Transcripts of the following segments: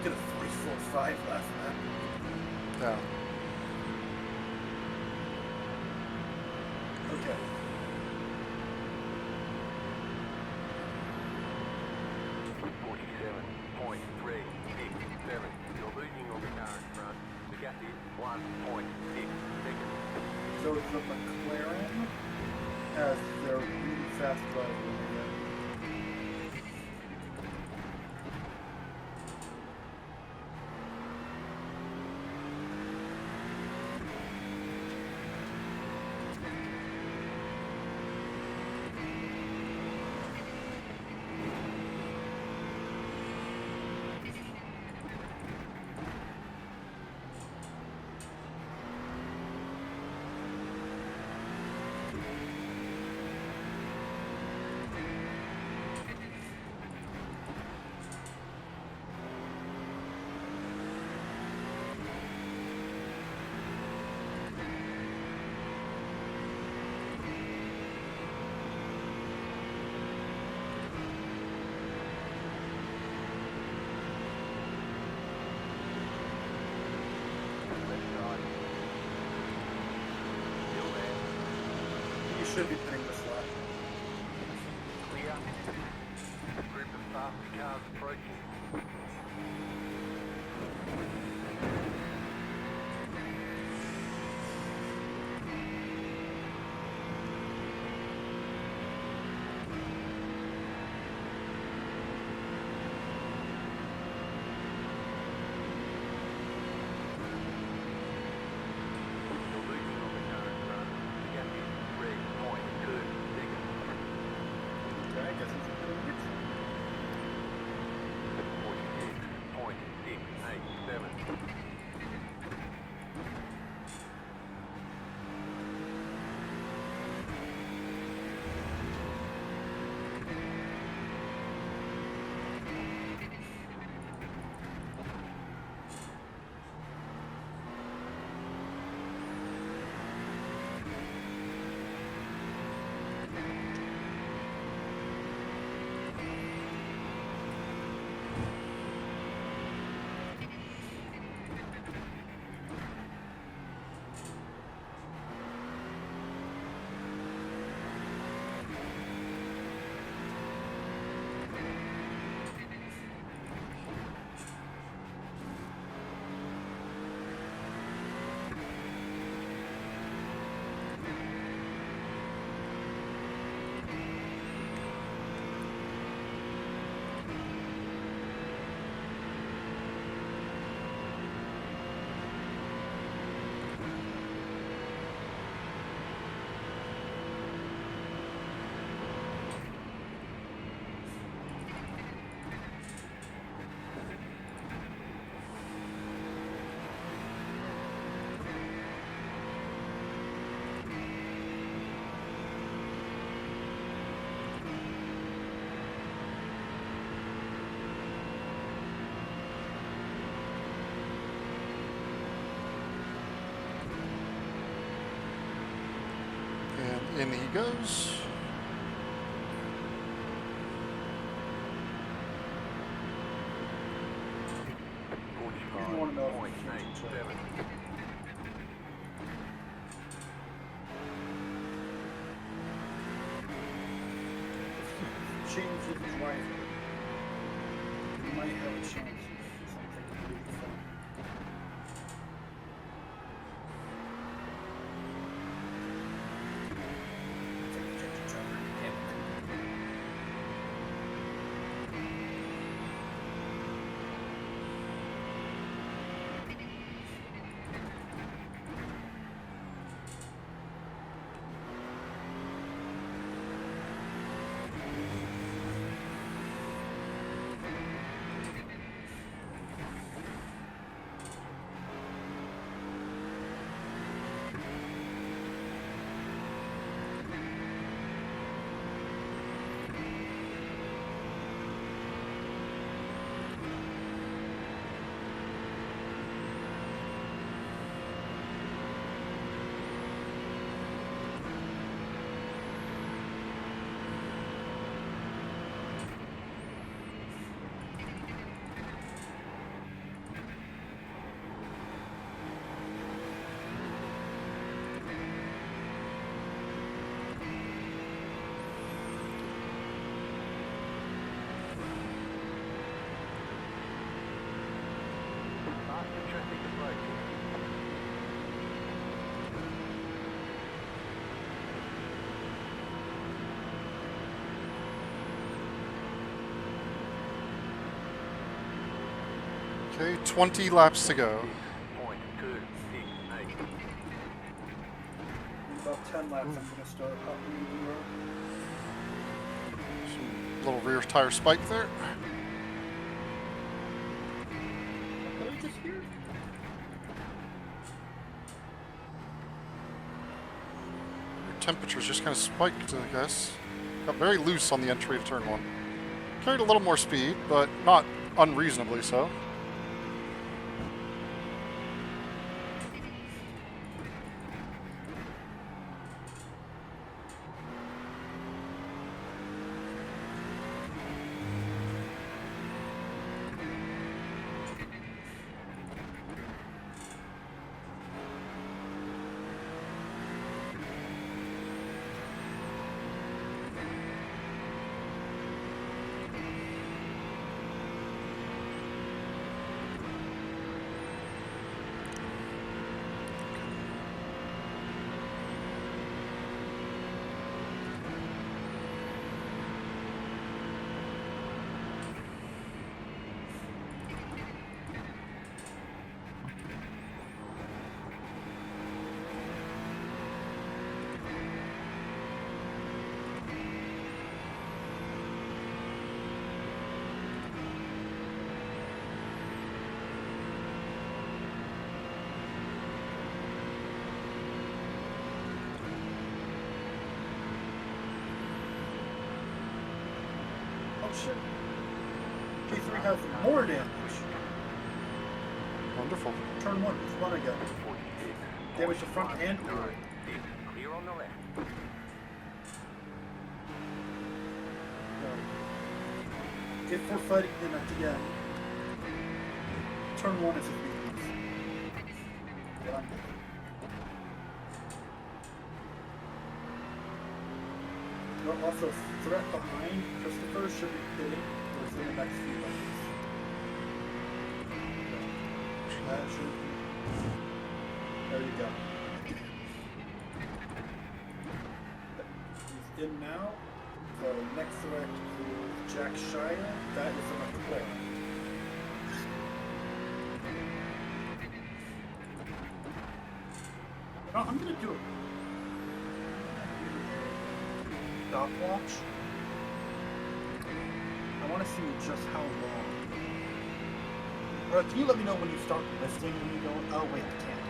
Look at a 44.5 left, man. Yeah. Okay. You're losing on the car in front. The gap is 1.6 seconds. So the McLaren has their really fast driver. Should be putting this lap. Clear. Group of fast cars approaching. In he goes. Change the driver. You might have a chance of something really fun. Okay, 20 laps to go. 0.268. In about 10 laps, I'm going to start up the road. Some little rear tire spike there. What did I just hear? Temperatures just kind of spiked, I guess. Got very loose on the entry to turn 1. Carried a little more speed, but not unreasonably so. Oh shit. P3 has more damage. Wonderful. Turn 1, it's 1 again. 46. Damage to front and rear. Clear on the left. If we're fighting them at the end, turn 1 is a weakness. Yeah. You're also threat behind. Christopher should be hitting within the next few laps. That should be. There you go. He's in now. So next threat is Jack Shire. That is enough to play. No, I'm gonna do it. Stop watch. I want to see just how long. Or can you let me know when you start lifting when you go? Oh wait, I can't.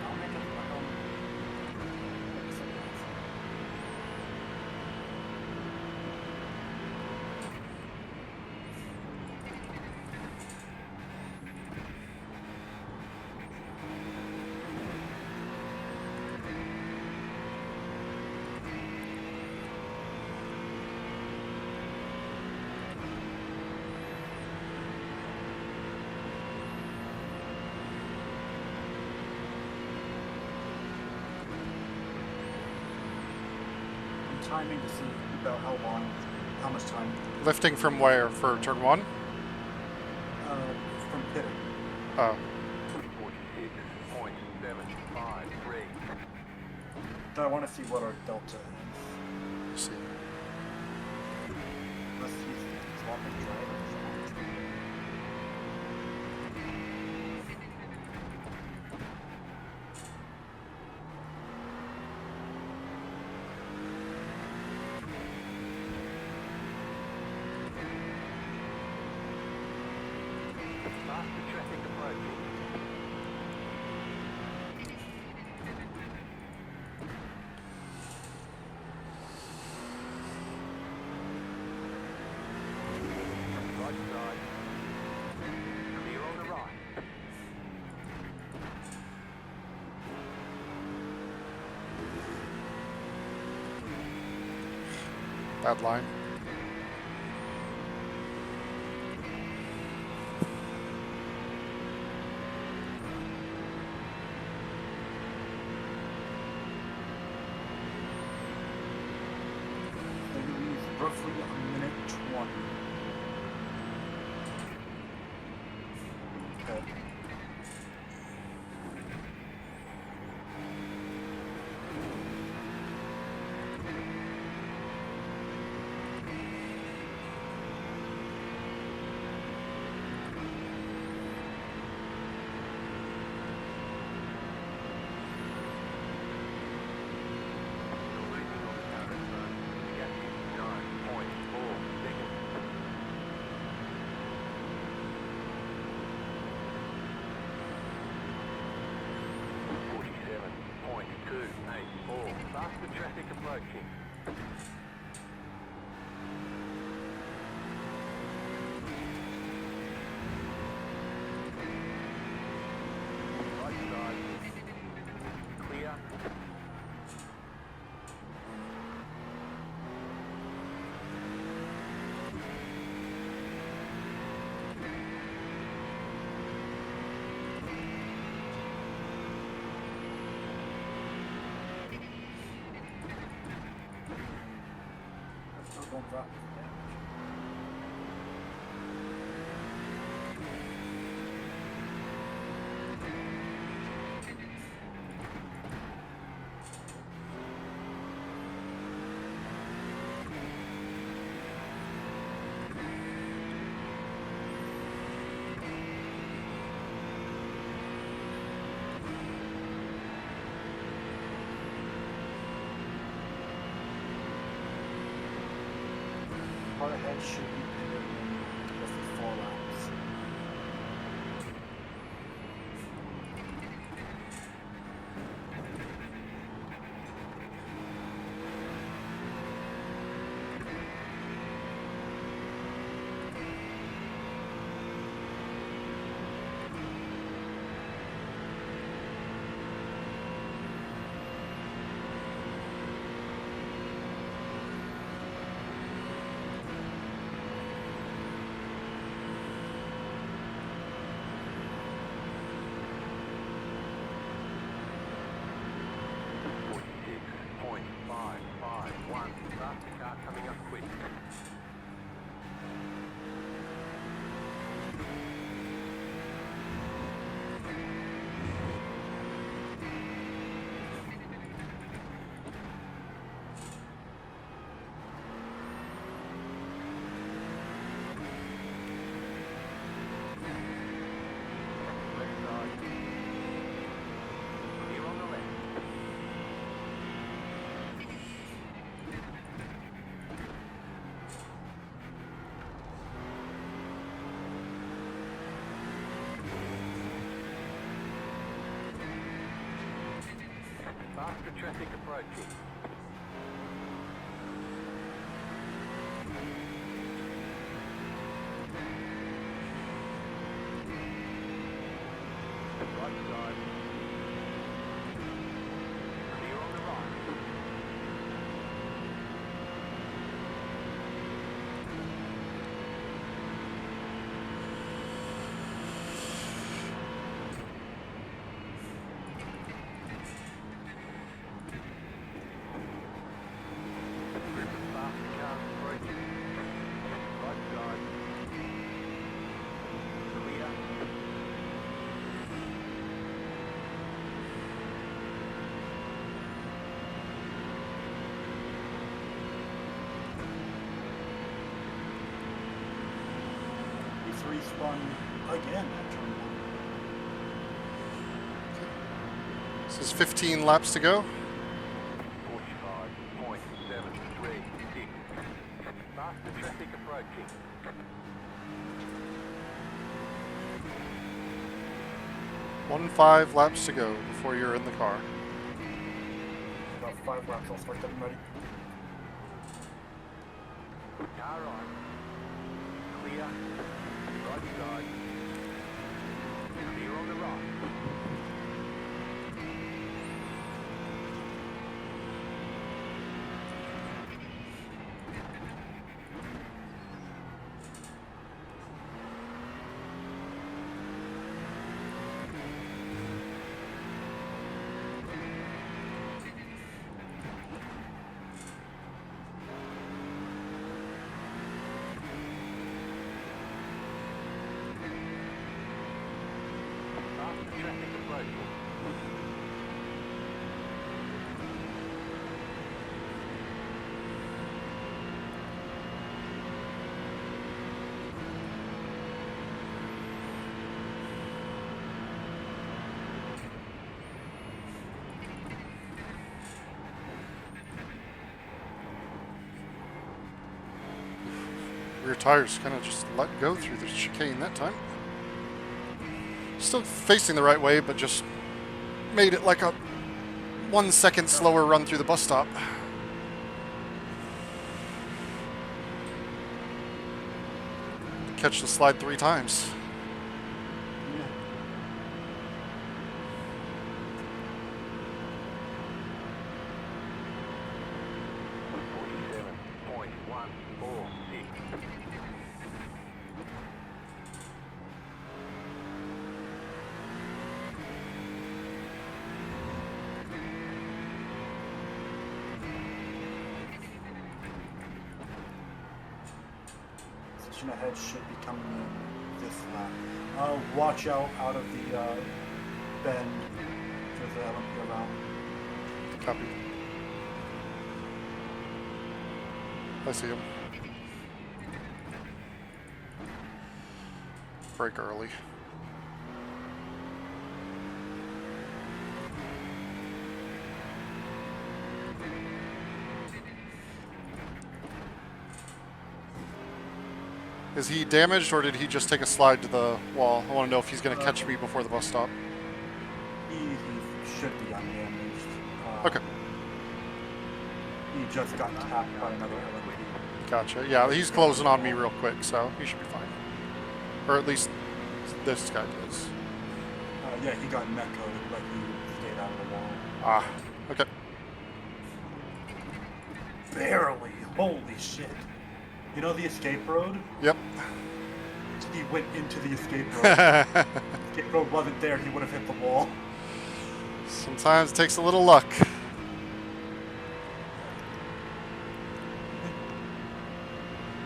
I'll make it my own. Timing to see about how much time Lifting from where for turn 1? from pitting. Oh. 46.753. I want to see what our delta is. Let's see. Unless he's swapping drivers. Faster traffic approaching. Right side. Clear on the right. Bad line. Roughly a minute 20. Okay. one wrap of damage. Our head should be bigger than roughly 4 laps. Car coming up quick. Left side. Clear on the left. Faster traffic approaching. Right side. Clear on the right. Respawn again at turn 1. This is 15 laps to go. 45.736. Faster traffic approaching. 15 laps to go before you're in the car. About 5 laps, I'll start getting ready. Car on. Clear. Right side. Clear on the right. Faster traffic approaching. Rear tires kind of just let go through the chicane that time. Still facing the right way, but just made it like a 1 second slower run through the bus stop. Catch the slide 3 times. Yeah. position ahead should be coming in this lap. Watch out of the bend. There's an LMP around. Copy. I see him. Break early. Is he damaged, or did he just take a slide to the wall? I want to know if he's going to catch me before the bus stop. He should be undamaged. Okay. He just got tapped by another LMP. Gotcha. Yeah, he's closing on me real quick, so he should be fine. Or at least this guy does. Yeah, he got neck coated, but he stayed out of the wall. Ah, okay. Barely. Holy shit. You know the escape road? Yep. He went into the escape road. Escape road wasn't there, he would have hit the wall. Sometimes it takes a little luck.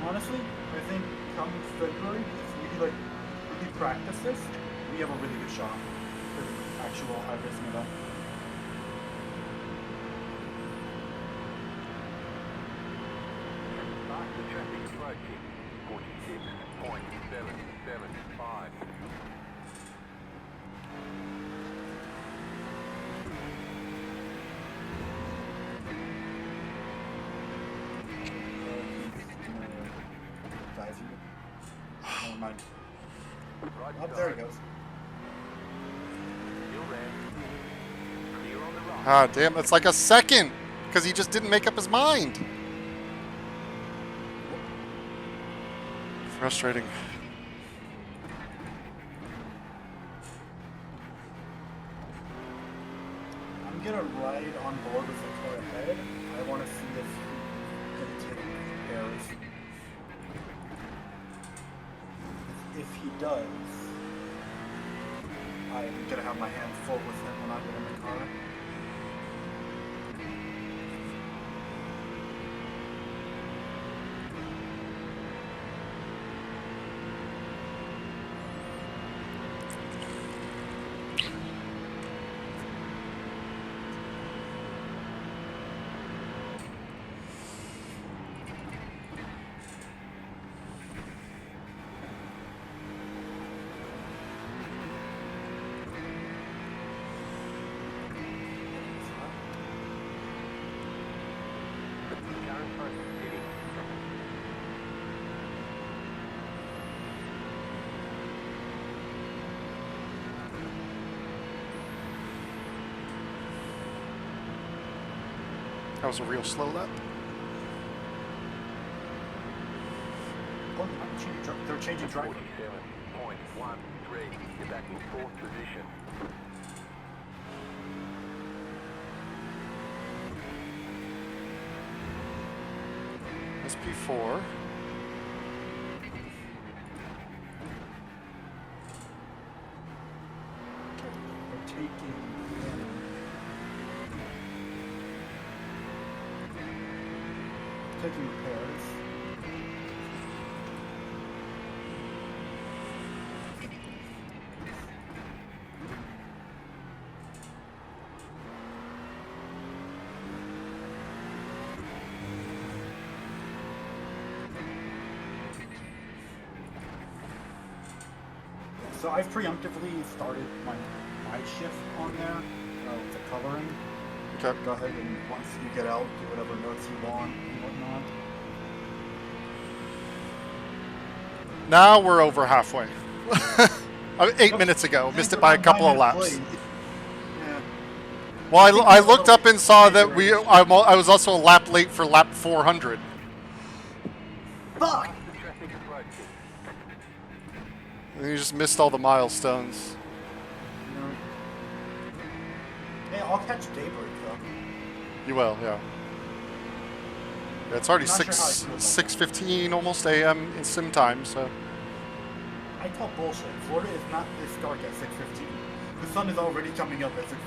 Honestly, I think come February, if we practice this, we have a really good shot for the actual iRacing event. Faster traffic approaching. 46.775. Dive you. Never mind. Right Oh, there he goes. Still there. Clear on the right. Ah, damn, that's like a second, because he just didn't make up his mind. Frustrating. I'm gonna ride on board with the car ahead. I want to see if he can take errors. If he does, I'm gonna have my hands full with him when I get in the car. Current process heading. That was a real slow lap. Oh, they're changing driver. 47.13. You're back in fourth position. SP4. They're taking repairs. So I've preemptively started my shift on there with the coloring. Okay. Go ahead and once you get out, do whatever notes you want and whatnot. Now we're over halfway. 8 minutes ago. Missed it by a couple of laps. Yeah. Well, I looked up and saw that I was also a lap late for lap 400. Fuck! The traffic approaching. And you just missed all the milestones. Hey, I'll catch daybreak though. You will, yeah. Yeah, it's already I'm not sure how I feel about 6:15 almost a.m. in sim time, so. I call bullshit. Florida is not this dark at 6:15. The sun is already coming up at 6:15.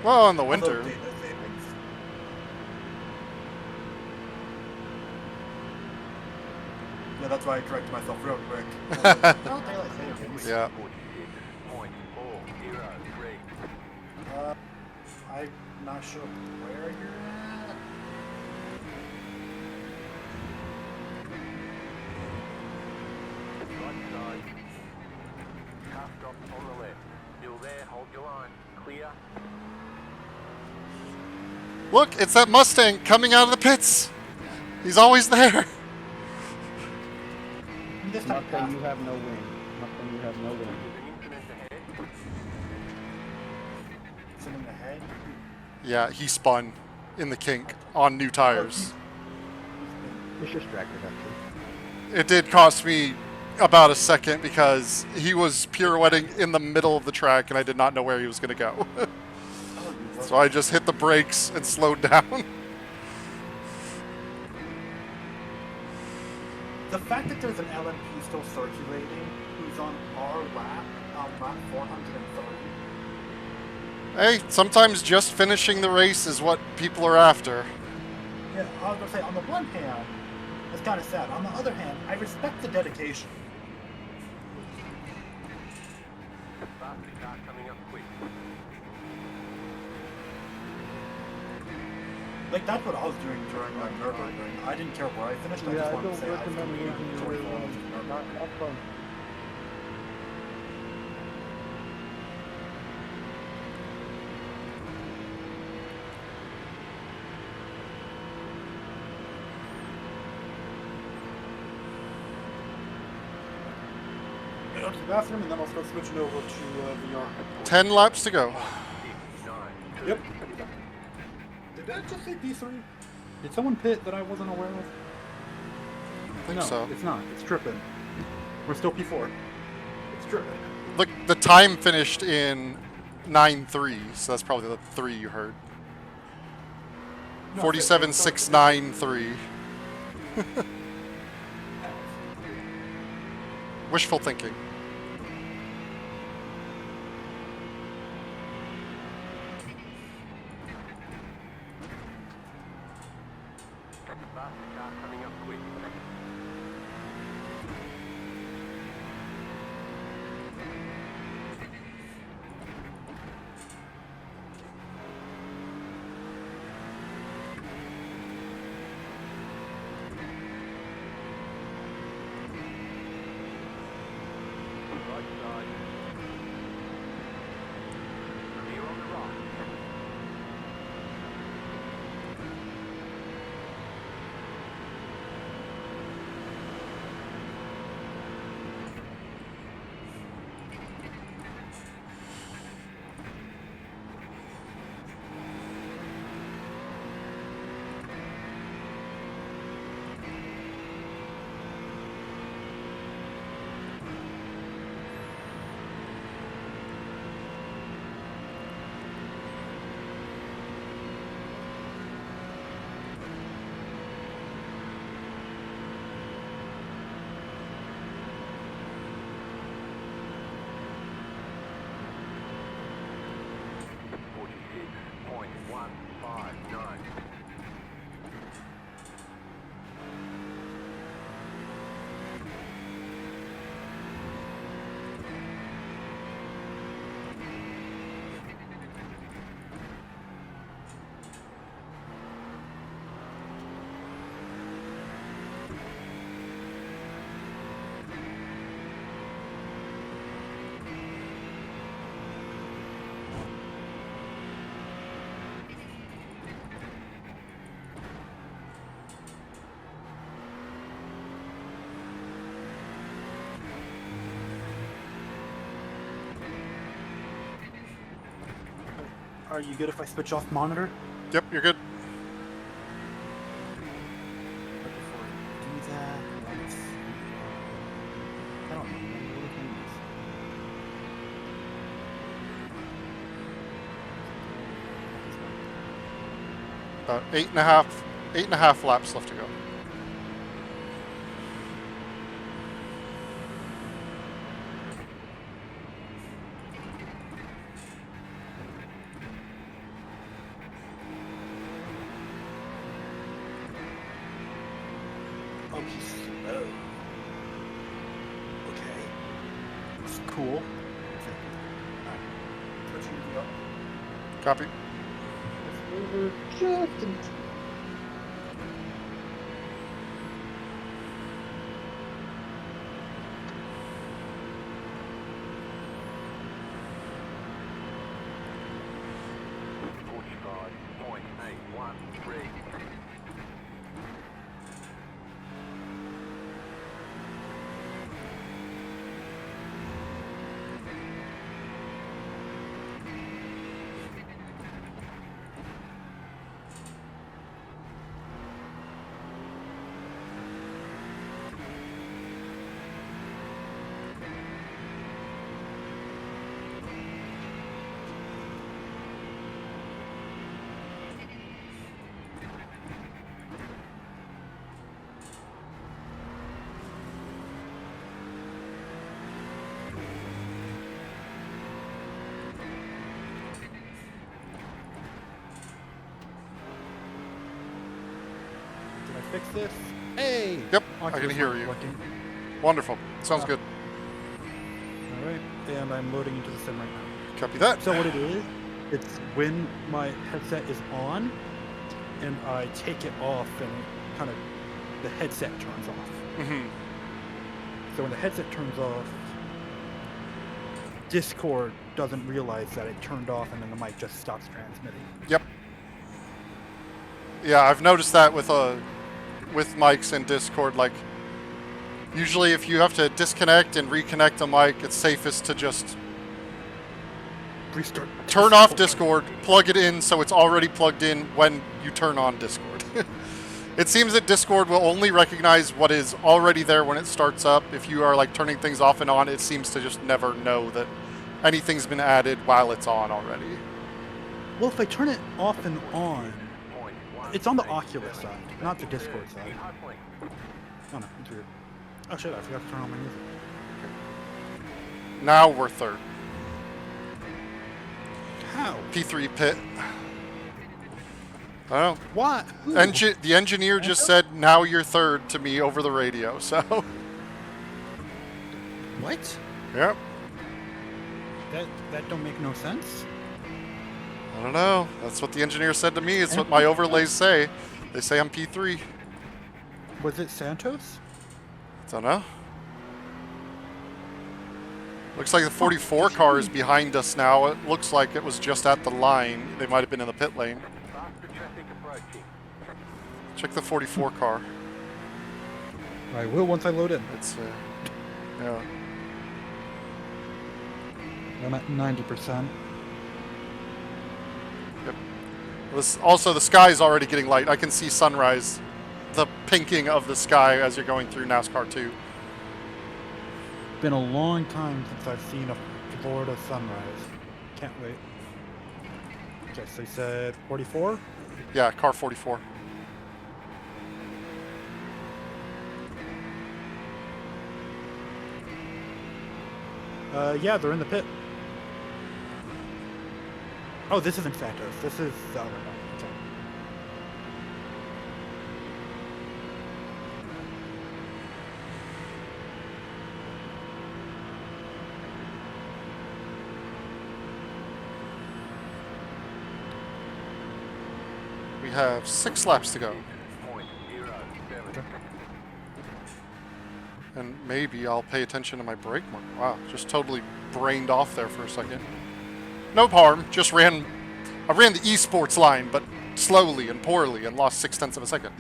Well, in the winter. Yeah, that's why I corrected myself real quick. I was like, oh, daylight savings. Yeah. 46.403. I'm not sure where you're at. Right side. Car stop on the left. Still there, hold your line. Clear. Look, it's that Mustang coming out of the pits. He's always there. This time Mustang, you have no win. Mustang, you have no win. There's an incident ahead. Sitting ahead. Yeah, he spun in the kink on new tires. It's distracted, actually. It did cost me about a second because he was pirouetting in the middle of the track and I did not know where he was going to go. So I just hit the brakes and slowed down. The fact that there's an LMP still circulating who's on our lap, lap 430. Hey, sometimes just finishing the race is what people are after. Yeah, I was gonna say, on the one hand, it's kind of sad. On the other hand, I respect the dedication. Faster car coming up quick. Like, that's what I was doing during like Nürburgring. I didn't care where I finished. I Yeah, just I wanted to don't say I was going recommend to be losing your 24 hours to not Nürburgring. have fun. Get up to the bathroom, and then I'll start switching over to VR. 10 laps to go. 9. Yep. Did that just say P3? Did someone pit that I wasn't aware of? I think No, so. it's not. It's tripping. We're still P4. It's tripping. Look, the time finished in 9:3, so that's probably the 3 you heard. No, 47.693. Wishful thinking. Faster car coming up quick. Right side. Clear on the right. .159. Are you good if I switch off monitor? Yep, you're good. But before I do that, let's... I don't know. What the thing is. About 8.5 laps left to go. Oh, he's slow. cool. Alright. Switching to the up. Copy. Over just in Fix this. Hey! Yep, I Oculus can hear not you. working. Wonderful. Sounds good. Alright, and I'm loading into the sim right now. Copy that. So what it is, it's when my headset is on, and I take it off, and kind of the headset turns off. Mm-hmm. So when the headset turns off, Discord doesn't realize that it turned off, and then the mic just stops transmitting. Yep. Yeah, I've noticed that with mics and Discord. Like, usually if you have to disconnect and reconnect a mic, it's safest to just Restart. turn off Discord, plug it in so it's already plugged in when you turn on Discord. It seems that Discord will only recognize what is already there when it starts up. If you are like turning things off and on, it seems to just never know that anything's been added while it's on already. Well, if I turn it off and on, it's on the Oculus side, not the Discord side. Oh no, it's weird. Oh shit, I forgot to turn on my music. Now we're third. How? P3 pit. I don't know. What? Who? The engineer just said, now you're third to me over the radio, so. What? Yep. That don't make no sense. I don't know. That's what the engineer said to me. It's what my overlays say. They say I'm P3. Was it Santos? Don't know. Looks like the 44 car is behind us now. It looks like it was just at the line. They might have been in the pit lane. Check the 44 car. I will once I load in. It's, yeah. I'm at 90%. Yep. Also, the sky is already getting light. I can see sunrise, the pinking of the sky as you're going through NASCAR 2. Been a long time since I've seen a Florida sunrise. Can't wait. Okay, so you said 44? Yeah, car 44. Yeah, they're in the pit. Oh, this isn't Santos. This is the other one. Okay. We have 6 laps to go. And maybe I'll pay attention to my brake mark. Wow, just totally brained off there for a second. No harm, just I ran the esports line, but slowly and poorly and lost 0.6 of a second.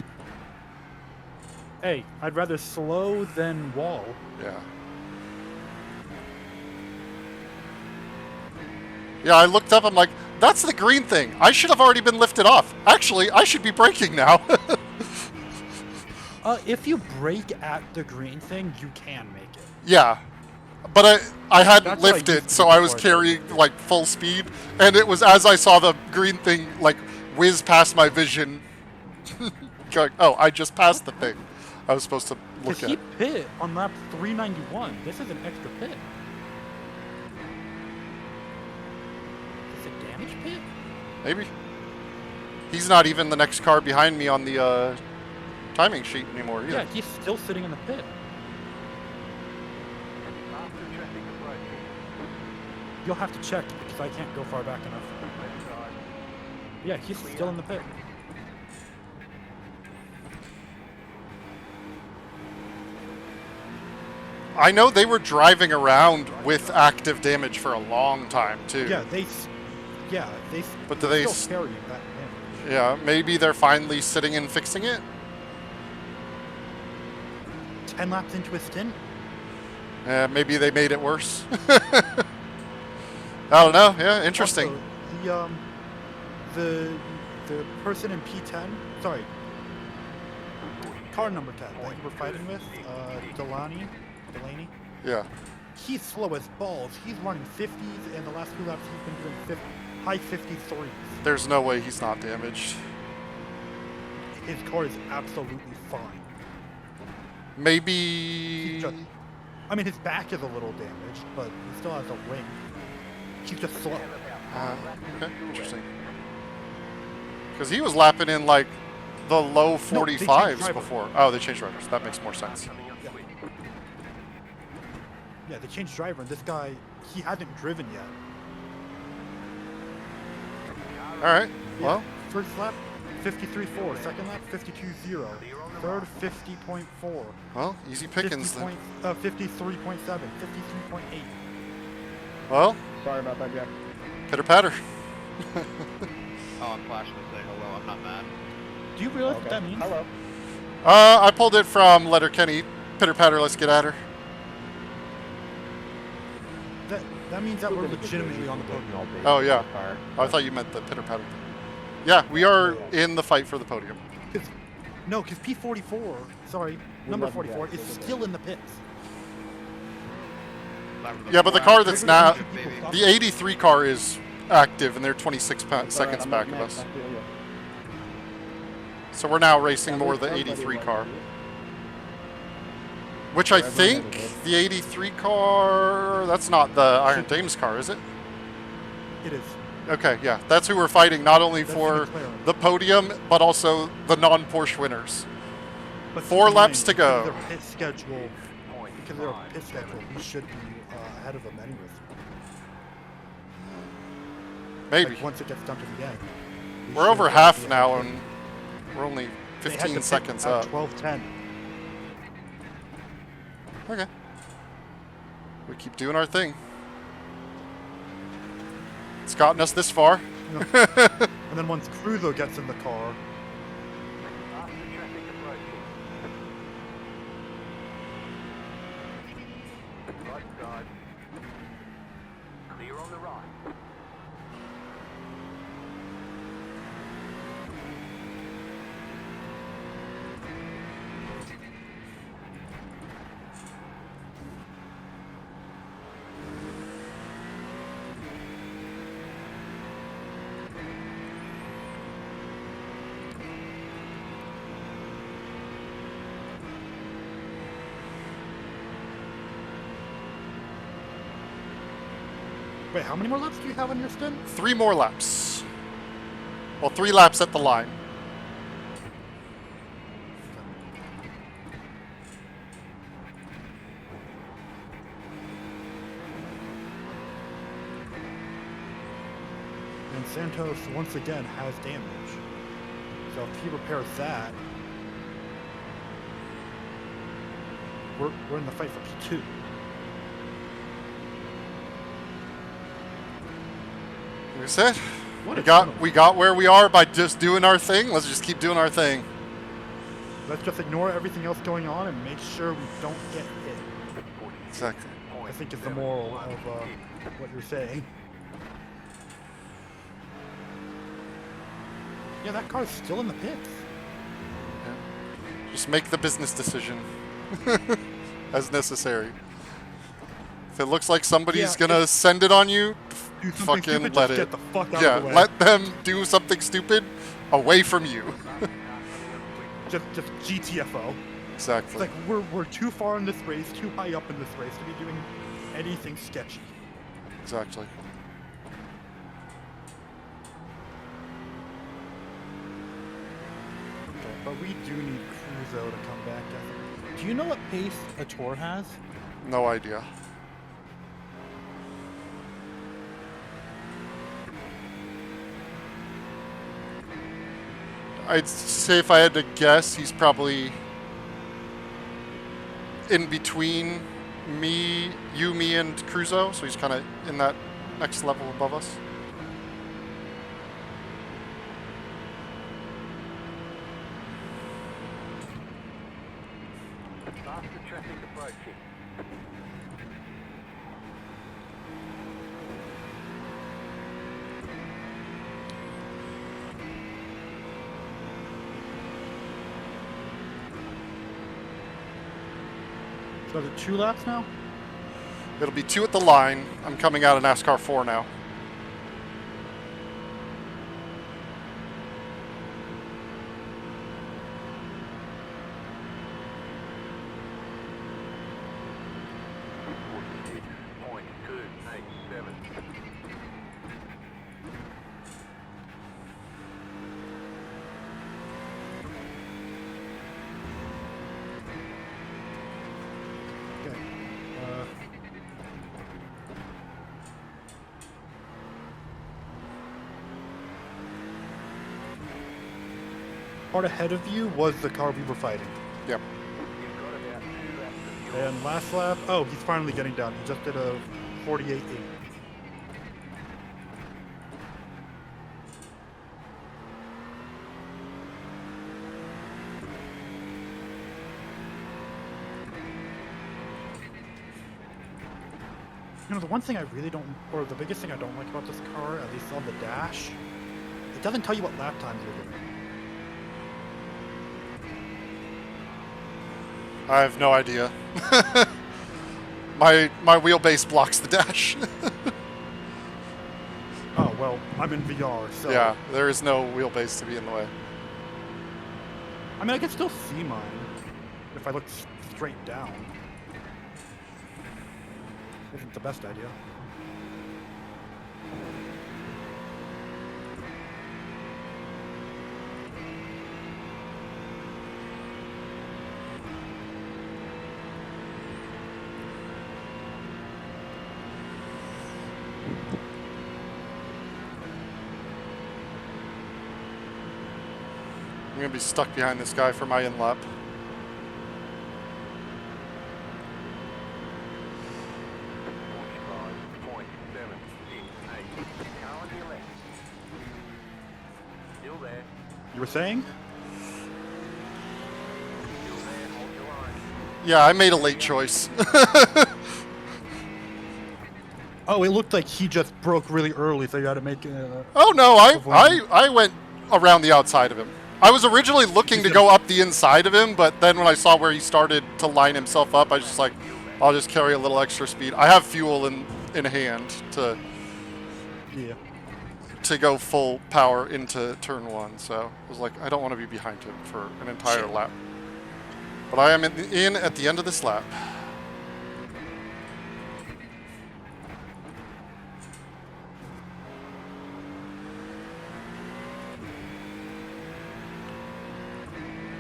Hey, I'd rather slow than wall. Yeah. Yeah, I looked up, I'm like, that's the green thing. I should have already been lifted off. Actually, I should be braking now. If you brake at the green thing, you can make it. Yeah. But I hadn't That's what I used lifted, to so do I was before I carrying like full speed, and it was as I saw the green thing like whiz past my vision, going, oh, I just passed the thing I was supposed to look Because at. he pit on lap 391. This is an extra pit. Is it damage pit? Maybe. He's not even the next car behind me on the timing sheet anymore either. Yeah, he's still sitting in the pit. You'll have to check because I can't go far back enough. Left side. Yeah, he's still in the pit. I know they were driving around with active damage for a long time too. Yeah, they. But do they still carry that damage. Yeah, maybe they're finally sitting and fixing it. 10 laps into his stint. Maybe they made it worse. I don't know. Yeah, interesting. Also, the person in P10, sorry, car number 10 that you were fighting with, Delaney. Yeah. He's slow as balls. He's running 50s, and the last 2 laps he's been doing high 53s. There's no way he's not damaged. His car is absolutely fine. Maybe. I mean, his back is a little damaged, but he still has a wing. He's just slow. Okay, interesting. Because he was lapping in like the low 45s before. Oh, they changed drivers. That makes more sense. Yeah, they changed driver, and this guy, he hasn't driven yet. All right. Yeah. Well, First lap, 53.4. Second lap, 52.0. Third, 50.4. well, easy pickings 50 then. 53.7. 53.8. Well, Sorry about that, Jack. pitter patter. Oh, I'm flashing to say hello. I'm not mad. Do you realize what that means? Hello. I pulled it from Letterkenny. Pitter patter. Let's get at her. That means that we're legitimately on the podium. Oh yeah. Oh, I thought you meant the pitter patter. Yeah, we are in the fight for the podium. No, because P44, sorry, number 44, is still in the pits. Yeah, but the car that's now, the 83 car is active, and they're 26 seconds back of us. So we're now racing more the 83 car. Which I think the 83 car, that's not the Iron Dames car, is it? It is. Okay, yeah. That's who we're fighting, not only That's for McLaren. the podium, but also the non-Porsche winners. But 4 keep in laps to mind, go. Because of their pit schedule, we should be ahead of them anyways. Maybe. Like, once it gets down to the end. We're over half now, and we're only 15 seconds up. 12:10. Okay. We keep doing our thing. It's gotten us this far. You know, and then once Kruzo gets in the car, After traffic approaching. Right side. Clear on the right. wait, how many more laps do you have on your stint? 3 more laps. Well, 3 laps at the line. And Santos once again has damage. So if he repairs that, we're in the fight for P2. Like I said, What we got where we are by just doing our thing. Let's just keep doing our thing. Let's just ignore everything else going on and make sure we don't get hit. Exactly. I think is the moral of what you're saying. Yeah, that car's still in the pits. Just make the business decision as necessary. If it looks like somebody's gonna send it on you, Do something fucking stupid, let just it. get the fuck out Yeah, of the way. let them do something stupid away from you. just GTFO. It's Exactly. like we're too far in this race, too high up in this race to be doing anything sketchy. Exactly. Okay, but we do need Kruzo to come back. I think. Do you know what pace Atore has? No idea. I'd say if I had to guess, he's probably in between me, and Kruzo, so he's kind of in that next level above us. Faster traffic approaching. So is it 2 laps now? It'll be 2 at the line. I'm coming out of NASCAR 4 now. Okay. Part ahead of you was the car we were fighting. Yep. You've got about 2 laps of your And last lap, oh, he's finally getting down. He just did a 48.8. You know, the one thing I really don't, or the biggest thing I don't like about this car, at least on the dash, it doesn't tell you what lap times you're doing. I have no idea. my wheelbase blocks the dash. Oh, well, I'm in VR, so... Yeah, there is no wheelbase to be in the way. I mean, I can still see mine if I look straight down. Isn't the best idea. I'm going to be stuck behind this guy for my in-lap. You were saying? Yeah, I made a late choice. Oh, it looked like he just broke really early, so you had to make... Oh no, I went around the outside of him. I was originally looking to go up the inside of him, but then when I saw where he started to line himself up, I was just like, I'll just carry a little extra speed. I have fuel in hand to go full power into turn 1, so I was like, I don't want to be behind him for an entire lap. But I am in at the end of this lap.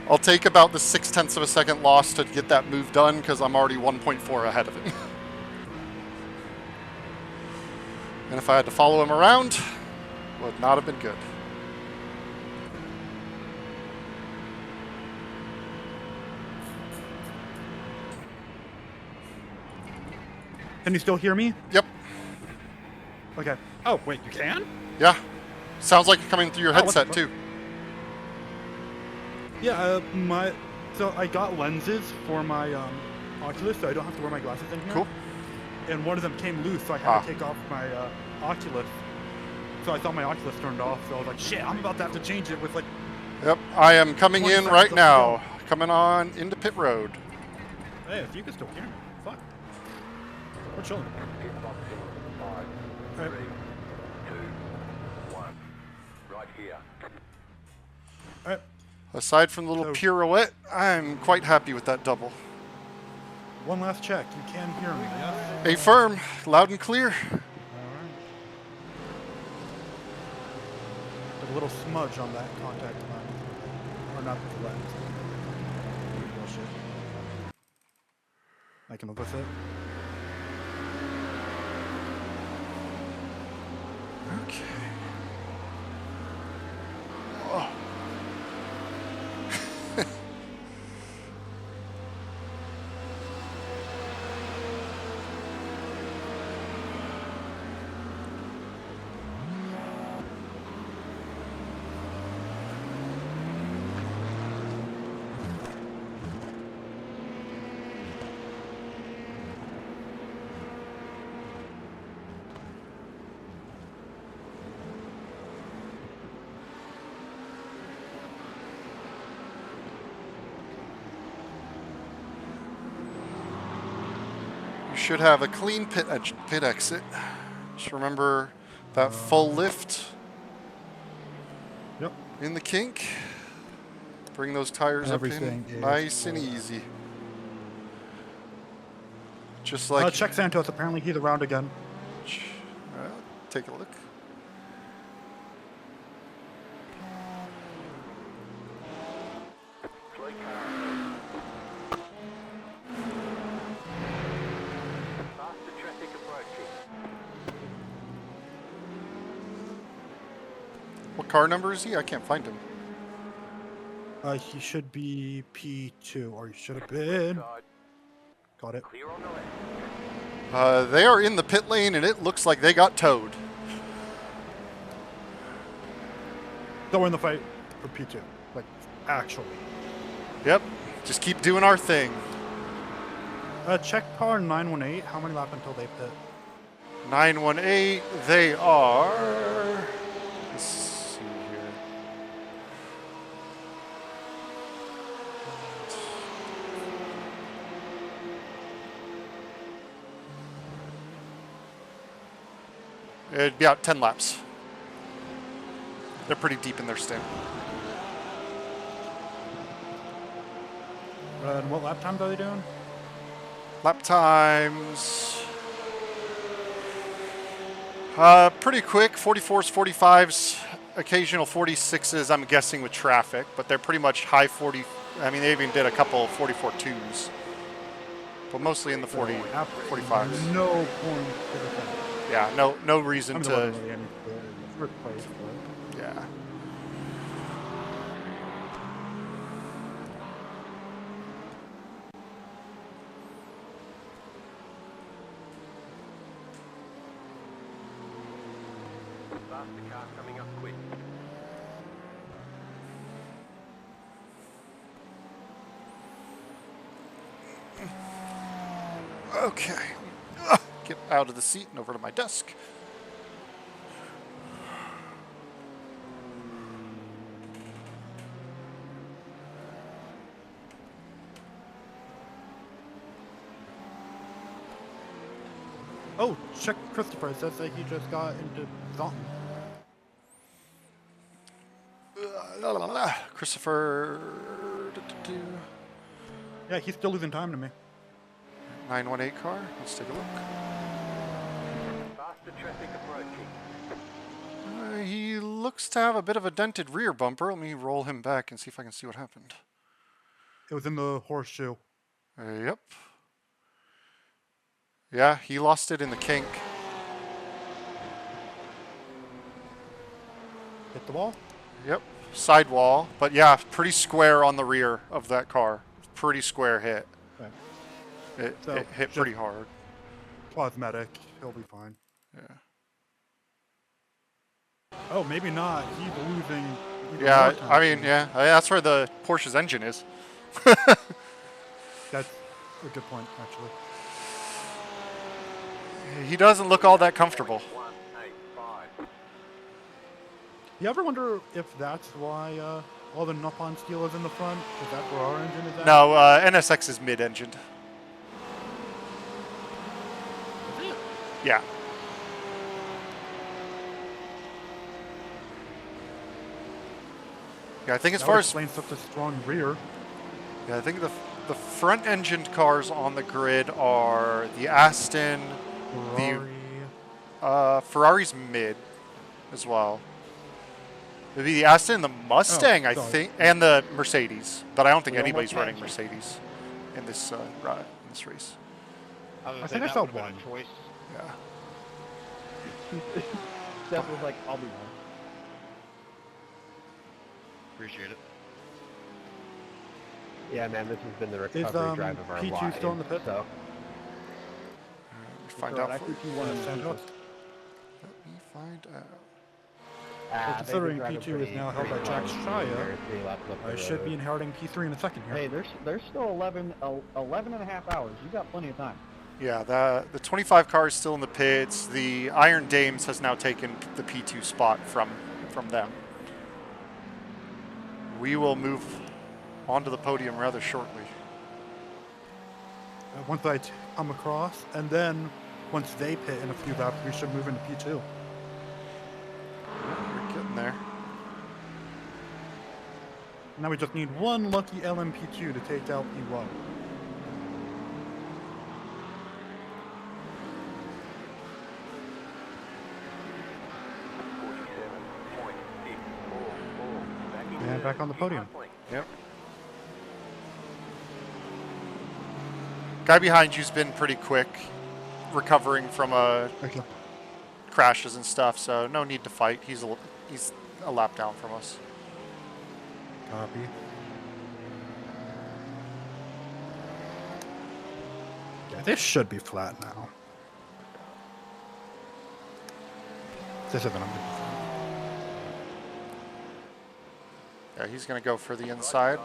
I'll take about the 0.6 of a second loss to get that move done because I'm already 1.4 ahead of him. And if I had to follow him around, would not have been good. Can you still hear me? Yep. Okay. Oh, wait, you can? Yeah. Sounds like you're coming through your headset too. Yeah, so I got lenses for my Oculus, so I don't have to wear my glasses in here. Cool. And one of them came loose, so I had to take off my Oculus. So I saw my Oculus turned off, so I was like, shit, I'm about to have to change it with like... Yep, I am coming 20 in seconds right left to now. Coming on into pit road. Hey, if you can still hear me, fuck. We're chilling. Alright. 3, 2, 1. Right here. Alright. Aside from the little So- pirouette, I'm quite happy with that double. One last check. You can hear me, yes? A firm, loud and clear. Alright. There's a little smudge on that contact line. Or not the lens. Bullshit. I can live with it. Okay. Oh. We should have a clean pit exit. Just remember that full lift Yep. in the kink. Bring those tires Everything up in is nice and full. easy. Just like... Check Santos. Apparently he's around again. Take a look. Faster traffic approaching. What car number is he? I can't find him. He should be P2, or he should have been. Side. Got it. Clear on the left. They are in the pit lane, and it looks like they got towed. So we're in the fight for P2. Like, actually. Yep. Just keep doing our thing. Check car 918. How many laps until they pit? 918, they are... Let's see here. It'd be about 10 laps. They're pretty deep in their stint. And what lap times are they doing? Lap times... pretty quick, 44s, 45s, occasional 46s, I'm guessing with traffic, but they're pretty much high 40, I mean, they even did a couple 44.2s, but mostly in the 45s. No point to the fight. Yeah, no reason to, Really any first place, but yeah. Faster car coming up quick. Okay. Get out of the seat and over to my desk. oh, check Christopher. It says that he just got into something. Christopher... Yeah, he's still losing time to me. 918 car, let's take a look. Faster traffic approaching. He looks to have a bit of a dented rear bumper. Let me roll him back and see if I can see what happened. It was in the horseshoe. Yep. Yeah, he lost it in the kink. Hit the wall. Yep, sidewall. But yeah, pretty square on the rear of that car. Pretty square hit. Okay. It So, hit just- pretty hard. Cosmetic. He'll be fine. Yeah. Oh, maybe not. He's losing. even Yeah, more time I to mean, me. yeah, that's where the Porsche's engine is. That's a good point, actually. He doesn't look all that comfortable. 185. You ever wonder if that's why all the Nippon steel is in the front? Is that where our engine is at? No, NSX is mid-engined. Yeah. Yeah, I think as That far would as explain such a strong rear. yeah, I think the front-engined cars on the grid are the Aston, Ferrari. Ferrari's mid as well. It'd be the Aston, the Mustang, I sorry. think, and the Mercedes. But I don't think We anybody's almost running had you. Mercedes in this in this race. I was I gonna think say I that saw would've been a one. choice. Yeah. Steph was like, I'll be one. Appreciate it. Yeah, man, this has been the Is recovery drive of our P2 lives. still in the pit? So, Find so out. I For, think you won in Santos? let me find out. considering P2 is now held by Jack Shia, I should be inheriting P3 in a second here. Hey, there's still 11 and a half hours. You got plenty of time. Yeah, the 25 car is still in the pits. The Iron Dames has now taken the P2 spot from them. We will move onto the podium rather shortly. once come across, and then once they pit in a few laps, we should move into P2. We're getting there. Now we just need one lucky LMP2 to take out P1. And back on the podium. Yep. Guy behind you's been pretty quick, recovering from Okay. crashes and stuff, so no need to fight. He's a lap down from us. Copy. Yeah, this should be flat now. This isn't a Yeah, he's gonna go for the inside,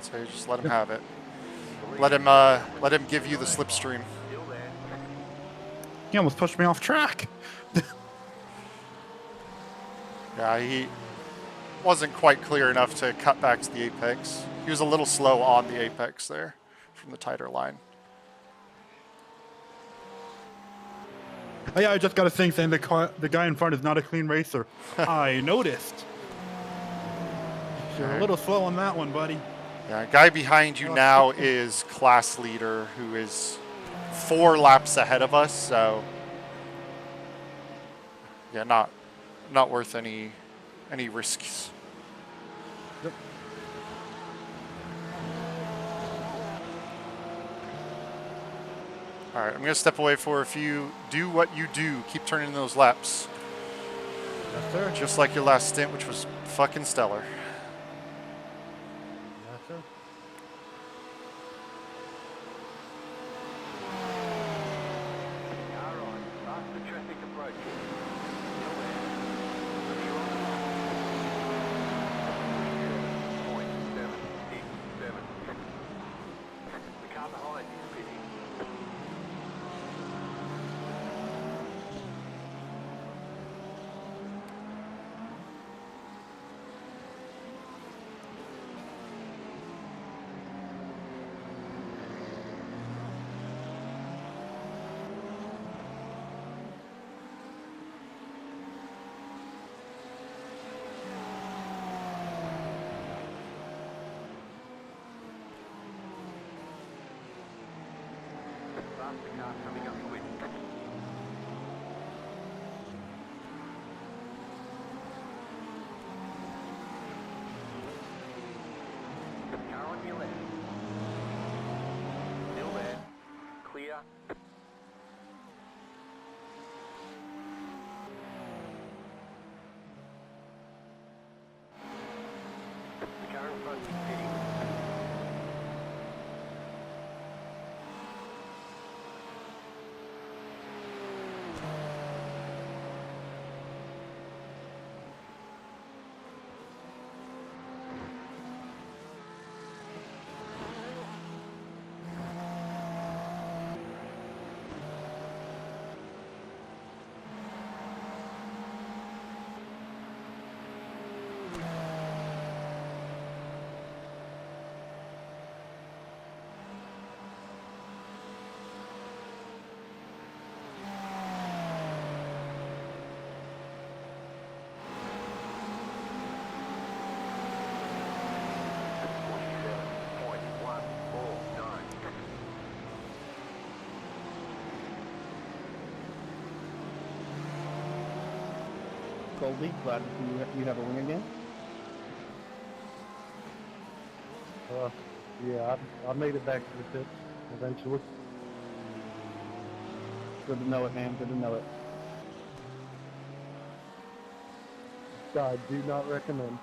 so you just let him have it. Let him give you the slipstream. He almost pushed me off track. Yeah, he wasn't quite clear enough to cut back to the apex. He was a little slow on the apex there from the tighter line. Oh, yeah, I just got a thing saying the guy in front is not a clean racer. I noticed. You're a little slow on that one, buddy. Yeah, guy behind you now is class leader, who is 4 laps ahead of us. So yeah, not worth any risks. Yep. All right, I'm gonna step away for a few. Do what you do. Keep turning those laps. Yes, sir. Just like your last stint, which was fucking stellar. Yes, sir. Alright, past the traffic approach. The car behind is pitting. Past the car coming up quick. Car on your left. Still there. Clear. The car in front is pitting. Goldie, glad to see you have a win again. Yeah, I made it back to the pits eventually. Good to know it, man. Good to know it. I do not recommend.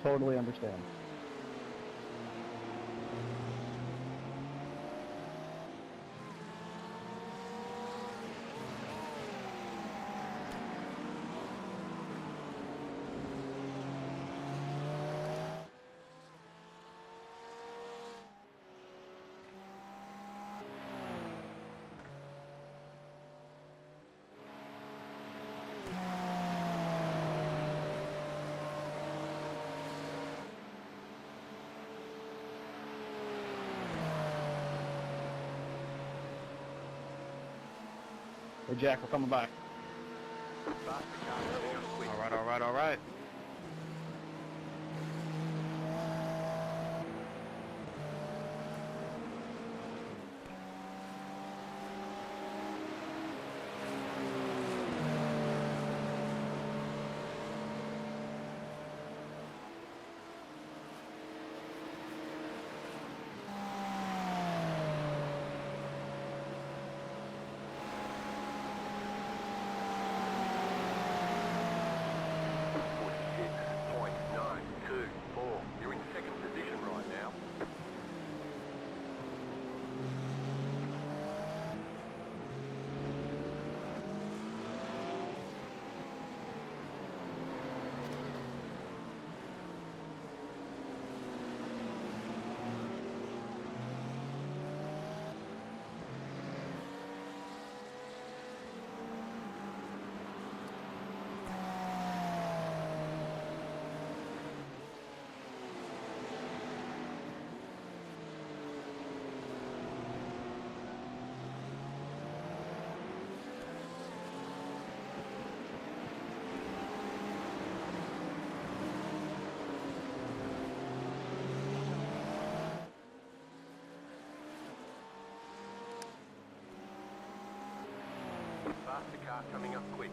Totally understand. Hey, Jack, we're coming by. Faster car coming up quick. All right, all right, all right. You're in second position right now. Faster car coming up quick.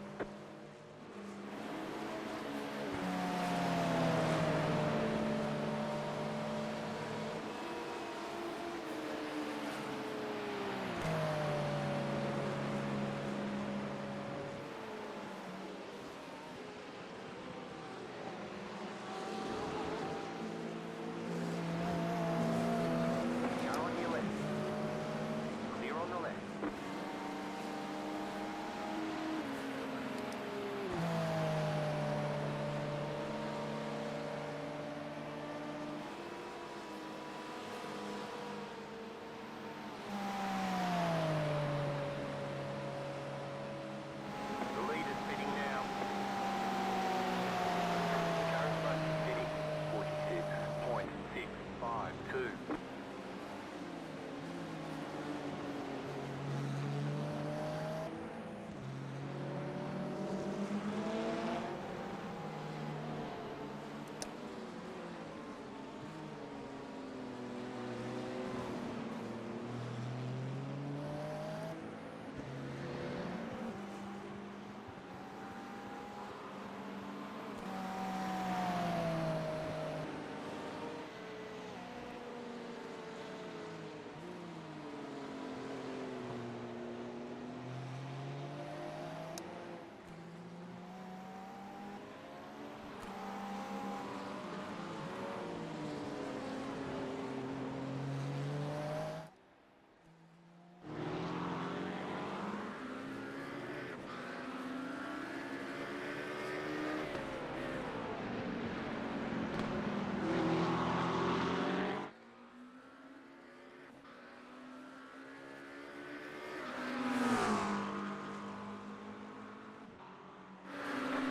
Car on your left. Clear on the left. The lead is pitting now. The car in front is pitting. 46.652.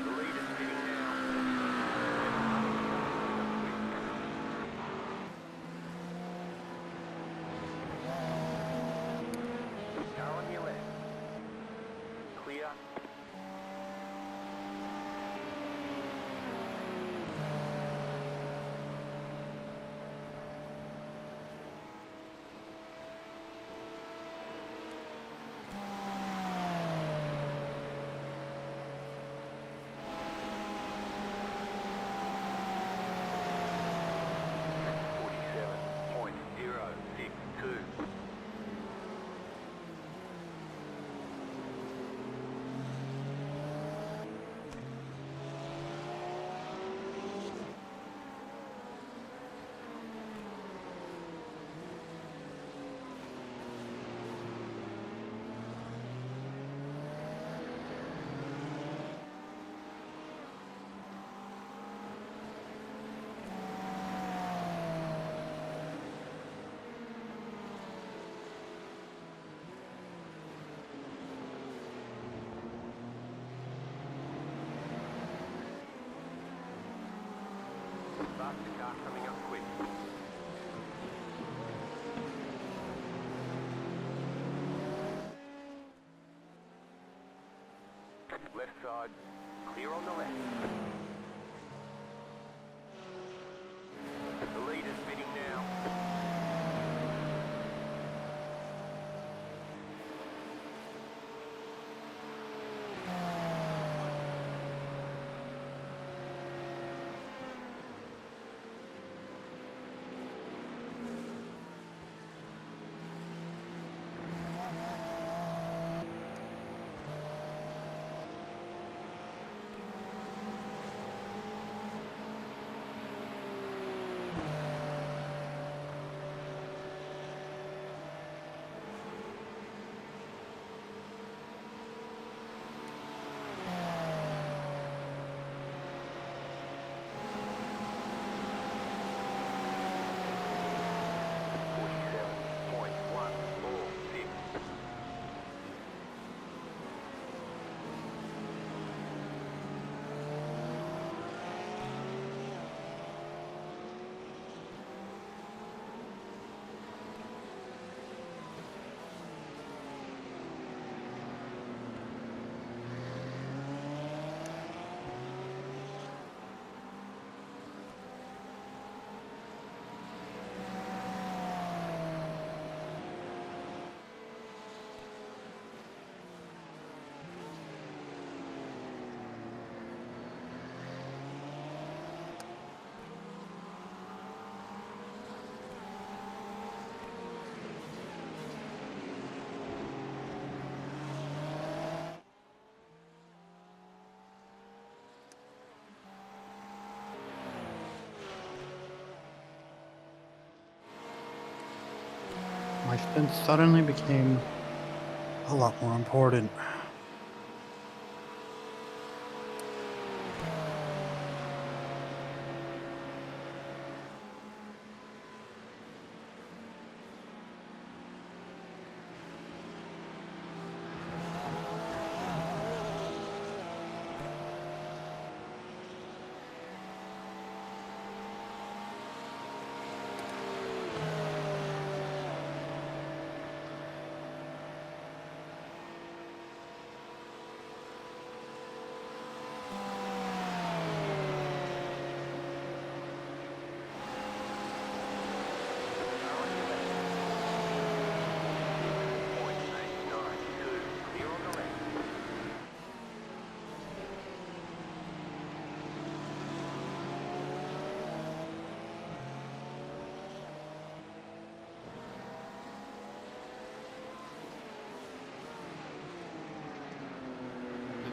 The lead is pitting now. Car on your left. Clear. .062. Faster car coming up quick. Left side. Clear on the left. The leader's spinning now. My stint suddenly became a lot more important.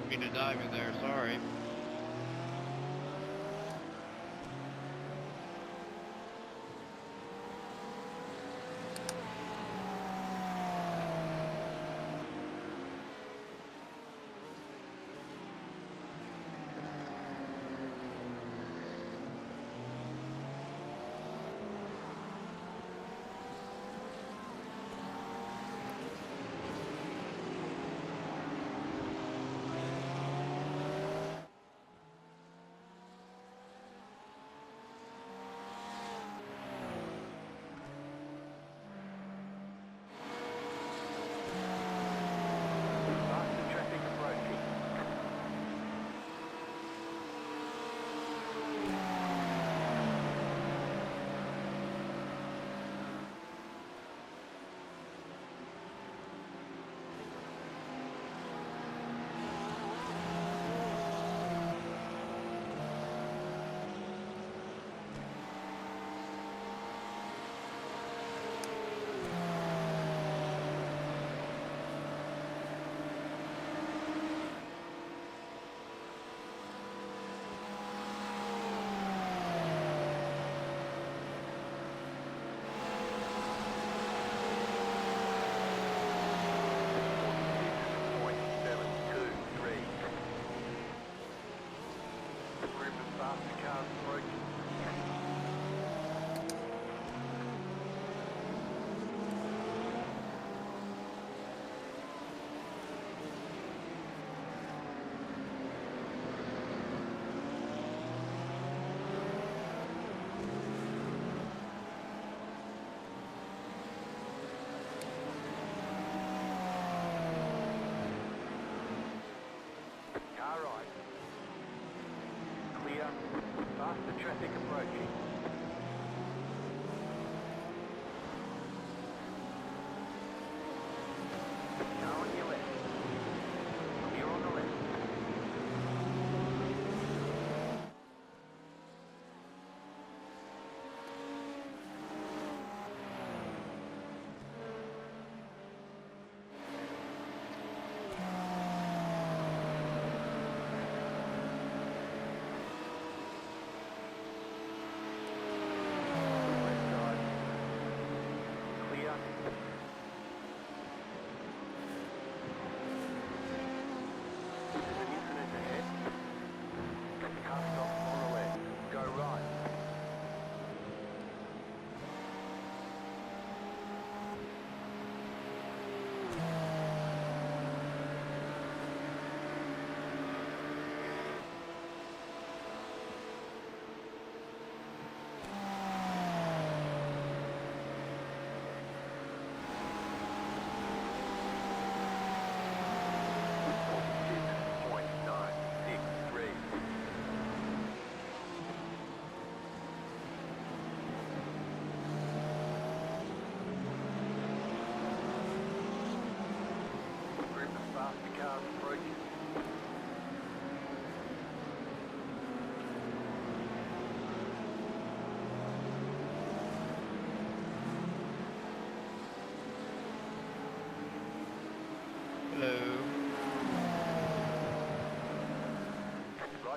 Didn't mean to dive in there, sorry.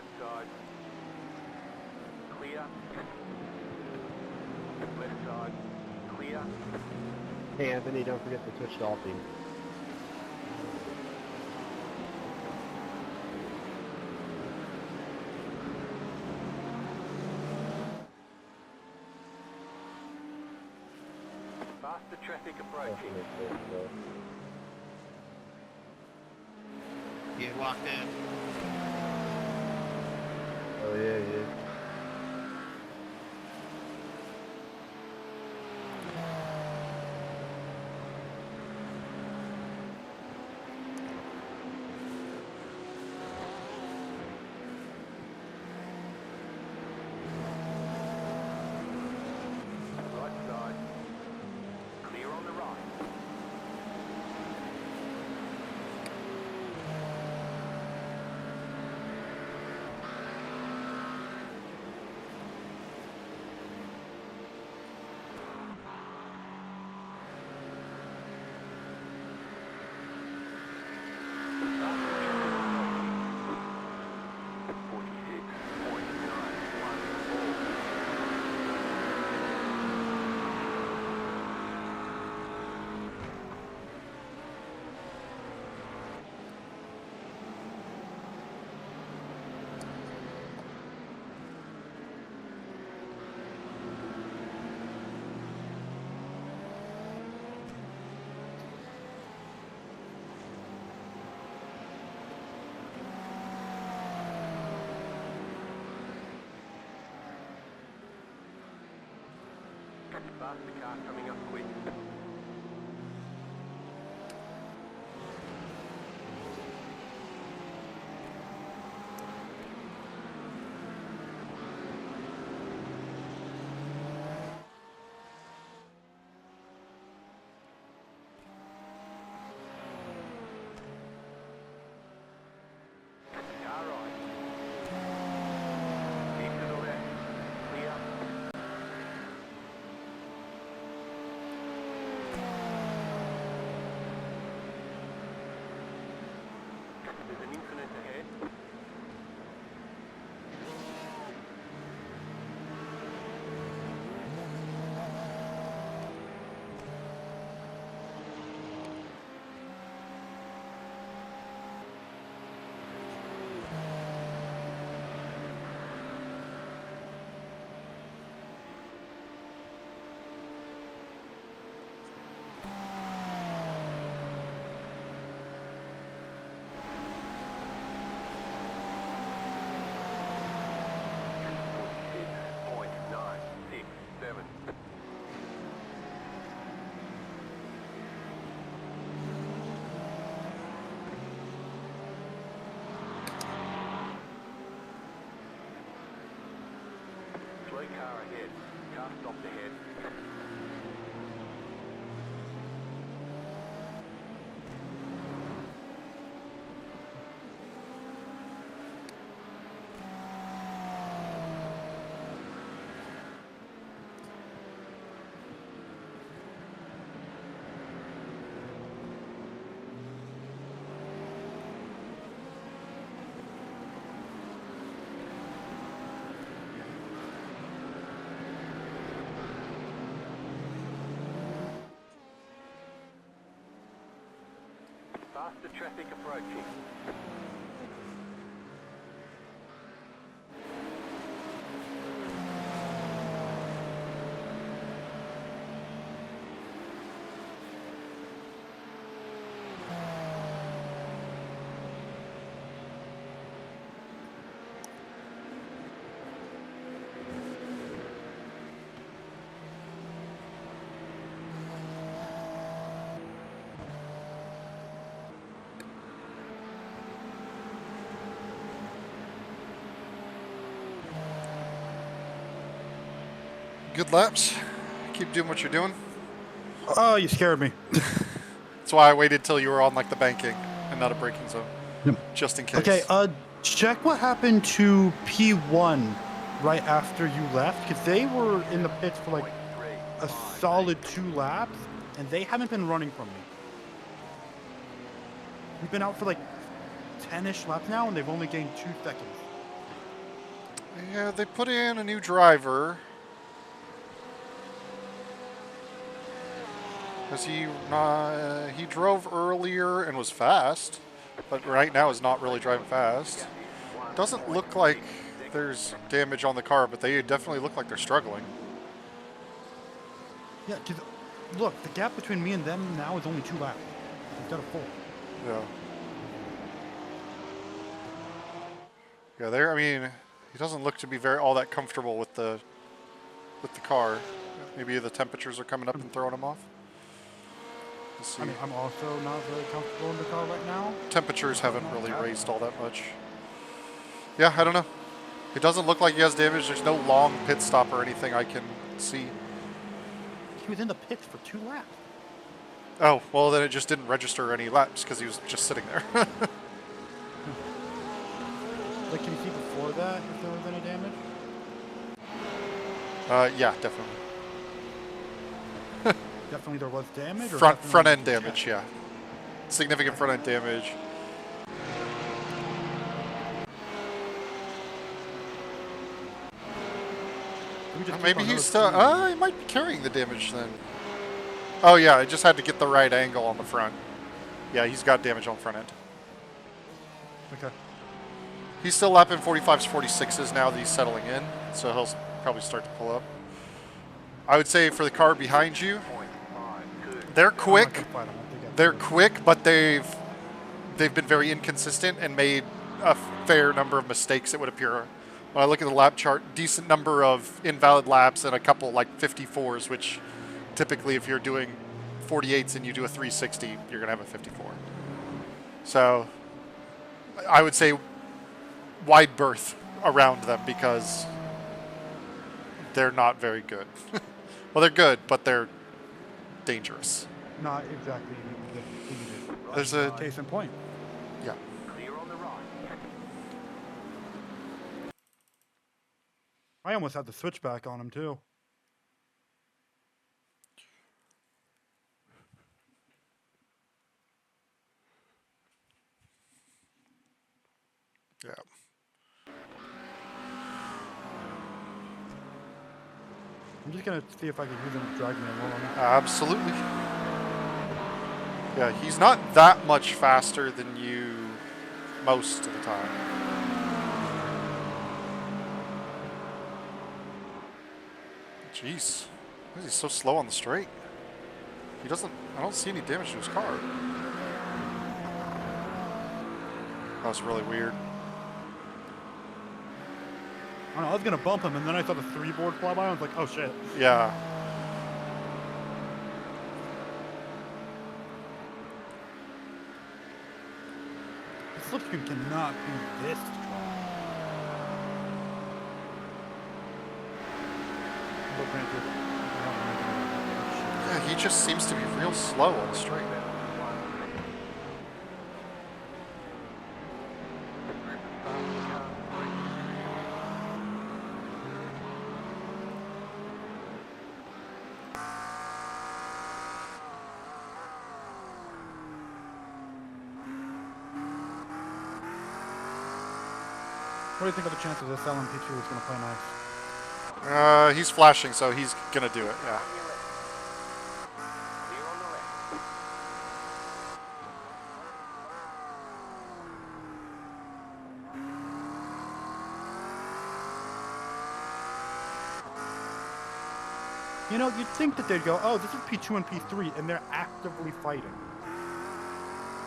Right side. Clear. Left side. Clear. Hey Anthony, don't forget to switch to Alpine. Faster traffic approaching. Get locked in. Oh yeah, yeah. Right side. Clear on the right. Faster car coming up quick. Car right. Keep to the left. Clear. There's an incident ahead. Point 967. Slow car ahead. Car stopped ahead. Faster traffic approaching. Good laps. Keep doing what you're doing. Oh, you scared me. That's why I waited till you were on like the banking and not a braking zone, just in case. Okay, check what happened to P1 right after you left, because they were in the pits for like a solid 2 laps, and they haven't been running from me. We've been out for like 10-ish laps now, and they've only gained 2 seconds. Yeah, they put in a new driver. Because he drove earlier and was fast, but right now is not really driving fast. Doesn't look like there's damage on the car, but they definitely look like they're struggling. Yeah, because look, the gap between me and them now is only 2 laps instead of 4. Yeah. Yeah, there. I mean, he doesn't look to be all that comfortable with the car. Maybe the temperatures are coming up and throwing him off. Let's see. I mean, I'm also not very comfortable in the car right now. Temperatures haven't really raised all that much. Yeah, I don't know. It doesn't look like he has damage. There's no long pit stop or anything I can see. He was in the pits for 2 laps. Oh, well then it just didn't register any laps because he was just sitting there. Like, can you see before that if there was any damage? Yeah, definitely. Definitely there was damage? Or Front end damage, yeah. Significant front end damage. Maybe he's still. He might be carrying the damage then. Oh yeah, I just had to get the right angle on the front. Yeah, he's got damage on the front end. Okay. He's still lapping 45s, 46s now that he's settling in, so he'll probably start to pull up. I would say for the car behind you, they're quick. They're quick, but they've been very inconsistent and made a fair number of mistakes, it would appear. When I look at the lap chart, decent number of invalid laps and a couple like 54s, which typically if you're doing 48s and you do a 360, you're going to have a 54. So I would say wide berth around them because they're not very good. Well, they're good, but they're dangerous. Not exactly. There's a Case in point. Yeah. Clear on the right. I almost had the switchback on him too. Yeah. I'm just gonna see if I can use him to drag me along. Absolutely. Yeah, he's not that much faster than you most of the time. Jeez. Why is he so slow on the straight? He doesn't... I don't see any damage to his car. That was really weird. I don't know, I was gonna bump him and then I saw the 3 board fly by. I was like, oh shit. Yeah. The slipstream cannot be this strong. But granted, Yeah, he just seems to be real slow on the straight. what do you think of the chances this LMP2 is gonna play nice? He's flashing, so he's gonna do it, yeah. Clear on the left. You know, you'd think that they'd go, oh, this is P2 and P3, and they're actively fighting.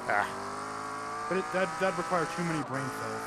Ah. But that'd require too many brain cells.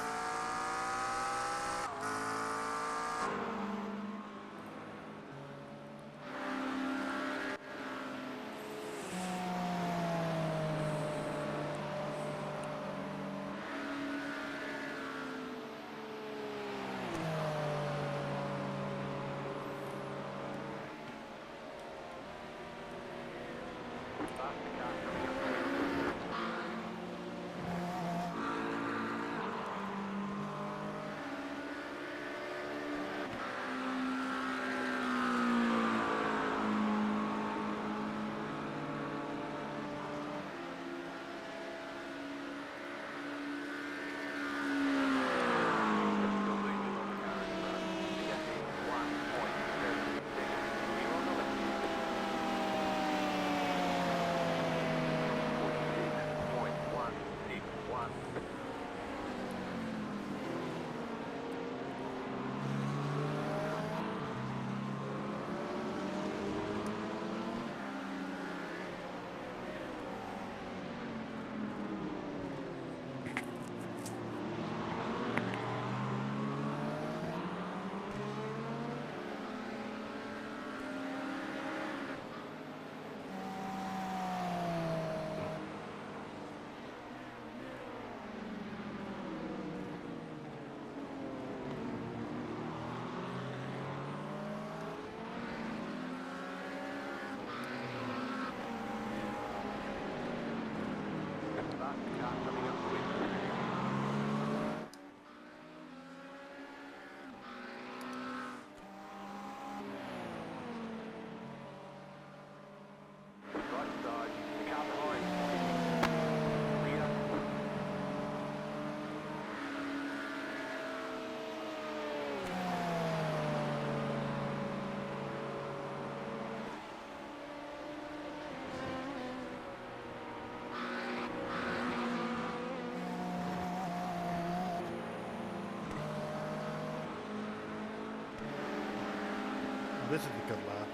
This is a good lap.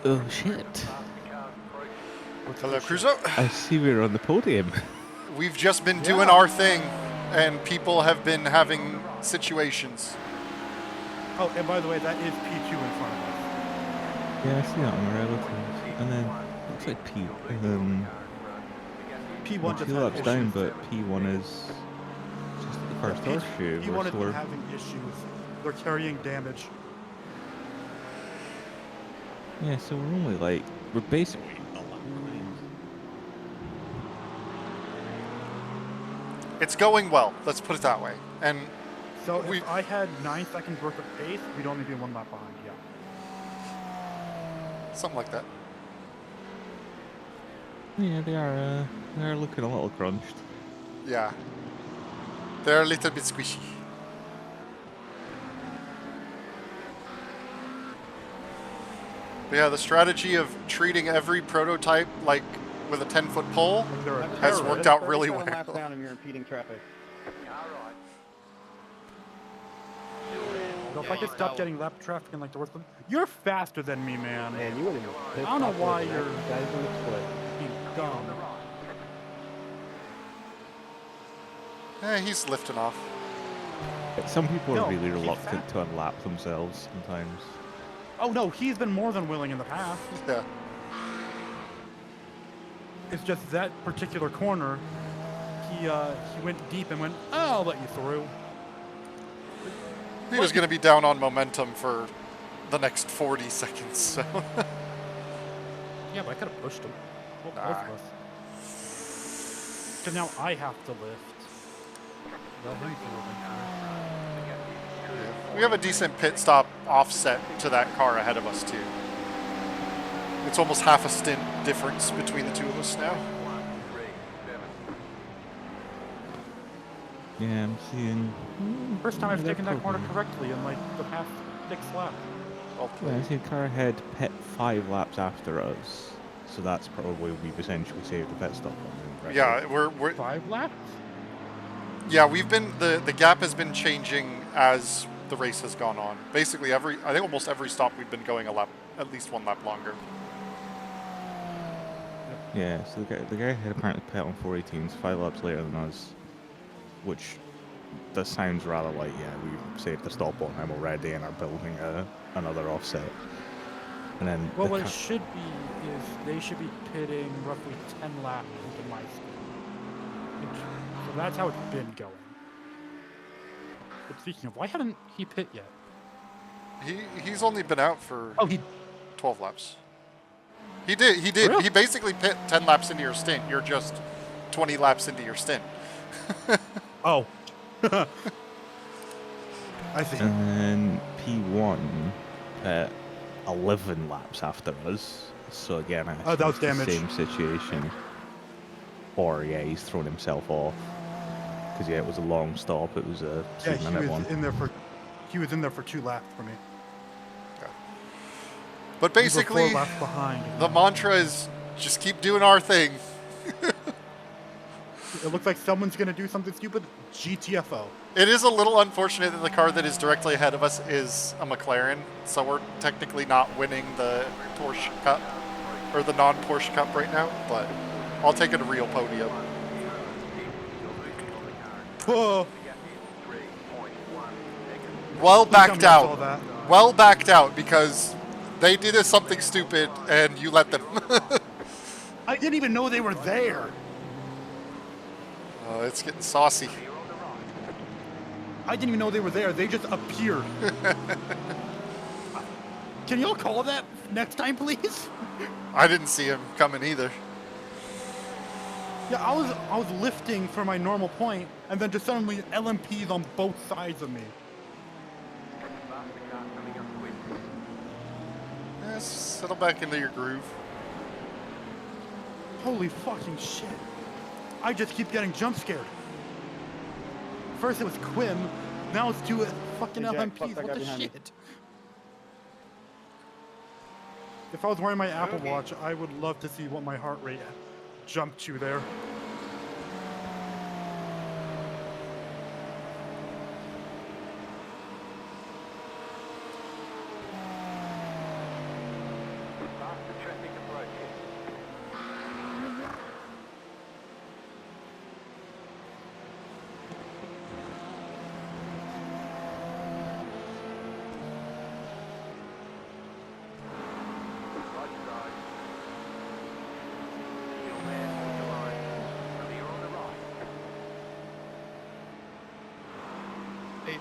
Oh shit. Hello, Kruzo. I see we're on the podium. We've just been doing our thing, and people have been having situations. Oh, and by the way, that is P2 in front of us. Yeah, I see that on the relatives. And then looks like P1 just two had laps issues. down, but P1 is just at the first horseshoe. P1 has been having issues. They're carrying damage. Yeah, so we're only like we're basically a lap behind. It's going well. Let's put it that way. And So if I had 9 seconds worth of pace, we'd only be 1 lap behind, yeah. something like that. Yeah, they're looking a little crunched. Yeah. They're a little bit squishy. But yeah, the strategy of treating every prototype like with a 10-foot pole has worked out really well. Lap down and you're impeding traffic. So if I could stop getting lap traffic in like the worst one, you're faster than me, man. Man, you would have. I don't know why you're guys in the split. being dumb. He's lifting off. Some people No, are really he's reluctant fat. to unlap themselves sometimes. Oh no, he's been more than willing in the past. Yeah. It's just that particular corner, he went deep and went, oh, I'll let you through. He was going to be down on momentum for the next 40 seconds, so. Yeah, but I could have pushed him. Well, both Nah. of us. Because now I have to lift. Let him through. We have a decent pit stop offset to that car ahead of us, too. It's almost half a stint difference between the two of us now. Yeah, I'm seeing. First time I've they're taken that corner progressing. correctly in like the past 6 laps. Well Yeah, I played. see a car ahead pit 5 laps after us. So that's probably we've essentially saved the pit stop on them. Yeah, we're 5 laps? yeah, we've been the gap has been changing as the race has gone on. Basically I think almost every stop we've been going a lap, at least 1 lap longer. Yeah, so the guy had apparently pit on 418s 5 laps later than us, which that sounds rather like, yeah, we saved the stop on him already and are building another offset. And then Well, the what it ca- should be is they should be pitting roughly 10 laps into my speed. So that's how it's been going. But speaking of, why hadn't he pit yet? He's only been out for Oh, he 12 laps. He did. Really? He basically pit 10 laps into your stint. You're just 20 laps into your stint. Oh. I see. And then P1 pit 11 laps after us. So again, I Oh, that was think it's the damage. same situation. Or yeah, he's thrown himself off. Because yeah, it was a long stop. It was a Yeah, 3-minute he one. was in there for 2 laps for me. But We were basically, 4 laps behind. the mantra is just keep doing our thing. It looks like someone's gonna do something stupid. GTFO. It is a little unfortunate that the car that is directly ahead of us is a McLaren, so we're technically not winning the Porsche Cup, or the non-Porsche Cup right now, but I'll take it a real podium. Whoa. Well Please tell backed me I saw out. that. Well backed out, because they did something stupid, and you let them. I didn't even know they were there. Oh, it's getting saucy. I didn't even know they were there. They just appeared. Can y'all call that next time, please? I didn't see him coming either. Yeah, I was lifting for my normal point, and then just suddenly LMPs on both sides of me. Settle back into your groove. Holy fucking shit. I just keep getting jump scared. First it was Quim, now it's 2 fucking Hey, Jack, fuck LMPs. that What guy the behind me. shit? If I was wearing my Apple Watch, I would love to see what my heart rate jumped to there.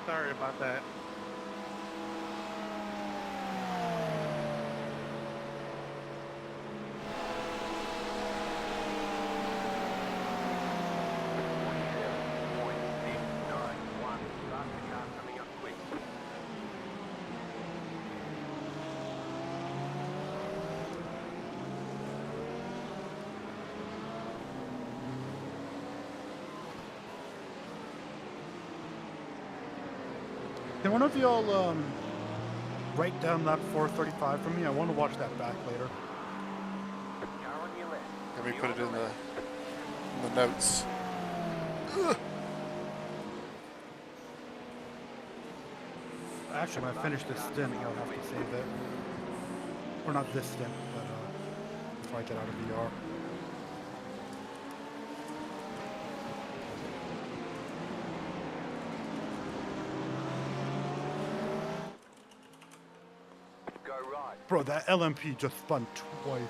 Sorry about that. Can one of y'all write down lap 435 for me? I want to watch that back later. Let me put it in the notes. Ugh. Actually, when I finish this stint, I'll have to save it. Or not this stint, but before I get out of VR. Go right. Bro, that LMP just spun twice.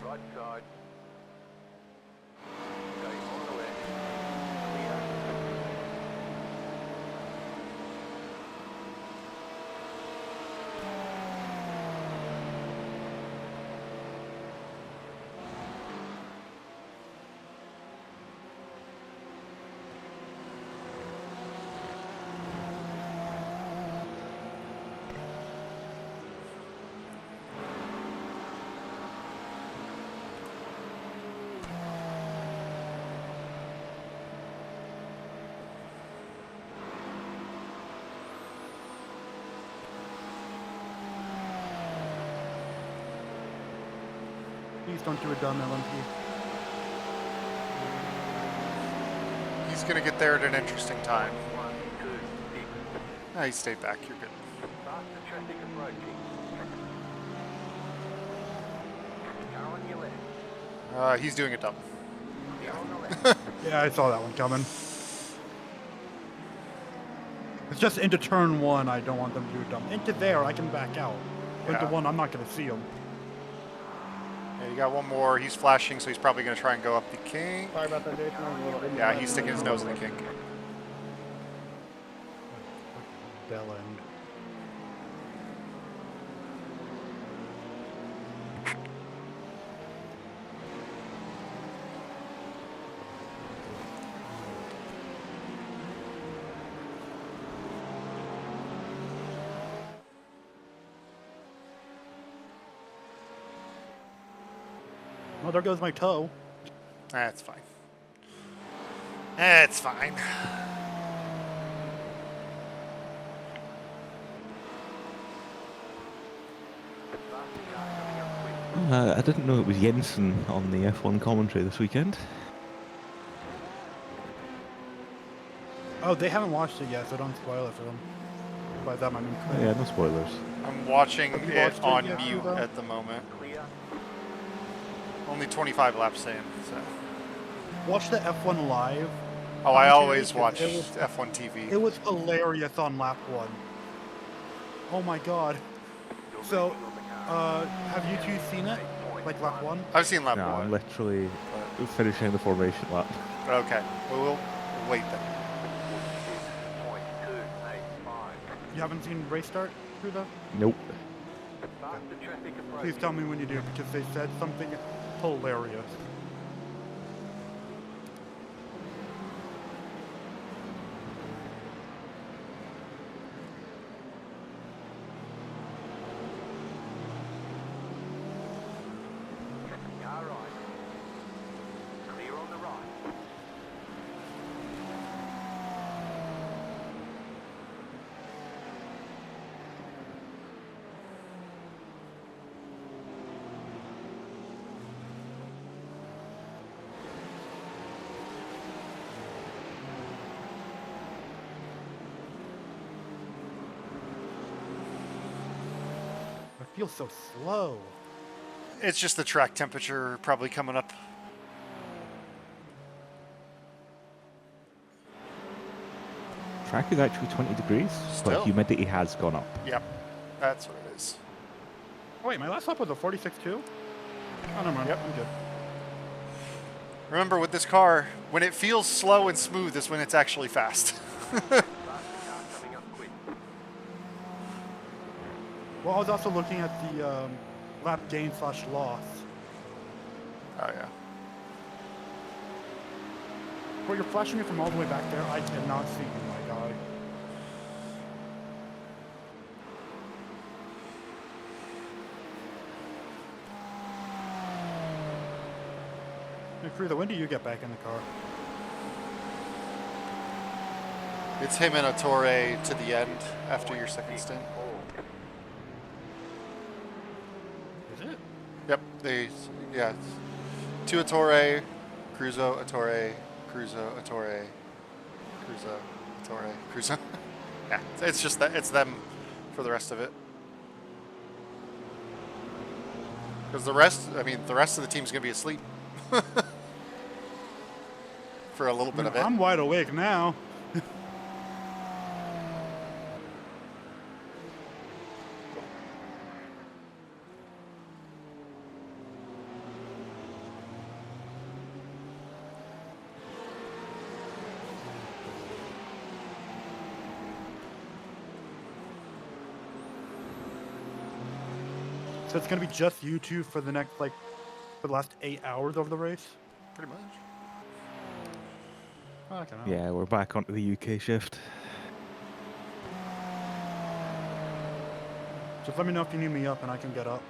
Right side. Go on the left. Clear. Please don't do a dumb LMP. He's gonna get there at an interesting time. 1, 2, 6. Ah, he stayed back. You're good. Faster traffic approaching. Car on your left. He's doing a double. Car on the left. Yeah, I saw that one coming. It's just into turn one, I don't want them to do a dumb. Into there, I can back out. Into Yeah. one, I'm not going to see them. Yeah, you got one more. He's flashing, so he's probably gonna try and go up the kink. Sorry about that, Jason. Yeah, he's sticking his nose in the kink. Bell end. Well, there goes my toe. That's fine. That's fine. I didn't know it was Jensen on the F1 commentary this weekend. Oh, they haven't watched it yet, so don't spoil it for them. By that, I mean Clint. Yeah, no spoilers. I'm watching Have you it watched it on yet, mute Kruzo? at the moment. Clear. Only 25 laps in. So. Watch the F1 live. Oh, I Commentary, always 'cause watch it was- F1 TV. It was hilarious on lap one. Oh my god. So, have you two seen it? Like lap one? I've seen lap No, I'm one. literally finishing the formation lap. Okay, well, we'll wait then. 46.285. You haven't seen race start, Kruzo? Nope. Faster traffic Please approaching. tell me when you do, because they said something hilarious. Car right. Clear on the right. I feel so slow. It's just the track temperature probably coming up. Track is actually 20 degrees, Still. but humidity has gone up. Yep, that's what it is. Oh, wait, my last lap was a 46 too? Oh, never mind. Yep. I'm good. Remember, with this car, when it feels slow and smooth is when it's actually fast. Faster Well, I was also looking at the lap gain / loss. Oh yeah. Well, you're flashing it from all the way back there. I cannot see you, my guy. Hey, Kruzo, when do you get back in the car? It's him and Atore to the end after your second stint. Is it? Yep, yeah. To Atore, Kruzo, Atore, Kruzo, Atore, Kruzo, Atore, Kruzo. Yeah, it's just that, it's them for the rest of it. Because the rest of the team's going to be asleep. For a little bit of it. I'm wide awake now. So it's gonna be just you two for the next, like, for the last 8 hours of the race? Pretty much. I don't know. Yeah, we're back onto the UK shift. Just let me know if you need me up and I can get up.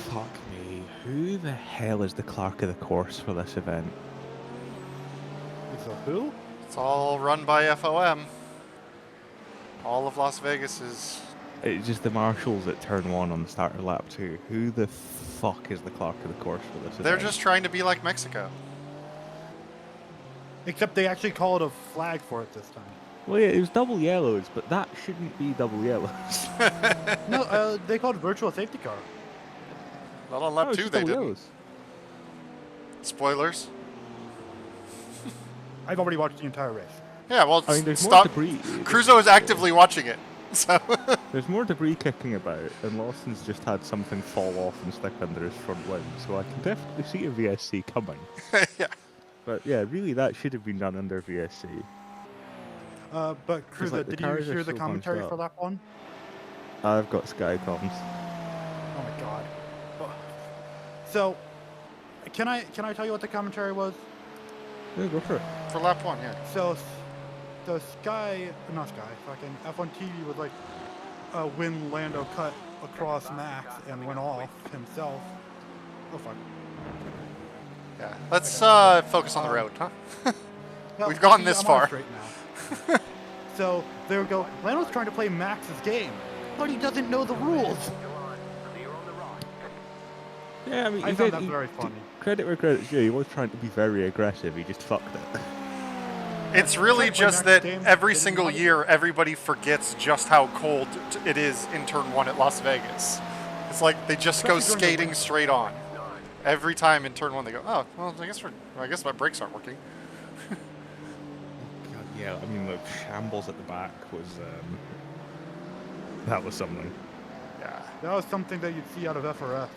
Fuck me. Who the hell is the clerk of the course for this event? It's a who? It's all run by FOM. All of Las Vegas is... It's just the marshals at turn 1 on the starter lap 2. Who the fuck is the clerk of the course for this event? They're just trying to be like Mexico. Except they actually call it a flag for it this time. Well, yeah, it was double yellows, but that shouldn't be double yellows. No, they called it virtual safety car. Not on Oh, lap it's 2 just they double didn't. yellows. Spoilers. I've already watched the entire race. Yeah, well, I mean, there's more stop. debris. Cruzo is actively watching it. So There's more debris kicking about, and Lawson's just had something fall off and stick under his front wing, so I can definitely see a VSC coming. yeah. But yeah, really, that should have been done under VSC. But Kruzo, like, the did you cars are hear the so commentary bunched for up. lap 1? I've got Sky comms. Oh my god. Oh. So, can I tell you what the commentary was? Yeah, go for it. For lap 1, yeah. So not Sky, fucking F1 TV was like, when Lando cut across Max and went off himself. Oh fuck. Yeah. Let's focus on the road, huh? No, We've gone see, this I'm on far. straight now. So there we go. Lando's trying to play Max's game, but he doesn't know the rules. Yeah, I mean, I he found did- that he- very funny. Credit where credit's due. He was trying to be very aggressive. He just fucked it. It's really Trying to play just Max that game, every didn't single want it. year, everybody forgets just how cold it is in turn 1 at Las Vegas. It's like they just go Especially during the skating winter. straight on. Every time in turn 1, they go, oh, well, I guess my brakes aren't working. God, yeah, I mean, the shambles at the back was that was something. Yeah. That was something that you'd see out of FRS.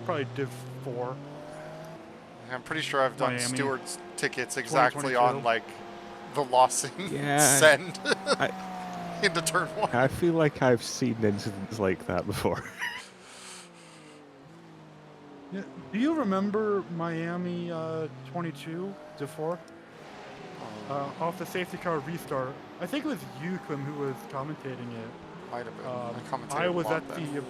Probably Div 4. I'm pretty sure I've done Miami. stewards tickets exactly 2022. on like the lossing Yeah, send I- into turn 1. I feel like I've seen incidents like that before. Yeah. Do you remember Miami 22 Div 4? Off the safety car restart. I think it was you, Quim, who was commentating it. Might have been. I commentated I was a lot at then.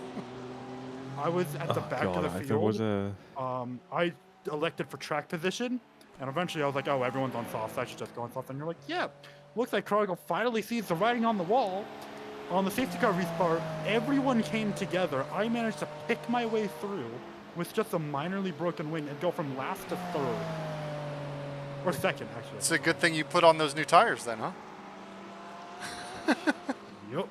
I was at the Oh, back God, of the there was field. a I elected for track position, and eventually I was like, oh, everyone's on soft, I should just go on soft. And you're like, yeah. Looks like Chronicle finally sees the writing on the wall. On the safety car restart, everyone came together. I managed to pick my way through with just a minorly broken wing and go from last to third. Or second, actually. It's a good thing you put on those new tires then, huh? Yup.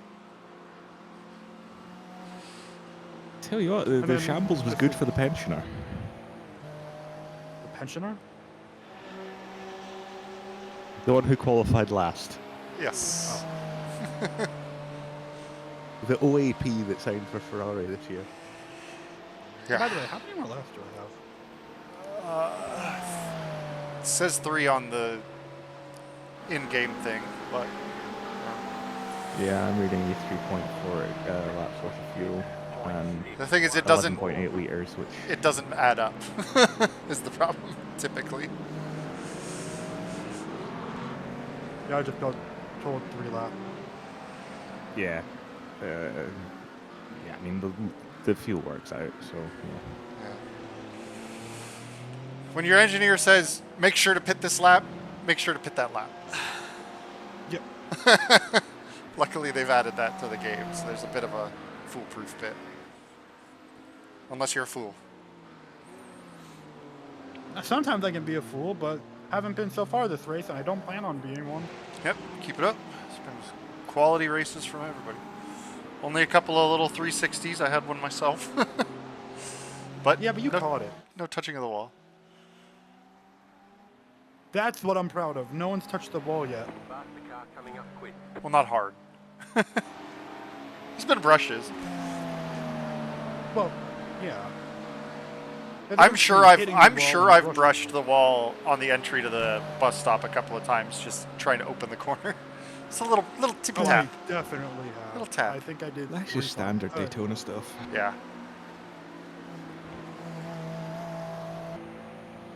Tell you what, the then shambles was good for the pensioner. The pensioner? The one who qualified last. Yes. The OAP that signed for Ferrari this year. Yeah. By the way, how many more laps do I have? It says 3 on the in-game thing, but Yeah, I'm reading 3.4 laps worth of fuel and the thing is, it doesn't 11.8 liters, which it doesn't add up. Is the problem typically? Yeah, I just got told 3 laps. yeah, yeah. I mean the fuel works out, so yeah. Yeah. When your engineer says, make sure to pit this lap, make sure to pit that lap. Yep. Luckily, they've added that to the game, so there's a bit of a foolproof pit. Unless you're a fool. Sometimes I can be a fool, but haven't been so far this race, and I don't plan on being one. Yep, keep it up. It's been quality races from everybody. Only a couple of little 360s. I had one myself. But Yeah, but you no, caught it. no touching of the wall. That's what I'm proud of. No one's touched the wall yet. Faster car coming up quick. Well, not hard. There's been brushes. Well, yeah. I'm sure Hitting the I'm wall sure and I've brushing. brushed the wall on the entry to the bus stop a couple of times, just trying to open the corner. It's a little tippy Oh, tap. I definitely have. Little tap. I think I did. That's 3 just times. standard Daytona stuff. Yeah.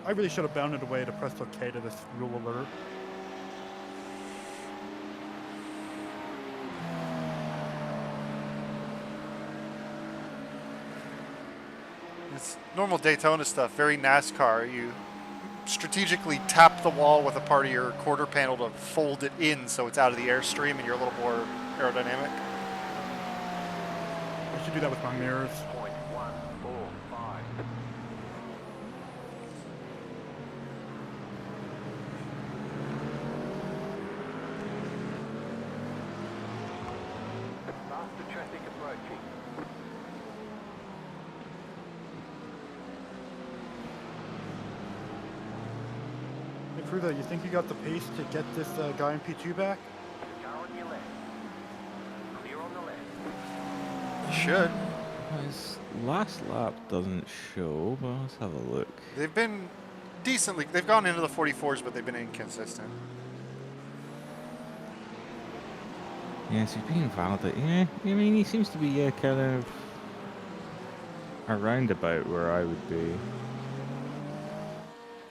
I really should have bounded away to press OK to this fuel alert. It's normal Daytona stuff, very NASCAR. You strategically tap the wall with a part of your quarter panel to fold it in so it's out of the airstream and you're a little more aerodynamic. I should do that with my mirrors. 0.145. Faster traffic approaching. Hey, Kruzo, you think you got the pace to get this guy in P2 back? Car on your left. Clear on the left. Should. His last lap doesn't show, but let's have a look. They've been decently. They've gone into the 44s, but they've been inconsistent. Yes, he's being validated. Yeah, I mean, he seems to be kind of around about where I would be.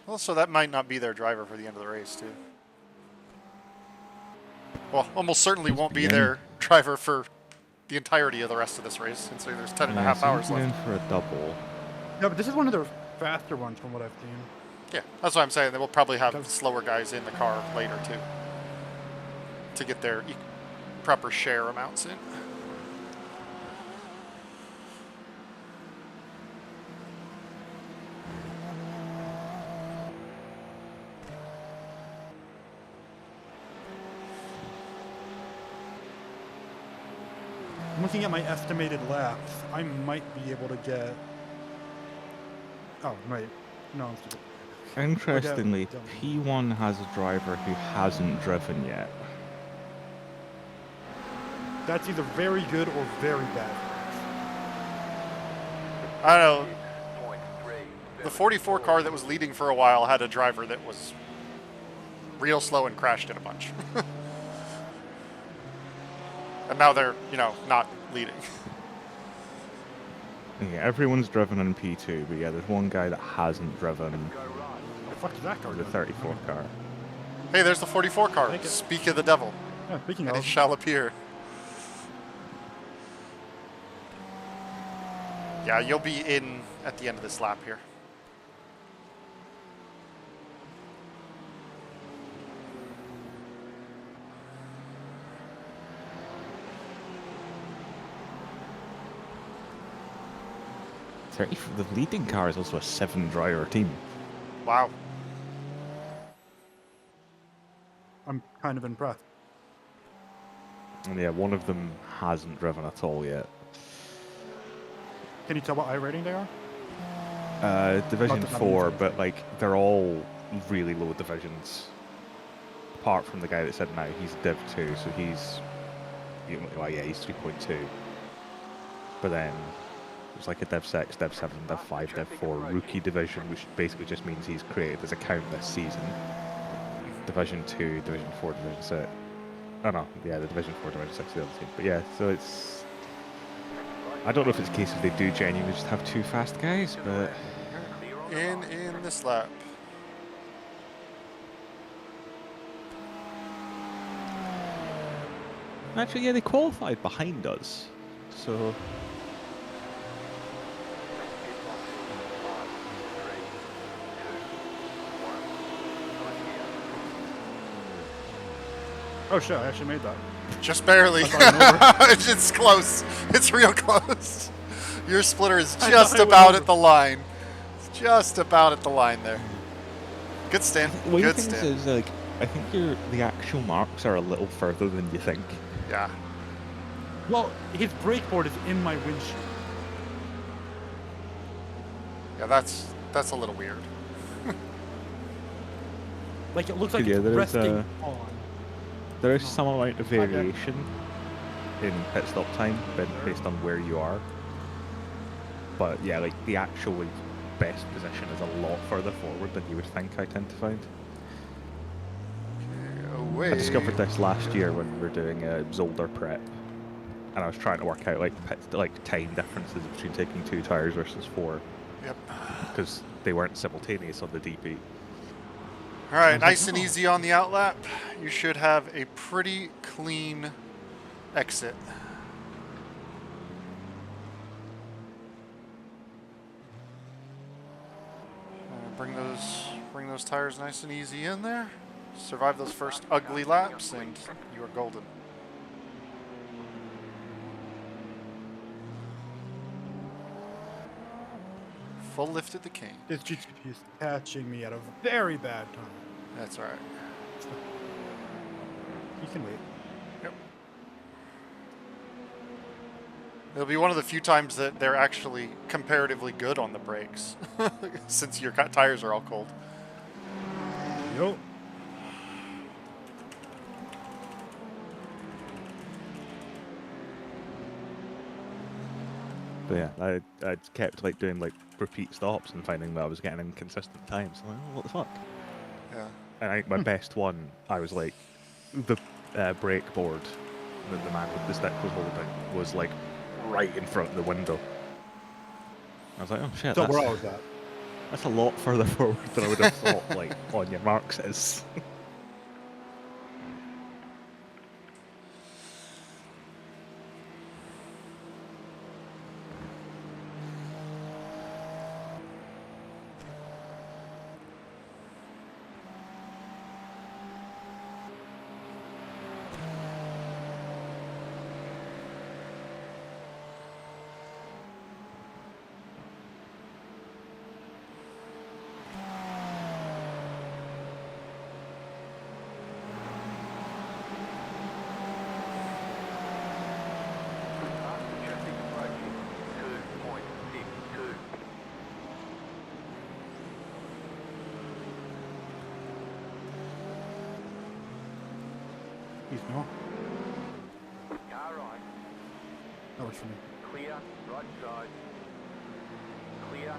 Also, that might not be their driver for the end of the race, too. Well, almost certainly won't be Yeah. their driver for the entirety of the rest of this race, since there's 10 and a half so hours he's going left. for a double. No, but this is one of their faster ones from what I've seen. Yeah, that's what I'm saying. They will probably have Okay. slower guys in the car later, too, to get their proper share amounts in. I'm looking at my estimated laps. I might be able to get. Oh, wait. No, I'm stupid. Interestingly, done. P1 has a driver who hasn't driven yet. That's either very good or very bad. I don't know. 0.3. The 44 car that was leading for a while had a driver that was real slow and crashed it a bunch. And now they're, not leading. Yeah, everyone's driven in P2, but yeah, there's one guy that hasn't driven Go right. The fuck is that car the doing? 34 car. Hey, there's the 44 car. Thank you. Speak of the devil. Yeah, speaking And it of, shall appear. Yeah, you'll be in at the end of this lap here. The leading car is also a 7-driver team. Wow. I'm kind of impressed. And yeah, one of them hasn't driven at all yet. Can you tell what iRating they are? Division Not that 4, easy. but like they're all really low divisions. Apart from the guy that said now he's Div 2, so he's, well, yeah, he's 3.2. But then there's like a Div 6, Div 7, Div 5, Div 4 rookie division, which basically just means he's created his account this season. Division 2, Division 4, Division 6. Oh no, yeah, the Division 4, Division 6 is the other team. But yeah, so it's... I don't know if it's a case of they do genuinely just have 2 fast guys, but... In this lap. Actually, yeah, they qualified behind us. So... Oh shit, I actually made that. Just barely. I thought I It's close. It's real close. Your splitter is I just thought I went about over. at the line. It's just about at the line there. Good stand. What you Good think stand. is, like, I think the actual marks are a little further than you think. Yeah. Well, his brake board is in my windshield. Yeah, that's a little weird. Like it looks like Yeah, it's there is resting on. There is No. some amount of Okay. variation in pit stop time based on where you are. But yeah, like the actual like, best position is a lot further forward than you would think, I tend to find. Away. I discovered this last year when we were doing Zolder prep, and I was trying to work out like time differences between taking 2 tires versus 4. Yep. Because they weren't simultaneous on the DP. All right, was nice like, and oh. easy on the outlap. You should have a pretty clean exit. Bring those tires nice and easy in there. Survive those first ugly laps, and you are golden. Full lift at the cane. This GTP is catching me at a very bad time. That's all right. You can wait. Yep. It'll be one of the few times that they're actually comparatively good on the brakes, since your tires are all cold. Yo. But yeah, I kept like doing like repeat stops and finding that I was getting inconsistent times. I'm like, oh, what the fuck? Yeah. And I think my best one, I was like, the brake board that the man with the stick was holding was like right in front of the window. I was like, oh shit, So where I was at. that's a lot further forward than I would have thought, like, on your marks is. Traffic approaching 2.62. Please no. Car right, That works for me. clear, right side. Clear.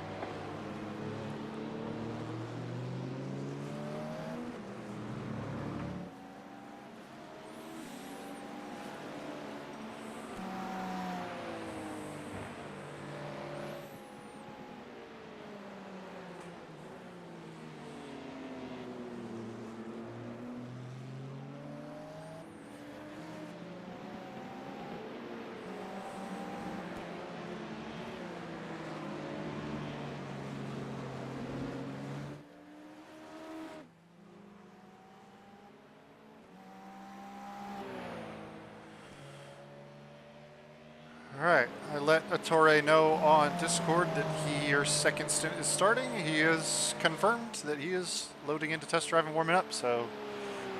All right. I let Atore know on Discord that your second stint is starting. He has confirmed that he is loading into test drive and warming up, so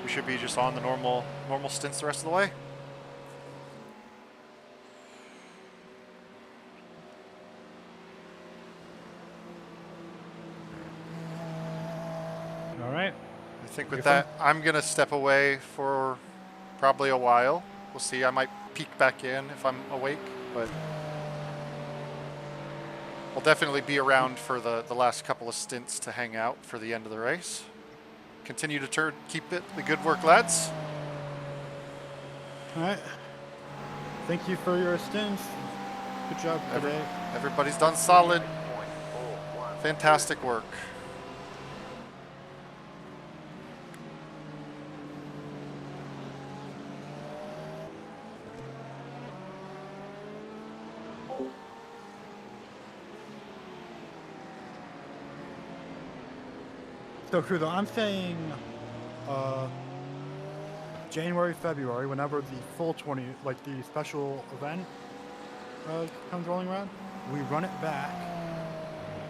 we should be just on the normal stints the rest of the way. All right. I think with You're that, I'm gonna step away for probably a while. We'll see. I might peek back in if I'm awake, but I'll definitely be around for the last couple of stints to hang out for the end of the race. Continue to keep it the good work, lads. All right. Thank you for your assistance. Good job today. Everybody's done solid. Fantastic work. So, Kruzo, I'm saying January, February, whenever the full 20, like the special event comes rolling around, we run it back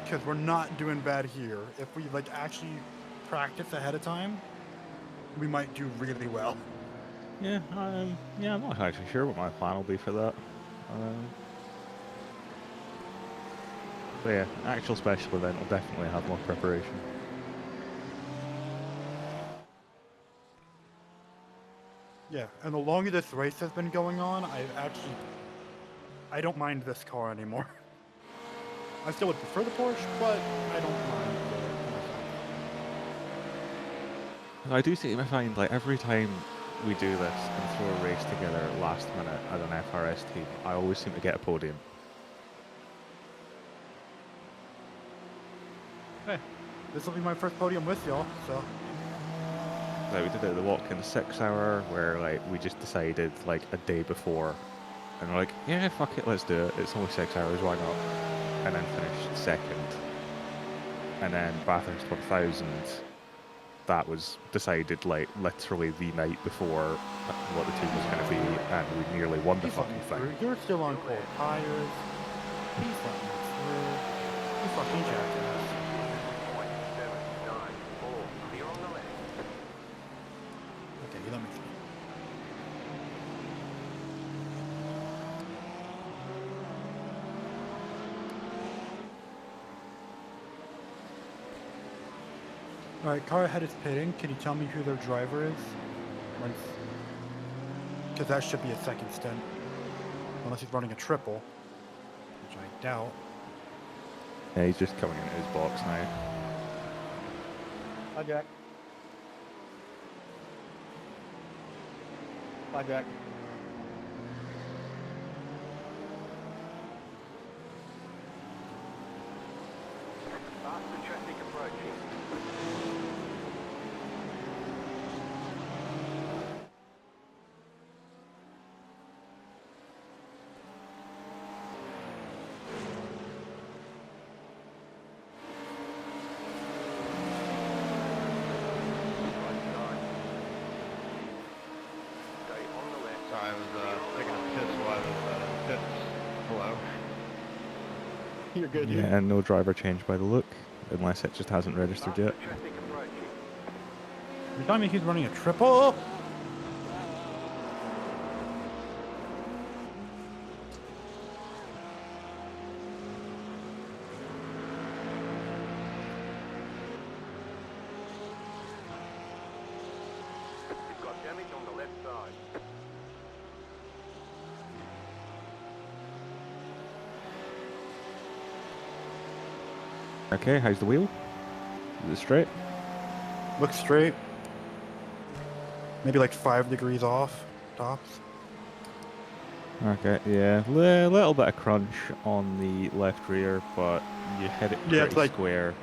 because we're not doing bad here. If we like actually practice ahead of time, we might do really well. Yeah, I'm not actually sure what my plan will be for that. But yeah, actual special event will definitely have more preparation. Yeah, and the longer this race has been going on, I don't mind this car anymore. I still would prefer the Porsche, but I don't mind I do seem to find like every time we do this and throw a race together last minute as an FRS team, I always seem to get a podium. Hey, this will be my first podium with y'all, so. Like we did it at the walk-in 6 hour where like we just decided like a day before and we're like, yeah, fuck it, let's do it. It's only 6 hours, why not? And then finished second. And then Bathurst 1000, that was decided like literally the night before what the team was going to be, and we nearly won the fucking thing. You're still on cold tires. Please let me through. You fucking jackass. Okay, you let me through. Alright, car ahead is pitting. Can you tell me who their driver is? Because that should be a second stint. Unless he's running a triple. Which I doubt. Yeah, he's just coming into his box now. Hi, Jack. Hi, Jack. Faster traffic approaching. Sorry, I was taking a piss while I was pits below. You're good, dude. Yeah, and no driver change by the look, unless it just hasn't registered yet. Traffic approaching. You're telling me he's running a triple? We've got damage on the left side. Okay, how's the wheel? Is it straight? Looks straight. Maybe like 5 degrees off, tops. Okay, yeah, little bit of crunch on the left rear, but you hit it Yeah, pretty it's like- square.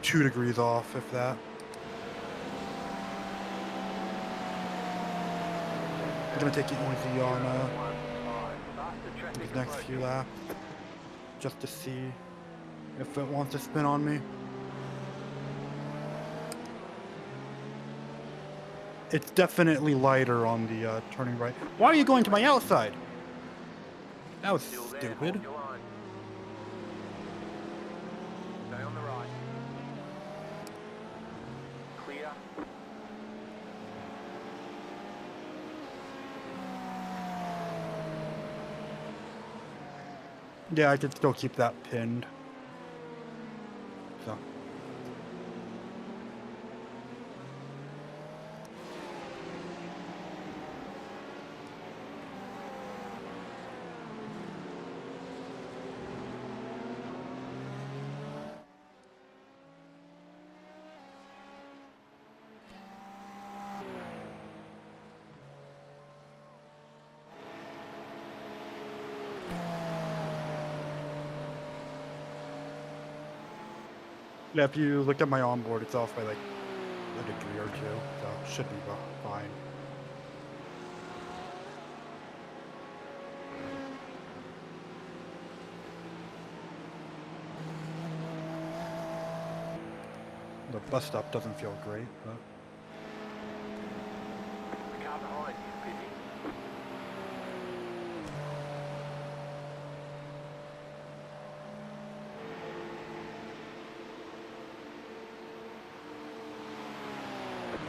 2 degrees off, if that. I'm gonna take it easy on Faster these traffic next few approaching. laps. Just to see if it wants to spin on me. It's definitely lighter on the turning right. Why are you going to my outside? That was Still there, stupid. hold your line. Stay on the right. Clear. Yeah, I could still keep that pinned. So. Yeah, if you look at my onboard, it's off by like a degree or two, so it should be fine. The bus stop doesn't feel great, but The car behind you is busy.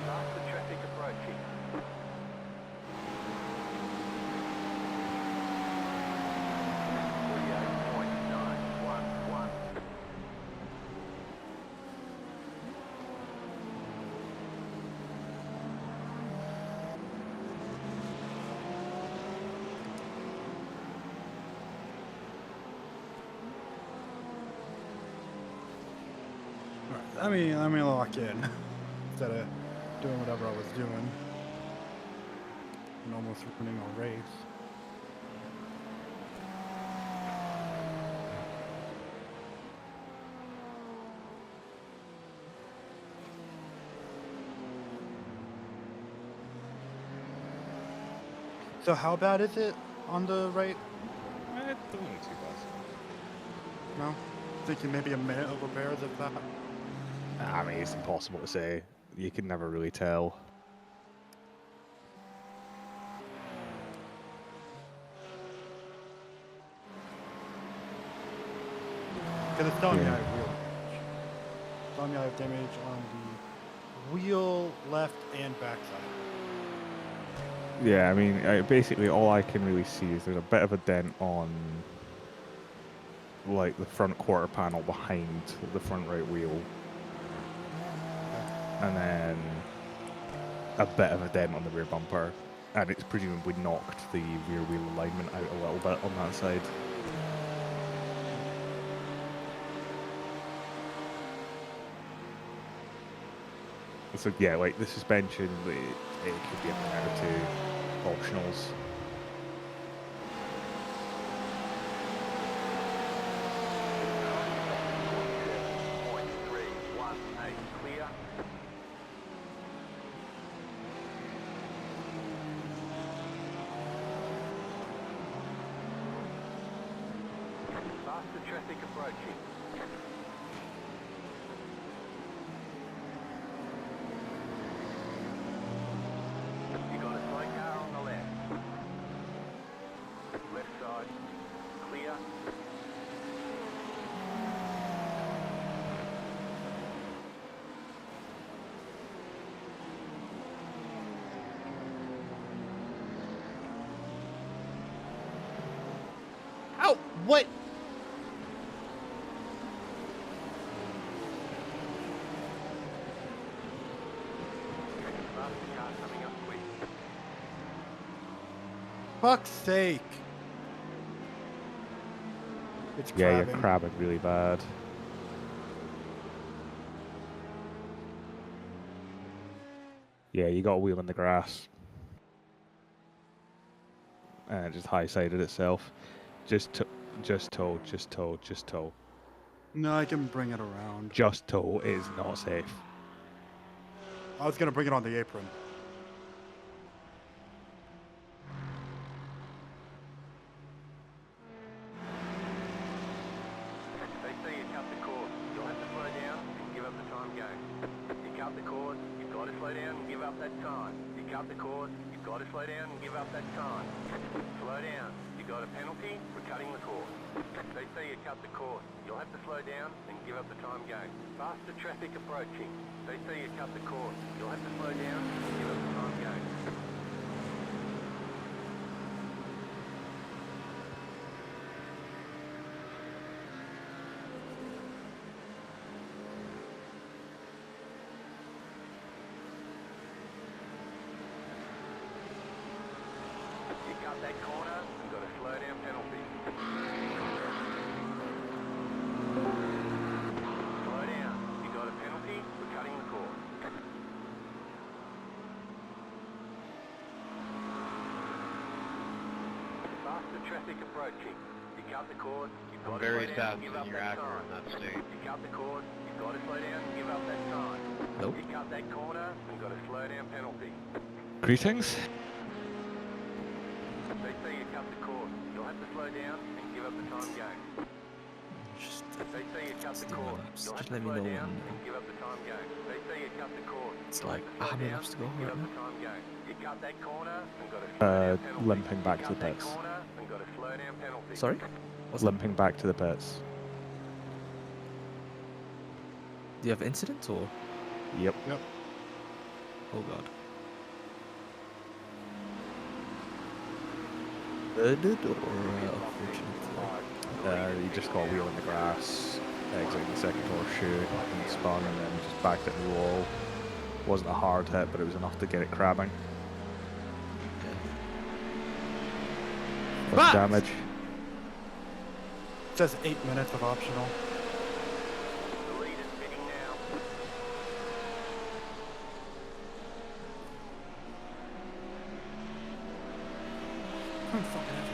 Faster traffic approaching. let me lock in instead of doing whatever I was doing and almost ruining a race. So how bad is it on the right? It's only too bad. No? Thinking maybe a minute of repairs if that. I mean, it's impossible to say. You can never really tell. Because it's telling me I Yeah. have wheel damage. It's telling me I have damage on the wheel, left, and backside. Yeah, I mean, basically all I can really see is there's a bit of a dent on, like, the front quarter panel behind the front right wheel. And then a bit of a dent on the rear bumper. And it's presumably knocked the rear wheel alignment out a little bit on that side. So yeah, like the suspension, it could be a minute or two optionals. Clear. Faster traffic approaching. You got a slow car on the left. Left side. Clear. Ow! What? Faster car coming up quick. Fuck's sake! It's Yeah, crabbing. you're crabbing really bad. Yeah, you got a wheel in the grass. And it just high-sided itself. Just toe, just toe, just toe, just toe. No, I can bring it around. Just toe is not safe. I was gonna bring it on the apron. They say you cut the cord. You'll have to slow down and give up the time game. You cut the cord, you've got to slow down and give up that time. You cut the cord, you've got to slow down and give up that time. Slow down, you've got a penalty for cutting the course. They say you cut the course. You'll have to slow down and give up the time going. Faster traffic approaching. They say you cut the course. You'll have to slow down and give up the time going. You cut that corner, you've got a slow down penalty. Slow down. You got a penalty for cutting the course. Faster traffic approaching. You cut the course, you've got I'm to very slow down sad and give that up you're that Acura time. in that state. You cut the course, you've got to slow down and give up that time. Nope. You cut that corner, you've got a slow down penalty. Greetings. They say you cut the course. You'll have to slow down and give up the time going. Just, They say you cut the do my course. laps. You'll have Just to let me slow know down when- and give up the time going. They say you cut the course. It's You'll like, have to slow how many down laps to go and give right up now? the time going. You cut that corner and got a slow down penalty. Limping back You to the cut that pits. corner and got a slow down penalty. Sorry? What's Limping back to the pits. Do you have incident or? Yep. Oh god. Murdered or unfortunately? He just got a wheel in the grass, exiting the second horseshoe, and spun, and then just backed it in the wall. Wasn't a hard hit, but it was enough to get it crabbing. What's the damage? It says 8 minutes of optional. The lead is pitting now. I'm fucking it.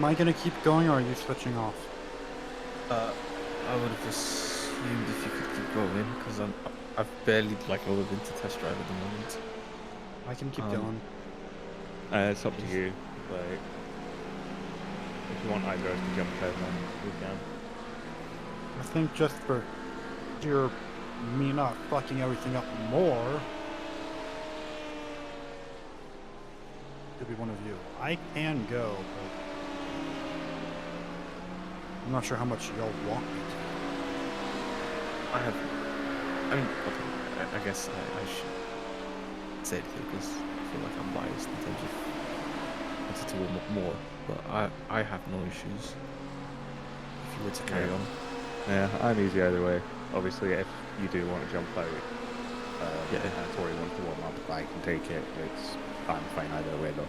Am I gonna keep going, or are you switching off? I would have assumed if you could keep going, because I've barely like ever been to test drive at the moment. I can keep Um, going. It's up to you. Like, if you want either of us to jump in, then we can. I think just for your me not fucking everything up more, could be one of you. I can go, but I'm not sure how much y'all want me to. I mean, okay, I guess I should say it here because I feel like I'm biased in terms of wanting to warm up more, but I have no issues if you were to carry on. Yeah, I'm easy either way. Obviously, if you do want to jump out, Yeah. and Tori wants to warm up, I can take it. I'm fine either way though.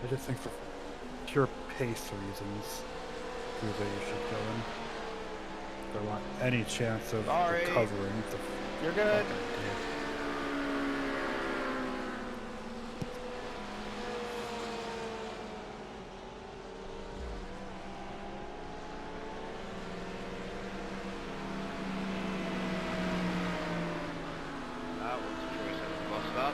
I just think for pure pace reasons, Kruzo, you should go in. If there want any chance of Sorry. recovering the You're good. fucking game. That was a choice of a bus stop.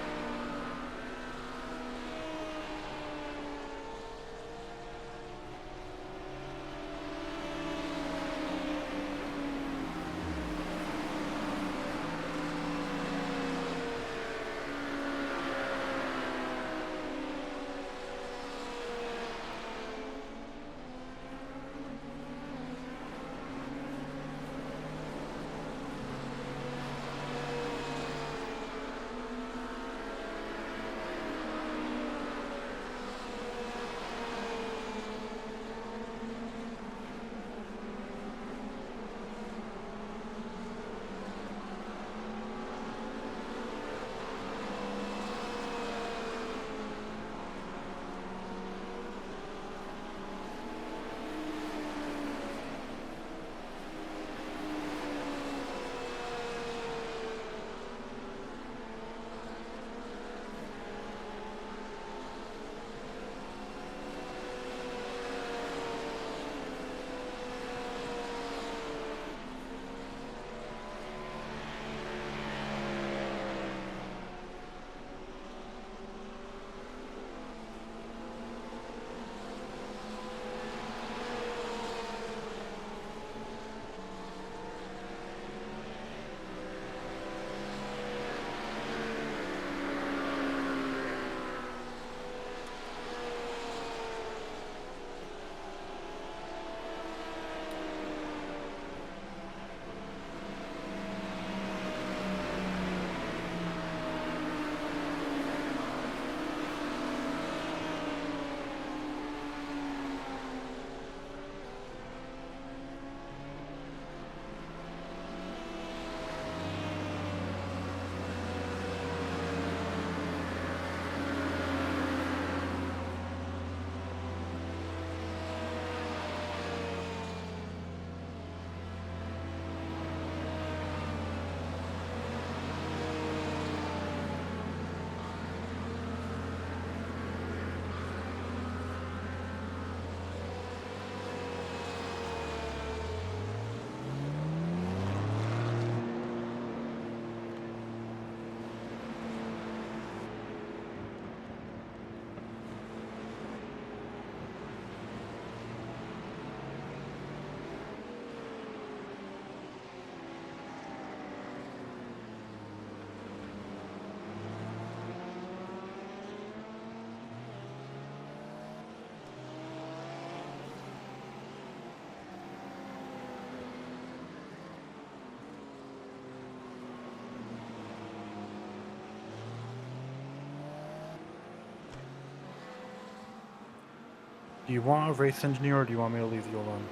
Do you want a race engineer or do you want me to leave you alone?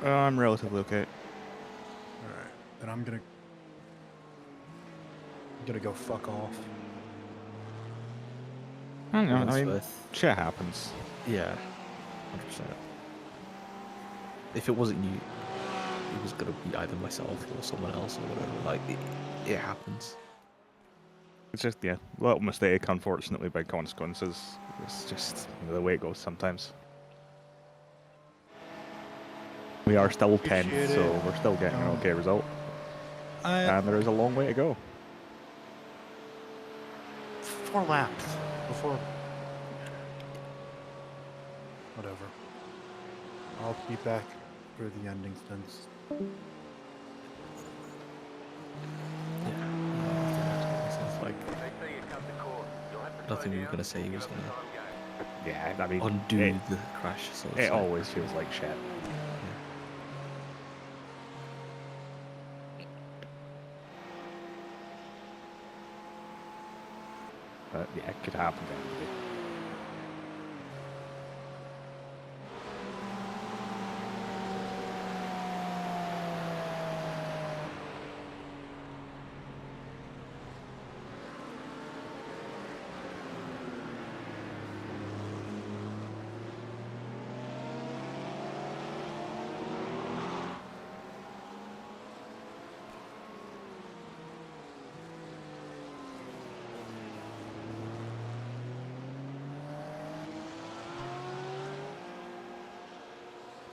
I'm relatively okay. Alright. Then I'm gonna go fuck off. I don't know, What's I mean, worth? shit happens. Yeah, 100%. If it wasn't you, it was gonna be either myself or someone else or whatever. Like, it happens. It's just, yeah, a little mistake, unfortunately, big consequences. It's just the way it goes sometimes. We are still 10th, Appreciate so it. we're still getting an okay result. I And there is a long way to go. 4 laps before. Whatever. I'll be back for the ending stints. Yeah. That makes sense. Like, They say you cut the course. You'll have to slow nothing we were down gonna say and was give up the gonna time game. Yeah, I mean, undo the crash. So it's it like, always feels like shit. But yeah, it could happen to anybody.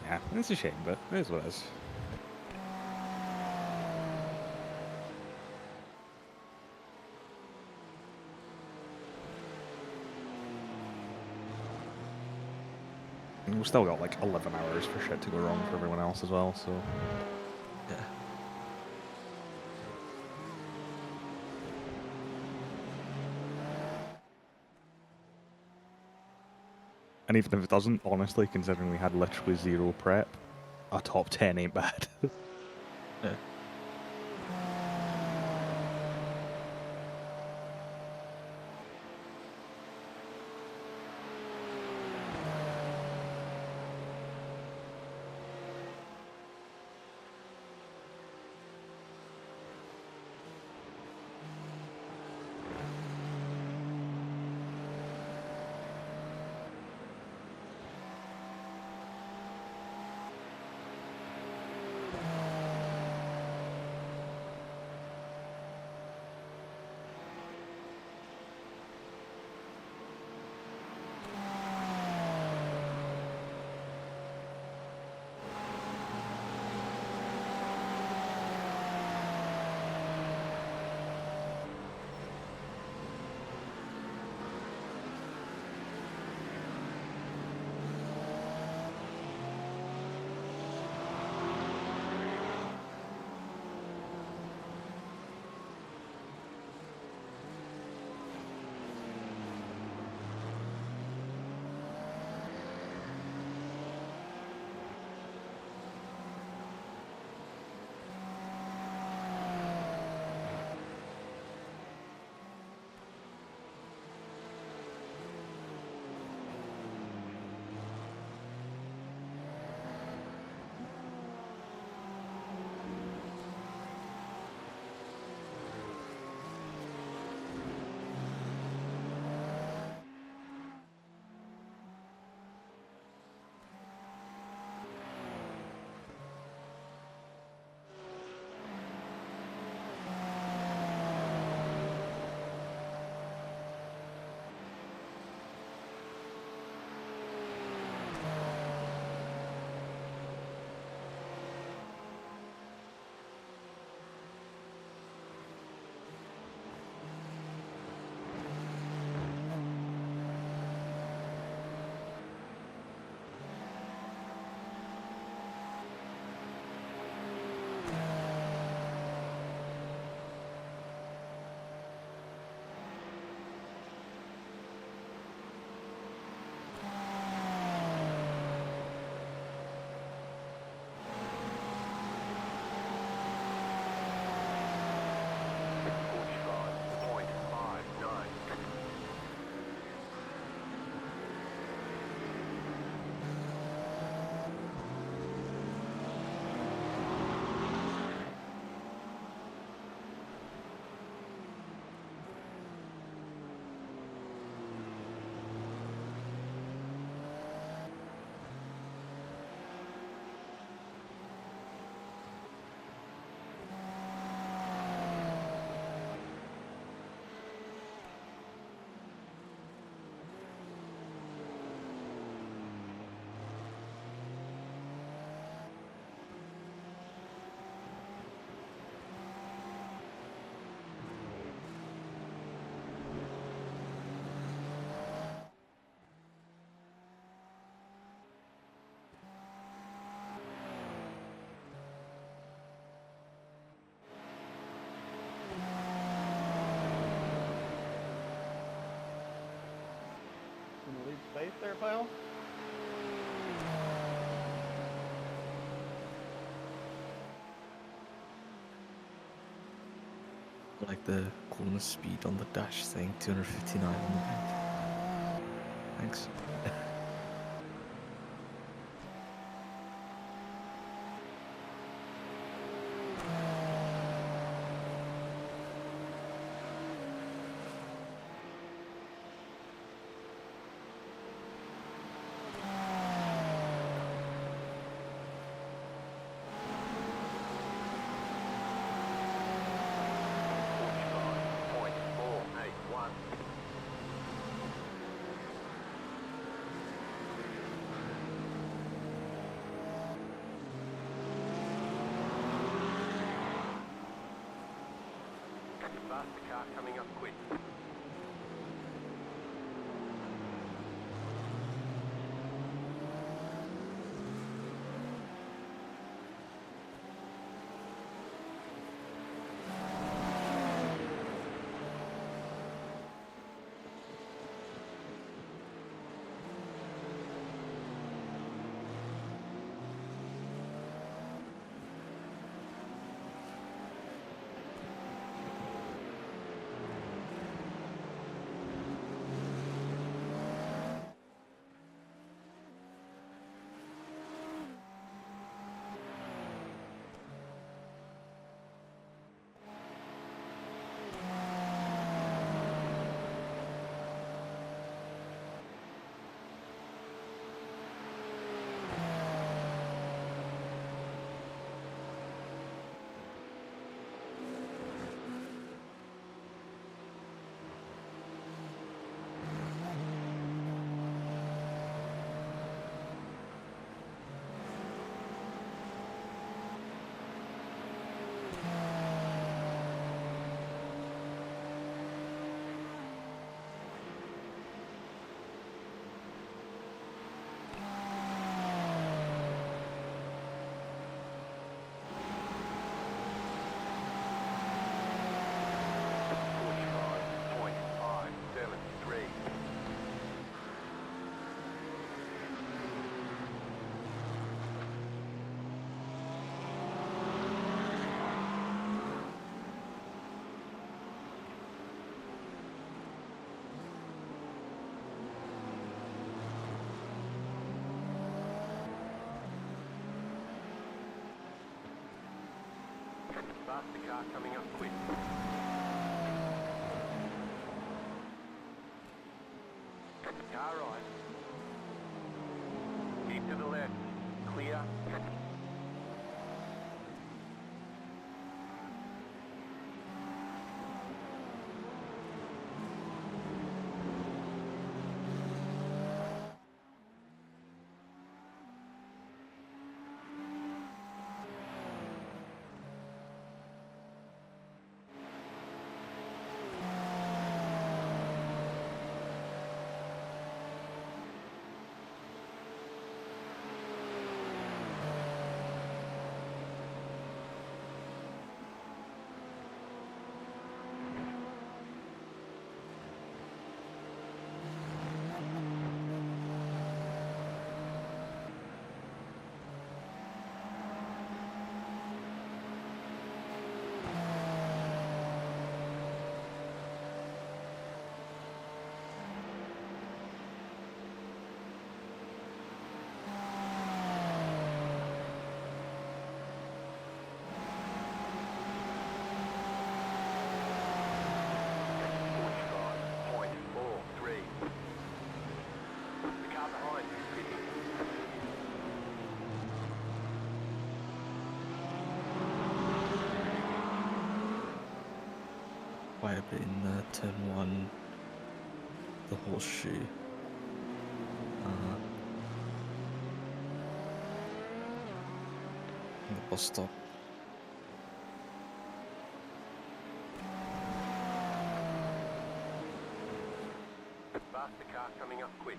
Yeah, it's a shame, but it is what it is. And we've still got like 11 hours for shit to go wrong for everyone else as well, so. yeah. And even if it doesn't, honestly, considering we had literally zero prep, a top 10 ain't bad. Yeah. Kyle? Like the corner speed on the dash saying 259 on the back. Thanks. Faster car coming up quick. Faster car coming up quick. Car right. Keep to the left. Clear. Quite a bit in turn 1, the horseshoe. And the bus stop. Faster car coming up quick.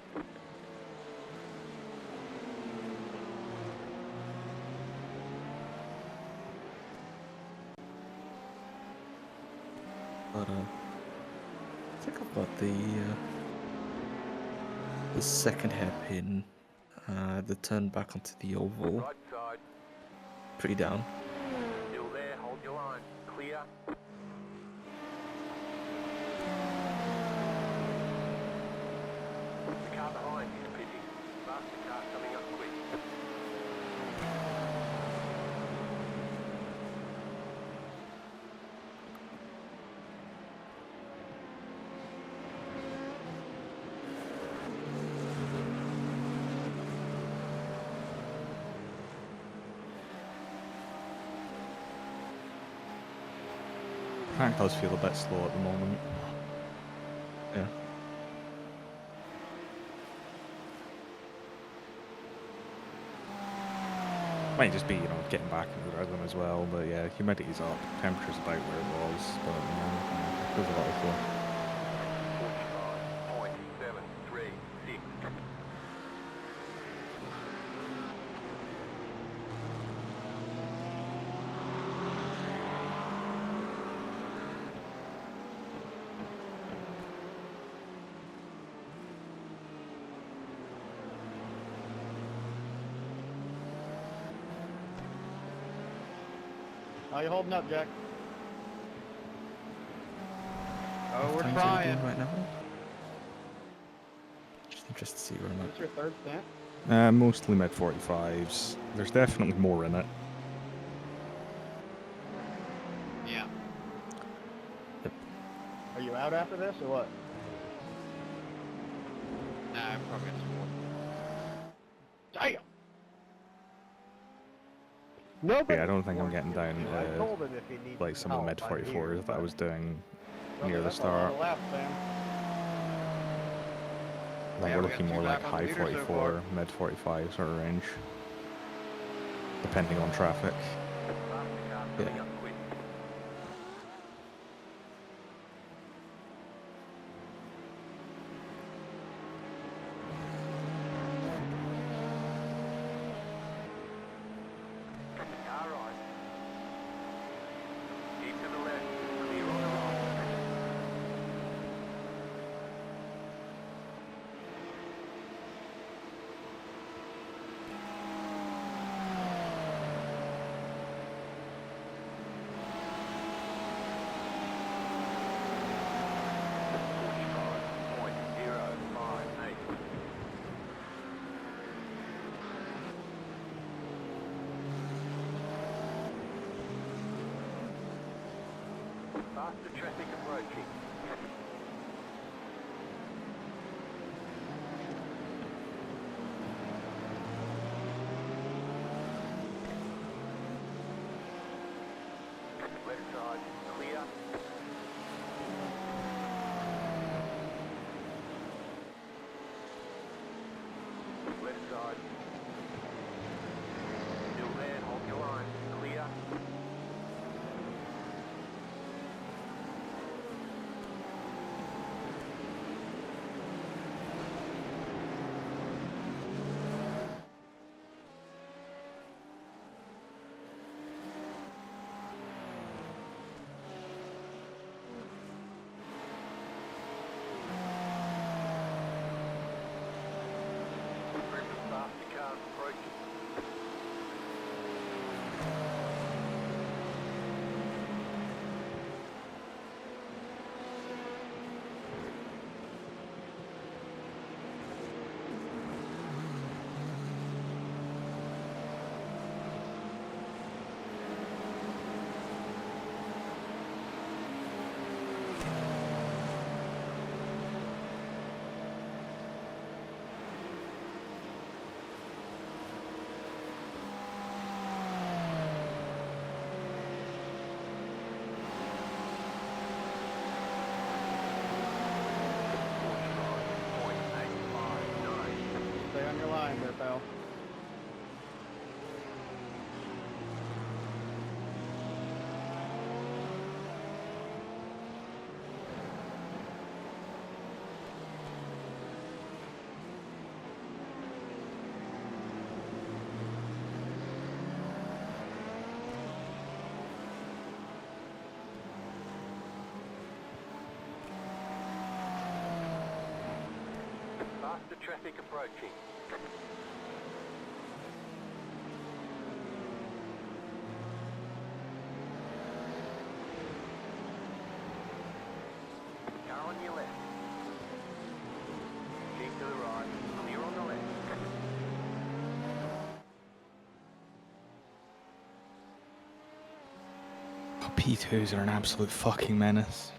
But I think I've got the the second hairpin, the turn back onto the oval, Right side. pretty down. Still there. Hold your line. Clear. The car behind is pitting. Faster car coming up quick. Track does feel a bit slow at the moment. Yeah. Might just be, you know, getting back into the rhythm as well, but yeah, humidity's up, temperature's about where it was, but at the moment, there's a lot of flow. 45.736. How you holding up, Jack? Oh, we're What times are you trying. doing right now? Just interested to see where I'm at. What's your third stint? Mostly mid 45s. There's definitely more in it. Yeah. Are you out after this or what? Nah, I'm probably gonna Damn! Nobody. Yeah, I don't think I'm getting down I told him if he needs like some of the mid help, I'm here, 44s that I but- was doing Brother, near the that's a lot start. of laps, man. Like Yeah, we're we got looking 2 more like laps on the high leader so 44, mid 45 sort of range, depending on traffic. Faster car coming up quick. Car right. Keep to the left. Clear on the right. Faster traffic approaching. Left side, clear. Left side. Still there, hold your line. Clear. Faster cars approaching. Stay on your line there, pal. Faster traffic approaching. Car on your left. Keep to the right. Clear on the left. P2s are an absolute fucking menace.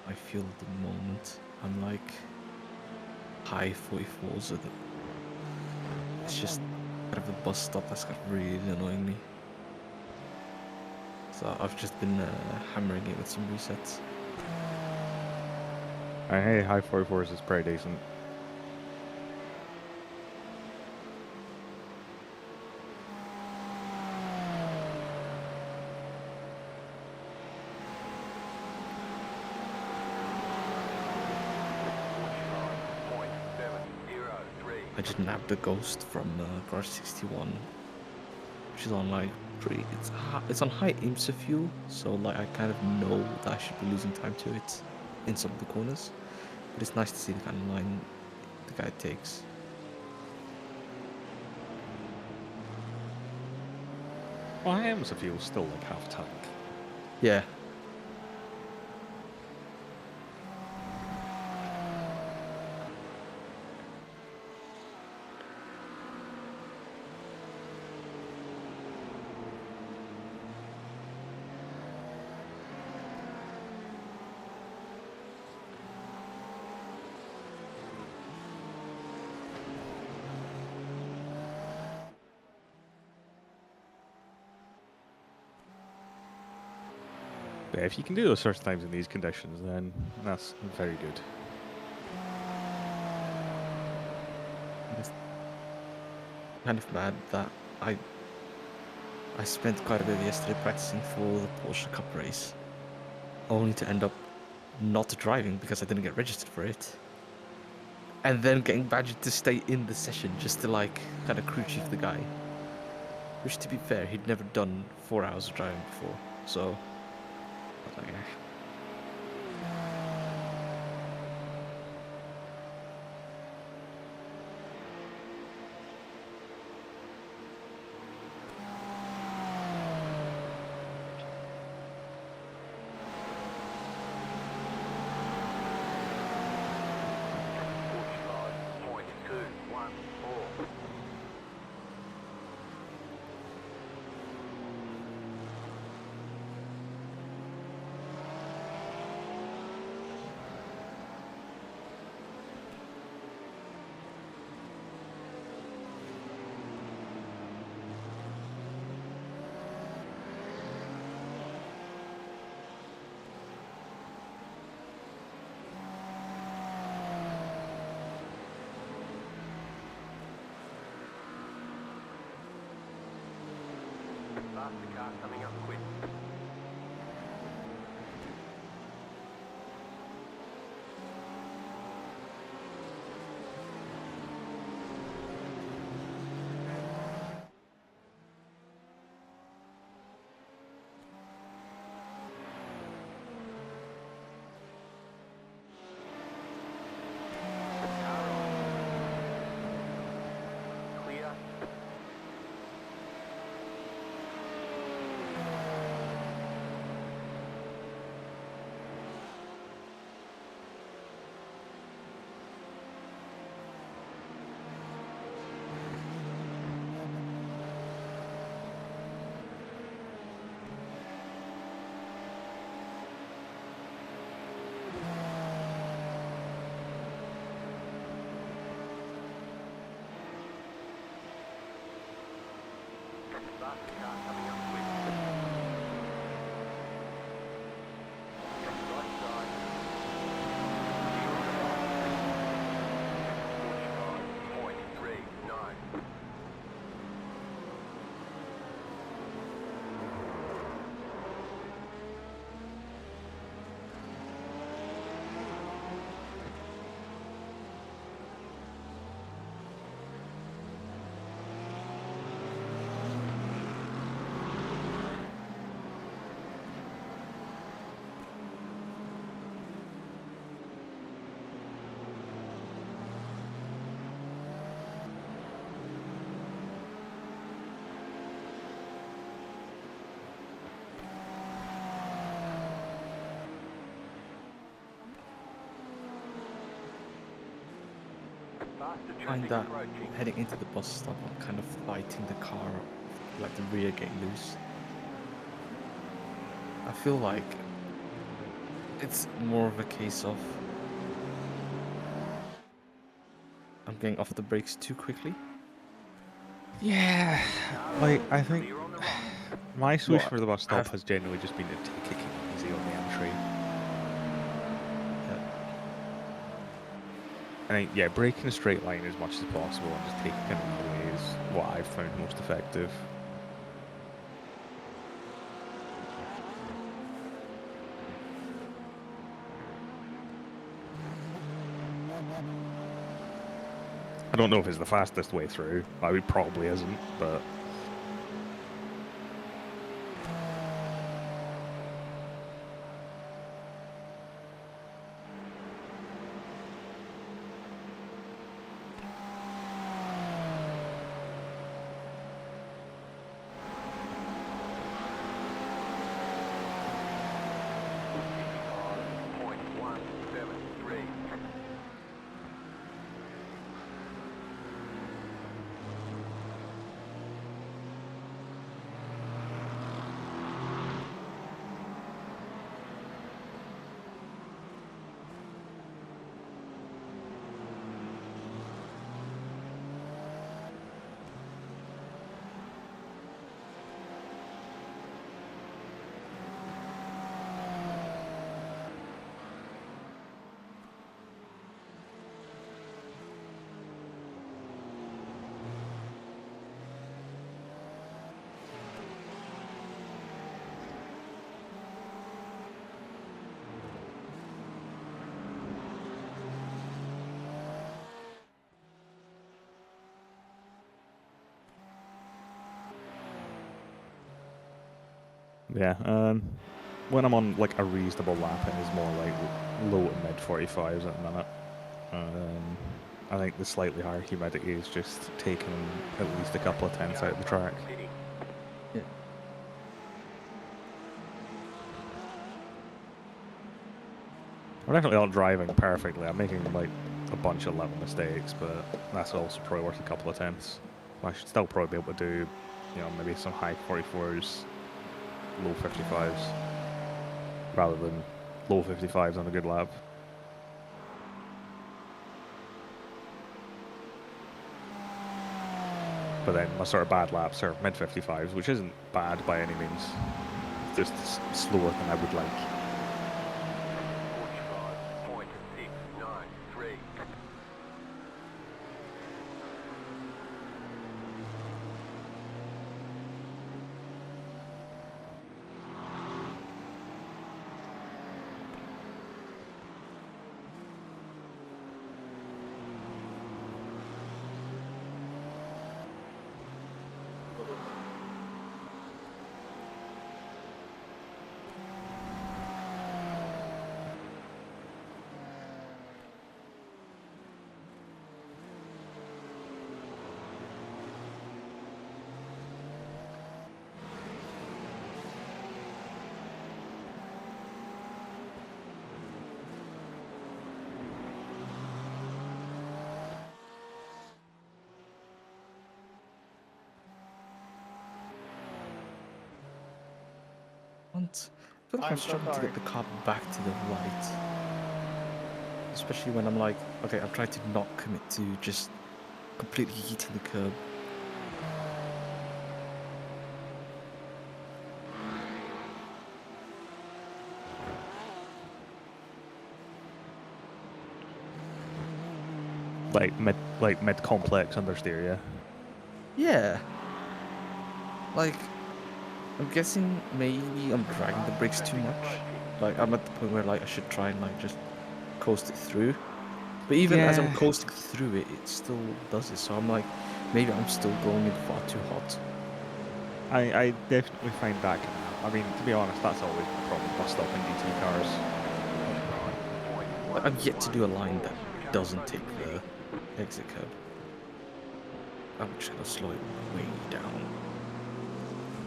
I feel at the moment I'm like high 44s at the. It's just kind of the bus stop that's got really annoying me. So I've just been hammering it with some resets. Hey, high 44s is pretty decent. I just nabbed a Ghost from Garage 61, which is on like it's on high IMSA fuel, so like I kind of know that I should be losing time to it in some of the corners, but it's nice to see the kind of line the guy takes. Well, I am, so fuel's still like half tank. Yeah. But if you can do those sorts of things in these conditions, then that's very good. It's kind of mad that I spent quite a bit yesterday practicing for the Porsche Cup race, only to end up not driving because I didn't get registered for it, and then getting badged to stay in the session just to like kind of crew chief the guy. Which, to be fair, he'd never done 4 hours of driving before, so I was like, eh. Faster car coming up quick. Car on. Clear. Faster find traffic that approaching. heading into the bus stop, I'm kind of fighting the car, like the rear getting loose. I feel like it's more of a case of I'm getting off the brakes too quickly. Yeah, like I think Clear on the right. my solution Well, for the bus stop I've- has generally just been to take it easy on the entry. I think, yeah, breaking a straight line as much as possible and just taking it away is what I've found most effective. I don't know if it's the fastest way through. It probably isn't, but yeah. When I'm on like a reasonable lap, it is more like low to mid 45s at the minute. I think the slightly higher humidity is just taking at least a couple of tenths out of the track. Yeah. I'm definitely not driving perfectly. I'm making like a bunch of little mistakes, but that's also probably worth a couple of tenths. I should still probably be able to do, maybe some high 44s, low 55s, rather than low 55s on a good lap. But then my sort of bad laps are mid 55s, which isn't bad by any means. Just slower than I would like. 45.693. I feel like I'm I'm so struggling to sorry. get the car back to the right. Especially when I'm like, okay, I'm trying to not commit to just completely hitting the curb. Like mid complex understeer, yeah. Yeah. Like, I'm guessing maybe I'm dragging the brakes too much. Like, I'm at the point where like I should try and like just coast it through. But even as I'm Yeah. coasting through it, it still does it. So I'm like, maybe I'm still going in far too hot. I definitely find that can happen. I mean, to be honest, that's always the problem with stopping GT cars. Like, I'm yet to do a line that doesn't take the exit curb. I'm just gonna slow it way down.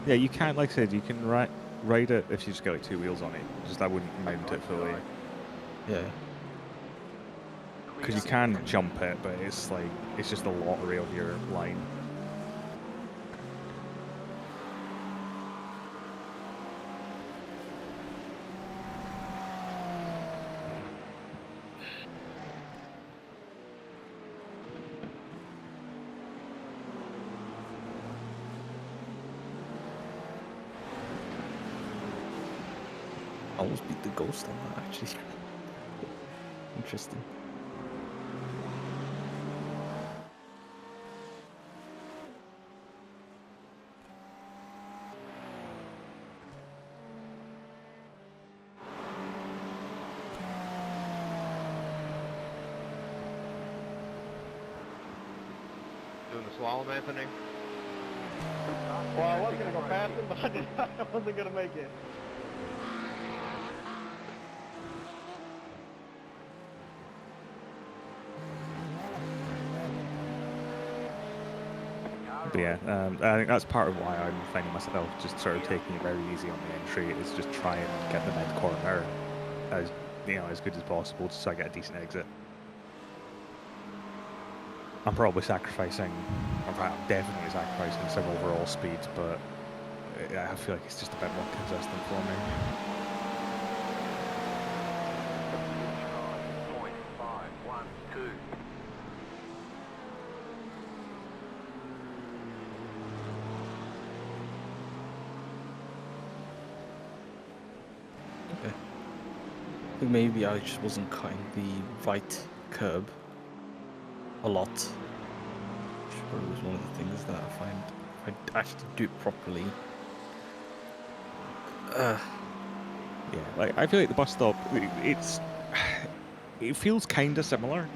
Yeah, you can, like I said, you can ride it if you just get like two wheels on it. Just I wouldn't mount it fully. Yeah. because you can jump it, but it's like it's just a lottery of your line. I almost beat the ghost on that actually. Interesting. Doing the slalom, Anthony? Well, I was gonna go past him, but I wasn't gonna make it. But yeah, I think that's part of why I'm finding myself just sort of taking it very easy on the entry. Is just try and get the mid corner as as good as possible, so I get a decent exit. I'm probably sacrificing, in fact, I'm definitely sacrificing some overall speed, but I feel like it's just a bit more consistent for me. Point 512. Okay. I think maybe I just wasn't cutting the right curb a lot. Which probably was one of the things that I find if I actually do it properly. Yeah, like I feel like the bus stop, it feels kind of similar,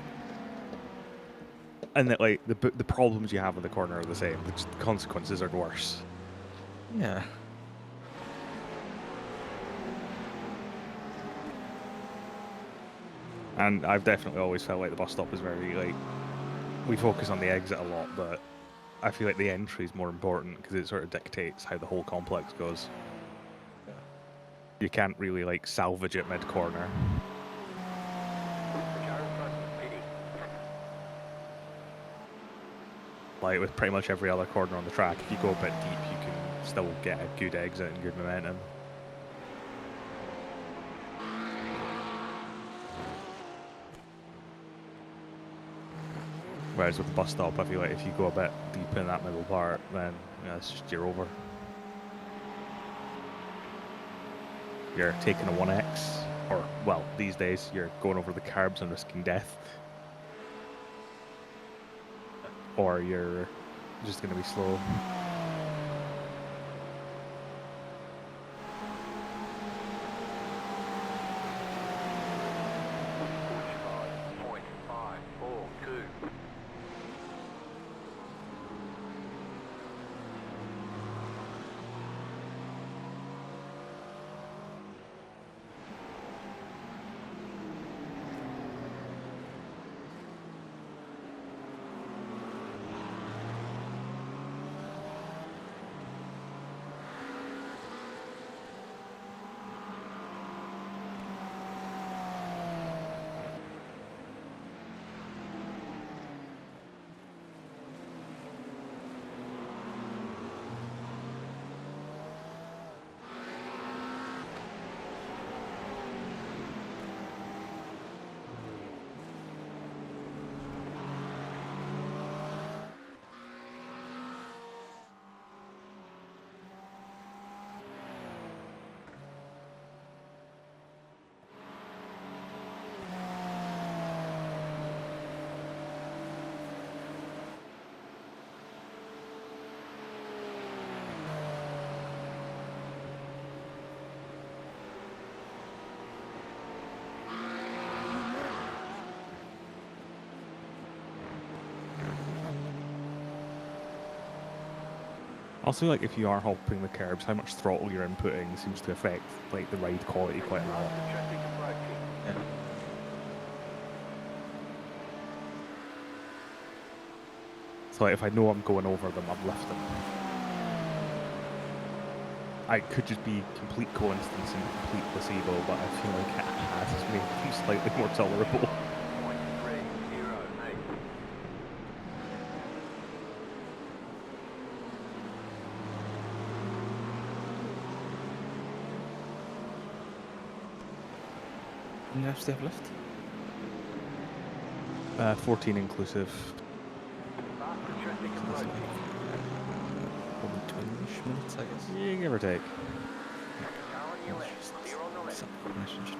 and that like the problems you have in the corner are the same. The consequences are worse. Yeah. And I've definitely always felt like the bus stop is very like we focus on the exit a lot, but I feel like the entry is more important because it sort of dictates how the whole complex goes. You can't really like salvage it mid corner. Like with pretty much every other corner on the track, if you go a bit deep, you can still get a good exit and good momentum. Whereas with the bus stop, I feel like if you go a bit deep in that middle part, then it's just you're over. You're taking a 1x, or well, these days you're going over the curbs and risking death, or you're just going to be slow. Also, like if you are hopping the curbs, how much throttle you're inputting seems to affect like the ride quality quite a lot. Yeah. So like, if I know I'm going over them, I'm lifting. I could just be complete coincidence and complete placebo, but I feel like it has made them slightly more tolerable. many laps do you have left? 14 inclusive. Faster traffic So that's like approaching. probably 20-ish minutes, I guess. Yeah, give or take. Car on your left. Clear on the left. Something I should just do.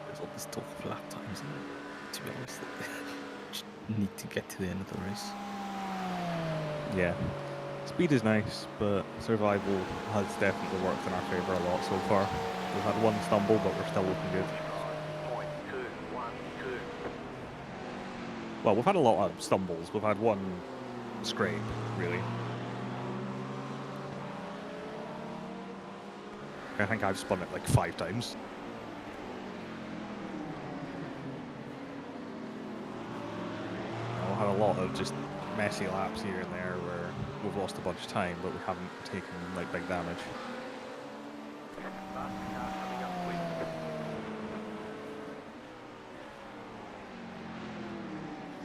There's all this talk of lap times, and to be honest, just need to get to the end of the race. Yeah. Speed is nice, but survival has definitely worked in our favour a lot so far. We've had one stumble, but we're still looking good. 0.212. Well, we've had a lot of stumbles. We've had one scrape, really. I think I've spun it like 5 times. We've had a lot of just messy laps here and there where we've lost a bunch of time, but we haven't taken like big damage. Faster car coming up quick.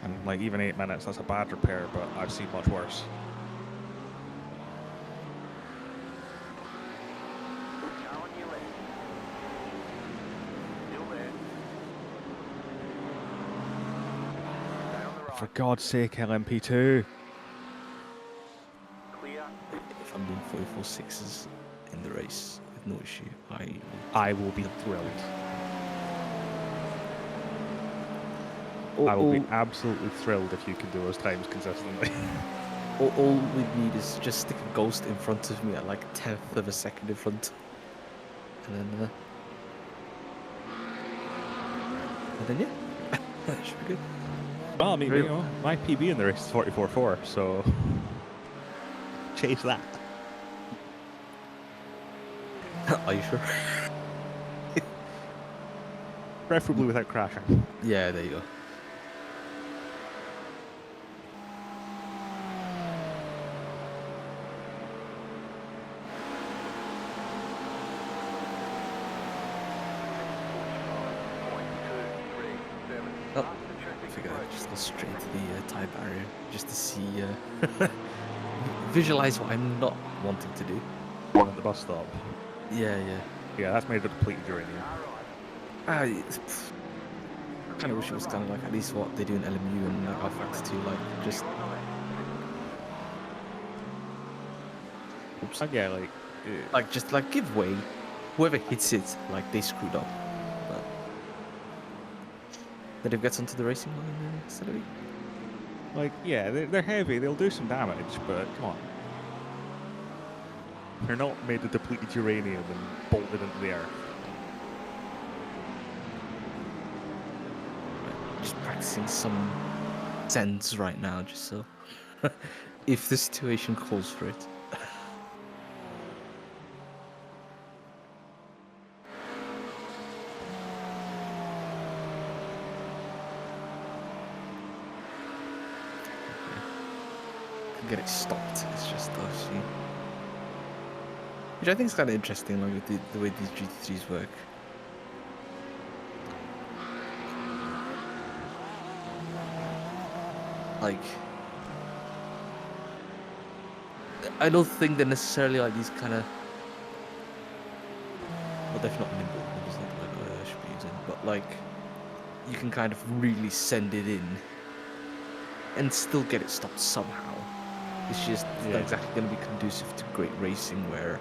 And like even 8 minutes, that's a bad repair, but I've seen much worse. Car on your left. Still there. Stay on the right. For God's sake, LMP2. Clear. If I'm doing 44.6s in the race with no issue, I will be thrilled. all, I will be all, absolutely thrilled if you can do those times consistently. all we need is just stick a ghost in front of me at like 10th of a second in front, and then yeah, that should be good. Well, I mean, you know, my PB in the race is 44.4, so chase that. Are you sure? Preferably without crashing. Yeah, there you go. Oh, I figured I'd just go straight to the tie barrier just to see, visualize what I'm not wanting to do. One at the bus stop. Yeah, yeah. Yeah, that's made it depleted uranium. I kind of wish it was kind of like at least what they do in LMU and like Alphax 2, like just. Oops. Yeah, like. Like just like give way. Whoever hits it, like they screwed up. But then it gets onto the racing line instead of it. Like, yeah, they're heavy, they'll do some damage, but come on. They're not made of depleted uranium and bolted into the earth. Just practicing some sense right now, just so if the situation calls for it. Get it stopped. It's just obviously, which I think is kind of interesting, like with the way these GT3s work. Like, I don't think they're necessarily like these kind of. Well, they're not nimble. Nimble's not the word I should be using, but like, you can kind of really send it in and still get it stopped somehow. It's just not exactly going to be conducive to great racing where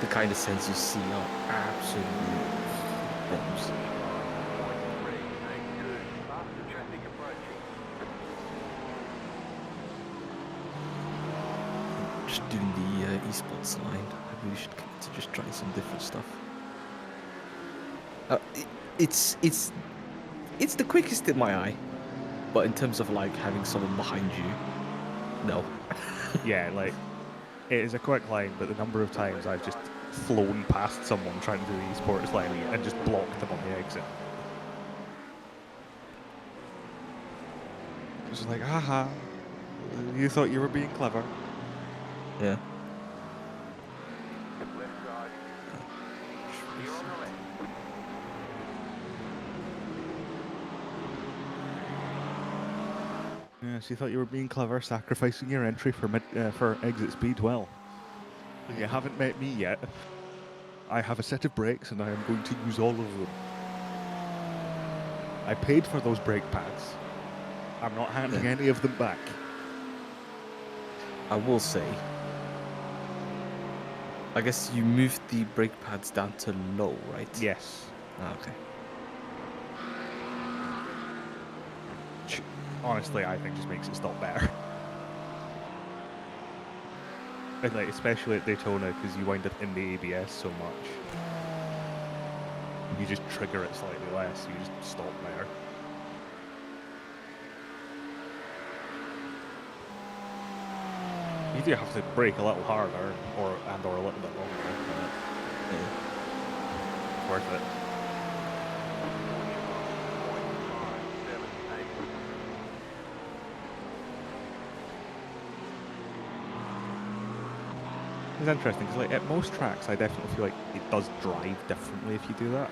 the kind of sends you see are absolutely bombs. Faster traffic approaching. Just doing the esports line. I really should commit to just trying some different stuff. It's the quickest in my eye, but in terms of like having someone behind you, no. Yeah, like, it is a quick line, but the number of times I've just flown past someone trying to do the esports line and just blocked them on the exit. It's like, haha, you thought you were being clever. Yeah. Left side. Clear on the left. Yes, you thought you were being clever, sacrificing your entry for exit speed. Well, you haven't met me yet. I have a set of brakes and I am going to use all of them. I paid for those brake pads. I'm not handing any of them back. I will say, I guess you moved the brake pads down to low, right? Yes. Ah, okay. Honestly, I think just makes it stop better. And like, especially at Daytona, because you wind up in the ABS so much. You just trigger it slightly less, you just stop better. You do have to brake a little harder, or a little bit longer, but it's worth it. It's interesting because, like, at most tracks, I definitely feel like it does drive differently if you do that.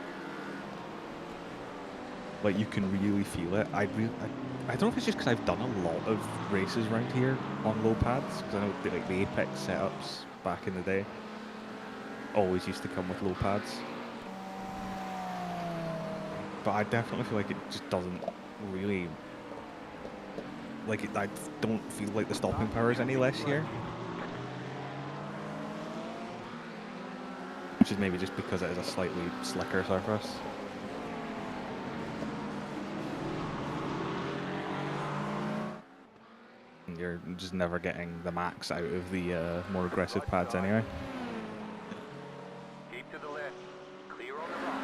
Like, you can really feel it. I don't know if it's just because I've done a lot of races around here on low pads, because I know like the Apex setups back in the day always used to come with low pads. But I definitely feel like it just doesn't really, like, I don't feel like the stopping power is any less here. Which is maybe just because it is a slightly slicker surface. And you're just never getting the max out of the more aggressive pads anyway. Keep to the left. Clear on the right.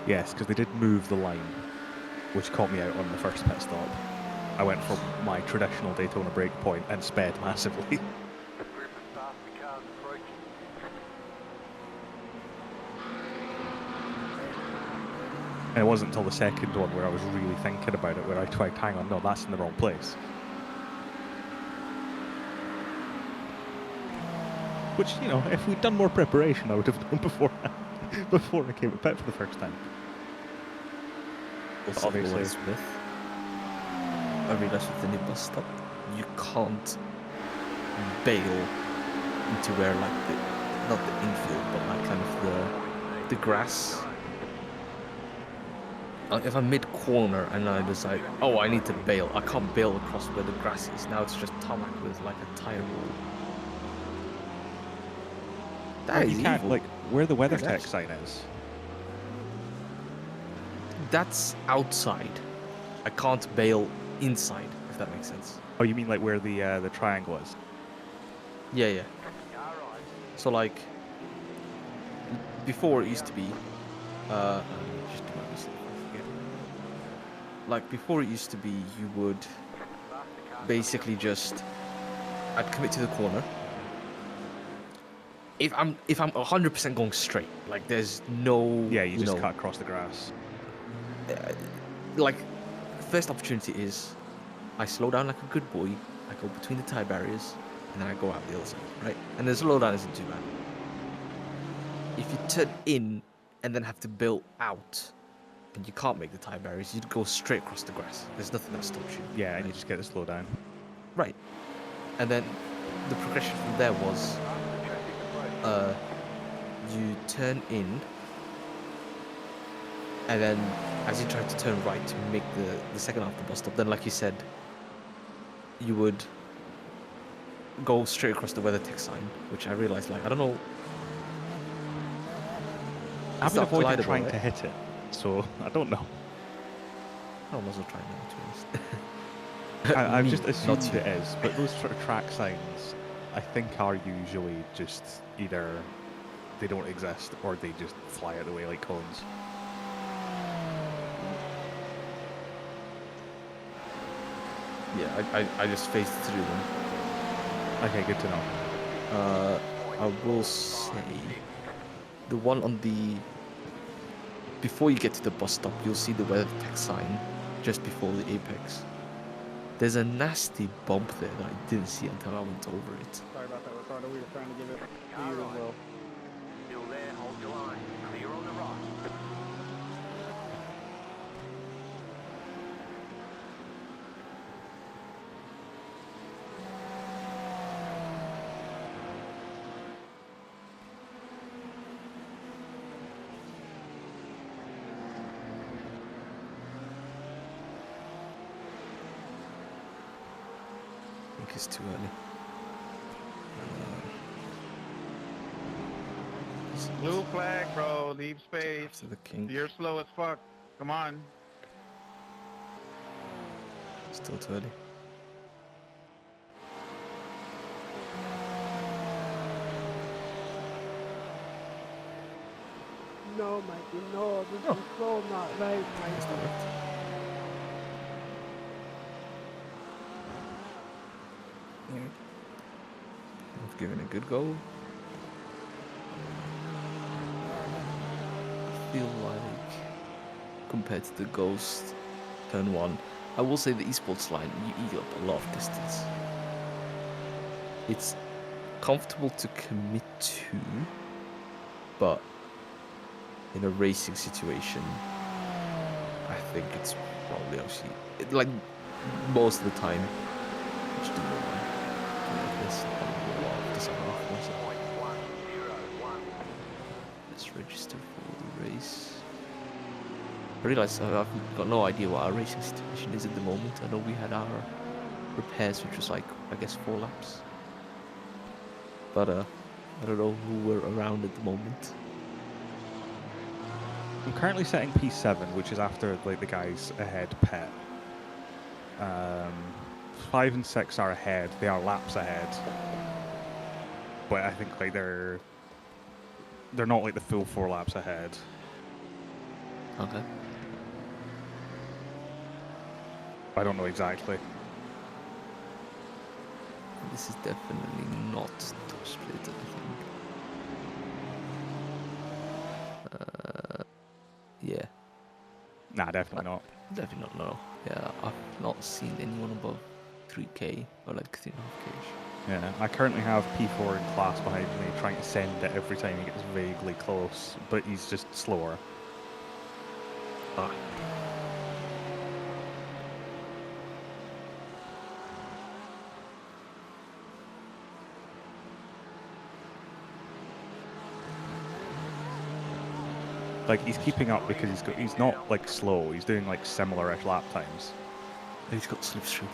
Yes, because they did move the line, which caught me out on the first pit stop. I went from my traditional Daytona break point and sped massively. Group of faster cars approaching. And it wasn't until the second one where I was really thinking about it, where I tried, hang on, no, that's in the wrong place. Which, you know, if we'd done more preparation, I would have done beforehand, before I came to pit for the first time. Also, obviously. Smith, I realised with the new bus stop, you can't bail into where, like, the, not the infield, but like kind of the grass. Like, if I'm mid-corner and I decide, oh, I need to bail, I can't bail across where the grass is. Now it's just tarmac with like a tire wall. That is You can't, evil. like, where the WeatherTech That's- sign is. That's outside. I can't bail inside, if that makes sense. Oh, you mean like where the triangle is? Yeah, yeah. So like, before it used to be, just do my mistake, I forget. Like before it used to be, you would basically just, I'd commit to the corner. If I'm 100% going straight, like there's no, Yeah, you just know, cut across the grass. like, first opportunity is I slow down like a good boy, I go between the tie barriers, and then I go out the other side, right? And the slow down isn't too bad. If you turn in and then have to bail out, and you can't make the tie barriers, you'd go straight across the grass. There's nothing that stops you. Yeah, and right? you just get to slow down. Right. And then the progression from there was you turn in, and then as you try to turn right to make the second half of the bus stop, then like you said, you would go straight across the WeatherTech sign, which I realized, like, I don't know. I've It's been not avoiding collidable, trying right? to hit it, so I don't know. I'm also trying now, to be honest. I've Me, just not assumed you. it is, but those sort of track signs, I think, are usually just either they don't exist or they just fly out of the way like cones. Yeah, I just phased through them. Okay, good to know. I will say the one on the before you get to the bus stop, you'll see the WeatherTech sign just before the apex. There's a nasty bump there that I didn't see until I went over it. Sorry about that, Ricardo. We were trying to give it to you as well. Still there, hold your line. Clear on the right. I think it's too early. Blue flag, bro. Leave space. After the kink, You're slow as fuck. Come on. still too early. No, Mikey, no, this is so not right, It's Mikey. not worked. I've given a good go. I feel like compared to the Ghost turn 1, I will say the esports line, you eat up a lot of distance. It's comfortable to commit to, but in a racing situation, I think it's probably actually like most of the time. Just do more like this. Let's register for the race. I realise I've got no idea what our racing situation is at the moment. I know we had our repairs, which was like, I guess, 4 laps. But I don't know who we're around at the moment. I'm currently setting P7, which is after like the guys ahead pit. 5 and 6 are ahead. They are laps ahead, but I think like they're not like the full 4 laps ahead. Okay. I don't know exactly. This is definitely not top split, I think. Yeah. Nah, definitely not. Definitely not, no. Yeah, I've not seen anyone above 3k or like 3.5k. Yeah, I currently have P4 in class behind me, trying to send it every time he gets vaguely close, but he's just slower. Ah. Like he's keeping up because he's not like slow. He's doing like similar-ish lap times, He's got slipstream.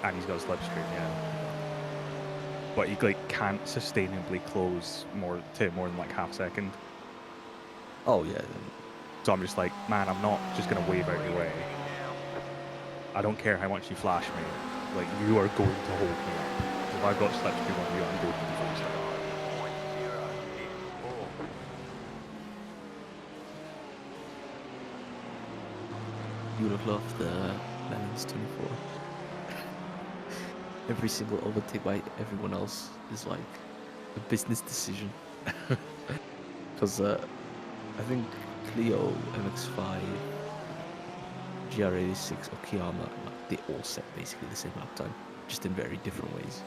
and he's got a slipstream, yeah. But he like can't sustainably close more than like half second. Oh yeah. So I'm just like, man, I'm not just gonna wave out your way. I don't care how much you flash me. Like you are going to hold me up. If I've got slipstream on you, I'm going to the full stop. You would have loved the Lens 24. Every single overtake by everyone else is like a business decision. Because I think Clio, MX5, GR86, or Kiyama, like, they all set basically the same lap time, just in very different ways.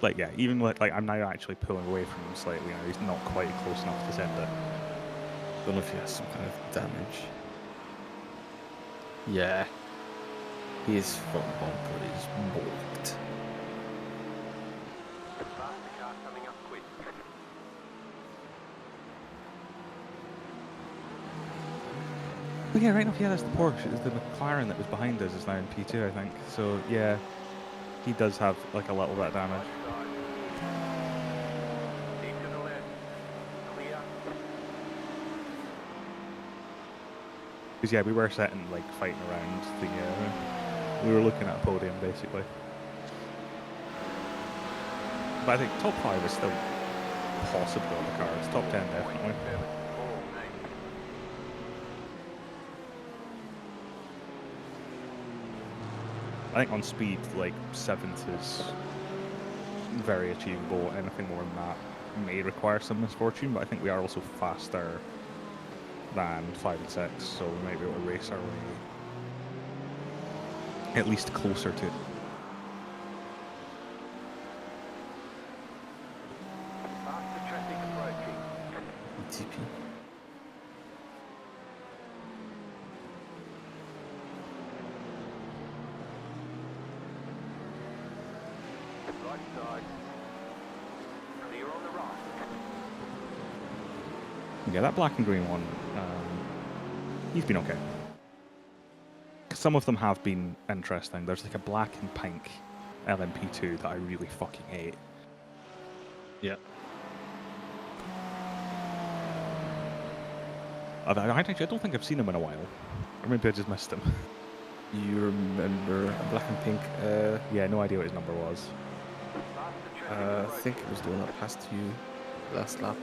like, yeah, even like I'm now actually pulling away from him slightly, and he's not quite close enough to send it. Don't know if he has some kind of damage. Yeah. His front bumper is borked. Faster car coming up quick. But yeah, right enough, yeah, that's the Porsche. It's the McLaren that was behind us is now in P2, I think. So yeah, he does have like a little bit of damage. Keep to the left. Clear. Because yeah, we were sitting like fighting around the. We were looking at a podium basically. But I think top 5 is still possible on the cards. Top 10 definitely. I think on speed, like 7th is very achievable. Anything more than that may require some misfortune, but I think we are also faster than 5 and 6, so we might be able to race our way at least closer to it. Faster traffic approaching. TP. Right side. Clear on the right. Yeah, that black and green one, he's been okay. Some of them have been interesting. There's like a black and pink LMP2 that I really fucking hate. Yeah. I don't think I've seen him in a while. Or maybe I just missed him. You remember black and pink? Yeah, no idea what his number was. Faster I traffic think it was the one that passed you last lap.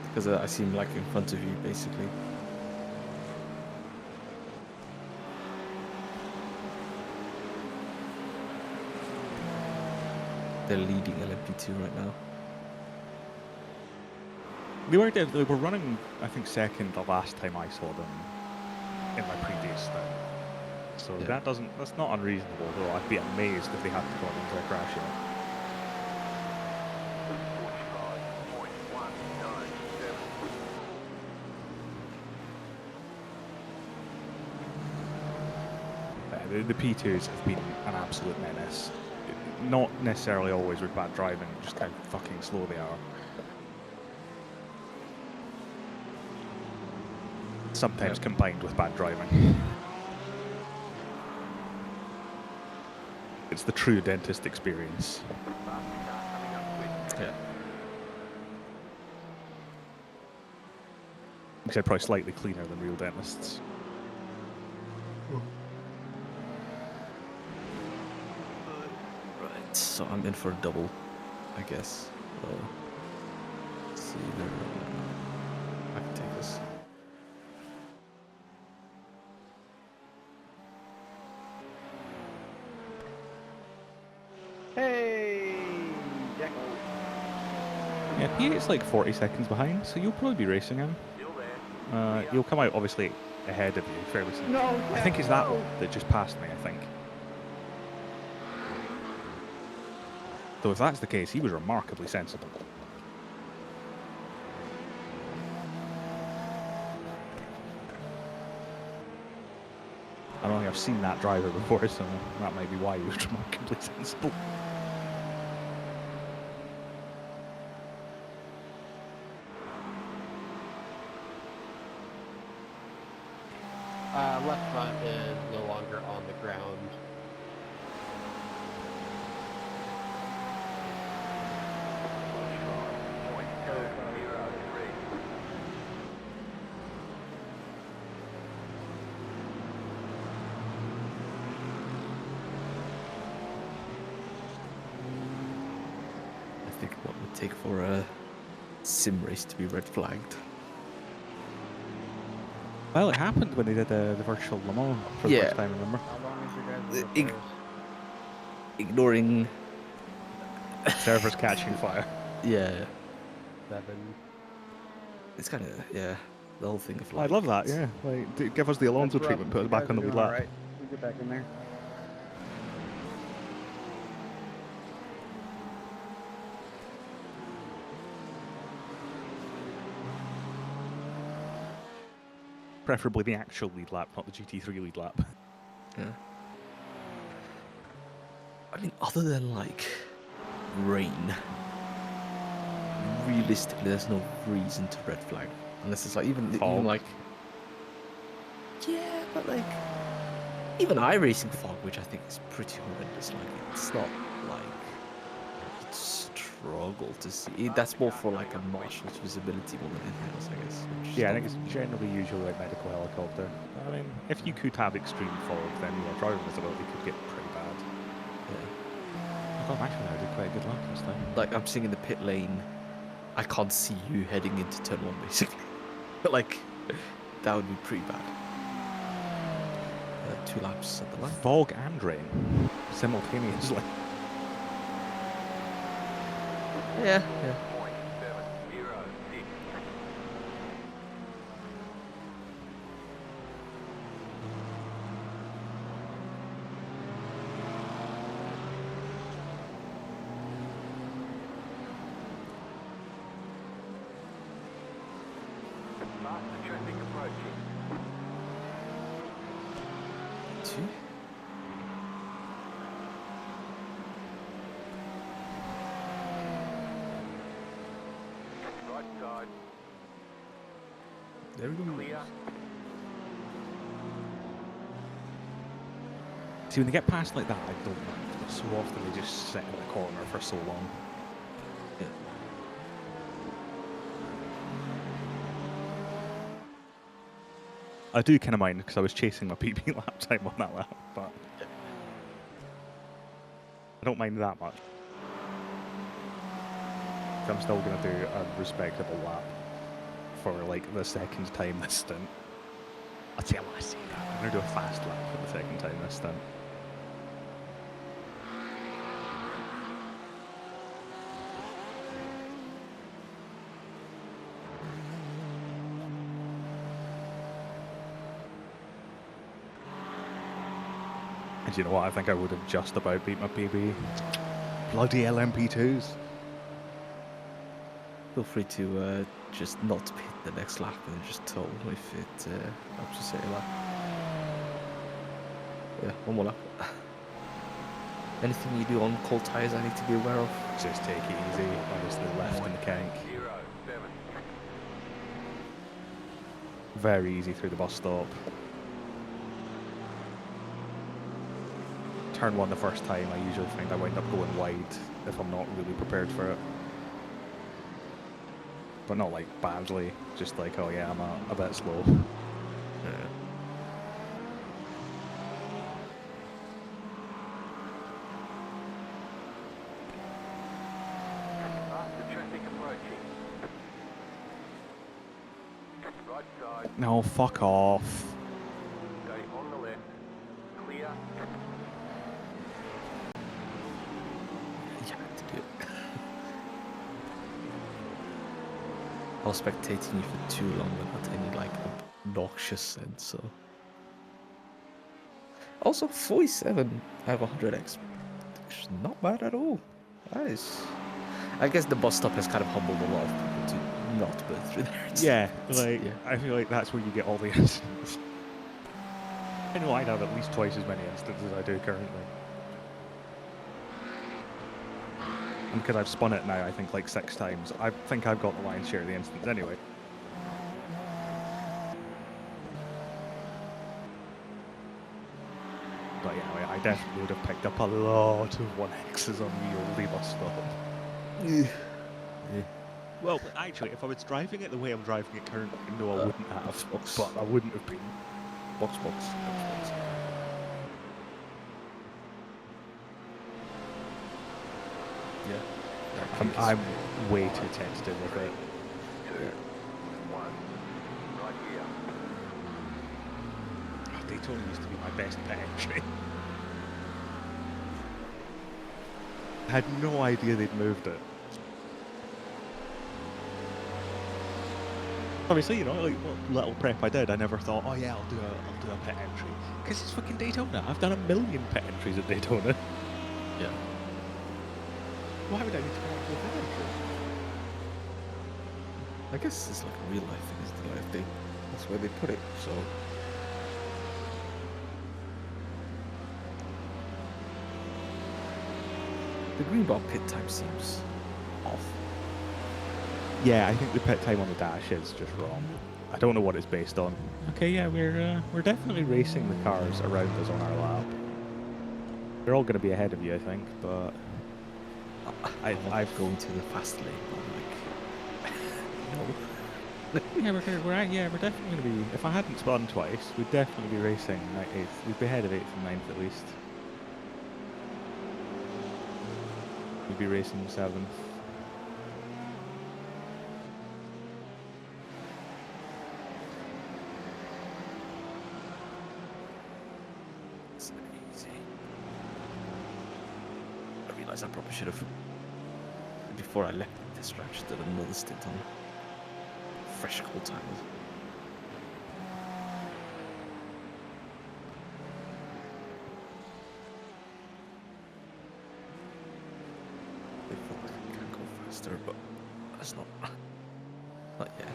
Because I see him like in front of you, basically. They're leading LMP2 right now. They were running, I think, second the last time I saw them in my previous thing. So Yeah. that's not unreasonable, though I'd be amazed if they hadn't gone into a crash yet. 45.197. The P2s have been an absolute menace. Not necessarily always with bad driving, just how fucking slow they are. Sometimes combined with bad driving. It's the true dentist experience. Yeah. Except probably slightly cleaner than real dentists. Right, so I'm in for a double, I guess. Let's see there. I can take this. Hey, Jack. Yeah, P8's like 40 seconds behind, so you'll probably be racing him. Still there. You'll come out obviously ahead of you fairly soon. No, I think Jack, it's that no. one that just passed me, I think. Though if that's the case, he was remarkably sensible. I don't think I've seen that driver before, so that might be why he was remarkably sensible. Left front is no longer on the ground. I think what would take for a sim race to be red flagged. Well, it happened when they did the virtual Le Mans for the Yeah. first time, remember? How long is your guys' Ig- Ignoring, Servers catching fire. yeah, 7. it's kind of, yeah, the whole thing of I like. love that, yeah. Like, give us the Alonso treatment, put us back on the lead lap. Alright, we get back in there. Preferably the actual lead lap, not the GT3 lead lap. Yeah. I mean, other than like rain, realistically, there's no reason to red flag unless it's like even Fog. like yeah, but like even iRacing fog, which I think is pretty horrendous. Like it's not like you'd struggle to see. That's more for like a marshal's visibility more than anything else, I guess. Yeah, I think it's generally usually like medical helicopter. I mean, if you could have extreme fog, then yeah, driving visibility could get pretty bad. Yeah. Oh, actually, I did quite a good lap this time. Like I'm sitting in the pit lane, I can't see you heading into turn 1 basically. But like that would be pretty bad. 2 laps at the line. Fog and rain simultaneously. Yeah. Faster traffic approaching. 2. Right side. There we go. Clear. See, when they get past like that, I don't mind. So often they just sit in the corner for so long. Yeah. I do kind of mind because I was chasing my PB lap time on that lap, but I don't mind that much. I'm still going to do a respectable lap for like the second time this stint. I'll tell you what I say that. I'm going to do a fast lap for the second time this stint. And you know what? I think I would have just about beat my PB. Bloody LMP2s. Feel free to just not pit the next lap and just toll if it helps you set your lap. Yeah, one more lap. Anything you do on cold tyres I need to be aware of? Just take it easy. Obviously left in the tank. 07. Very easy through the bus stop. Turn 1 the first time, I usually find I wind up going wide if I'm not really prepared for it. But not like badly, just like, oh yeah, I'm a bit slow. Faster traffic approaching. Right side. No, fuck off. Stay on the left. Clear. You have to do it. I was spectating you for too long without any like obnoxious sense, so. Also 47 I have 100x. Which is not bad at all. Nice. I guess the bus stop has kind of humbled a lot of people to not burn through there. Yeah, like, I feel like that's where you get all the incidents. I know I'd have at least twice as many incidents as I do currently. And because I've spun it now, I think like 6 times, I think I've got the lion's share of the incidents anyway. But yeah, I definitely would have picked up a lot of 1Xs on the oldie bus stop. Well, actually, if I was driving it the way I'm driving it currently, no, I wouldn't have. But I wouldn't have been. Box. Yeah. I'm way too tentative with it. 2, 1. Right here. Oh, Daytona used to be my best pet entry. I had no idea they'd moved it. Obviously, you know, like what little prep I did, I never thought, oh yeah, I'll do a pit entry. Because it's fucking Daytona. I've done 1 million pit entries at Daytona. Yeah. Why would I need to come up with a pit entry? I guess it's like a real life thing, isn't it? Like That's where they put it. So the green bar pit time seems off. Yeah, I think the pit time on the dash is just wrong. I don't know what it's based on. Okay, yeah, we're definitely racing the cars around us on our lap. They're all going to be ahead of you, I think, but I've going to the fast lane. But I'm like, no. we're definitely going to be. If I hadn't spun twice, we'd definitely be racing 8th. We'd be ahead of 8th and 9th at least. We'd be racing 7th. It's easy. I realised I probably should have, before I left this track, just did another stint on fresh cold timers. I feel like I can go faster, but that's not yet.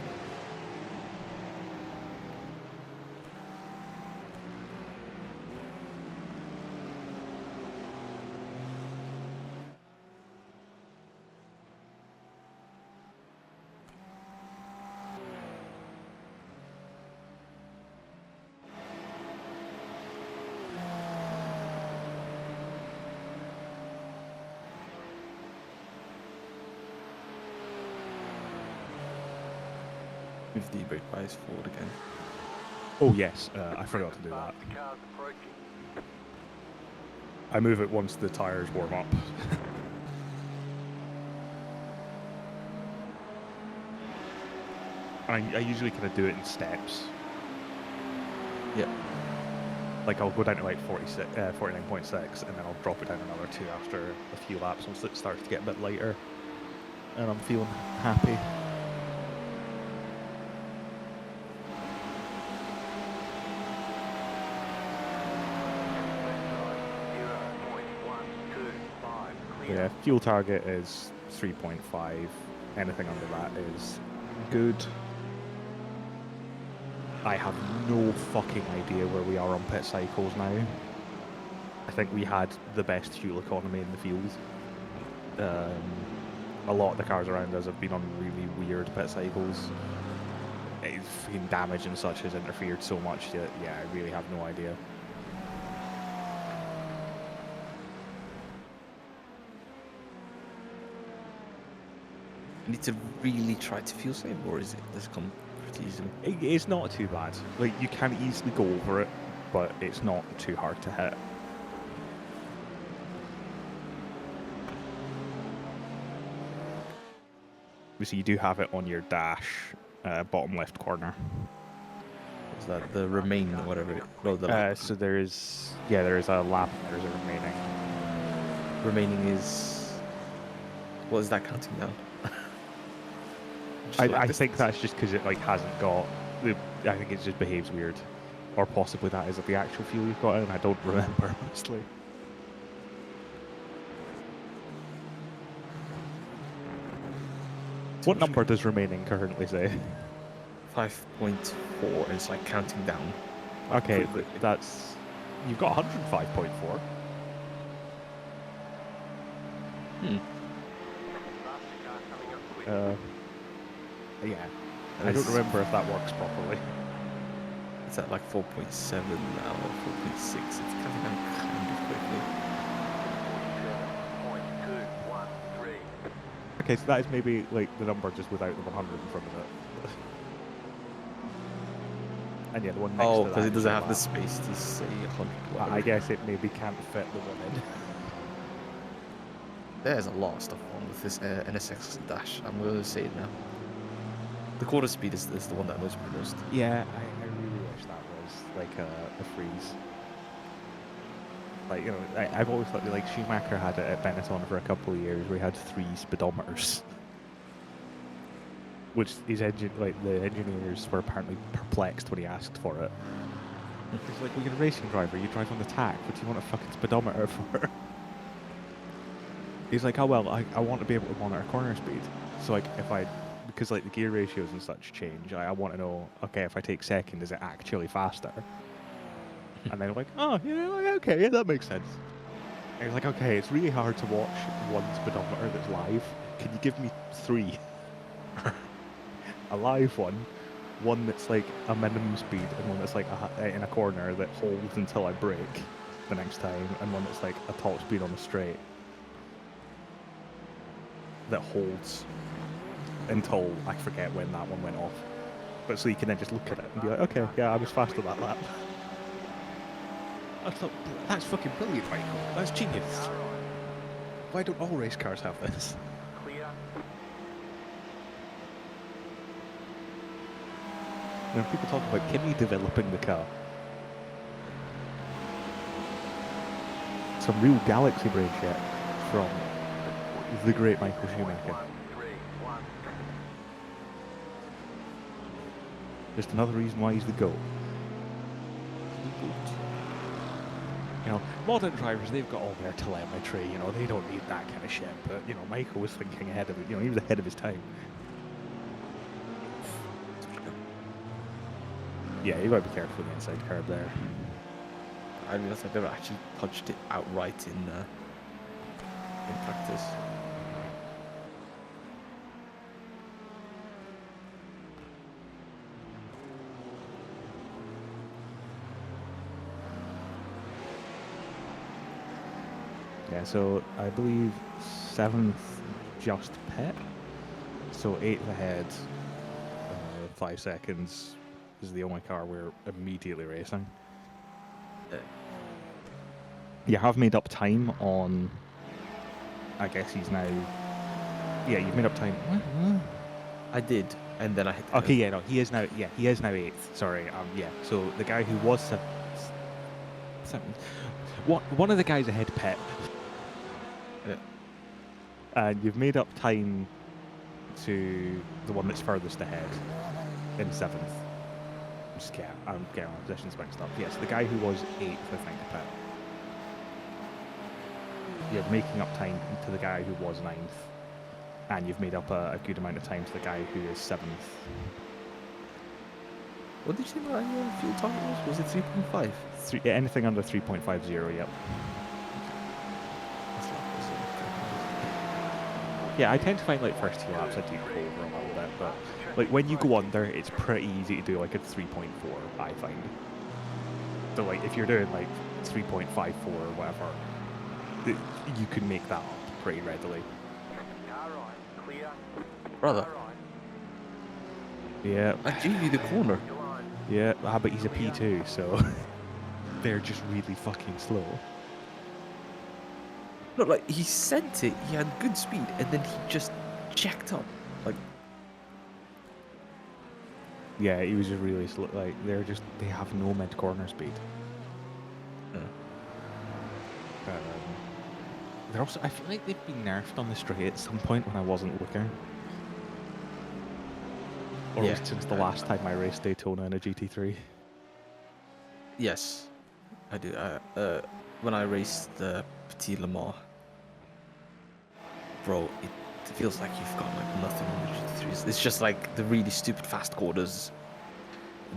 Move the brake bias forward again. Oh yes, I forgot to do that. The car's approaching. I move it once the tyres warm up. I usually kind of do it in steps. Yep. Like I'll go down to like 49.6 and then I'll drop it down another 2 after a few laps once it starts to get a bit lighter. And I'm feeling happy. Yeah, fuel target is 3.5. Anything under that is good. I have no fucking idea where we are on pit cycles now. I think we had the best fuel economy in the field. A lot of the cars around us have been on really weird pit cycles. It's been damage and such has interfered so much that, yeah, I really have no idea. You need to really try to fuel save, or is it this come pretty easily? It's not too bad. Like, you can easily go over it, but it's not too hard to hit. So you do have it on your dash, bottom left corner. Is that the remain or whatever? No, the So there is a lap and there's a remaining. remaining is, what is that counting down? I think that's just because it like hasn't got. I think it just behaves weird, or possibly that is the actual fuel you've got in. I don't remember honestly. What number does remaining currently say? 5.4, and it's like counting down. Okay, quickly. that's you've got 105.4. Yeah, I don't remember if that works properly. It's at like 4.7 now, or 4.6. It's counting down kind of quickly. Okay, so that is maybe like the number just without the 100 in front of it. And yeah, the one next to that. Oh, because it doesn't is have the that. space to say 100. I guess it maybe can't fit the one in. There's a lot of stuff wrong with this NSX dash. I'm going to say it now. The quarter speed is the one that annoys me most. Yeah, I really wish that was like a freeze. Like, you know, I've always thought like Schumacher had it at Benetton for a couple of years where he had 3 speedometers. Which his the engineers were apparently perplexed when he asked for it. He's like, well, you're a racing driver, you drive on the track, what do you want a fucking speedometer for? He's like, oh well, I want to be able to monitor corner speed. So like, if I because like the gear ratios and such change, I want to know, okay, if I take second, is it actually faster? And then I'm like, oh, okay, yeah, that makes sense. And it's like, okay, it's really hard to watch one speedometer that's live. Can you give me 3? A live one that's like a minimum speed, and one that's like in a corner that holds until I brake the next time, and one that's like a top speed on the straight that holds until I forget when that one went off. But so you can then just look at it and be like, okay, yeah, I was faster that lap. I thought, that's fucking brilliant, Michael. That's genius. Why don't all race cars have this? Clear. When people talk about Kimi developing the car, some real galaxy brain shit from the great Michael Schumacher. 1-3-1. Just another reason why he's the GOAT. You know, modern drivers, they've got all their telemetry, you know, they don't need that kind of shit. But, you know, Michael was thinking ahead of it, you know, he was ahead of his time. Yeah, you gotta be careful with the inside curb there. I realised I've never actually touched it outright in practice. Yeah, so I believe 7th just pit. So 8th ahead, 5 seconds is the only car we're immediately racing. You have made up time on, I guess he's now, yeah, you've made up time. I did, and then I hit the Okay, yeah, no, he is now 8th, sorry, yeah, so the guy who was 7th, one of the guys ahead pit, and you've made up time to the one that's furthest ahead in 7th. I'm getting my positions mixed up. Yes, the guy who was 8th, I think, pit. You're making up time to the guy who was 9th, and you've made up a good amount of time to the guy who is 7th. What did you say my fuel target was? Was it 3.5? Yeah, anything under 3.50, yep. Yeah, I tend to find like first 2 laps I do go over a little bit, but like when you go under, it's pretty easy to do like a 3.4, I find. So like if you're doing like 3.54 or whatever, you can make that up pretty readily. Alright, clear. Brother, Yeah, I gave you the corner. yeah, but he's a P2, so they're just really fucking slow. No, like, he sent it, he had good speed, and then he just jacked up. Like, Yeah, he was just really slow. Like they have no mid corner speed. They're also, I feel like they've been nerfed on the straight at some point when I wasn't looking. Or Yeah. since the last time I raced Daytona in a GT3. yes, I do. When I raced the Petit Le Mans, bro, it feels like you've got like nothing on the GT3s. It's just like the really stupid fast corners.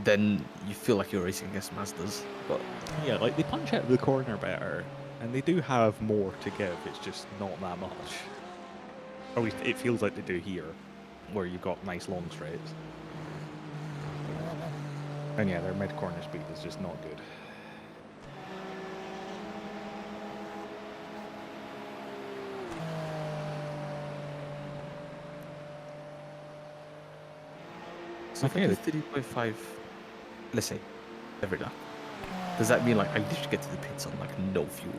Then you feel like you're racing against Mazdas, but Yeah, like they punch out of the corner better, and they do have more to give, it's just not that much. Or at least it feels like they do here, where you've got nice long straights. And yeah, their mid corner speed is just not good. so if I do 3.5, let's say, every lap, does that mean like I literally get to the pits on like no fuel?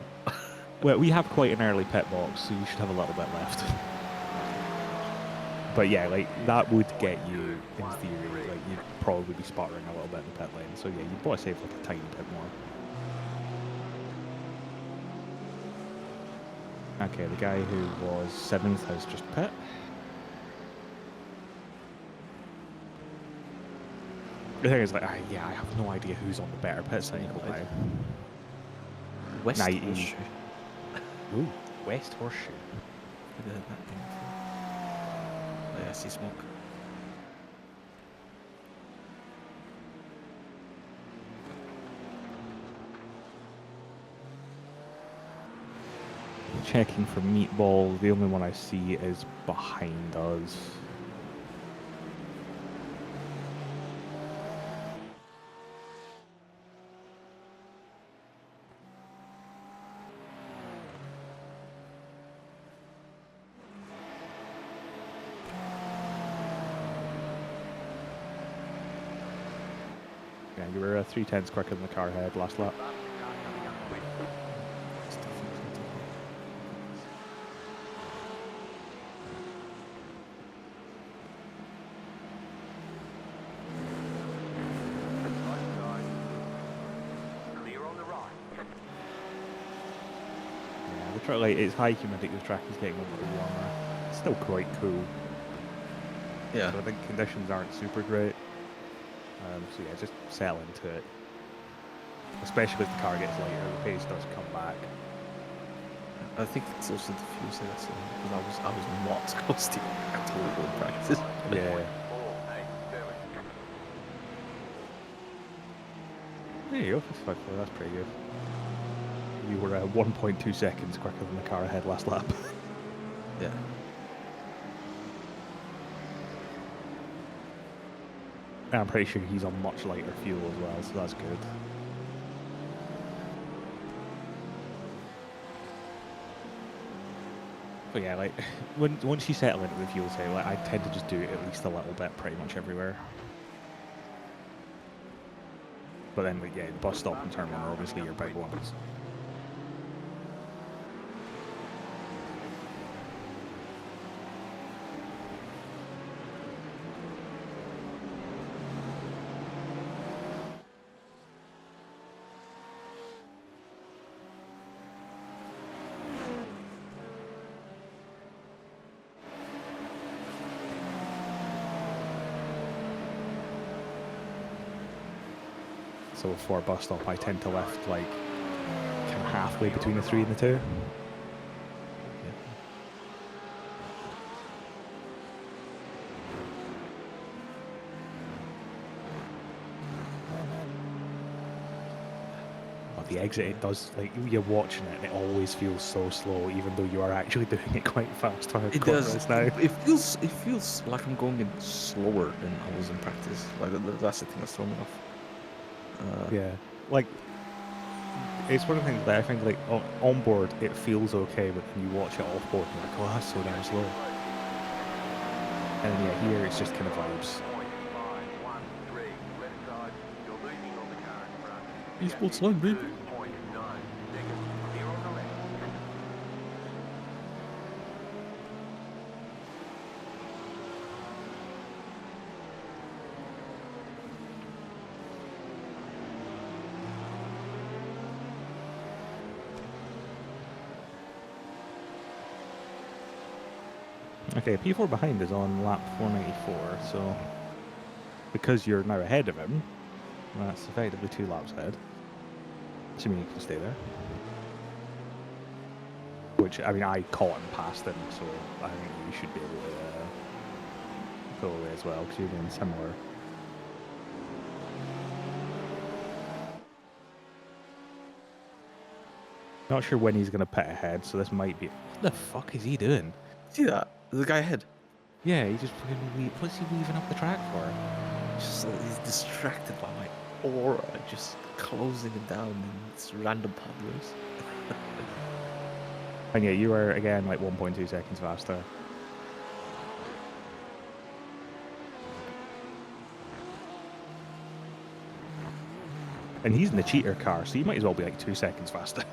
Well, we have quite an early pit box, so you should have a little bit left. But yeah, like that would get you, in theory, like you'd probably be sputtering a little bit in the pit lane. So yeah, you'd want to save like a tiny bit more. Okay, the guy who was 7th has just pit. The thing is, like, yeah, I have no idea who's on the better pit cycle now. West 90. Horseshoe. Ooh, West Horseshoe. Oh, yeah, I see smoke. checking for meatball. The only one I see is behind us. Yeah, you were 3/10 quicker than the car ahead last lap. Clear on the right. Yeah, the track, like, it's high humidity, the track is getting a little warmer. It's still quite cool. Yeah. So I think conditions aren't super great. So yeah, just settle into it. Especially as the car gets lighter, the pace does come back. I think it's also the fuel sensor because I was not costing at all in practice. Yeah. 487. There you go, 55.4, that's pretty good. You were 1.2 seconds quicker than the car ahead last lap. Yeah. And I'm pretty sure he's on much lighter fuel as well, so that's good. But yeah, like, once you settle into the fuel tank, like, I tend to just do it at least a little bit pretty much everywhere. But then, like, yeah, the bus stop and terminal are obviously your big ones. So for a bus stop, I tend to lift like kind of halfway between the 3 and the 2. But the exit, it does, like, you're watching it and it always feels so slow, even though you are actually doing it quite fast. It does. Now. It feels like I'm going in slower than I was in practice. Like that's the thing that's throwing me off. Yeah, like, it's one of the things that I think, like, on board it feels okay, but then you watch it off board and you're like, oh, that's so damn slow. And then yeah, here it's just kind of vibes. 513, left side. You're losing on the car in front. Esports line, baby. 2.9 seconds. Clear on the left. Okay, P4 behind is on lap 494, so because you're now ahead of him, that's effectively 2 laps ahead. Assuming you can stay there. Which, I mean, I caught and passed him, so I think you should be able to go away as well, because you're doing similar. Not sure when he's going to pit ahead, so this might be... What the fuck is he doing? See that? There's a guy ahead. Yeah, he just fucking... What's he weaving up the track for? Just he's distracted by my aura, just closing it down in its random pathways. And yeah, you were, again, like 1.2 seconds faster. And he's in the cheater car, so you might as well be like 2 seconds faster.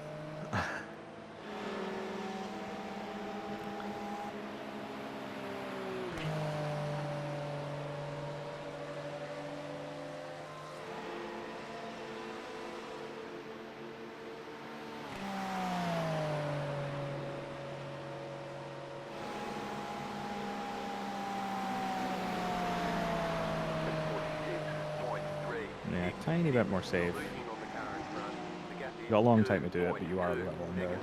Yeah, tiny bit more safe. You got a long time to do it, but you are a little on there.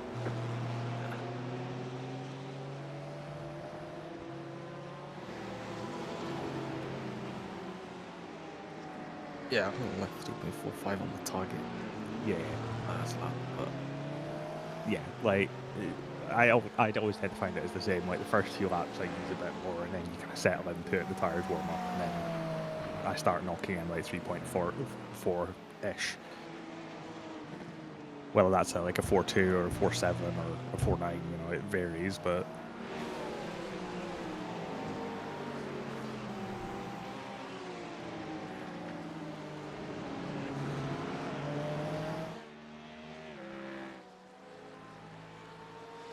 Yeah, I think left 2.45 on the target. Yeah, Last lap, but yeah, like, I always tend to find it as the same. Like the first few laps, I use a bit more, and then you kind of settle into it. The tires warm up, and then I start knocking in like 3.4 ish. Whether that's like a 4.2 or a 4.7 or a 4.9, you know, it varies, but.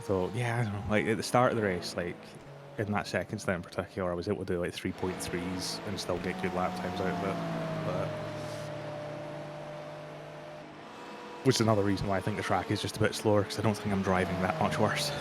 So yeah, I don't know. Like at the start of the race, like in that second stint in particular, I was able to do like 3.3s and still get good lap times out of it. But which is another reason why I think the track is just a bit slower, because I don't think I'm driving that much worse.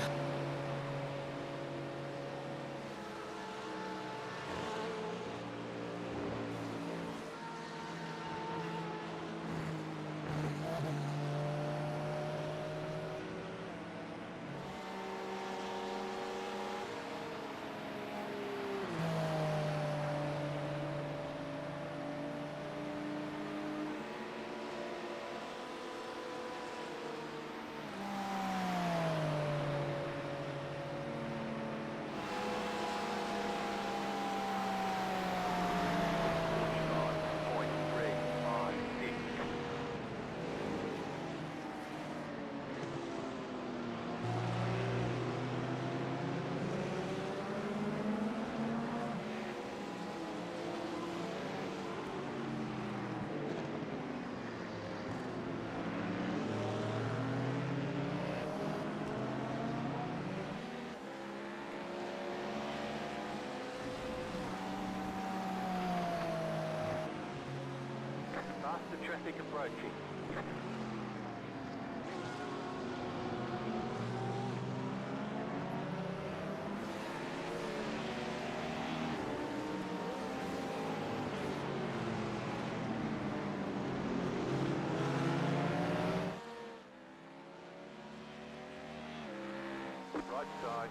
Faster traffic approaching. Right side.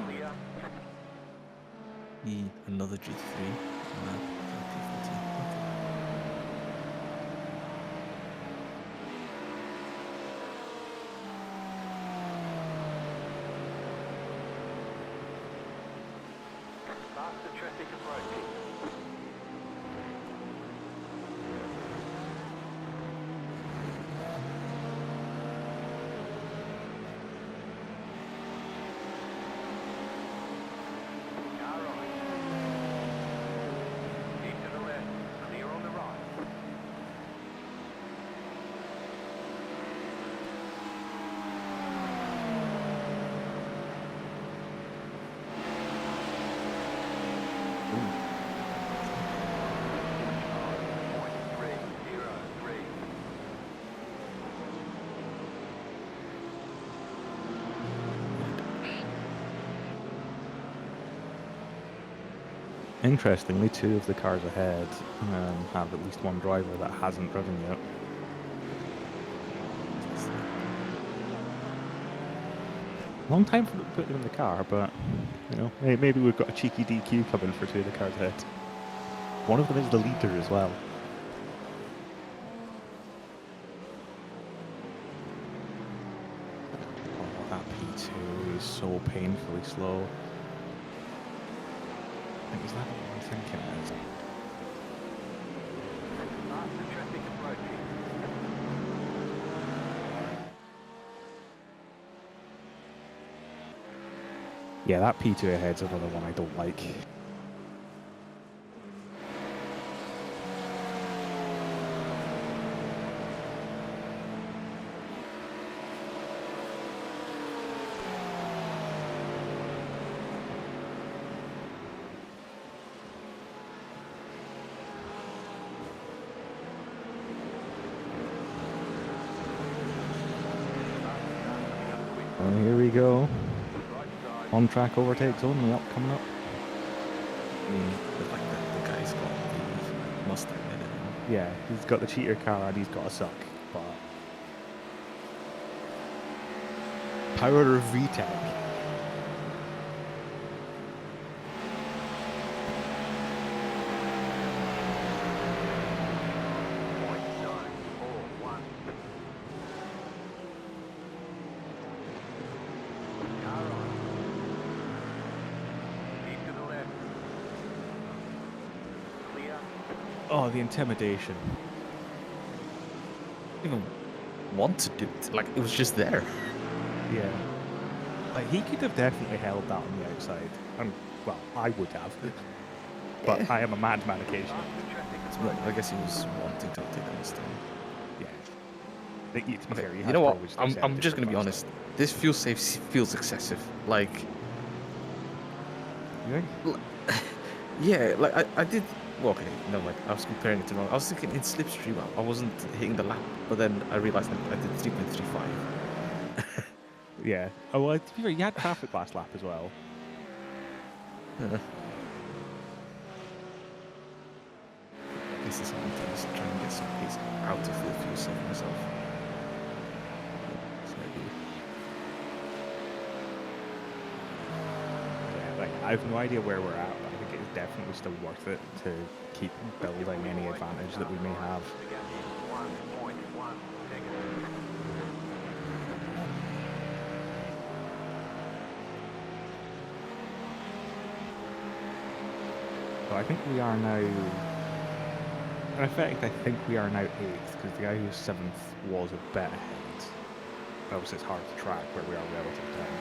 Clear. Another GT3. Faster traffic approaching. Car right. Keep to the left. Clear on the right. Interestingly, 2 of the cars ahead have at least one driver that hasn't driven yet. Long time for to put them in the car, but you know, maybe we've got a cheeky DQ coming for 2 of the cars ahead. One of them is the leader as well. Oh, that P2 is so painfully slow. Is that what I'm thinking it is? Faster traffic approaching. Yeah, that P2 ahead's another one I don't like. And here we go. Right side. On track overtakes only, up coming up. The fact that the guy's got the Mustang in it. Yeah, he's got the cheater car and he's got a suck, but power of VTEC. Oh, the intimidation. Didn't even want to do it. Like, it was just there. Yeah. Like, he could have definitely held that on the outside. And, well, I would have. But I am a madman occasionally. I guess he was wanting to take that stone. Yeah. To be Okay, fair, he you has know what? probably just accepted I'm just it gonna be for honest. This fuel save feels excessive. Like, You think? yeah, like I did. Well, okay, no, like I was comparing it to wrong. I was thinking in slipstream, I wasn't hitting the lap, but then I realized I did 3.35. Yeah. Oh, well, to be fair, you had traffic last lap as well. This is something to just try and get some pace out of the fuel save myself. So maybe. Yeah, like, I have no idea where we're at, but I think it is definitely still worth it to keep building any advantage that we may have. 1.1 seconds. So I think we are now... In effect, I think we are now 8th, because the guy who was 7th was a bit ahead. Obviously, it's hard to track where we are relative to him.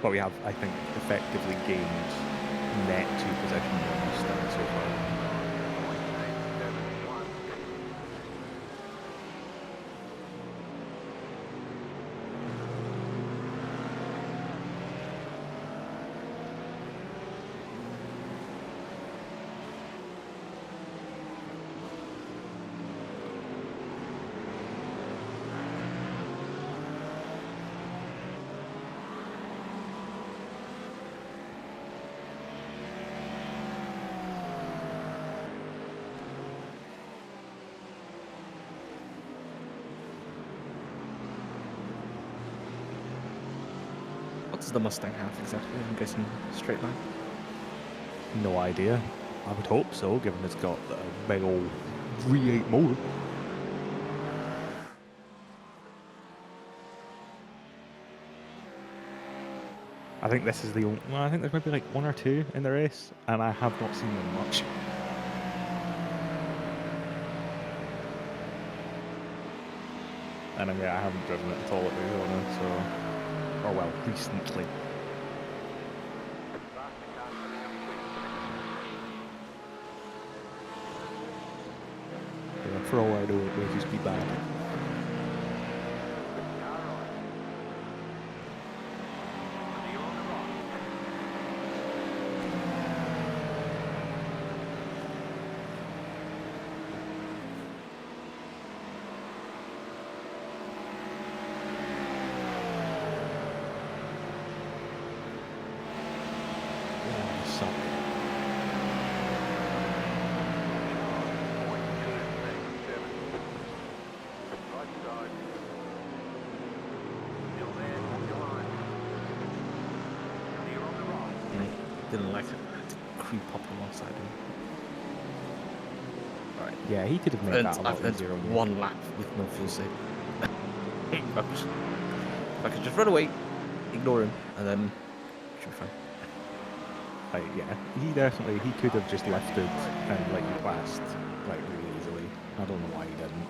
But we have, I think, effectively gained net 2 position on this start so far. 0.871. What does the Mustang have exactly? I'm guessing straight line. No idea. I would hope so, given it's got a big old V8 motor. I think this is the only... Well, I think there's maybe like 1 or 2 in the race, and I have not seen them much. And I haven't driven it at all at Daytona, so... Or well, recently. Faster car coming up quick. Yeah, for all I know, it may just be bad. Car right. Clear on the right. Yeah, suck. 0.267. Right side. Still there, hold your line. Clear on the right. Didn't like it. I had to creep up on one side. Right. Yeah, he could have made that a lot I've earned easier on you. 1 lap with no fuel save. If I could just run away, ignore him, and then should be fine. Like, yeah, he could have just lifted and let you past, like, really easily. I don't know why he didn't.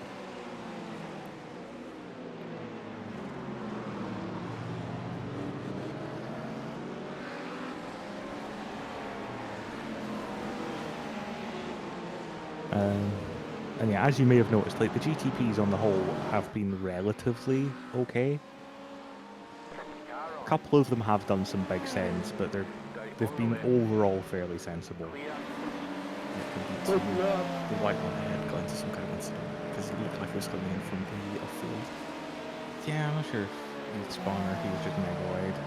And yeah, as you may have noticed, like, the GTPs on the whole have been relatively okay. A couple of them have done some big sends, but they've been overall fairly sensible. Clear. The white one had got into some kind of incident because he looked like he was coming in from the off-field. Yeah, I'm not sure if he was spun or if he was just mega wide.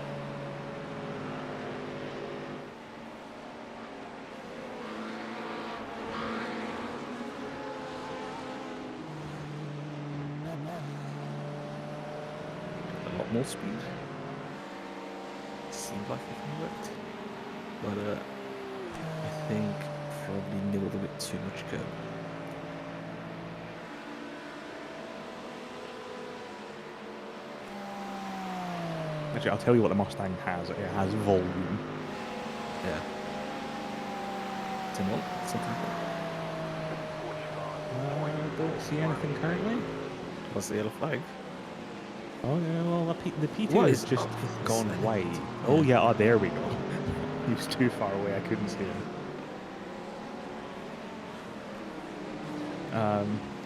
A lot more speed. Seemed like it worked, but I think probably nibbled a bit too much go. Actually, I'll tell you what the Mustang has. It has volume. Yeah. Timon, something. Don't see anything currently. What's the yellow flag? Oh yeah, well the P2 What has is just up with gone this? white. Oh yeah, oh there we go. He was too far away, I couldn't see him.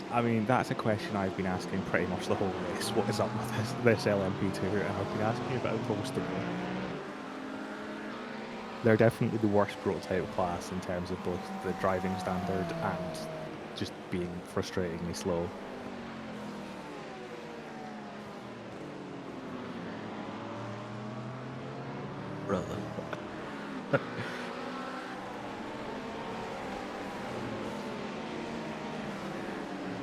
I mean, that's a question I've been asking pretty much the whole race. What is up with this LMP2? And I've been asking about most of them. They're definitely the worst prototype class in terms of both the driving standard and just being frustratingly slow. Brother.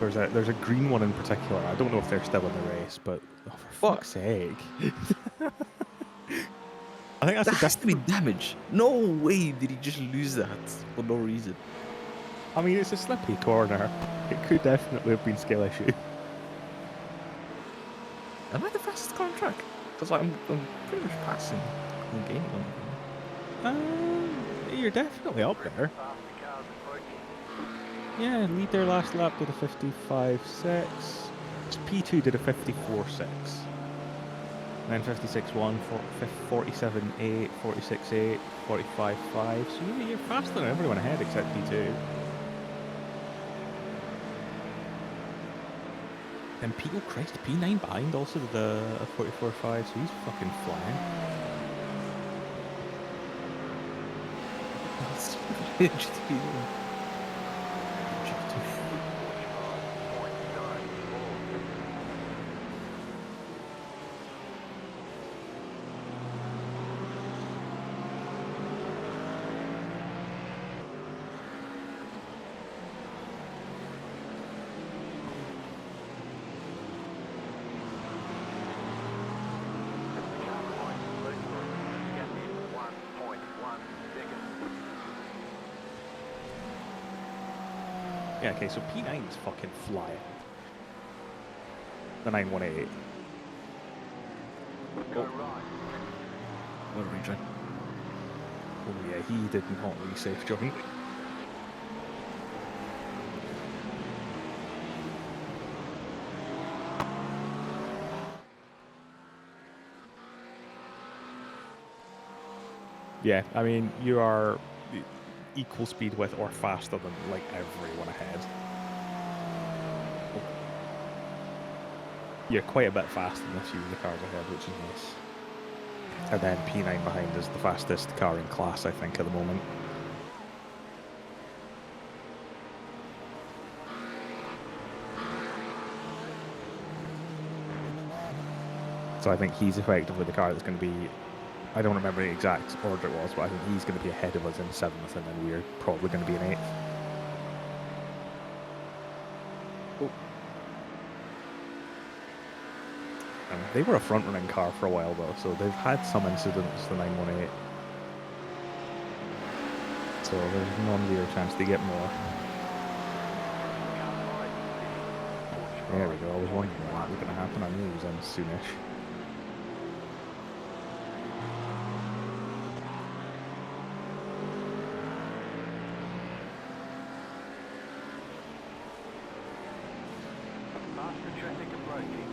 There's a green one in particular. I don't know if they're still in the race, but oh, for What? fuck's sake! I think that's That has to be damage. No way did he just lose that for no reason. I mean, it's a slippy corner. It could definitely have been skill issue. Am I the fastest car on track? Because I'm pretty much passing and gaining on them. You're definitely up there. Faster cars approaching. Yeah, lead their last lap with a 55.6. P2 did a 54.6. Then 56.1, 47.8, 46.8, 45.5. So yeah, you're faster than everyone ahead except P2. And P, oh Christ, P9 behind also did a 44.5, so he's fucking flying. GTP. Yeah, okay, so P9 is fucking flying. The 918. What a regen. Oh yeah, he did not really safe joint. Yeah, I mean, you are equal speed with or faster than like everyone ahead. You're quite a bit faster than a few of the cars ahead, which is nice. And then P9 behind is the fastest car in class, I think, at the moment. So I think he's effectively the car that's going to be, I don't remember the exact order it was, but I think he's going to be ahead of us in 7th, and then we're probably going to be in 8th. Oh. They were a front-running car for a while, though, so they've had some incidents, the 918. So there's non-zero chance they get more. There we go, I was wondering when that was going to happen. I knew it was in soonish. Faster traffic approaching.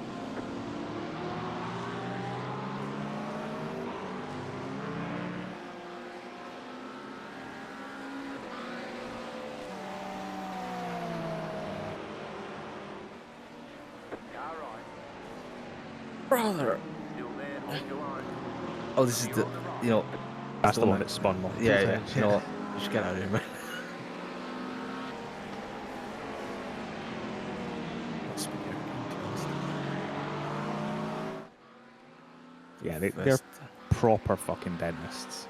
Car right. Brother! Still there, hold your line. Oh, this is the, you know... That's the one that- that spun multiple Yeah, yeah. times. You know what? Just get out of here, man. Must be here, to be honest. Yeah, they're First- proper fucking dentists.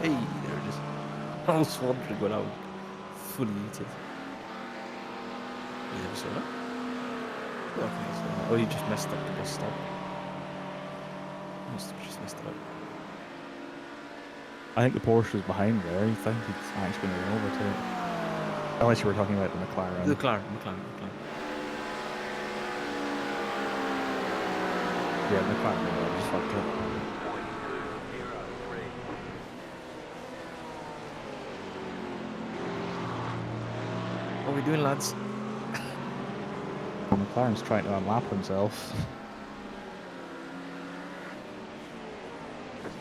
Hey, there it is. I was wondering when I would fully eat it. You ever saw that? Okay, so, oh, you just messed up the bus stop. Must have just messed it up. I think the Porsche was behind there. You think he's actually going to run over to it. Unless you were talking about the McLaren. McLaren. Yeah, McLaren just fucked it. 42.03. What are we doing, lads? Well, McLaren's trying to unlap himself.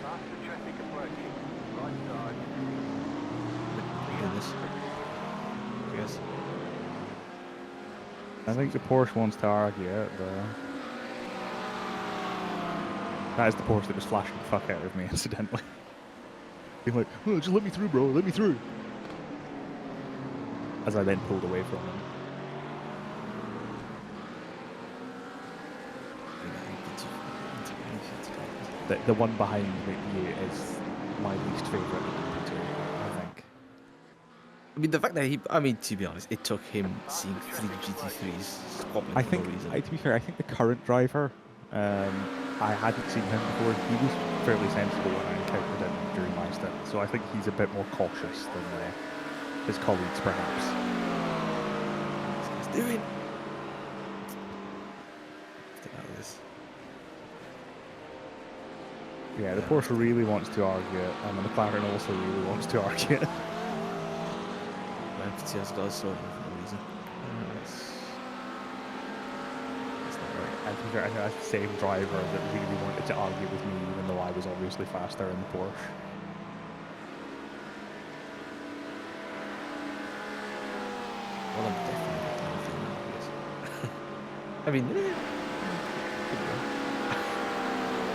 Faster traffic approaching. Right side. Doing this. Yes. I think the Porsche wants to argue it, but... That is the Porsche that was flashing the fuck out of me, incidentally. Being like, oh, just let me through, bro, let me through. As I then pulled away from him. The one behind you is my least favourite computer, I think. I mean, the fact that to be honest, it took him seeing 3 GT3s squabbling I for think, no reason. to be fair, I think the current driver, I hadn't seen him before. He was fairly sensible when I encountered him during my stint, so I think he's a bit more cautious than his colleagues, perhaps. What's he doing? Get out of this. Yeah, the Porsche really wants to argue it, and the McLaren also really wants to argue it. My FT has got so for no reason. That's not right. And to be fair, I think that's the same driver that really wanted to argue with me, even though I was obviously faster in the Porsche. Well, I'm definitely not anything obvious. I mean,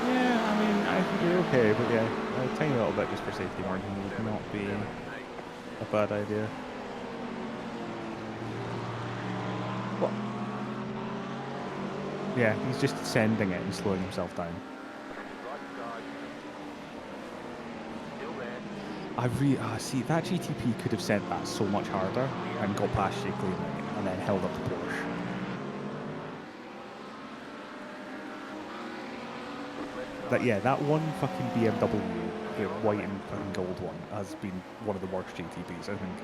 Yeah, I mean, I think you're okay, but yeah, a tiny little bit just for safety margin would not be a bad idea. what? Yeah, he's just sending it and slowing himself down. Right side. Still there. See, that GTP could have sent that so much harder and got past you cleanly and then held up the Porsche. That, yeah, that one fucking BMW, the white and fucking gold one, has been one of the worst GTPs, I think.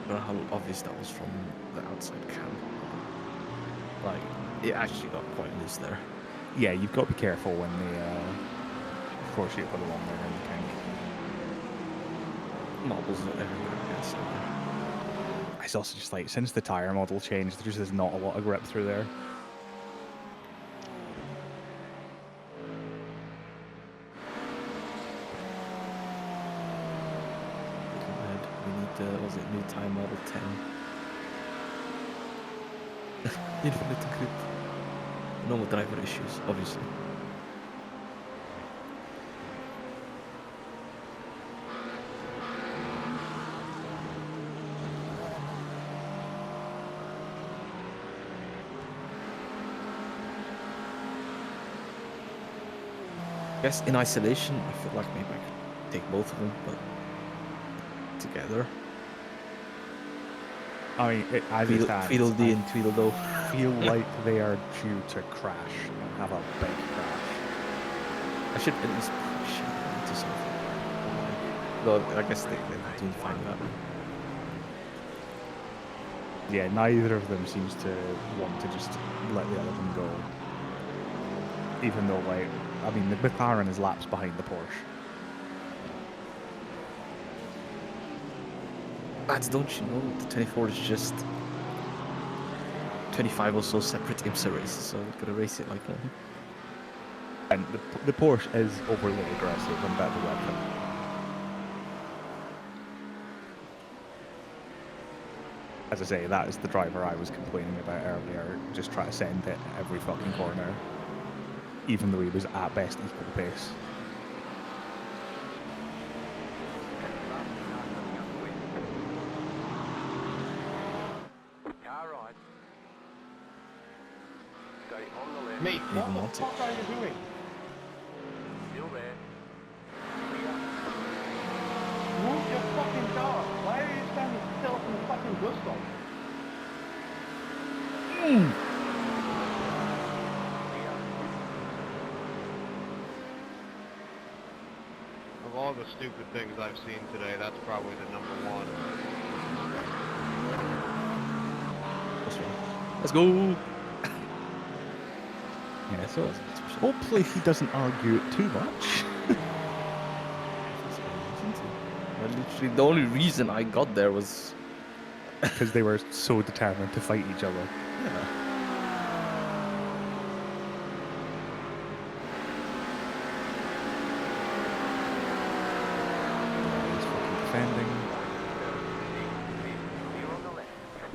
I don't know how obvious that was from the outside cam. Like, it actually got quite loose there. Yeah, you've got to be careful when they force you to put it on there and you can. Marbles are everywhere, I guess. It's also just like, since the tyre model changed, there just is not a lot of grip through there. We need was it new time model 10? Infinite grip. Normal driver issues, obviously. I guess in isolation, I feel like maybe I could take both of them, but together. I mean, as it stands, Tweedledee and Tweedledoo. I feel like they are due to crash and have a big crash. I should at least push it into something. Though I guess they do find that. Yeah, neither of them seems to want to just let the other one go. Even though, like, I mean, the McLaren is laps behind the Porsche. Lads, don't you know the 24 is just 25 or so separate IMSA races, so we're gonna race it like one. And the Porsche is overly aggressive and a bit of a weapon. As I say, that is the driver I was complaining about earlier, just trying to send it every fucking corner, even though he was at best equal pace. Car right. Stay on the left. Mate, Even what want the it. fuck are you doing? Still there. Move your fucking car. Why are you standing still in the fucking bus stop? Of all the stupid things I've seen today, that's probably the number one. What's wrong? Let's go. Yeah, so hopefully he doesn't argue it too much. Well, literally, the only reason I got there was Because they were so determined to fight each other. yeah. He's fucking defending.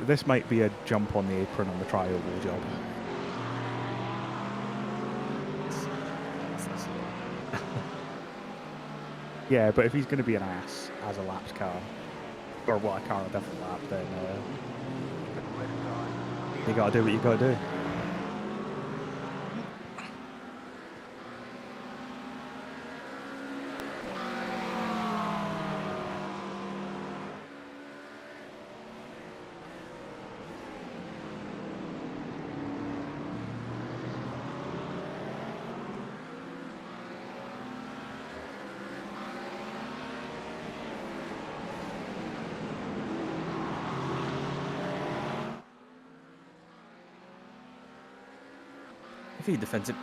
This might be a jump on the apron on the tri-oval job. Yeah, but if he's going to be an ass as a laps car, or what, a car on a different lap, then you got to do what you got to do. If he defends it,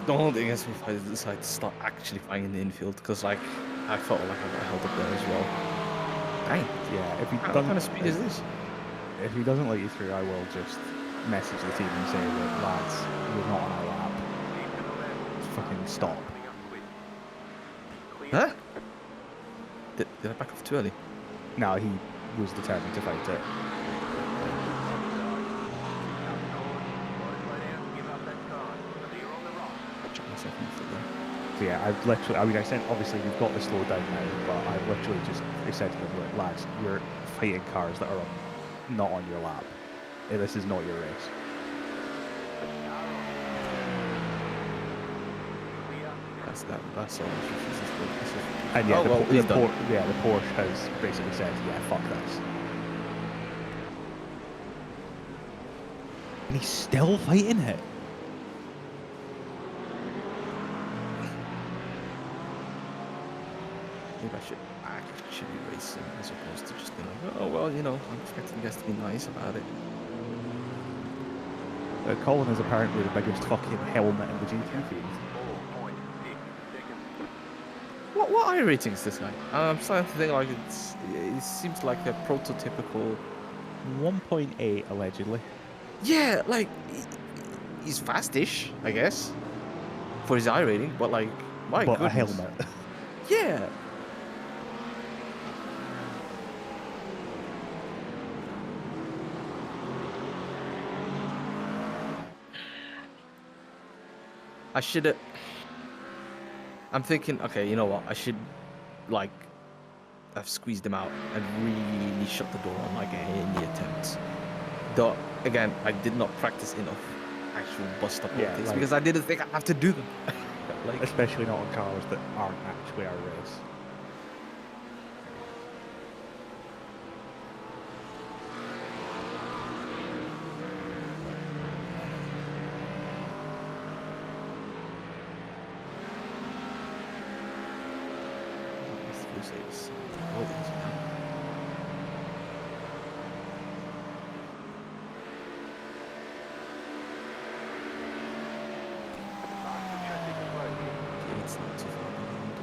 don't hold it against me if I decide to start actually fighting in the infield, because like I felt like I got held up there as well. Dang. Yeah, if he What doesn't, kind of speed is this? if he doesn't let you through, I will just message the team and say, look, lads, you're not on our lap. Fucking stop. Huh? Did I back off too early? No, he was determined to fight it. Check myself in the foot there. So yeah, I've literally, I mean, I said, obviously we've got the slow down now, but I've literally just said to them, look, lads, you're fighting cars that are not on your lap. This is not your race. That's all. And yeah, Oh, well, he's done. the Porsche has basically said, yeah, fuck this. And he's still fighting it. Maybe I should actually be racing as opposed to just being like, oh well, you know, I'm expecting you guys to be nice about it. Colin is apparently the biggest fucking helmet in the GT field. What iRacing is this guy? I'm starting to think like it seems like a prototypical. 1.8 allegedly. Yeah, like he's fastish, I guess, for his iRating, but like my But goodness. a helmet. Yeah. I should have. I'm thinking, okay, you know what? I should, like, have squeezed him out and really shut the door on, like, any attempts. Though, again, I did not practice enough actual bust up Yeah, things like- because I didn't think I have to do them. Like, Especially not on cars that aren't actually our race. it's not too far behind.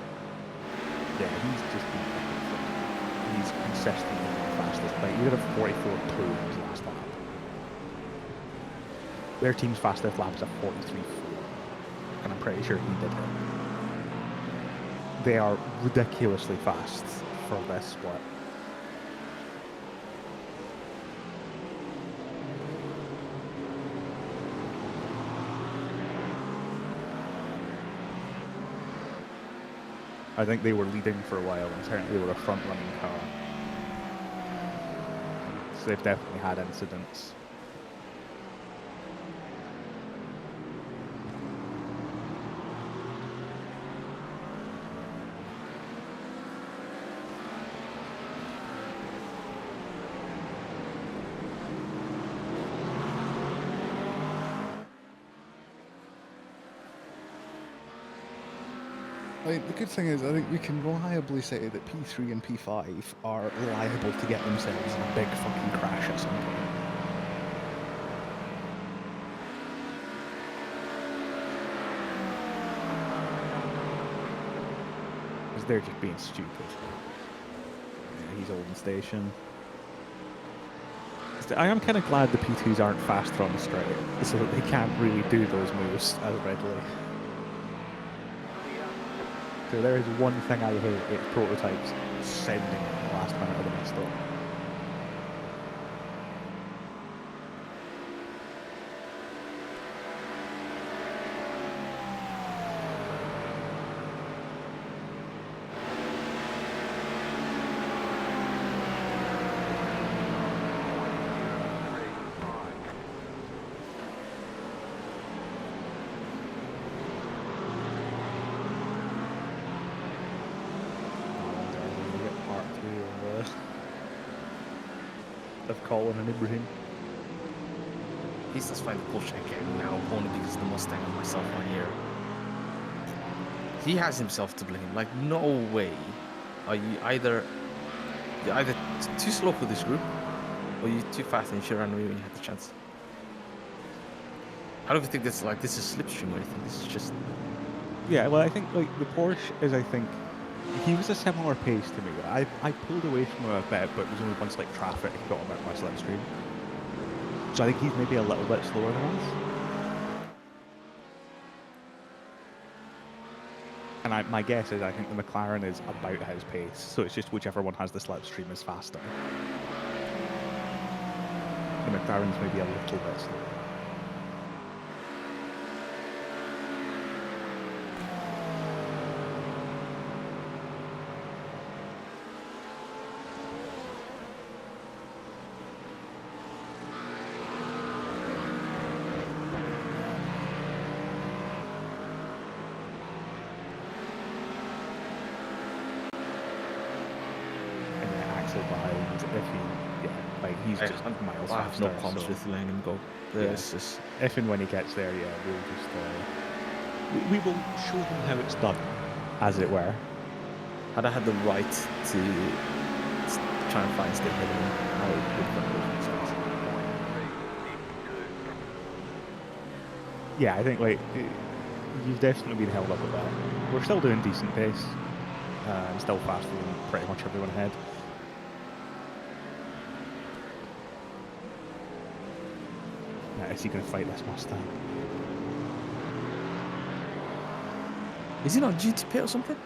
Yeah, he's just been fucking fit. He's consistently the fastest. Like, he did a 44.2 in his last lap. Their team's fastest lap is a 43.4. And I'm pretty sure he did it. They are ridiculously fast for this split. I think they were leading for a while, and certainly they were a front-running car. So they've definitely had incidents. the good thing is, I think we can reliably say that P3 and P5 are liable to get themselves in a big fucking crash at some point. Because they're just being stupid. Yeah, he's holding station. I am kind of glad the P2s aren't faster on the straight, so that they can't really do those moves as readily. So there is one thing I hate, it's prototypes sending in the last minute of the next stop. Of Colin and Ibrahim. He's just find the bullshit again now, only because the Mustang and myself are here. He has himself to blame. Like, no way are you're either too slow for this group, or you're too fast and you should run away when you had the chance. I don't even think this is slipstream or anything. This is just. Yeah, well, I think like the Porsche is, I think, he was a similar pace to me. I pulled away from him a bit, but it was only once like traffic got him out my slipstream. So I think he's maybe a little bit slower than us. And my guess is I think the McLaren is about his pace, so it's just whichever one has the slipstream is faster. The McLaren's maybe a little bit slower. He's just miles I have faster. no qualms with letting him go. This is if and when he gets there, yeah, we'll just we will show him how it's done, as it were. Had I had the right to try and find stay ahead of him, I would have done it. Yeah, I think like you've definitely been held up a bit. We're still doing decent pace, and still faster than pretty much everyone ahead. Is he going to fight this Mustang? Is he not due to pit or something?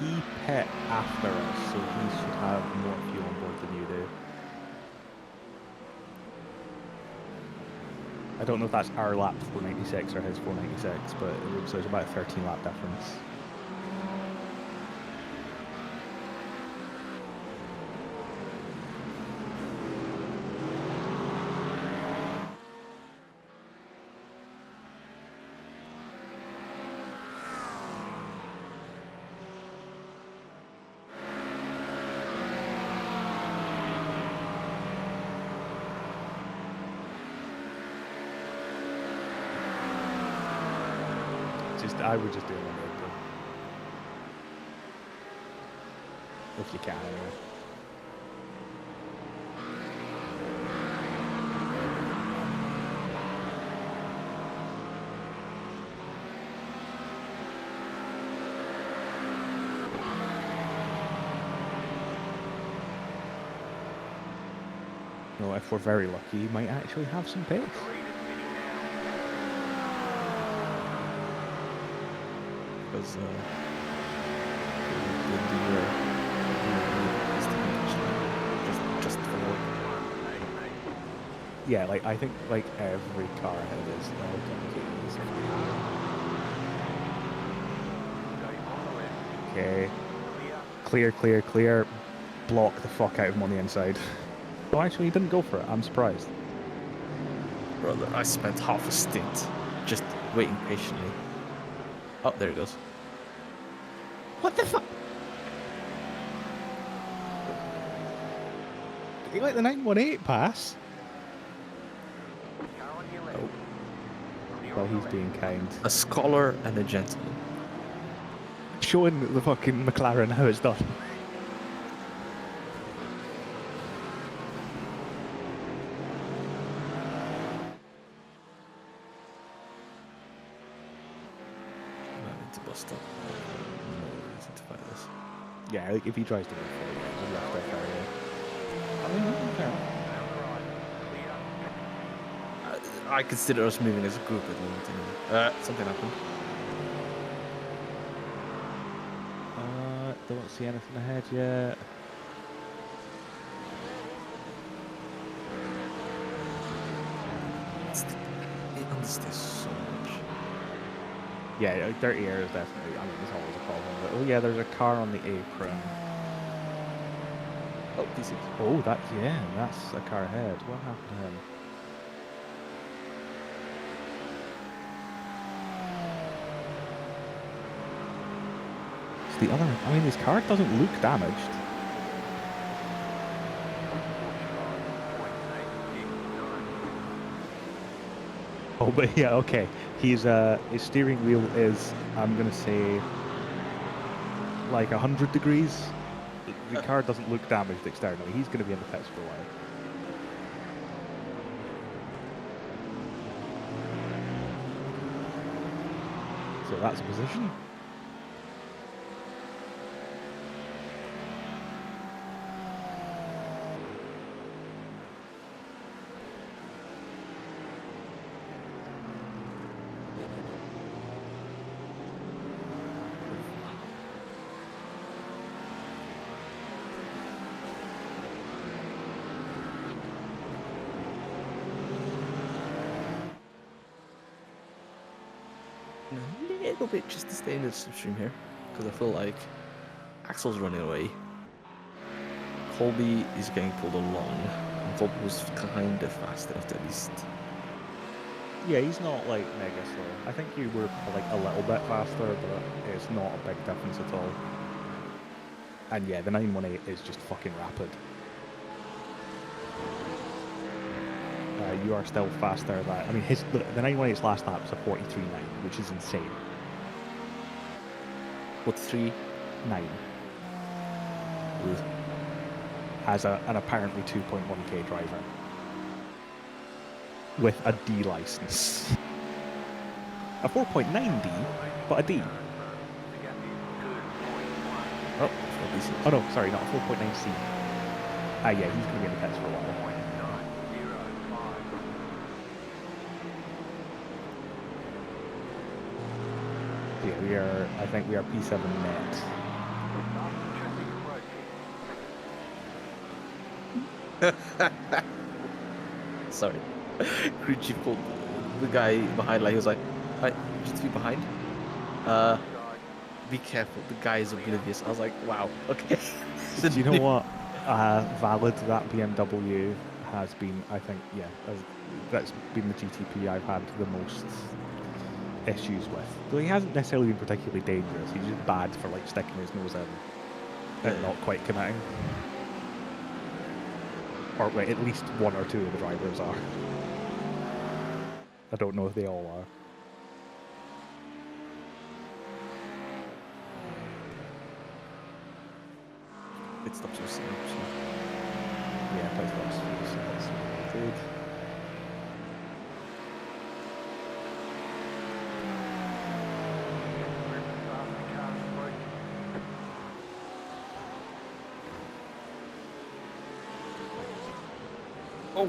He pit after us, so he should have more fuel on board than you do. I don't know if that's our lap 496 or his 496, but so it's about a 13 lap difference. I would just do it on the if you can, anyway. No, if we're very lucky, you might actually have some pace. Because just forward. Yeah, like I think like every car ahead is okay. Clear, clear, clear. Block the fuck out of him on the inside. Oh, actually, he didn't go for it. I'm surprised. Brother, I spent half a stint just waiting patiently. Oh, there it goes. What the fuck? Did he let the 918 pass? Oh. Oh, he's being kind. A scholar and a gentleman. Showing the fucking McLaren how it's done. I need to bust up. No reason to fight this. Yeah, like if he tries to go for it, he's left there far away. I mean, fair enough. I consider us moving as a group at the moment. Anyway. Something happened. Don't see anything ahead yet. It understays so much. Yeah, dirty air is definitely, I mean, it's always a problem. But, oh yeah, there's a car on the apron. Oh, PC. Oh, that's a car ahead. What happened to him? It's the other, I mean, his car doesn't look damaged. Oh, but yeah, okay. His steering wheel is, I'm gonna say, like 100 degrees. The car doesn't look damaged externally. He's gonna be in the pits for a while. So that's a position. A little bit just to stay in the slipstream here, because I feel like Axel's running away. Colby is getting pulled along. I thought he was kind of fast enough to at least. Yeah, he's not like mega slow. I think you were like a little bit faster, but it's not a big difference at all. And yeah, the 918 is just fucking rapid. You are still faster than, I mean, the 918's last lap was a 43.9, which is insane. 43.9. As an apparently 2.1k driver. With a D license. A 4.9D, but a D. Oh, Oh no, sorry, not a 4.9C. Ah yeah, he's going to be in the pits for a while. Yeah, I think we are P7 net. Sorry. Crew chief called the guy behind, like, he was like, "Alright, just be behind. Be careful, the guy is oblivious." I was like, wow, okay. Do you know what? Valid, that BMW has been, I think, yeah, that's been the GTP I've had the most issues with. Though he hasn't necessarily been particularly dangerous, he's just bad for like sticking his nose in and not quite committing. Or wait, at least one or two of the drivers are. I don't know if they all are. Pit stops are set up, so. Yeah, pit stops. Good. Oh!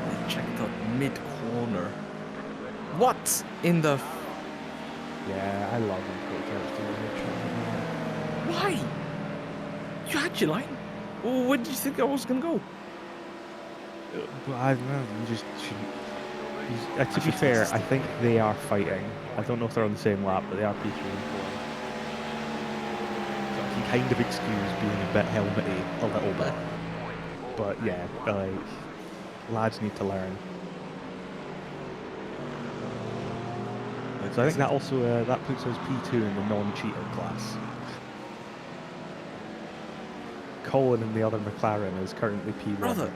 They checked out mid-corner. What in the... Yeah, I love them. Why? You had your line. Where did you think I was gonna go? But I don't know, you just shouldn't... to be fair, I think they are fighting. I don't know if they're on the same lap, but they are P3 and 4. So I can kind of excuse being a bit helmety a little bit. But yeah, like, lads need to learn. So I think that also, that puts us P2 in the non-cheater class. Colin and the other McLaren is currently P1. Brother!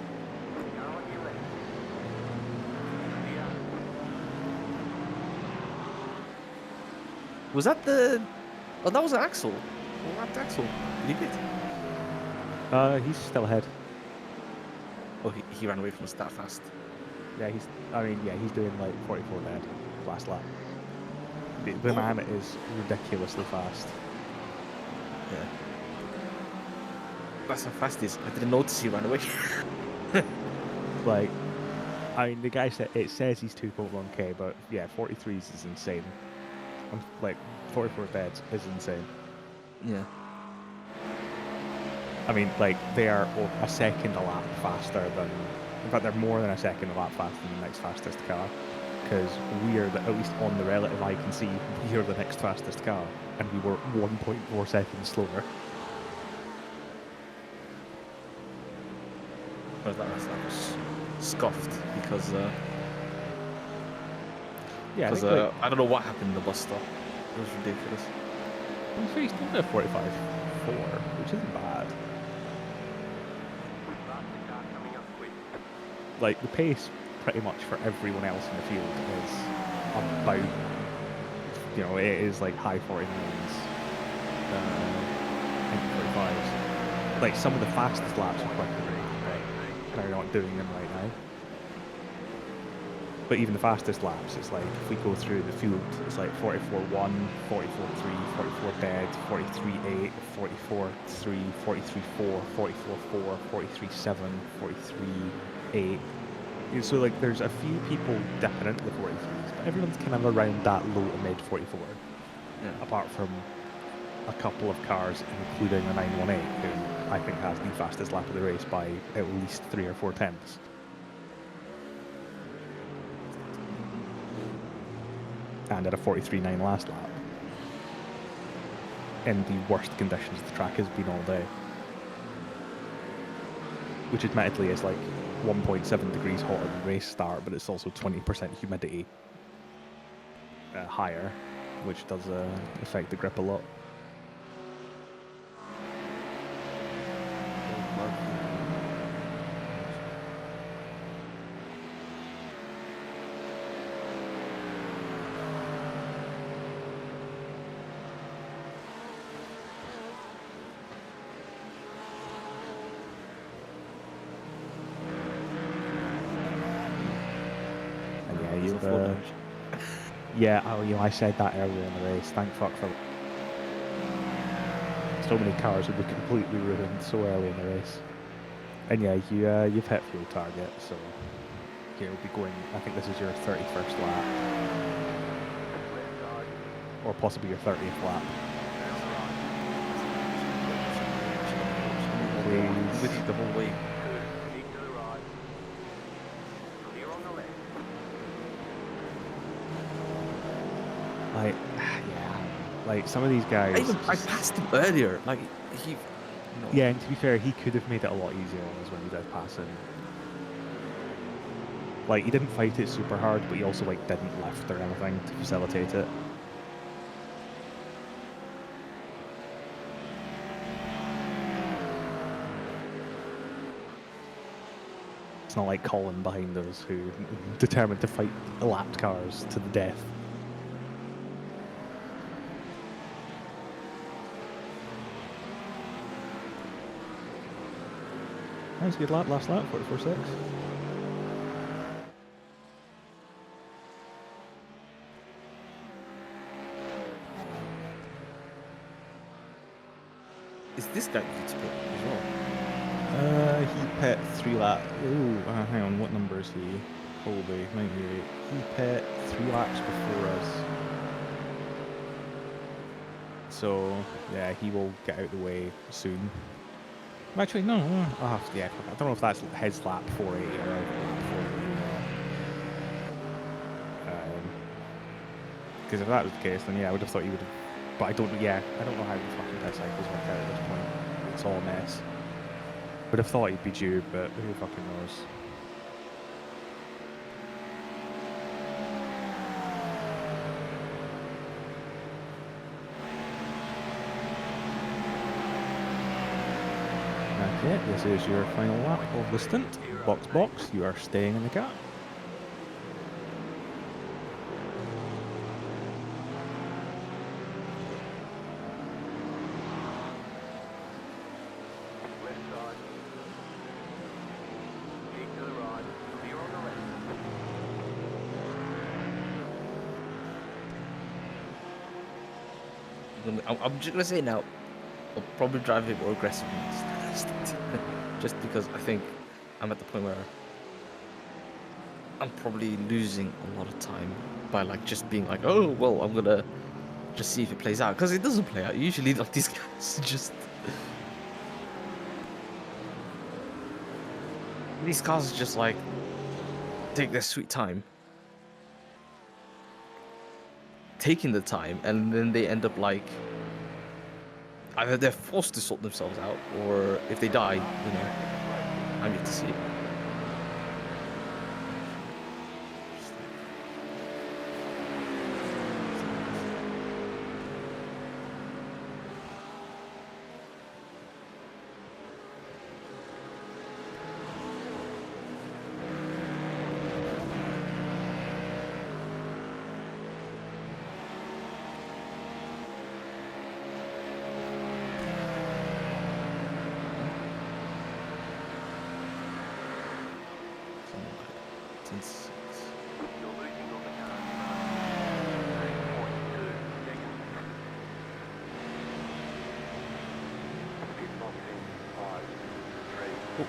Was that the? Oh, that was an Axel. What happened to Axel? Did he get? He's still ahead. Oh, he ran away from us that fast. Yeah, he's doing like 44 dead last lap. The man is ridiculously fast. Yeah. That's how fast he is. I didn't notice he ran away. Like, I mean, the guy said it says he's 2.1k, but yeah, 43s is insane. Like 44 deads is insane. Yeah. I mean, like they are a second a lap faster than. In fact, they're more than a second a lap faster than the next fastest car. Because we are, at least on the relative I can see, we are the next fastest car, and we were 1.4 seconds slower. Oh, that was scoffed because Yeah, I don't know what happened in the bus stop. It was ridiculous. I'm sure he's still at 45.4, which isn't bad. Like, the pace pretty much for everyone else in the field is about, it is like high 49s, 45s. Like, some of the fastest laps are quite great, and they're not doing them right now. But even the fastest laps, it's like, if we go through the field, it's like 44.1, 44.3, 44 dead, 43.8, 44.3, 43.4, 44.4, 43.7, 43.8. So like there's a few people dipping into the 43s, but everyone's kind of around that low to mid 44. Yeah. Apart from a couple of cars, including the 918, who I think has the fastest lap of the race by at least 3 or 4 tenths. And at a 43.9 last lap. In the worst conditions the track has been all day. Which admittedly is like 1.7 degrees hotter than race start, but it's also 20% humidity higher, which does affect the grip a lot. Yeah, I said that earlier in the race. Thank fuck for so many cars would be completely ruined so early in the race. And yeah, you've hit fuel target, so you'll be going. I think this is your 31st lap, or possibly your 30th lap. Please. With you the whole way. Like some of these guys. I passed him earlier. Like he. Yeah, and to be fair, he could have made it a lot easier on us when he did pass him. Like he didn't fight it super hard, but he also like didn't lift or anything to facilitate it. It's not like Colin behind us, who determined to fight lapped cars to the death. That was a good lap, last lap, 44.6. Is this guy need to pit as well? He pit 3 laps. Ooh, hang on, what number is he? Holy, 98. He pit 3 laps before us. So, yeah, he will get out of the way soon. Actually, no. Yeah, I don't know if that's his lap 480 or lap 480. Because if that was the case, then yeah, I would have thought he would have. But I don't know how the fucking pit cycles work out at this point. It's all a mess. Would have thought he'd be due, but who fucking knows? Okay, this is your final lap of the stint. Box, you are staying in the car. I'm just gonna say now, I'll probably drive it more aggressively, just because I think I'm at the point where I'm probably losing a lot of time by like just being like, oh well, I'm gonna just see if it plays out, because it doesn't play out. Usually, like these guys just these cars just like take their sweet time, taking the time, and then they end up like either they're forced to sort themselves out, or if they die, I'm yet to see it. Since You're losing on the car. 8.2 seconds. Pit box in 5, 3, 2, 1.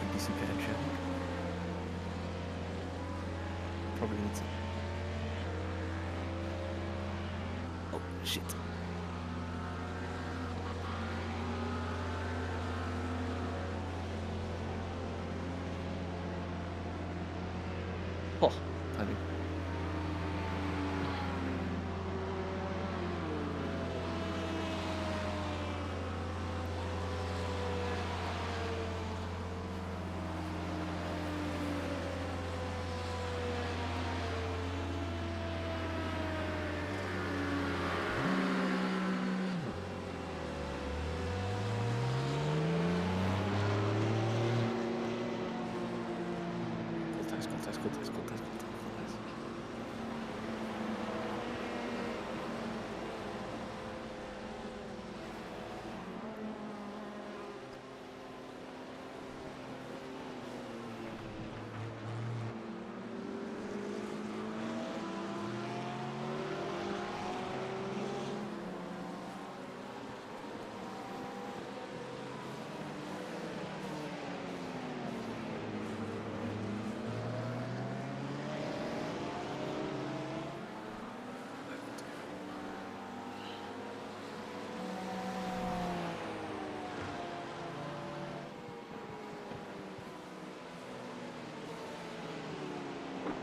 a decent bit of shit. Probably needs it. Oh shit. Oh, timing. Good test.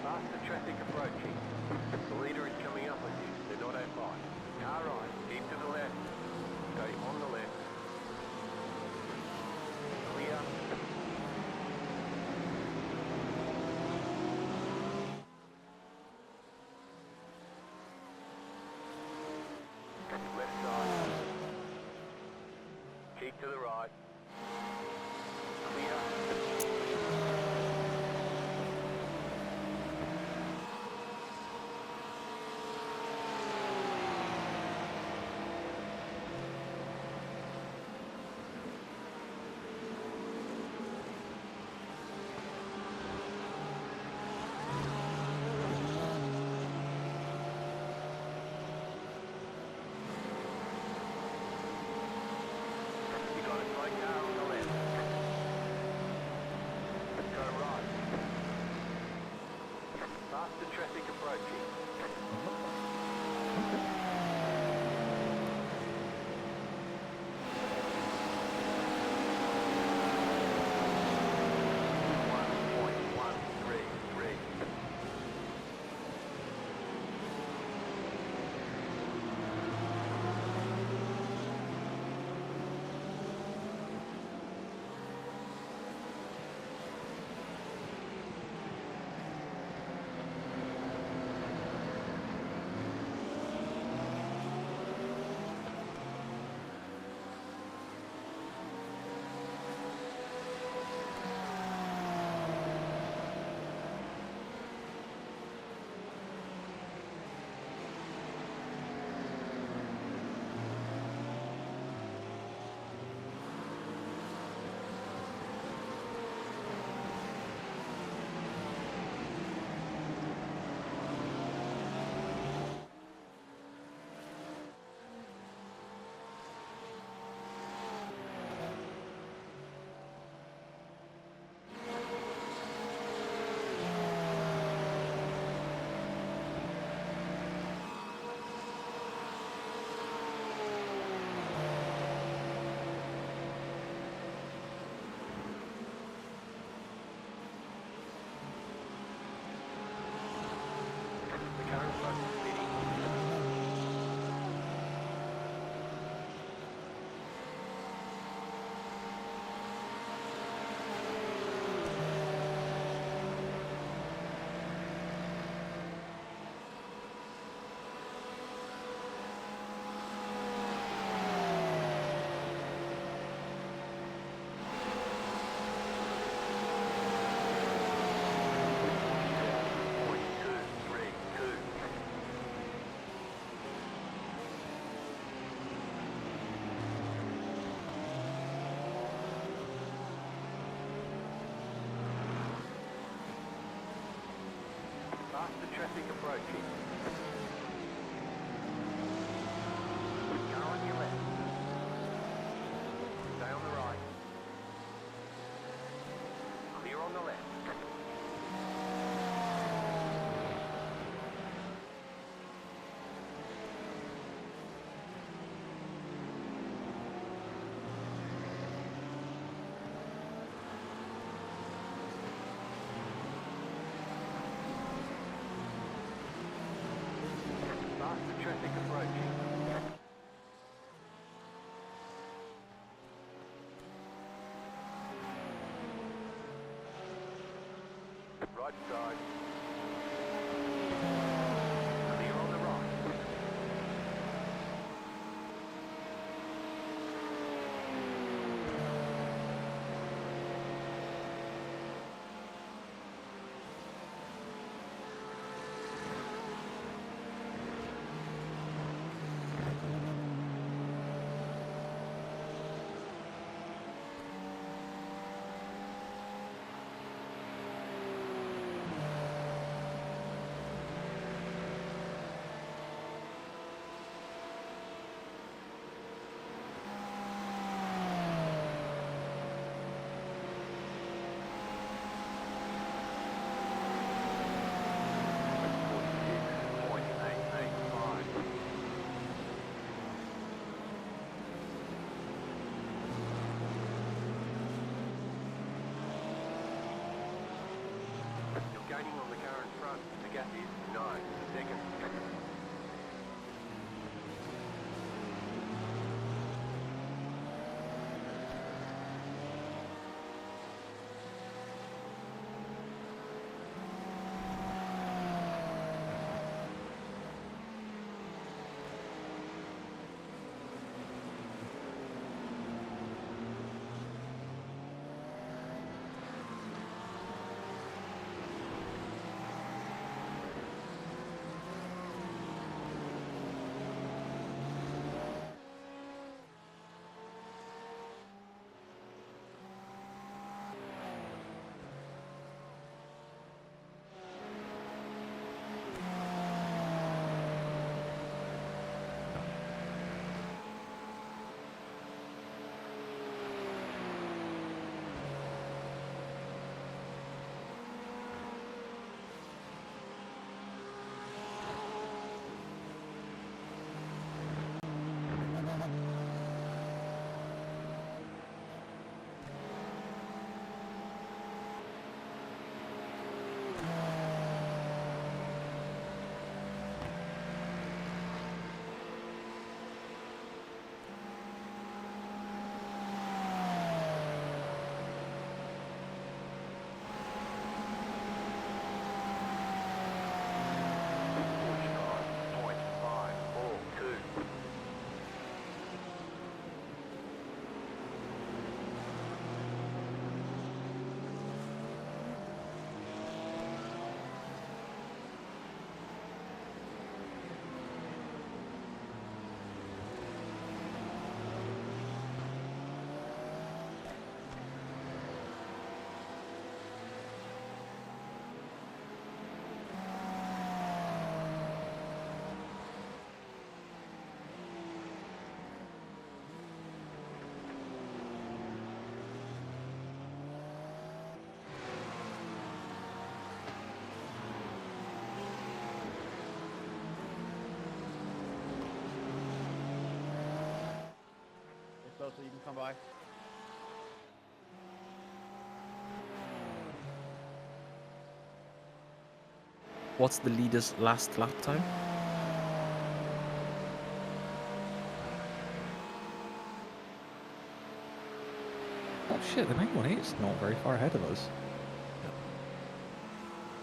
Faster traffic approaching. The leader is coming up on you. They're not out by. Car right. Keep to the left. Stay on the left. Clear. Left side. Keep to the right. Clear. You got a tight car on the left. Go right. Faster traffic approaching. traffic approaching. Car on your left. Stay on the right. Clear on the left. Faster traffic approaching. Right side. Clear on the right. You're gaining on the car in front. The gap is 9 seconds. So you can come by. What's the leader's last lap time? Oh shit, the 918's not very far ahead of us.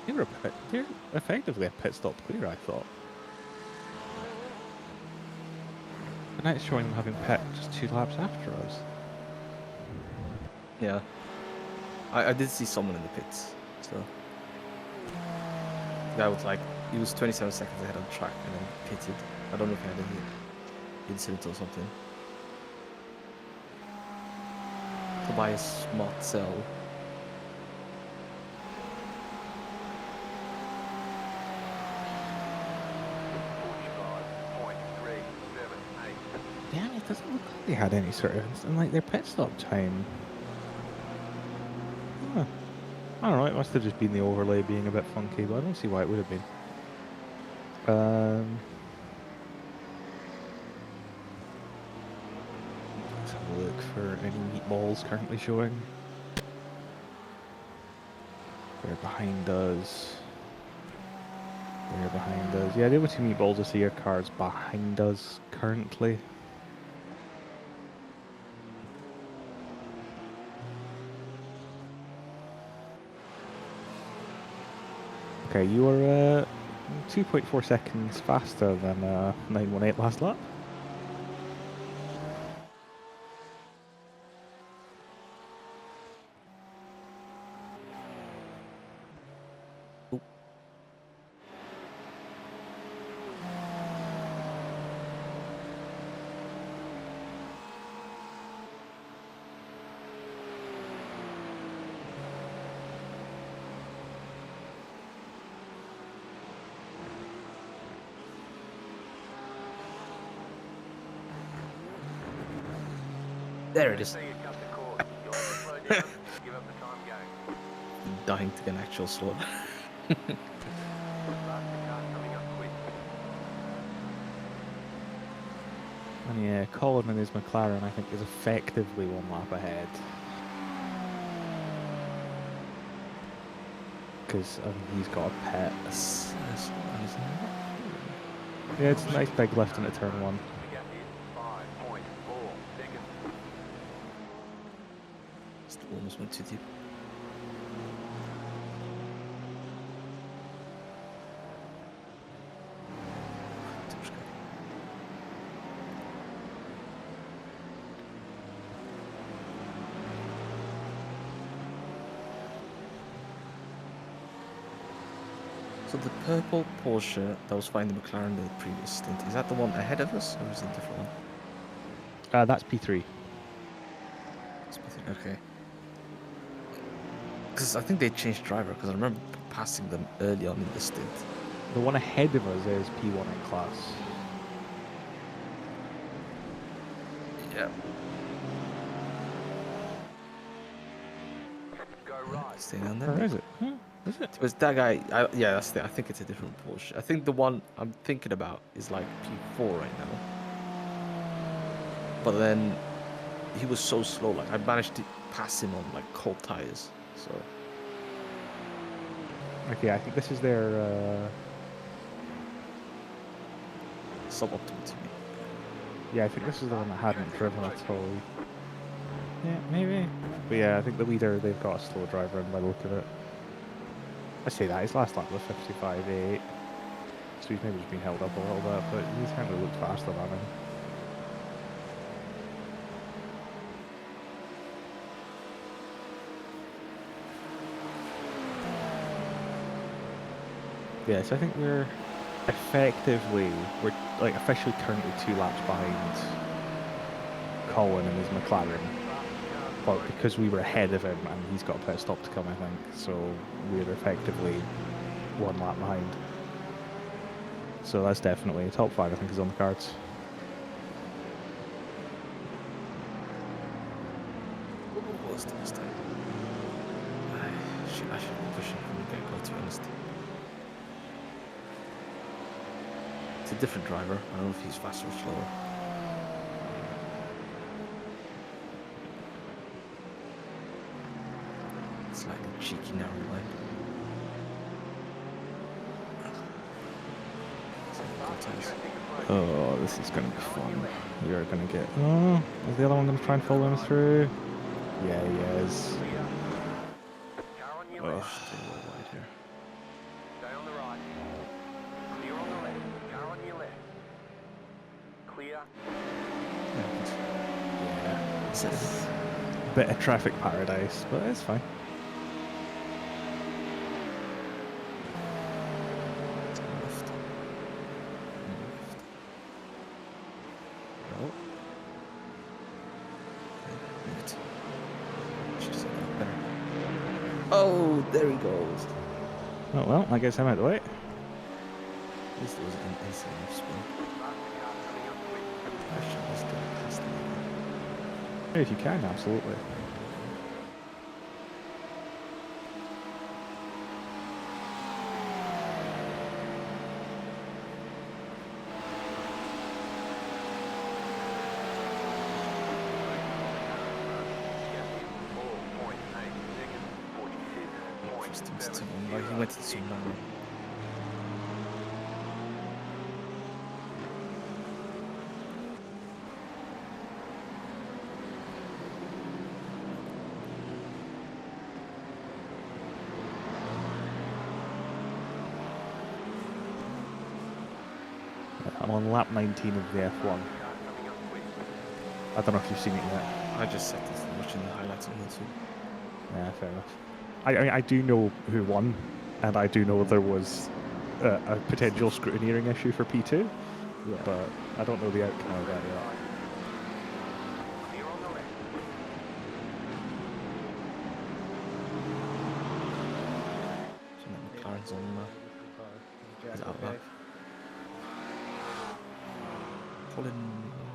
They're effectively a pit stop clear, I thought. And now it's showing them having pit just 2 laps after us. Yeah. I did see someone in the pits, so. The guy was like, he was 27 seconds ahead on track and then pitted. I don't know if he had any incident or something. Tobias Marcel. doesn't look like they had any sort of, and like their pit stop time. Huh. I don't know, it must have just been the overlay being a bit funky, but I don't see why it would have been. Let's have a look for any meatballs currently showing. They're behind us. They're behind us. Yeah, the only two meatballs I see are cars behind us currently. Okay, you are 2.4 seconds faster than 918 last lap. There it is. Say you cut the cord. You'll have to slow down and give up the time game. Dying to get an actual slot. Faster car coming up quick. And yeah, Colin and his McLaren, I think, is effectively one lap ahead. Because I think he's got a pit. Yeah, it's a nice big lift into turn one. The gap is 5.4 seconds. Still almost went too deep. So the purple Porsche that was flying the McLaren in the previous stint, is that the one ahead of us, or is it a different one? That's P3. Okay. Because I think they changed driver, because I remember passing them early on in the stint. The one ahead of us is P1 in class. Yeah. Go right. Stay down there. Or is it? Huh? Is it? It was that guy. Yeah, that's I think it's a different Porsche. I think the one I'm thinking about is like P4 right now. But then he was so slow. Like I managed to pass him on like cold tires. So Okay, I think this is their. suboptimal to me. Yeah, I think this is the one that hadn't driven at all. Yeah, maybe. But yeah, I think the leader, they've got a slow driver in by the look of it. I say that, his last lap was 55.8. So he's maybe just been held up a little bit, but he's kind of looked faster than him. Yeah, so I think we're officially currently 2 laps behind Colin and his McLaren. But because we were ahead of him and he's got a pit stop to come, I think, so we're effectively 1 lap behind. So that's definitely top 5, I think, is on the cards. What was the mistake? I should be pushing from the get-go, to be honest. It's a different driver. I don't know if he's faster or slower. Slightly cheeky narrow line. Oh, this is going to be fun. You're going to get... Oh, is the other one going to try and follow him through? Yeah, he is. Car on your Ugh. left. Stay a little wide here. Stay on the right. Clear on the left. Car on your left. Clear. Yeah, this is a bit of traffic paradise, but it's fine. Left. No. Right. Should have said that better. Oh, there he goes. Oh well, I guess I'm out of the way. At least it was an insane spin. Faster car coming up quick. Question was still past If you can, absolutely. Interesting to know. Like, he went to the zoom now. I'm on lap 19 of the F1. I don't know if you've seen it yet. I just set this watching the highlights on YouTube. Yeah, fair enough. I do know who won, and I do know there was a potential scrutineering issue for P2, but I don't know the outcome of that yet. So now McLaren's on his outlap. Colin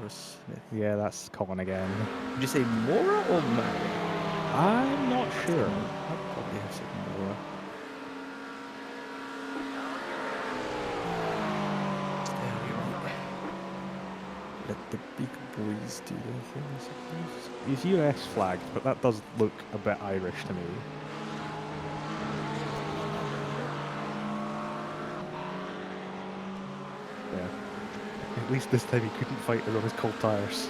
Smith. Yeah, that's Colin again. Did you say Mora or Mara? I'm not sure. I'd probably have said Mora. Let the big boys do their thing, I suppose. He's US flagged, but that does look a bit Irish to me. Yeah. At least this time he couldn't fight her on his cold tires.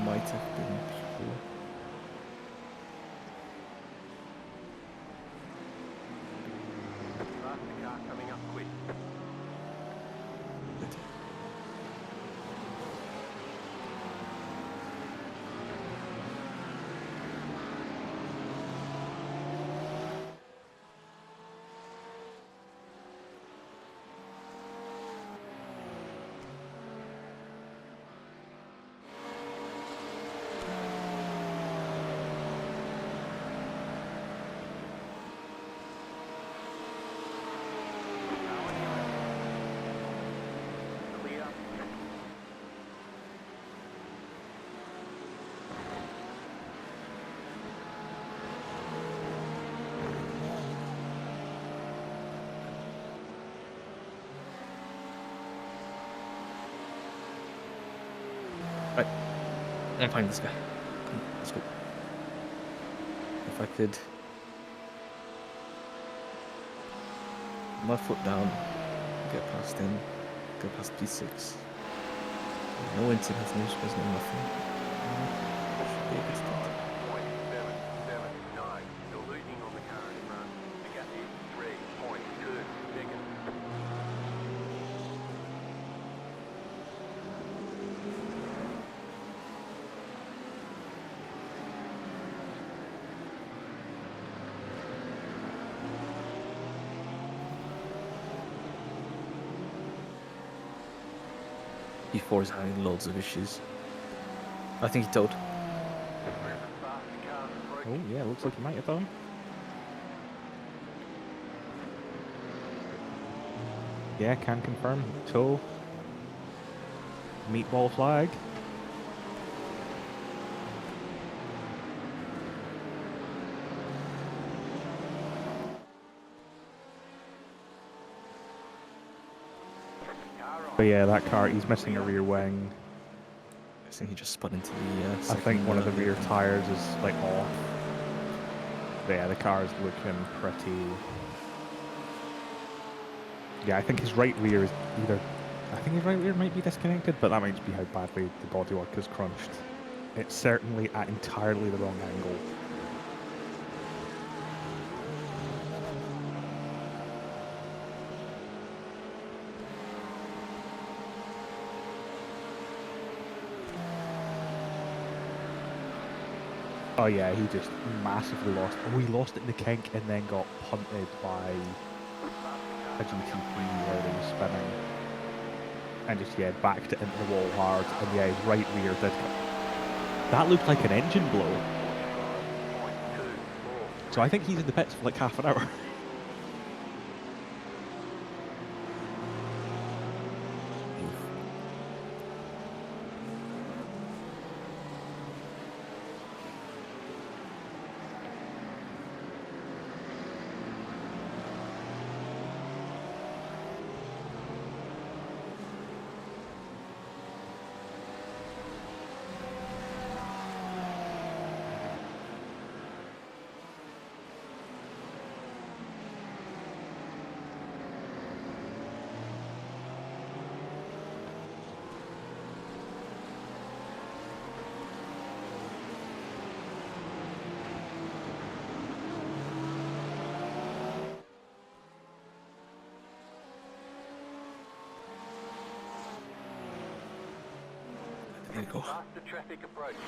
Might have been people. Faster car coming up quick. Clear. Right. I'm finding this guy. Come, let's go. If I could. My foot down, get past him, go past P6. No incidents, no space, no nothing. Should be a good start. 0.779. You're losing on the car in front. The gap is 3.2 seconds. P4 is having loads of issues. I think he told. Oh yeah, looks like he might have done. Yeah, can confirm. Toe. Meatball flag. But yeah, that car, he's missing a rear wing. I think he just spun into the. I think one of the rear tires is like off. But yeah, the car is looking pretty. Yeah, I think his right rear is either I think his right rear might be disconnected, but that might just be how badly the bodywork is crunched. It's certainly at entirely the wrong angle. Oh yeah, he just massively lost. Oh, he lost it in the kink and then got punted by a GTP where he was spinning. And just, yeah, backed it into the wall hard. And yeah, his right rear did come. That looked like an engine blow. So I think he's in the pits for like half an hour. There you go. Faster traffic approaching.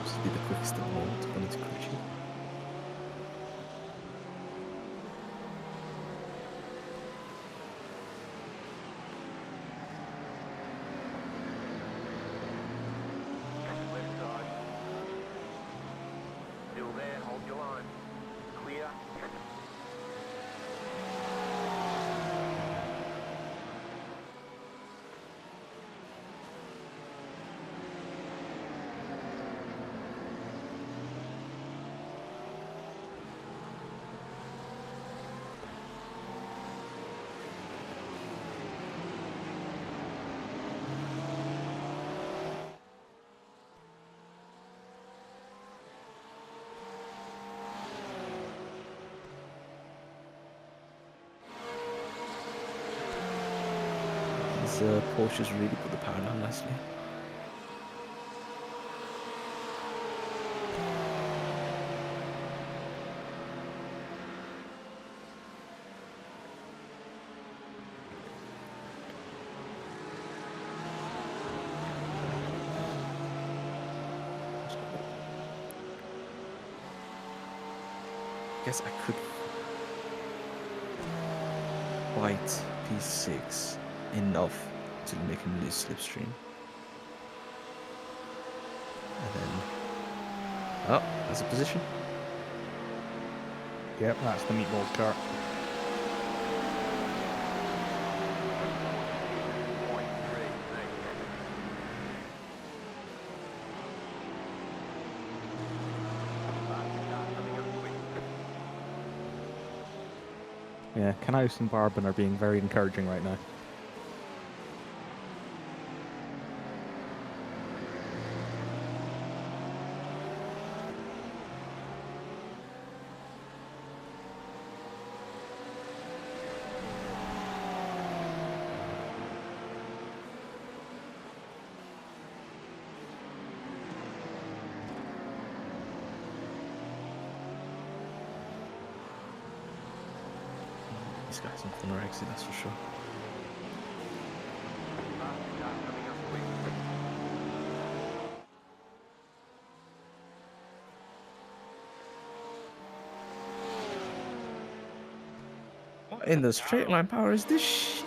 This will be the quickest in the world when it's crunchy. Left side. Still there, hold your line. Clear. These Porsches really put the power down nicely. I guess I could fight P6 enough to make him lose slipstream. And then... Oh, that's a position. Yep, that's the meatballs car. Yeah, Knaus and Barbin are being very encouraging right now. These guys on corner exit, that's for sure. in the straight line power is this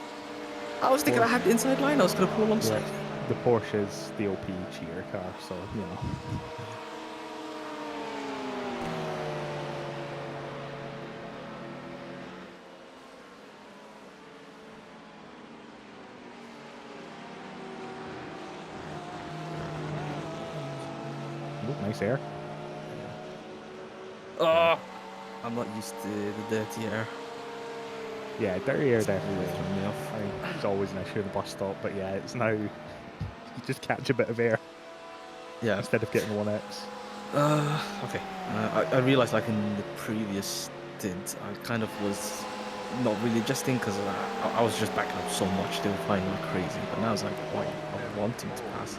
I was thinking I had the inside line, I was gonna pull alongside. Yeah, the Porsche is the OP cheater car, so you know. Ooh, nice air. Oh, I'm not used to the dirty air. Yeah, dirty air definitely. Throwing me off. I mean, it's always an issue at the bus stop, but yeah, it's now you just catch a bit of air Yeah. instead of getting the 1X. Okay. I realized like in the previous stint, I kind of was not really adjusting because I was just backing up so much, they were flying like crazy. But now it's like, why? I'm wanting to pass.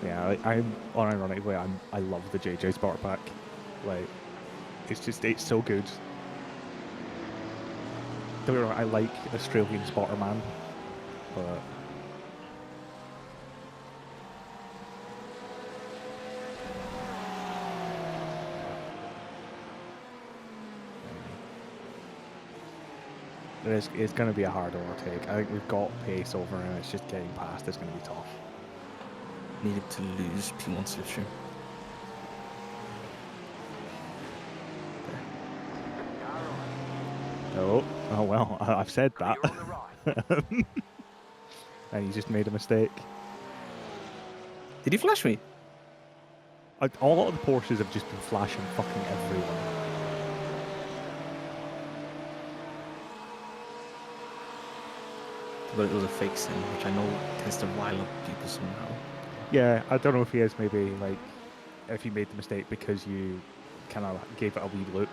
Yeah, I'm unironically, I love the JJ Sportback. Like, it's so good. Don't get me wrong, I like Australian Spotterman, but it's going to be a hard overtake. I think we've got pace over him. It's just getting past. It's going to be tough. Needed to lose P1 slipstream. Oh well, I've said that. And he just made a mistake. Did he flash me? A lot of the Porsches have just been flashing fucking everyone. But it was a fake sin, which I know tends to rile up people somehow. Yeah, I don't know if he is maybe like if he made the mistake because you kind of gave it a wee look.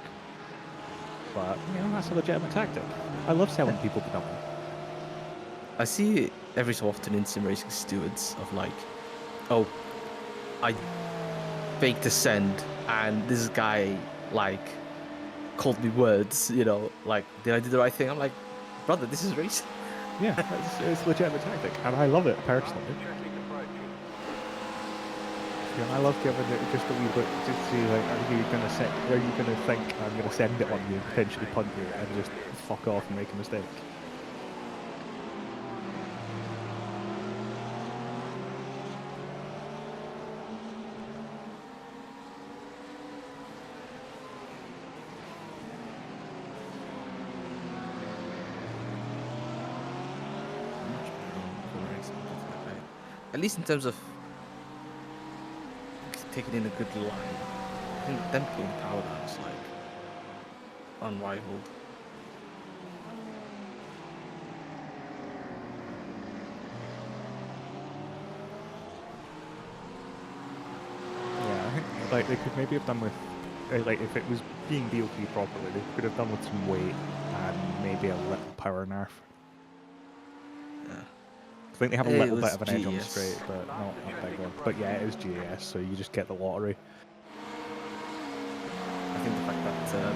But you know, that's a legitimate tactic. I love selling people the dummy. I see it every so often in sim racing stewards of like, oh, I faked a send and this guy like called me words, you know, like did I do the right thing? I'm like, brother, this is racing. Yeah, it's a legitimate tactic, and I love it personally. Yeah, I love giving it just a wee bit to see, like, are you gonna think I'm gonna send it on you and potentially punt you and just fuck off and make a mistake? At least in terms of taking in a good line, I think them pulling power down is like unrivaled. Yeah, I think like they could maybe have done with like if it was being DOT properly, they could have done with some weight and maybe a little power nerf. Yeah. I think they have a little It bit of an was edge on the GS. straight, but not a big one. But yeah, it is GS, so you just get the lottery. I think the fact that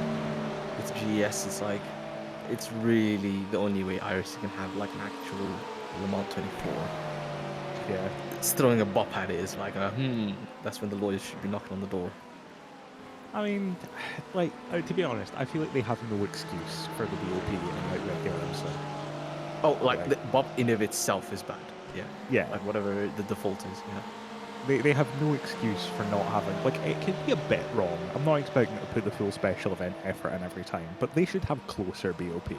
it's GS is like, it's really the only way iRacing can have like an actual Le Mans 24. Yeah. It's throwing a bop at it is like, that's when the lawyers should be knocking on the door. I mean, like, to be honest, I feel like they have no excuse for the DOP and like regular so. Oh, like the bop in of itself is bad. Yeah. Yeah. Like whatever the default is. Yeah. They have no excuse for not having, like, it can be a bit wrong. I'm not expecting to put the full special event effort in every time, but they should have closer BOP.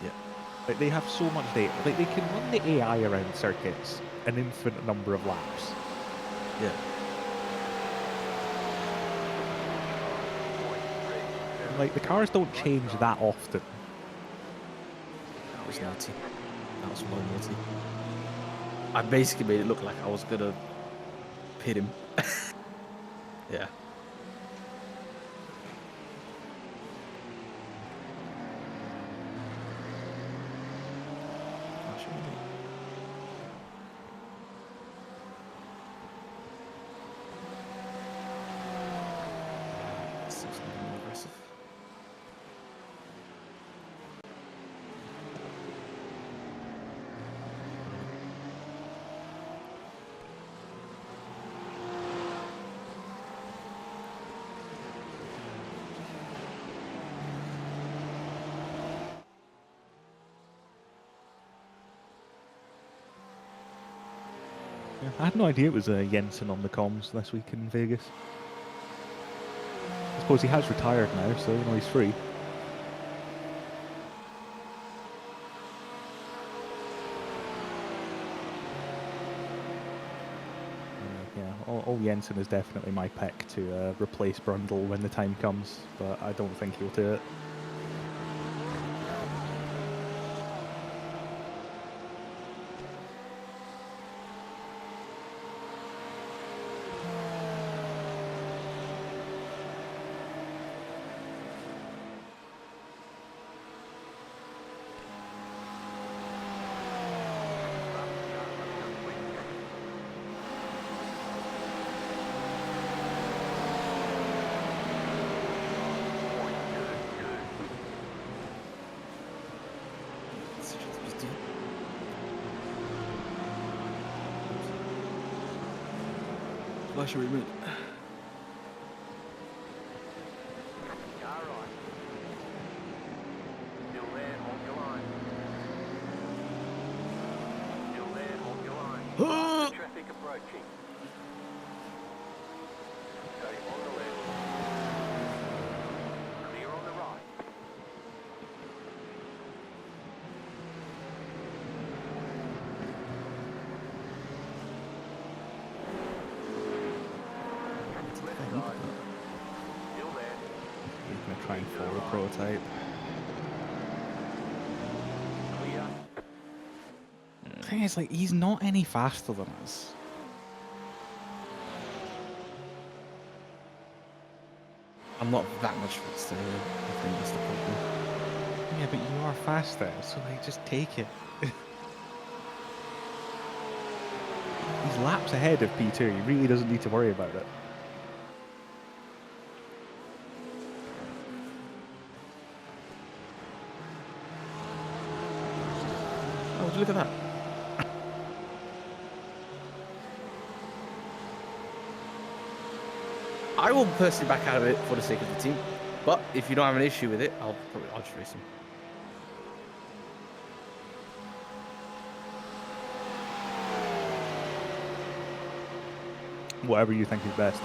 Yeah. Like, they have so much data. Like, they can run the AI around circuits an infinite number of laps. Yeah. And, like, the cars don't change that often. That was naughty. That was well naughty. I basically made it look like I was gonna pit him. Yeah. Yeah, I had no idea it was Jensen on the comms this week in Vegas. I suppose he has retired now, so you know he's free. Yeah, old Jensen is definitely my pick to replace Brundle when the time comes, but I don't think he'll do it. Why should we move? Car right. Still there, hold your line. Still there, hold your line. Traffic approaching. Stay on the left. Clear on the right. Left side. Still there. He's going to try and follow the prototype. Clear. The thing is, like, he's not any faster than us. I'm not that much faster. I think that's the problem. Yeah, but you are faster, so like, just take it. He's laps ahead of P2. He really doesn't need to worry about it. Oh, would you look at that? I will personally back out of it for the sake of the team, but if you don't have an issue with it, I'll just race him. Whatever you think is best.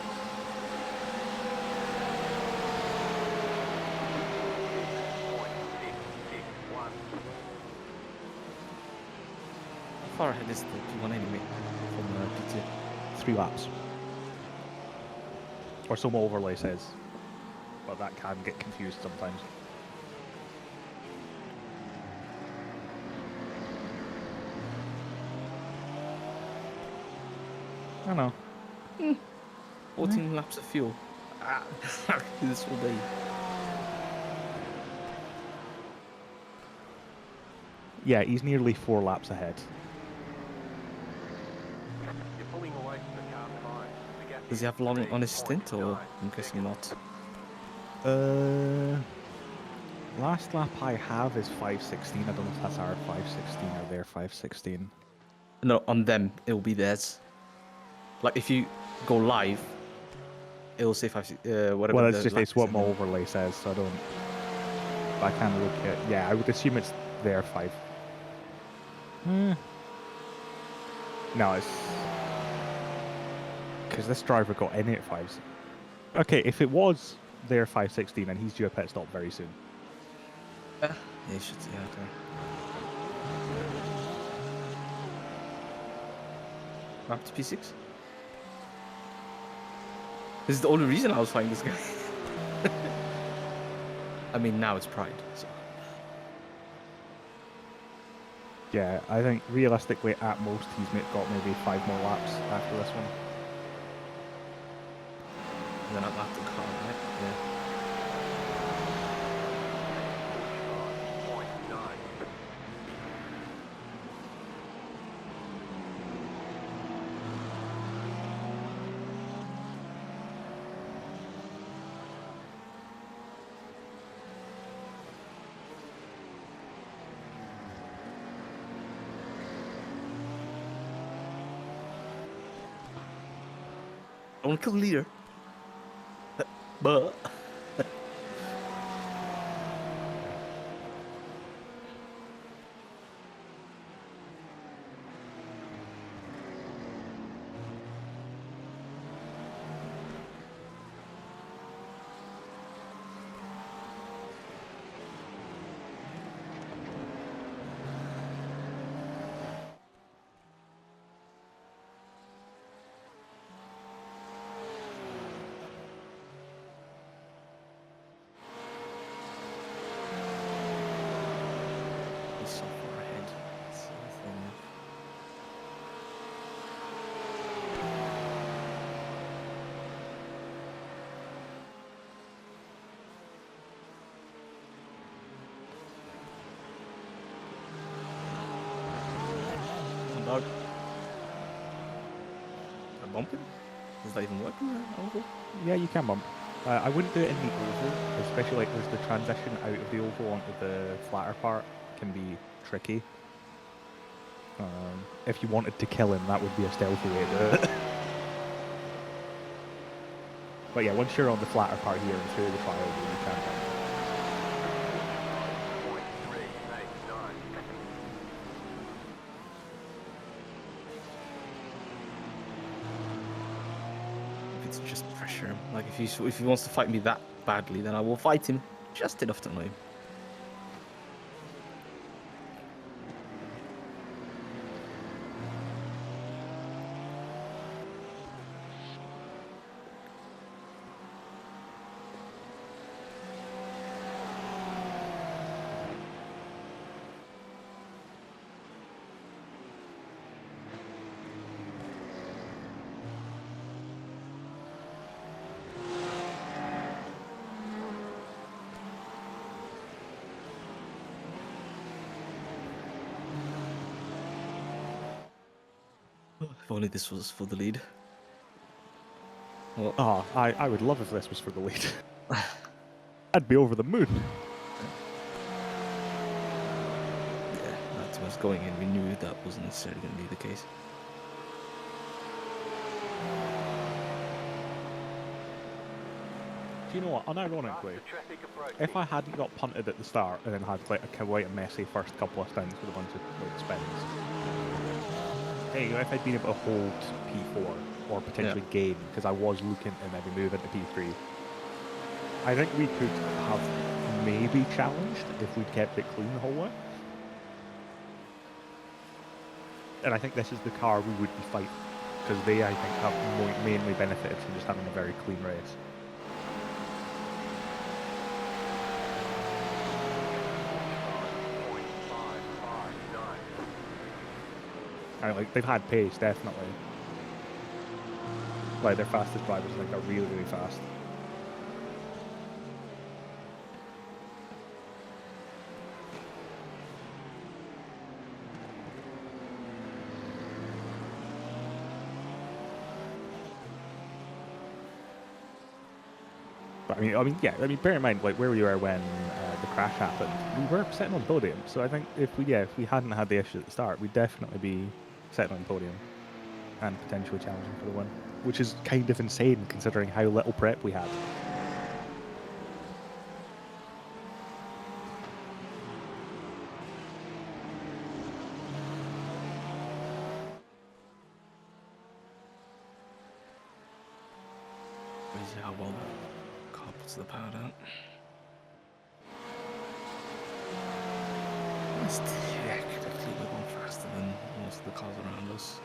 How far ahead is the P1 anyway from P2? 3 laps. Or some overlay says. But that can get confused sometimes. I don't know. 14 laps of fuel. Ah, this will be. Yeah, he's nearly 4 laps ahead. You're pulling away from the car behind. The gap Does he have long on his stint, or I'm guessing not? Last lap I have is 5:16. I don't know if that's our 5:16 or their 5:16. No, on them, it'll be theirs. Like, if you go live, it'll say 5, whatever. Well, it's the just lap it's is what in my there. overlay says, so I don't. I can't look at. Yeah, I would assume it's their 5. No, it's because this driver got in at 5s. Okay, if it was their 5:16, and he's due a pit stop very soon. Yeah, you should. Yeah, okay. Map to P6. This is the only reason I was fighting this guy. I mean, now it's Pride. So. Yeah, I think realistically, at most, he's got maybe 5 more laps after this one. And then I'm at the car, right? Yeah. I want to kill the leader. But he's so far ahead. That's the thing. Dog. A bumping? Is that even working? Oval? Yeah, you can bump. I wouldn't do it in the oval, especially like there's the transition out of the oval onto the flatter part can be tricky. If you wanted to kill him, that would be a stealthy way to do it. But yeah, once you're on the flatter part here and through the trial, you can bump. It's just pressure him. Like if he wants to fight me that badly, then I will fight him just enough to annoy him. If only this was for the lead. Well, Oh, I would love if this was for the lead. I'd be over the moon. yeah, that was going in. We knew that wasn't necessarily going to be the case. Do you know what? Unironically, if I hadn't got punted at the start and then had quite a messy first couple of stints with a bunch of like spins, hey, if I'd been able to hold P4 or potentially gain, because I was looking to maybe move into P3, I think we could have maybe challenged if we'd kept it clean the whole way. And I think this is the car we would be fighting, because they, I think, have mainly benefited from just having a very clean race. And like they've had pace, definitely. Like their fastest drivers, like are really, really fast. But I mean, yeah. I mean, bear in mind, like where we were when the crash happened, we were sitting on the podium. So I think if we hadn't had the issue at the start, we'd definitely be sitting on the podium and potentially challenging for the win, which is kind of insane considering how little prep we had. Crazy how well the car puts the power down. It's technically we're going faster than most of the cars around us.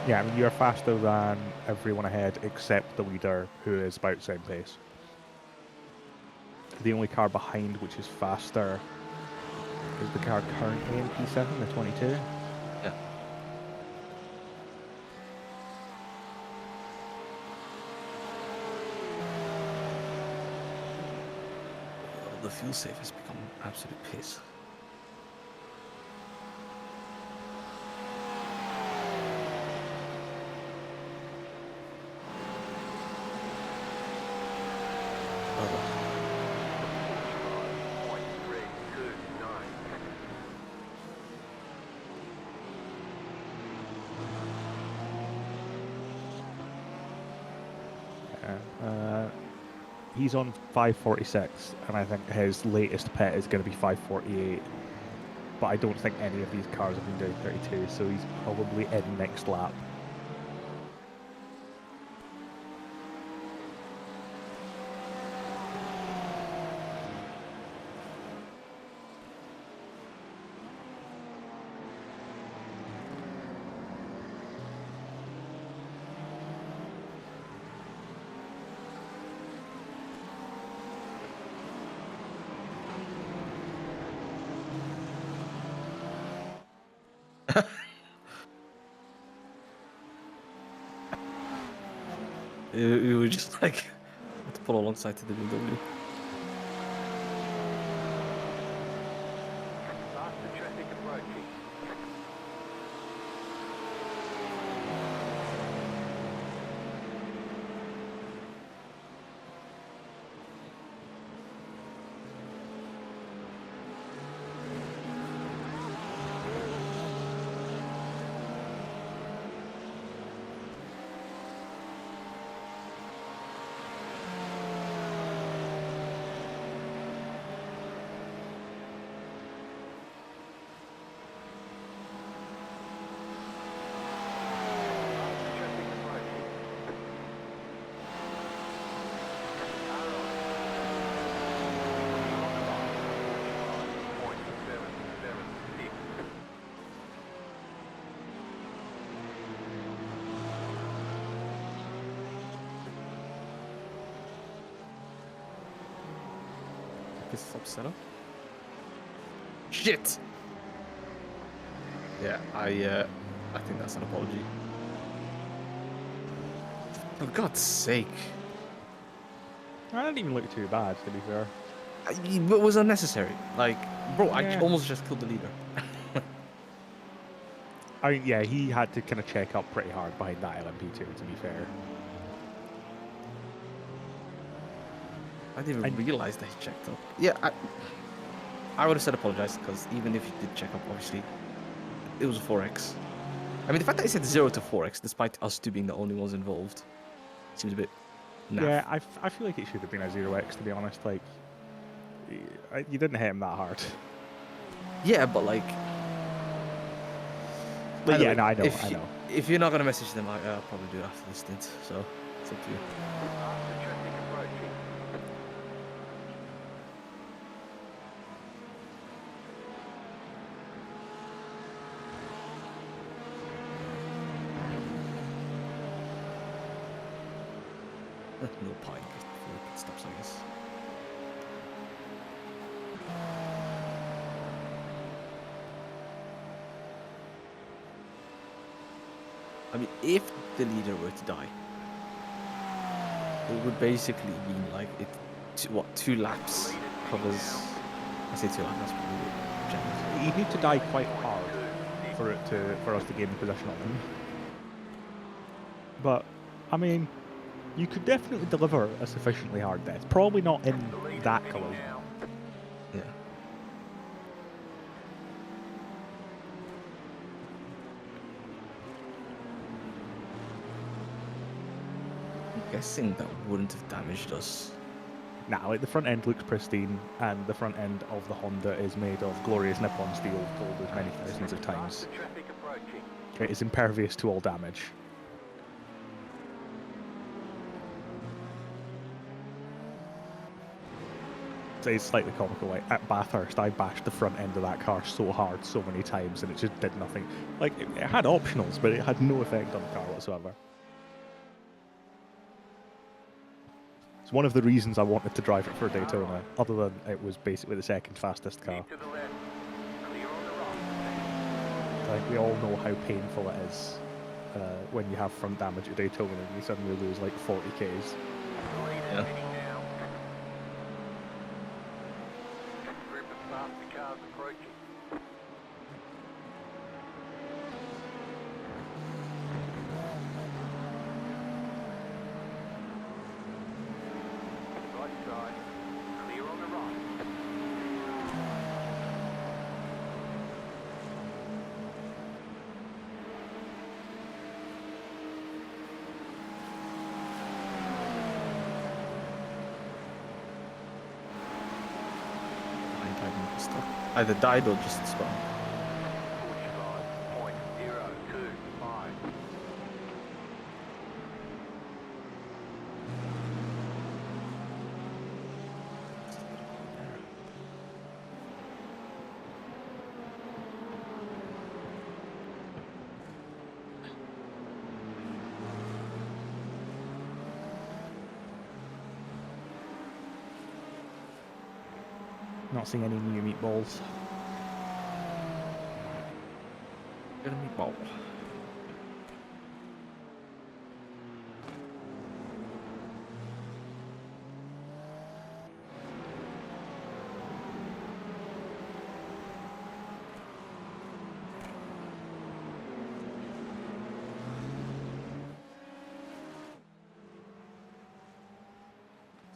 Yeah, I mean, you're faster than everyone ahead except the leader, who is about the same pace. The only car behind which is faster is the car currently in P7, the 22. Yeah. The fuel safe has become absolute piss. He's on 546, and I think his latest pit is going to be 548. But I don't think any of these cars have been doing 32, so he's probably in next lap. You were just like had to pull alongside to the BMW. Faster traffic approaching. Pit stop setup. Shit. Yeah, I think that's an apology. For God's sake. I didn't even look too bad, to be fair. It was unnecessary. Like, bro, I Yeah. almost just killed the leader. I mean, yeah, he had to kind of check up pretty hard behind that LMP2, to be fair. I didn't even realize that he checked up. Yeah, I would have said apologize, because even if he did check up, obviously, it was a 4x. I mean, the fact that he said 0 to 4x, despite us two being the only ones involved, seems a bit naff. Yeah, I feel like it should have been a 0x, to be honest. Like, you didn't hit him that hard. Yeah, but like... But yeah, Anyway, no, I know, if I you- know. If you're not going to message them, I'll probably do it after the stint, so it's up to you. Faster traffic approaching. No pine before the pit stops, I guess. I mean, if the leader were to die, it would basically mean like it. Two laps covers. I say 2 laps. That's probably generous. You need to die quite hard for us to gain the position on him. But I mean, you could definitely deliver a sufficiently hard death. Probably not in that collision. Yeah. I'm guessing that wouldn't have damaged us. Nah, like the front end looks pristine, and the front end of the Honda is made of glorious Nippon steel, told as many thousands of times. Faster traffic approaching. It is impervious to all damage. It's slightly comical. Like at Bathurst, I bashed the front end of that car so hard, so many times, and it just did nothing. Like it had optionals, but it had no effect on the car whatsoever. It's one of the reasons I wanted to drive it for Daytona, other than it was basically the second fastest car. Keep to the left. Clear on the right. Like, we all know how painful it is when you have front damage at Daytona and you suddenly lose like 40 Ks. The leader's Yeah. heading now. Group of faster cars approaching. Right side. Clear on the right. Either died or just spun. Push line. 0.025. Not seeing any new meatballs. Enemy ball.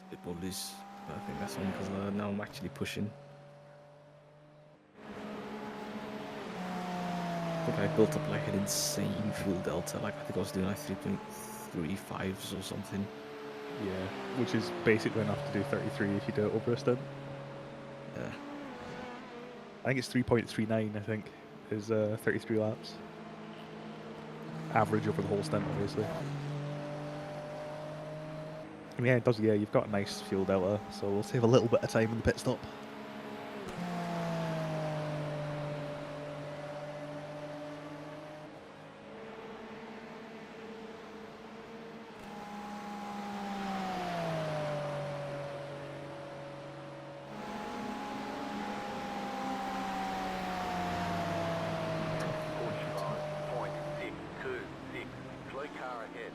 Bit more loose, but I think that's on because now I'm actually pushing. I think I built up like an insane fuel delta. Like I think I was doing like 3.35s or something. Yeah, which is basically enough to do 33 if you do it over a stint. Yeah. I think it's 3.39, I think, is 33 laps. Average over the whole stint, obviously. And yeah, it does, yeah, you've got a nice fuel delta, so we'll save a little bit of time in the pit stop. Slow car ahead.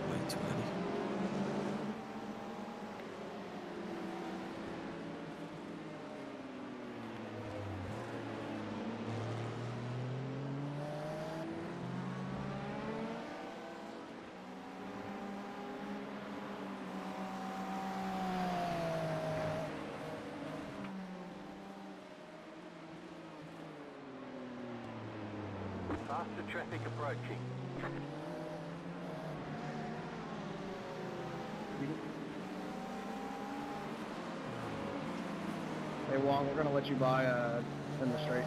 Way too early. Faster traffic approaching. Hey Wong, we're gonna let you by in the straight.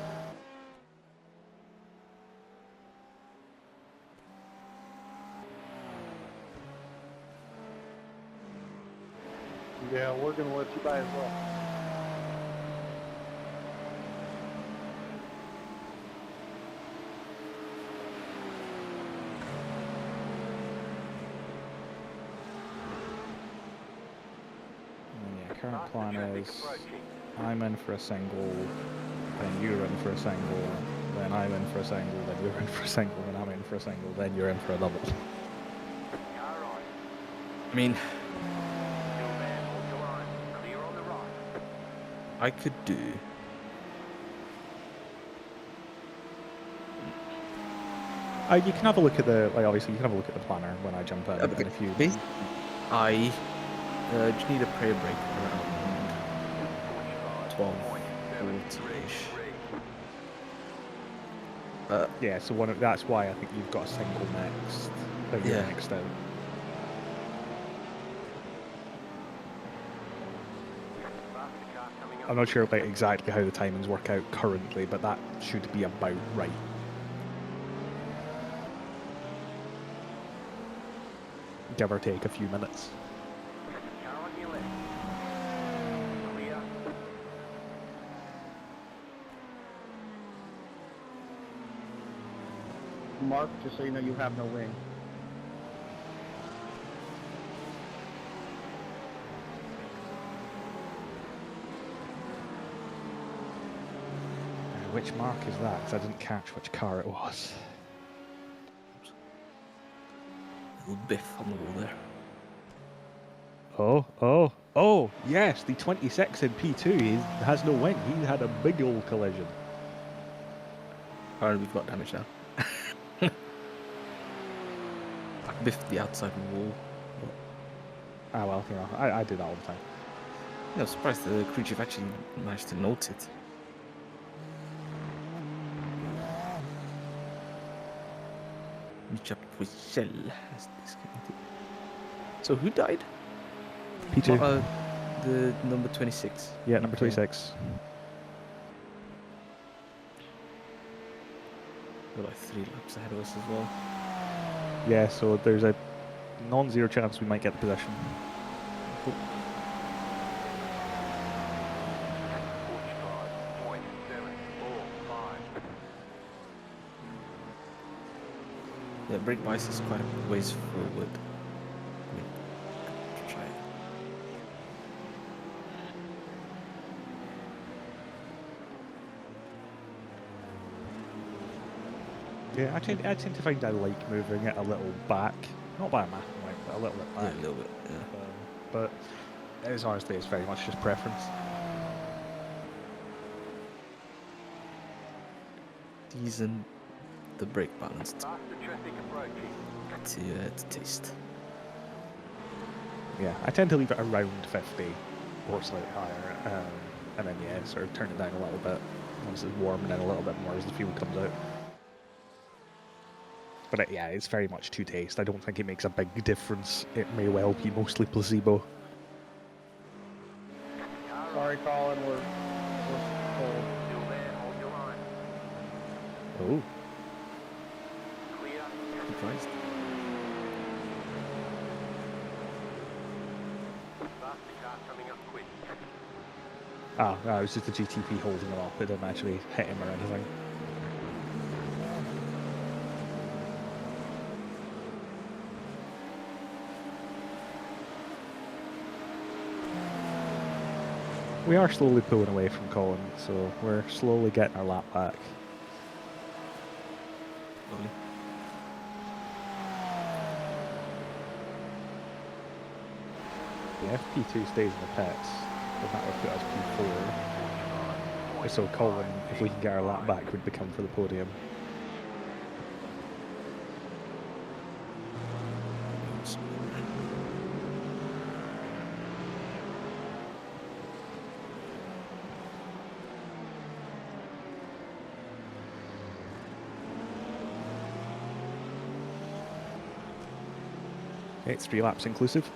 Yeah, we're gonna let you by as well. Yeah, current plan is I'm in for a single, then you're in for a single, then I'm in for a single, then you're in for a single, then I'm in for a single, then you're in for a double. I mean, Clear on the right. I could do. You can have a look at the, like, obviously you can have a look at the planner when I jump in, but and if you... I just need a prayer break around 12:40-ish. Yeah, so that's why I think you've got a single next, that you're Yeah. next out. I'm not sure about exactly how the timings work out currently, but that should be about right. Give or take a few minutes. Car on your left. Clear. Mark, just so you know, you have no wing. Which mark is that? Because I didn't catch which car it was. Little biff on the wall there. Oh, yes, the 26 in P2 has no wing. He had a big old collision. Apparently we've got damage now. I biffed the outside wall. Ah, well, you know, I do that all the time. Yeah, I'm surprised the crew chief actually managed to note it. So who died? P2. The number 26. Yeah, number 26. They're like 3 laps ahead of us as well. Yeah, so there's a non-zero chance we might get the possession. Cool. 45.745. Yeah, brake bias is quite a ways forward. I mean, try it. Yeah, I tend to find I like moving it a little back, not by a massive amount, but a little bit Yeah, back. a little bit. Yeah. But honestly, it's very much just preference. Decent. The brake balanced Faster traffic approaching. to taste. Yeah, I tend to leave it around 50 or slightly higher, and then yeah, sort of turn it down a little bit once it's warm, and then a little bit more as the fuel comes out. But yeah, it's very much to taste. I don't think it makes a big difference. It may well be mostly placebo. Sorry, Colin, we're cold. Still there, hold your line. Oh, Clear. Surprised. Faster car coming up quick. no, it was just the GTP holding him up. It didn't actually hit him or anything. We are slowly pulling away from Colin, so we're slowly getting our lap back. Lovely. Yeah, if P2 stays in the pits, then that would put us P4. So Colin, if we can get our lap back, would become for the podium. Okay, it's 3 laps inclusive.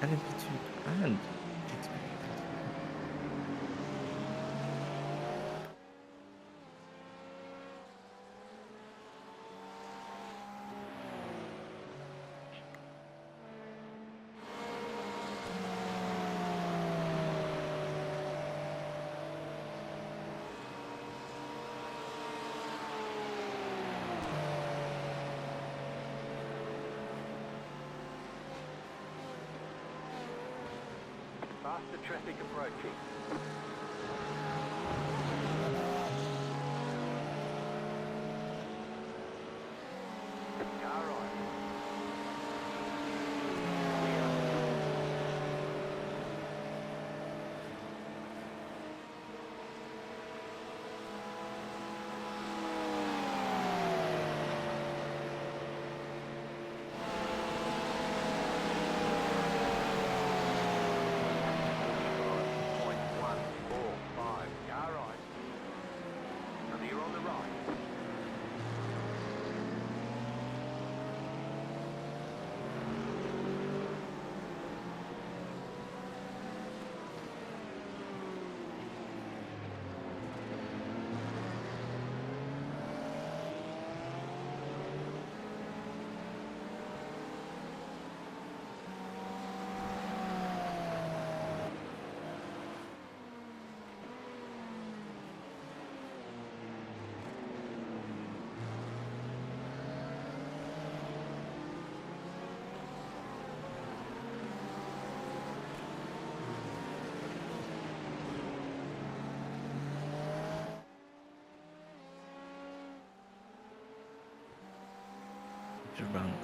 And in between, and between. Faster traffic approaching. Car right.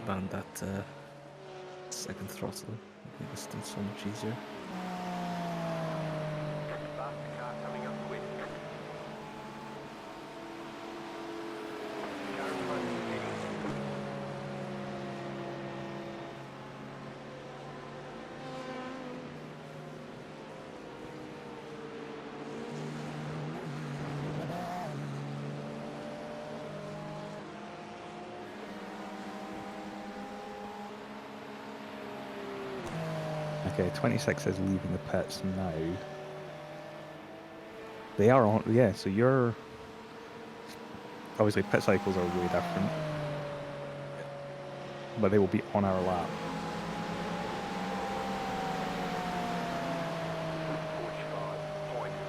Around that second throttle, it was still so much easier. Faster car coming up quick. Car in front is heading. Okay, 26 is leaving the pits now. They are on, yeah, so you're... Obviously, pit cycles are way different. But they will be on our lap.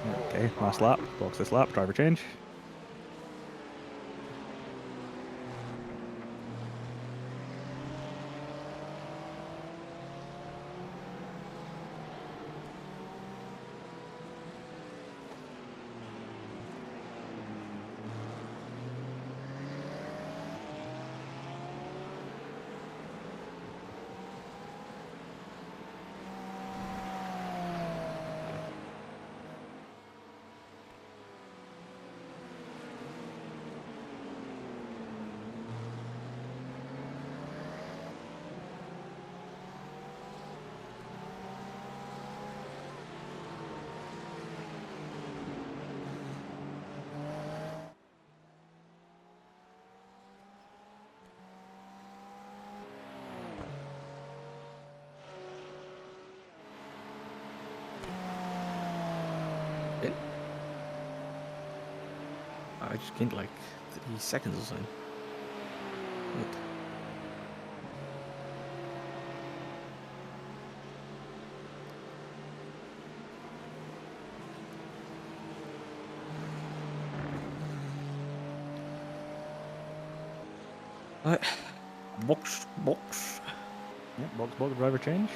45.5. Okay, last lap. Box this lap. Driver change. I just gained like 3 seconds or something. Good. Right. Box. Yeah, box, driver change.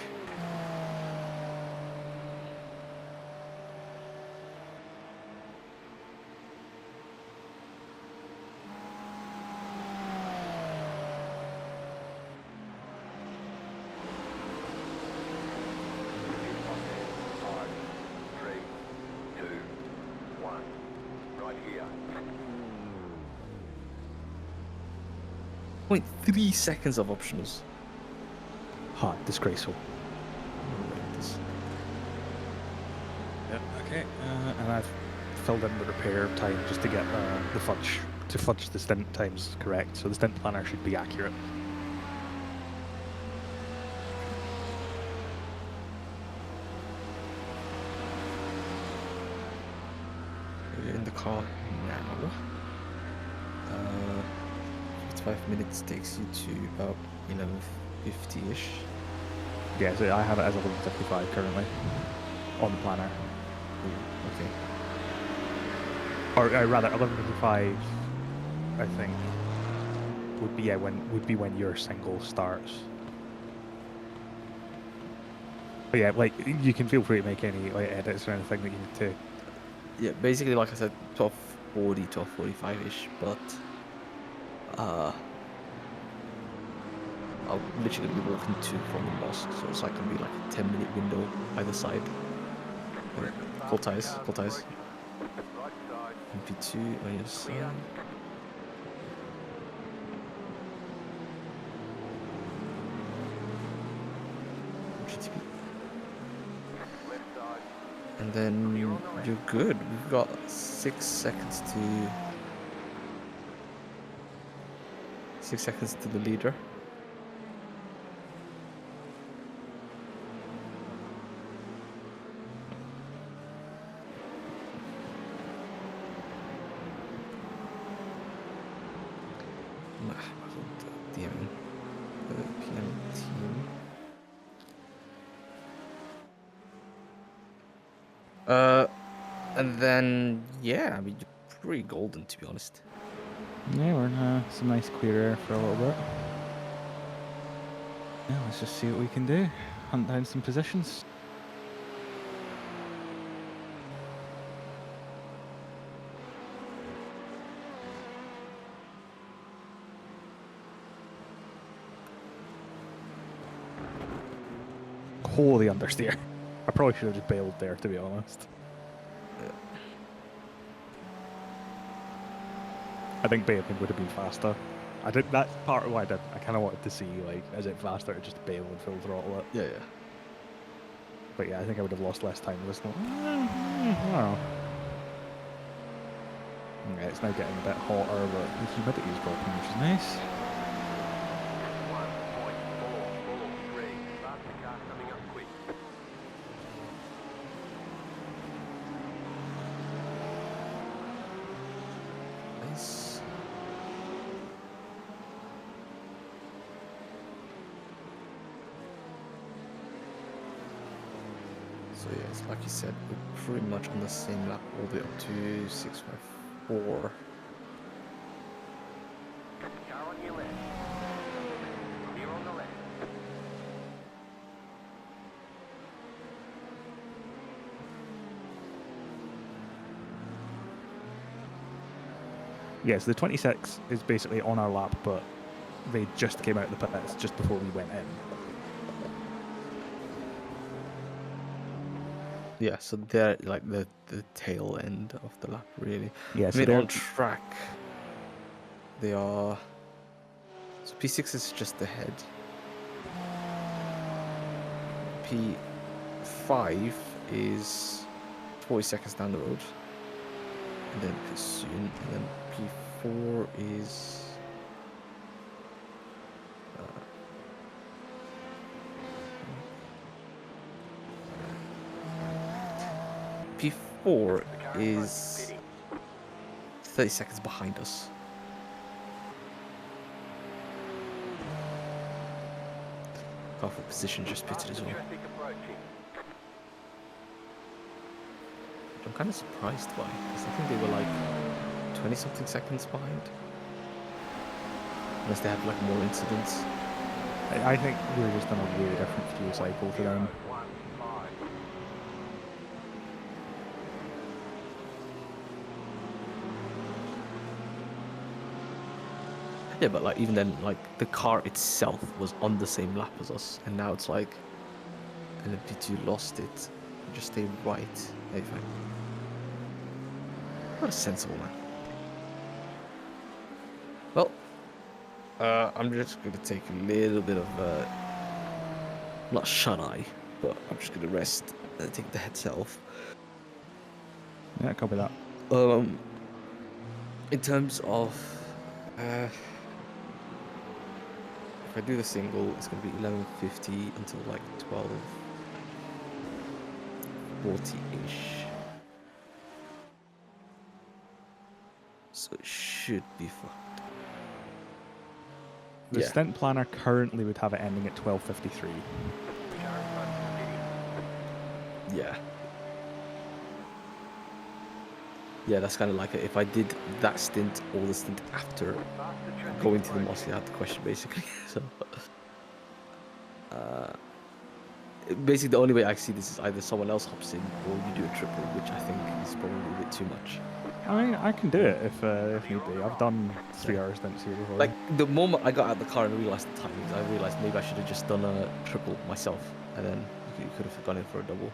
Five, three, two, one. Right here. 0.3 seconds of optionals. Ha, disgraceful. Horrendous. Yeah, okay. And I've filled in the repair time just to get the fudge the stint times correct, so the stint planner should be accurate. We're in the car now. 55 minutes takes you to about 11:50-ish. Yeah, so I have it as 11:55 currently on the planner. Okay. Or rather, 11:55, I think, would be when your single starts. But yeah, like you can feel free to make any like edits or anything that you need to. Yeah, basically, like I said, 12:40, 12:45-ish, but I'll literally be walking to from the mosque, so it's like gonna be like a 10-minute window either side. Okay. Full tires. Right side. MP2 on your side. GTP. Left side. And then you're good. We've got 6 seconds to the leader. DM PM team. And then yeah, I mean you're pretty golden to be honest. Yeah, we're in some nice clear air for a little bit. Yeah, let's just see what we can do. Hunt down some positions. Holy understeer. I probably should have just bailed there, to be honest. I think bailing would have been faster. I did. That's part of why I did. I kind of wanted to see, like, is it faster to just bail and full throttle it? Yeah. But yeah, I think I would have lost less time with this one. Oh. Yeah, it's now getting a bit hotter, but the humidity's dropping, which is nice. 1.443. Faster car coming up quick. Nice. So yeah, it's like you said, we're pretty much on the same lap all the way up to 654. Car on your left. Clear on the left. Yes, the 26 is basically on our lap, but they just came out of the pits just before we went in. Yeah, so they're like the tail end of the lap, really. Yeah, I so mean, they're on track, they are. So P6 is just ahead. P5 is 40 seconds down the road, and then pretty soon, and then P4 is. P4 is 30 seconds behind us. Car for position just pitted as well. Traffic approaching. Which I'm kind of surprised by, because I think they were like 20 something seconds behind. Unless they have like more incidents. I think we're just on a way different fuel cycle to them. 1-5. Yeah, but like even then, like the car itself was on the same lap as us, and now it's like, and then P2 lost it. Just stay right. Hey, fine. What a sensible man. Well, I'm just gonna take a little bit of not shut eye, but I'm just gonna rest and take the head off. Yeah, copy that. In terms of if I do the single, it's going to be 11:50 until like 12:40-ish. So it should be fucked. The stint planner currently would have it ending at 12:53. Yeah. Yeah, that's kind of like if I did that stint or the stint after going to the Mossy out the question, basically. So, basically, the only way I see this is either someone else hops in or you do a triple, which I think is probably a bit too much. I mean, I can do it if need be. I've done 3 hours stints here before. Like, the moment I got out of the car and realised the timings, I realised maybe I should have just done a triple myself, and then you could have gone in for a double.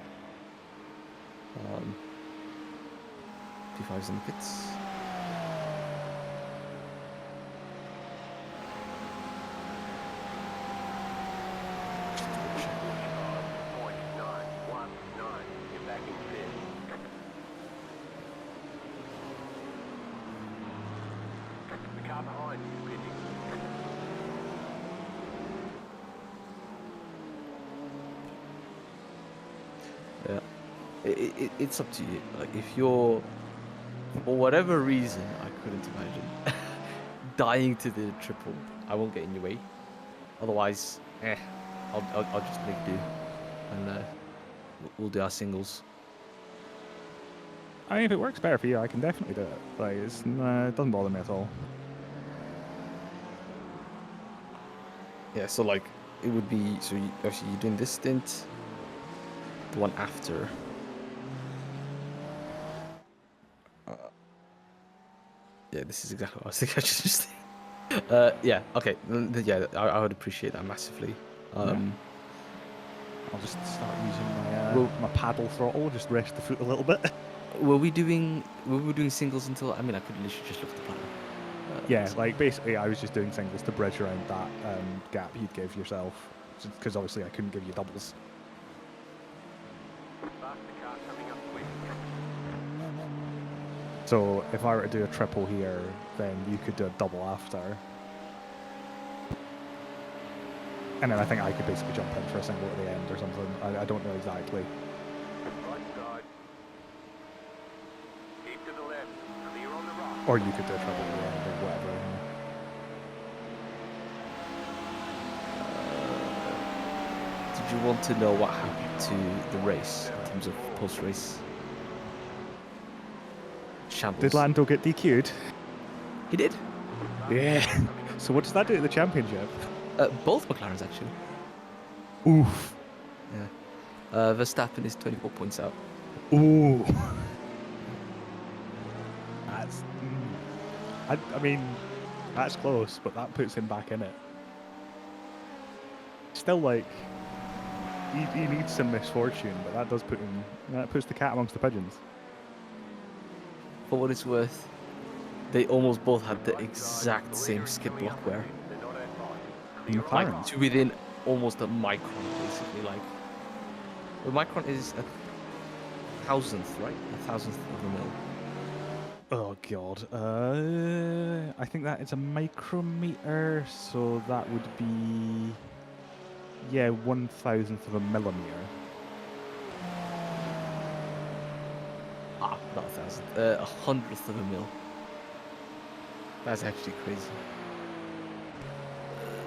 P5's in the pits. You're back in fifth. The car behind you, pitting. Yeah. It's up to you. Like, if you're, for whatever reason, I couldn't imagine dying to the triple, I won't get in your way. Otherwise, I'll just make do, and we'll do our singles. I mean, if it works better for you, I can definitely do it. Like, it doesn't bother me at all. Yeah. So like, it would be obviously you're doing this stint, the one after. Yeah, this is exactly what I was thinking. I should just. Yeah. Okay. Yeah, I would appreciate that massively. I'll just start using my paddle throttle, just rest the foot a little bit. Were we doing singles until? I mean, I could literally just look at the planner. Yeah, like basically, I was just doing singles to bridge around that gap you'd give yourself, because obviously I couldn't give you doubles. Faster car coming up quick. So if I were to do a triple here, then you could do a double after. And then I think I could basically jump in for a single at the end or something. I don't know exactly. Right side. Keep to the left. Clear on the right. Or you could do a triple at the end or whatever. To you want to know what happened to the race in terms of post-race shambles? Did Lando get DQ'd? He did. Yeah. So what does that do to the championship? Both McLarens actually. Oof. Yeah. Verstappen is 24 points out. Ooh. That's. I mean, that's close, but that puts him back in it. Still, like, he needs some misfortune, but that does put him. That puts the cat amongst the pigeons. For what it's worth, they almost both had the exact same skid block wear. Like, to within almost a micron, basically. Like, the micron is a thousandth, right? A thousandth of a mil. Oh god. I think that is a micrometer, so that would be 1,000th of a millimeter. Ah, not a thousandth. 100th of a mil. That's actually crazy.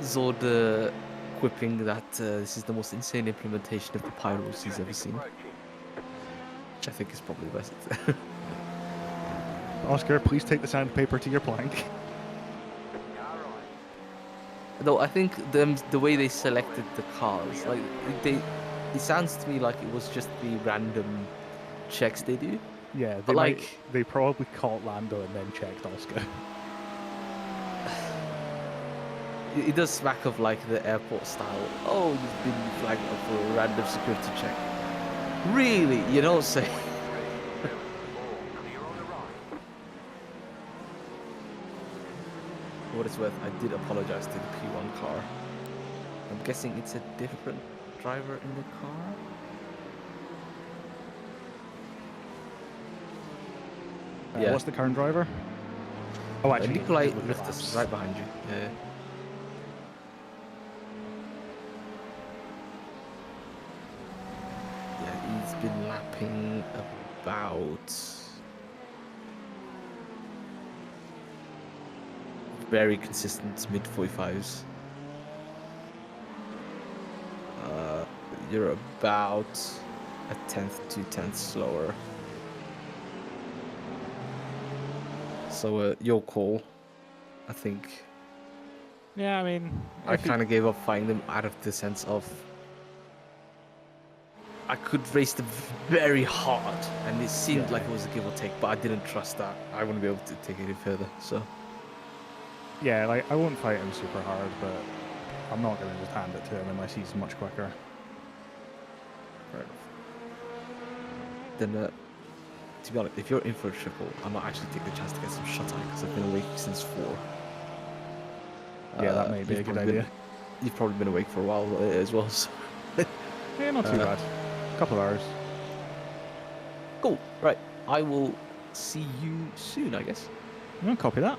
Zord quipping that this is the most insane implementation of the pyros he's ever seen. Which I think is probably best. Oscar, please take the sandpaper to your plank. Though I think the way they selected the cars, like it sounds to me like it was just the random checks they do. Yeah, but they probably caught Lando and then checked Oscar. It does smack of like the airport style. Oh, you've been flagged up for a random security check. Really? You don't say. For what it's worth, I did apologize to the P1 car. I'm guessing it's a different driver in the car. Yeah. What's the current driver? Oh, actually, Nikolai Liftus, right behind you. Yeah. Yeah, he's been lapping about very consistent mid 45s. You're about a 10th, 2/10 slower. So your call, I think. Yeah, I mean, I kind of gave up fighting them out of the sense of I could race them very hard, and it seemed like it was a give or take, but I didn't trust that I wouldn't be able to take it any further. So yeah, like I won't fight him super hard, but I'm not going to just hand it to him unless he's much quicker. right. Then, to be honest, if you're in for a triple, I might actually take the chance to get some shut eye because I've been awake since 4. Yeah, that may be a good idea. You've probably been awake for a while as well. So. Yeah, not too bad. A couple of hours. Cool. Right. I will see you soon, I guess. I'll copy that.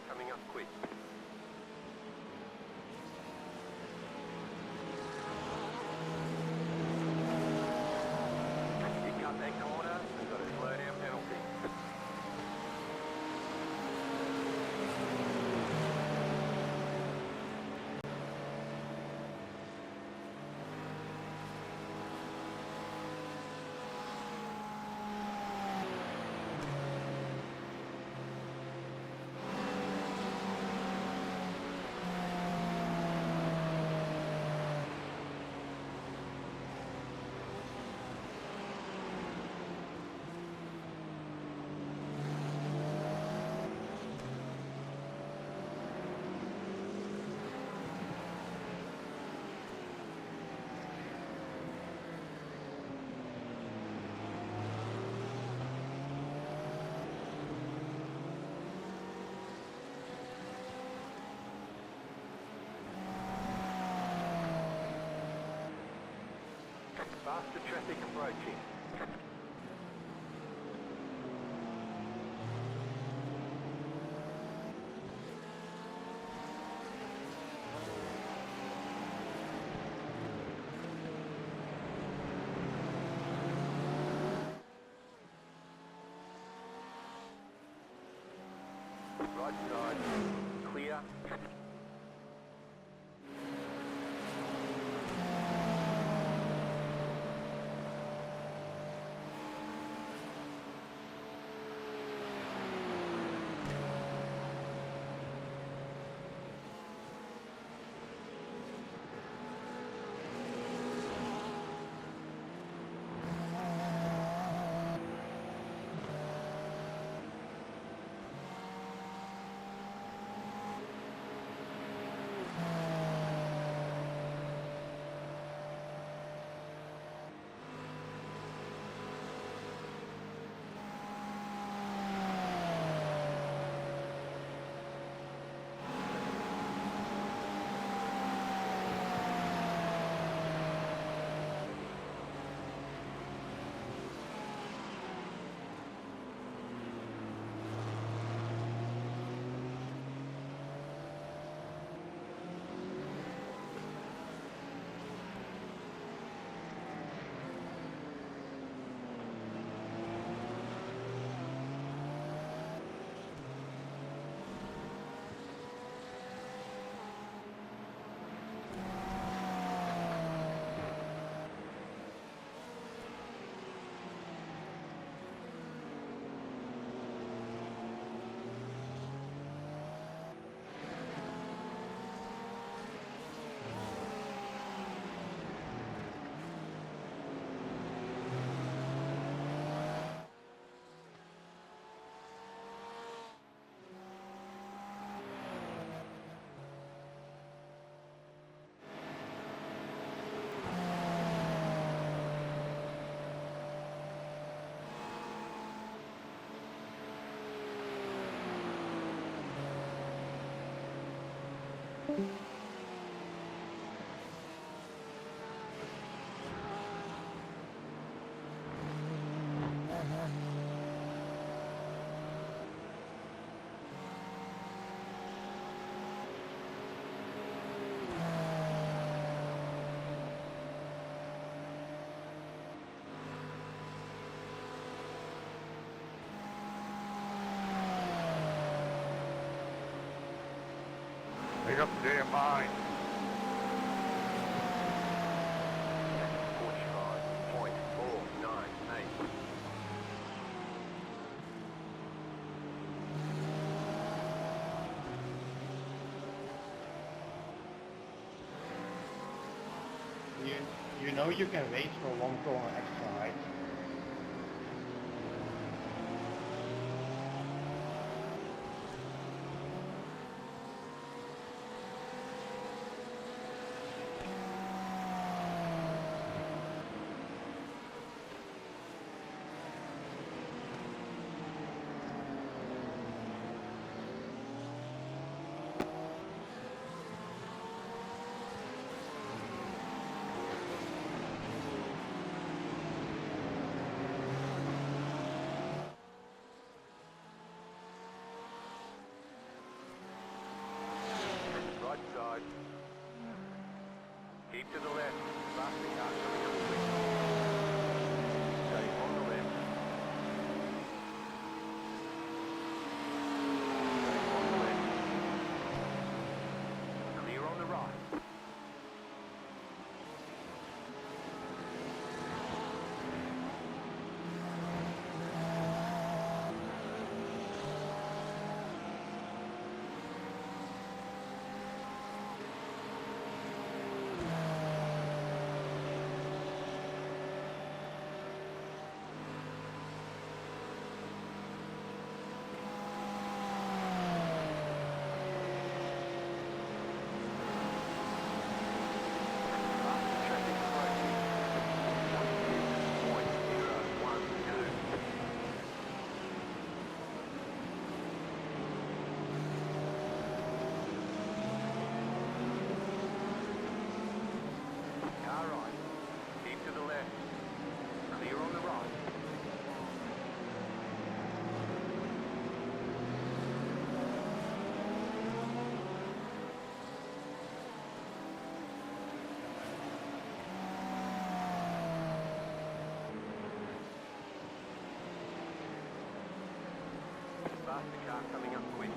coming up quick. You cut that corner, we've got a slow down penalty. Faster traffic approaching. Right side, clear. Pick up the damn line. 45.498. You know you can race for one corner extra, right? Faster car coming up quick.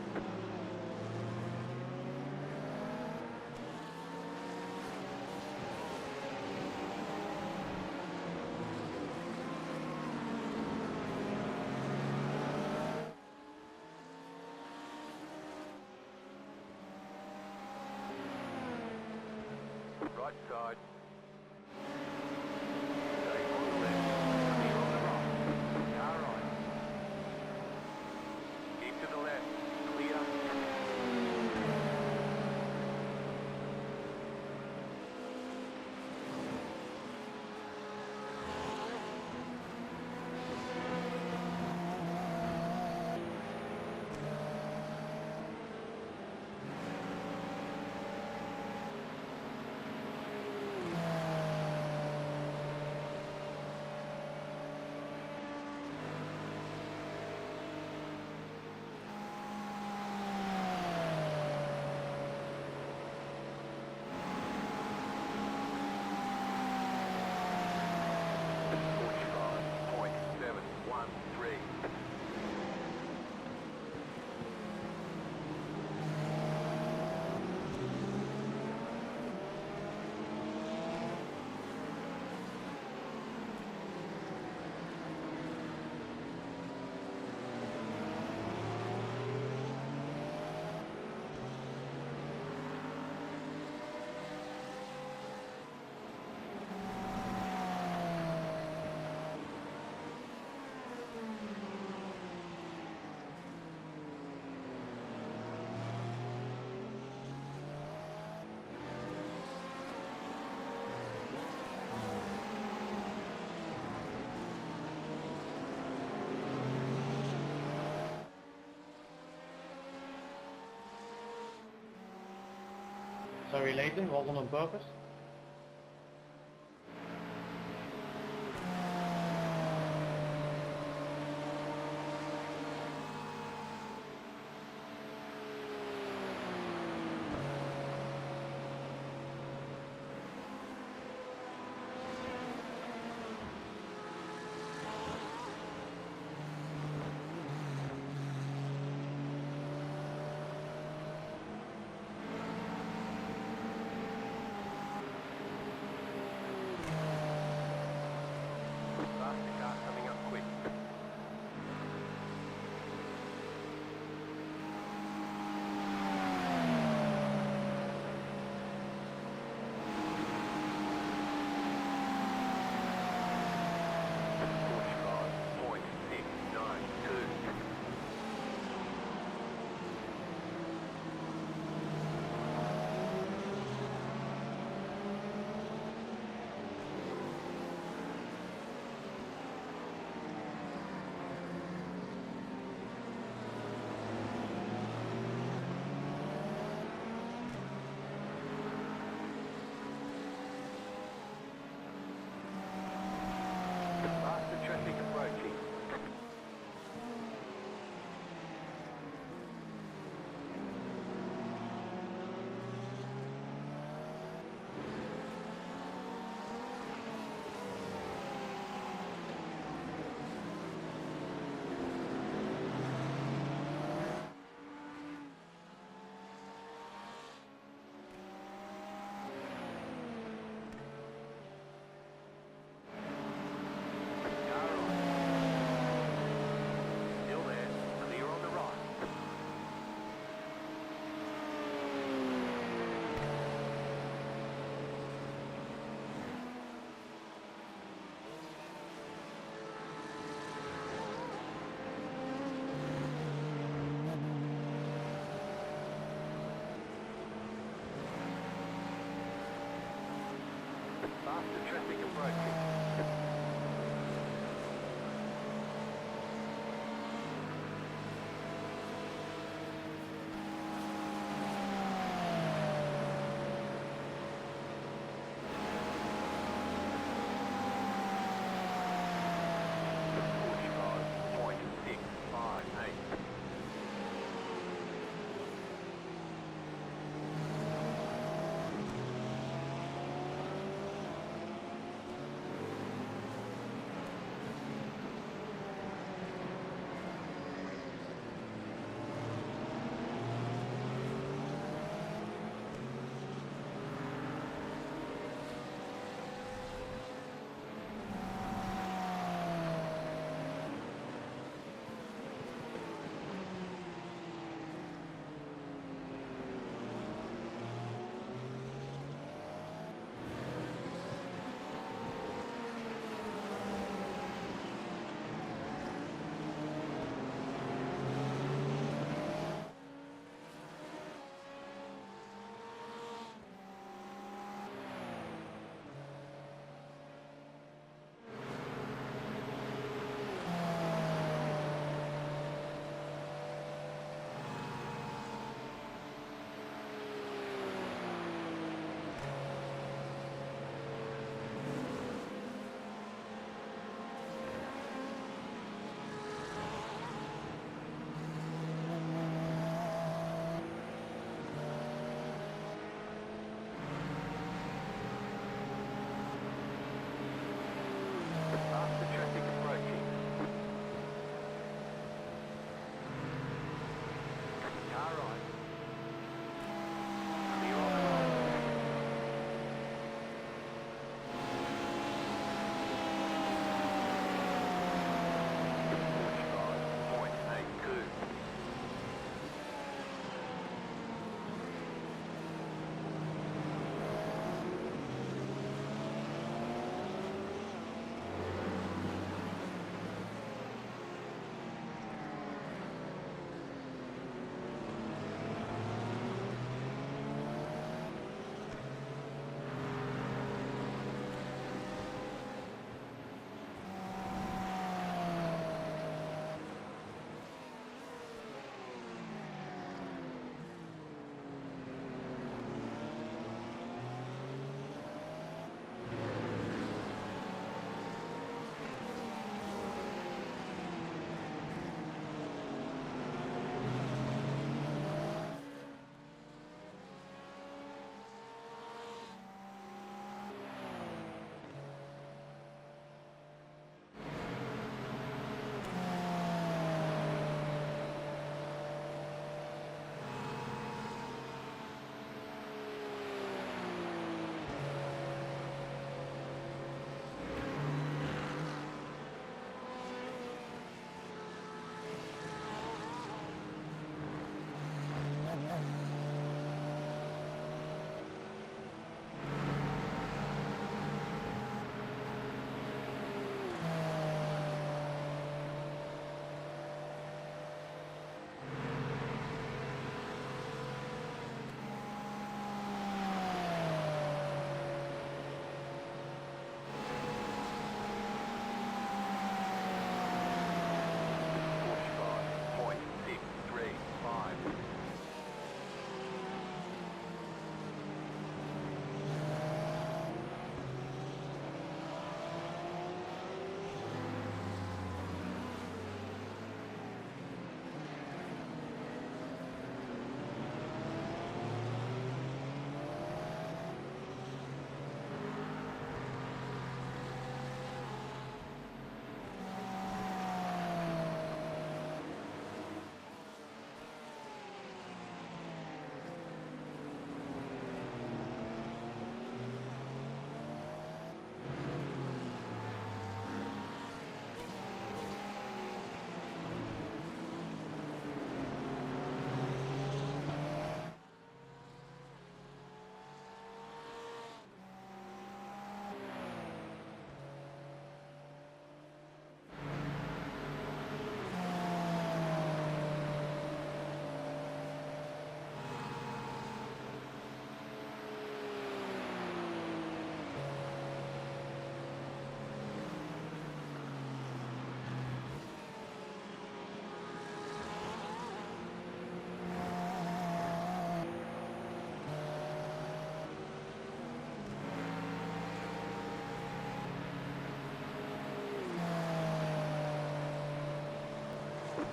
Right side. Stay on the left. Coming on the right. Car right. Keep to the left. Clear. Sorry, Leighton, wasn't on purpose.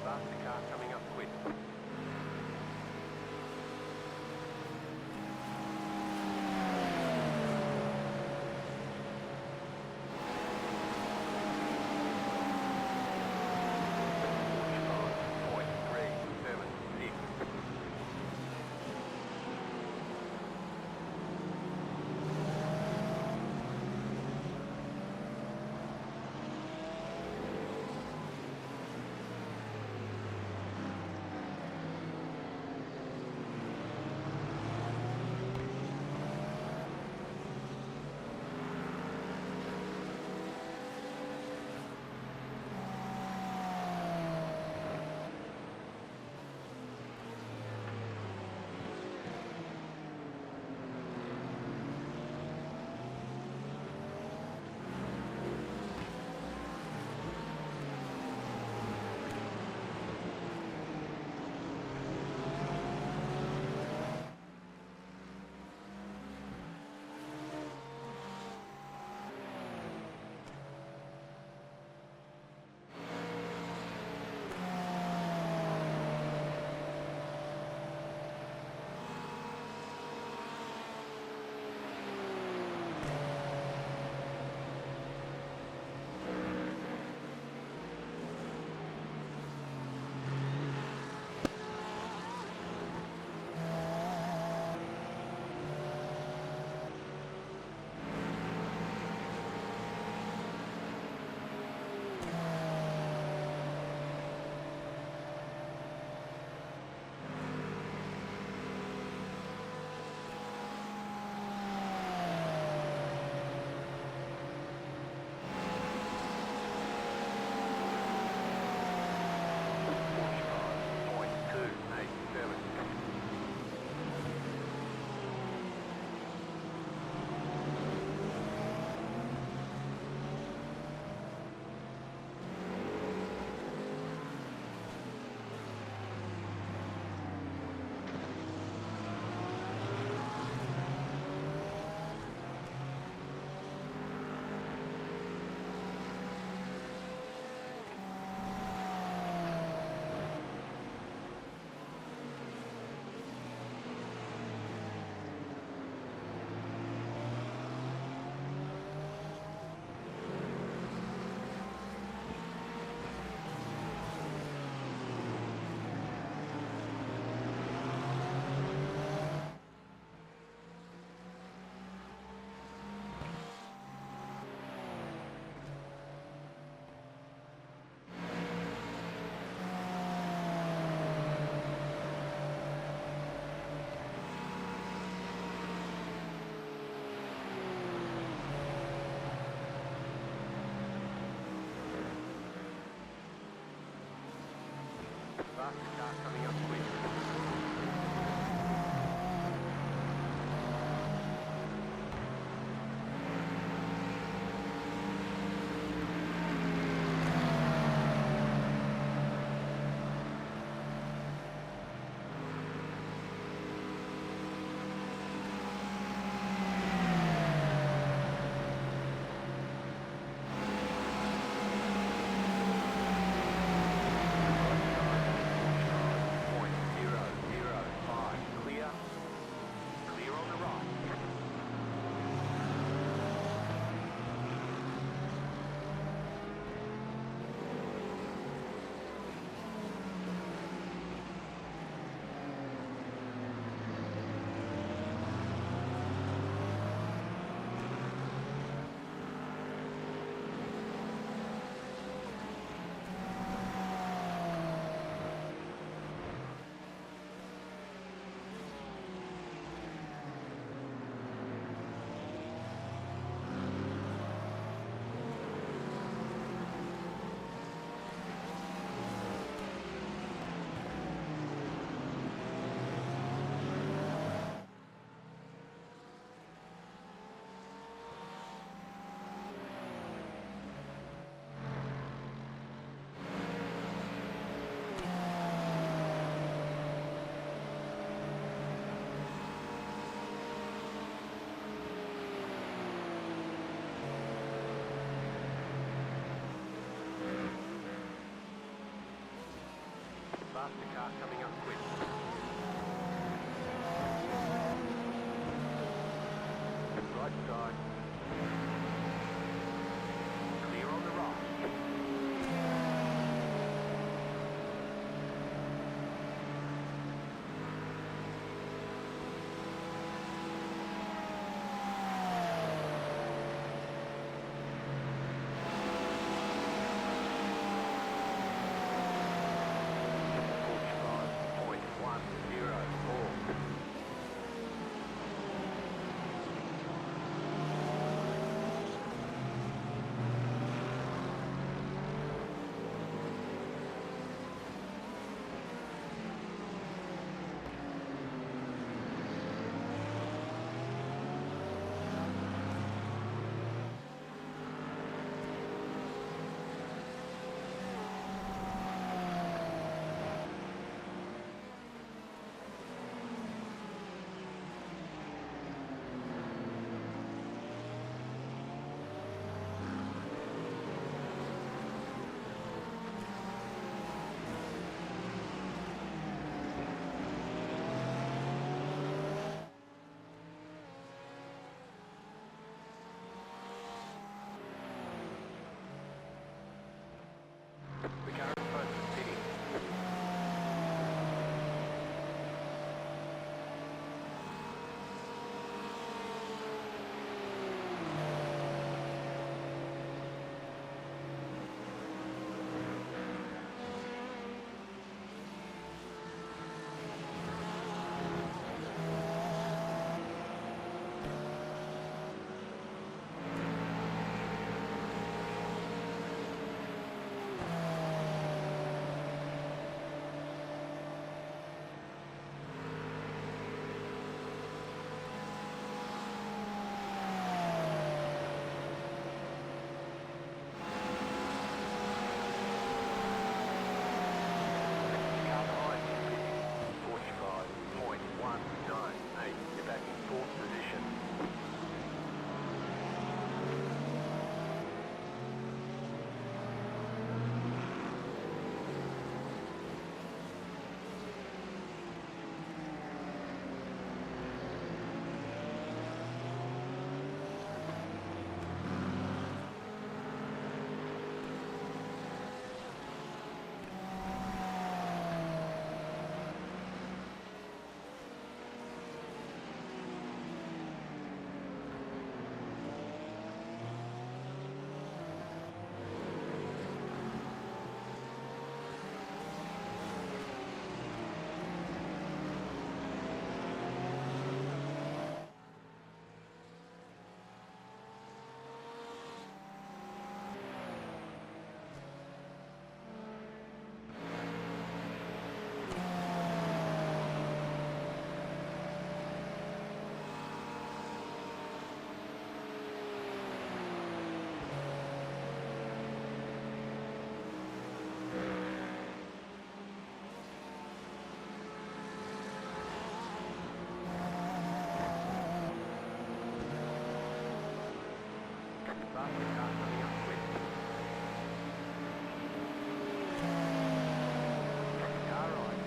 Faster car coming up quick. Faster car coming up quick. Right side. Clear on the right. The car in front is pitting. Car behind is pitting. 45.198. You're back in fourth position. Faster car coming up quick. Car right.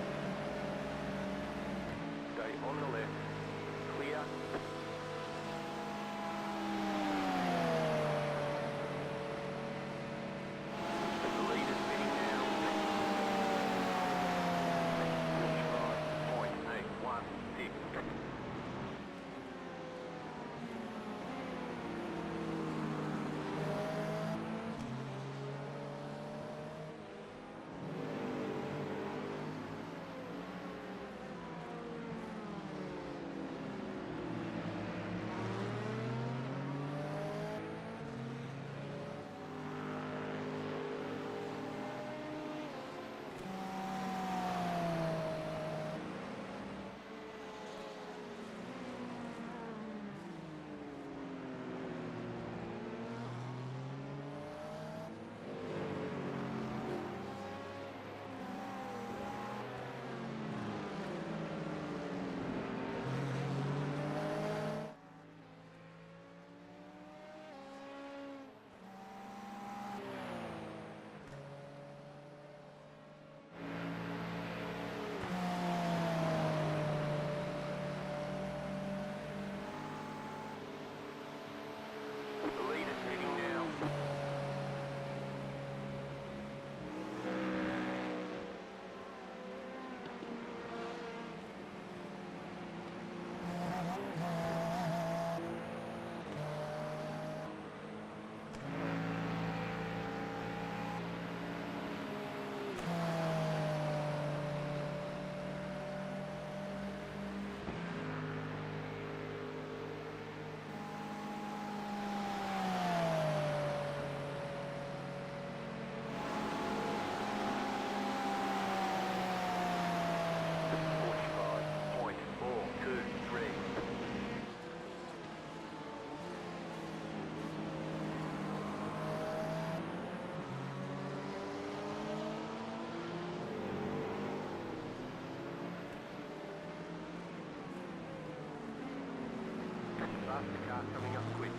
Stay on the left. Clear. The lead is spinning now. 45.816. Faster car coming up quick.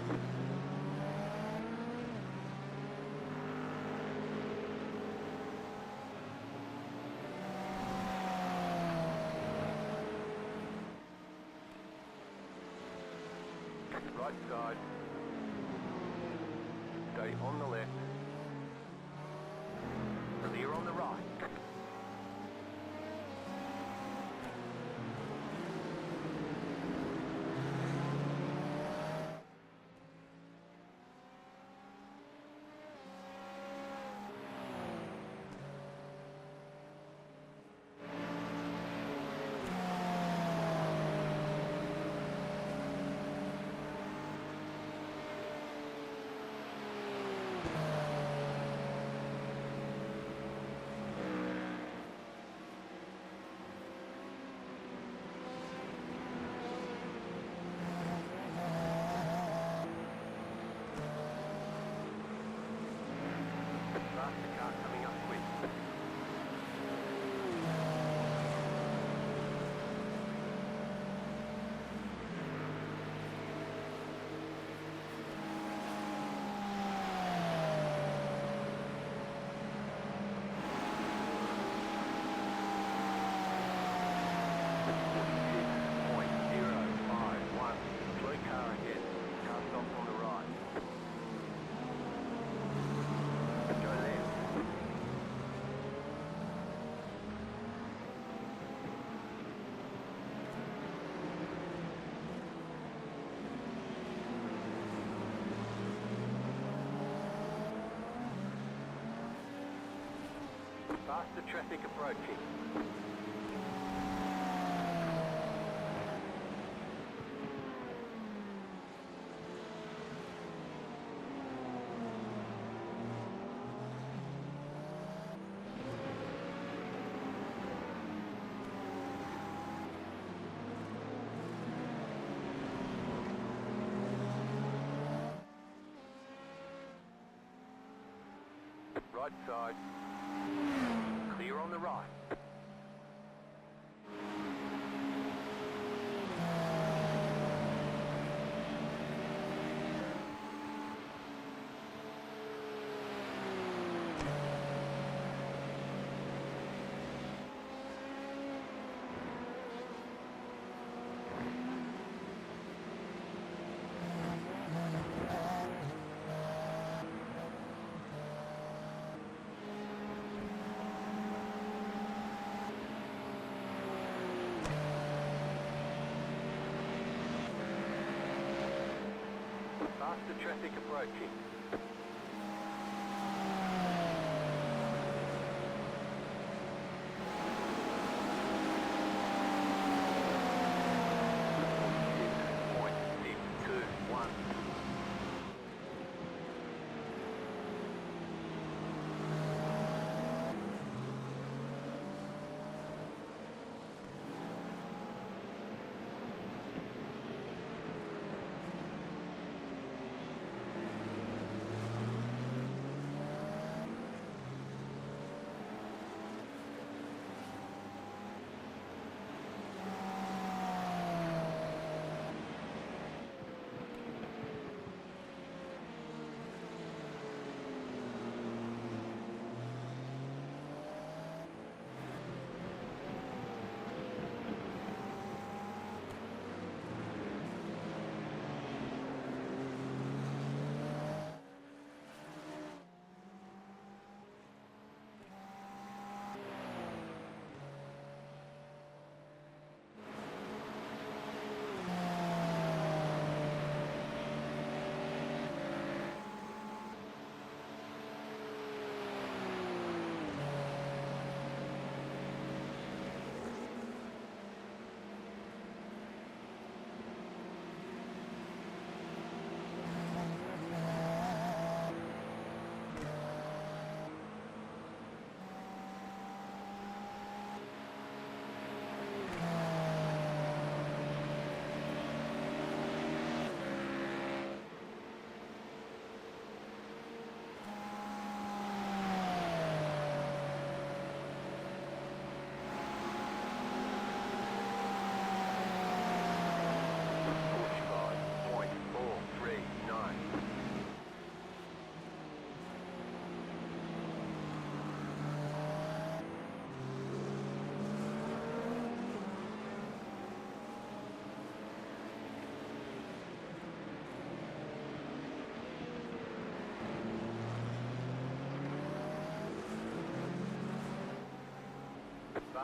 Right side. Stay on the left. Clear on the right. Faster car coming up quick. Slow car ahead. Car stops on the right. Go left. Faster traffic approaching. Right side. Clear on the right. Faster traffic approaching. Point 621.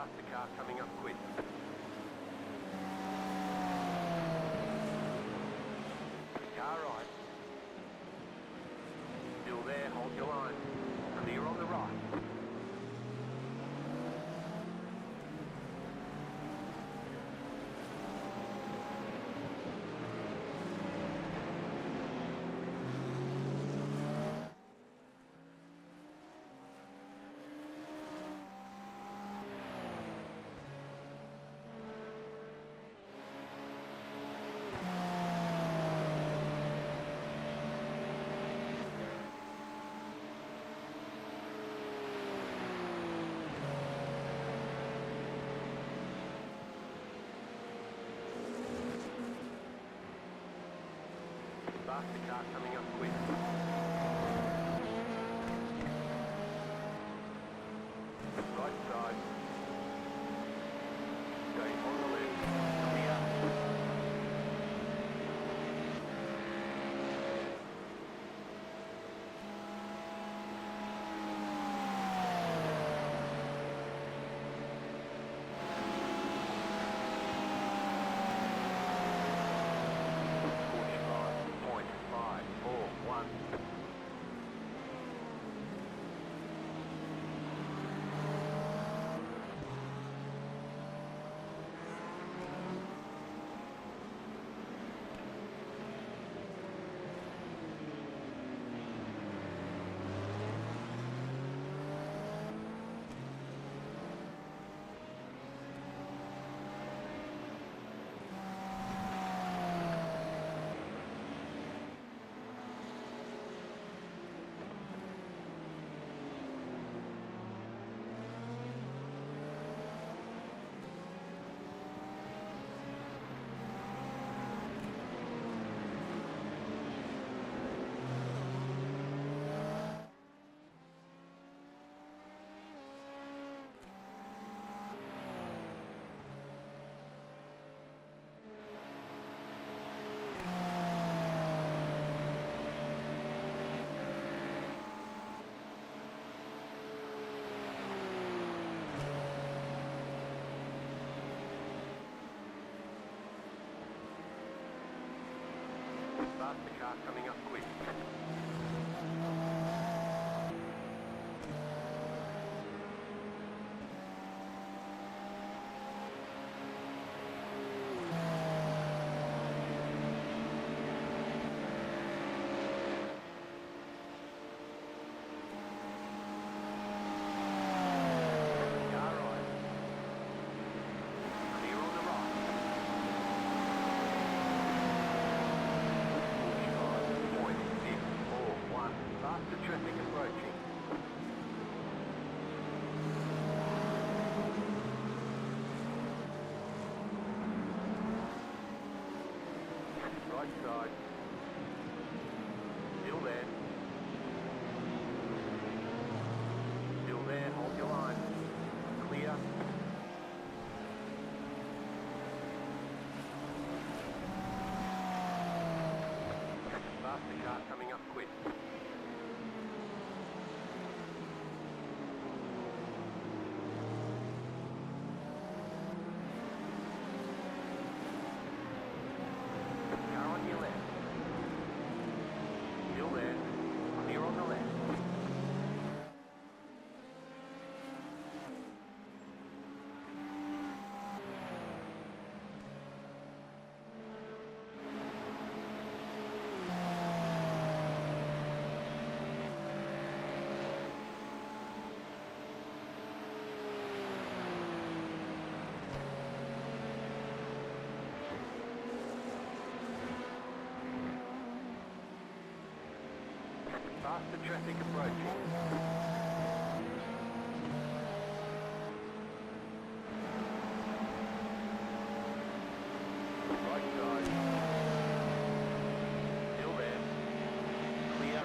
Faster car coming up quick. Car right. Still there, hold your line. Clear on the right. Faster car coming up quick. Right side. Stay on the left. Clear. Faster car coming up quick. Car right. Clear on the right. 45.641. Faster traffic approaching. Right side. Still there. Still there, hold your line. Clear. Faster car coming up quick. Car on your left. Still there. Clear on the left. Faster traffic approaching. Right side. Still there. Clear.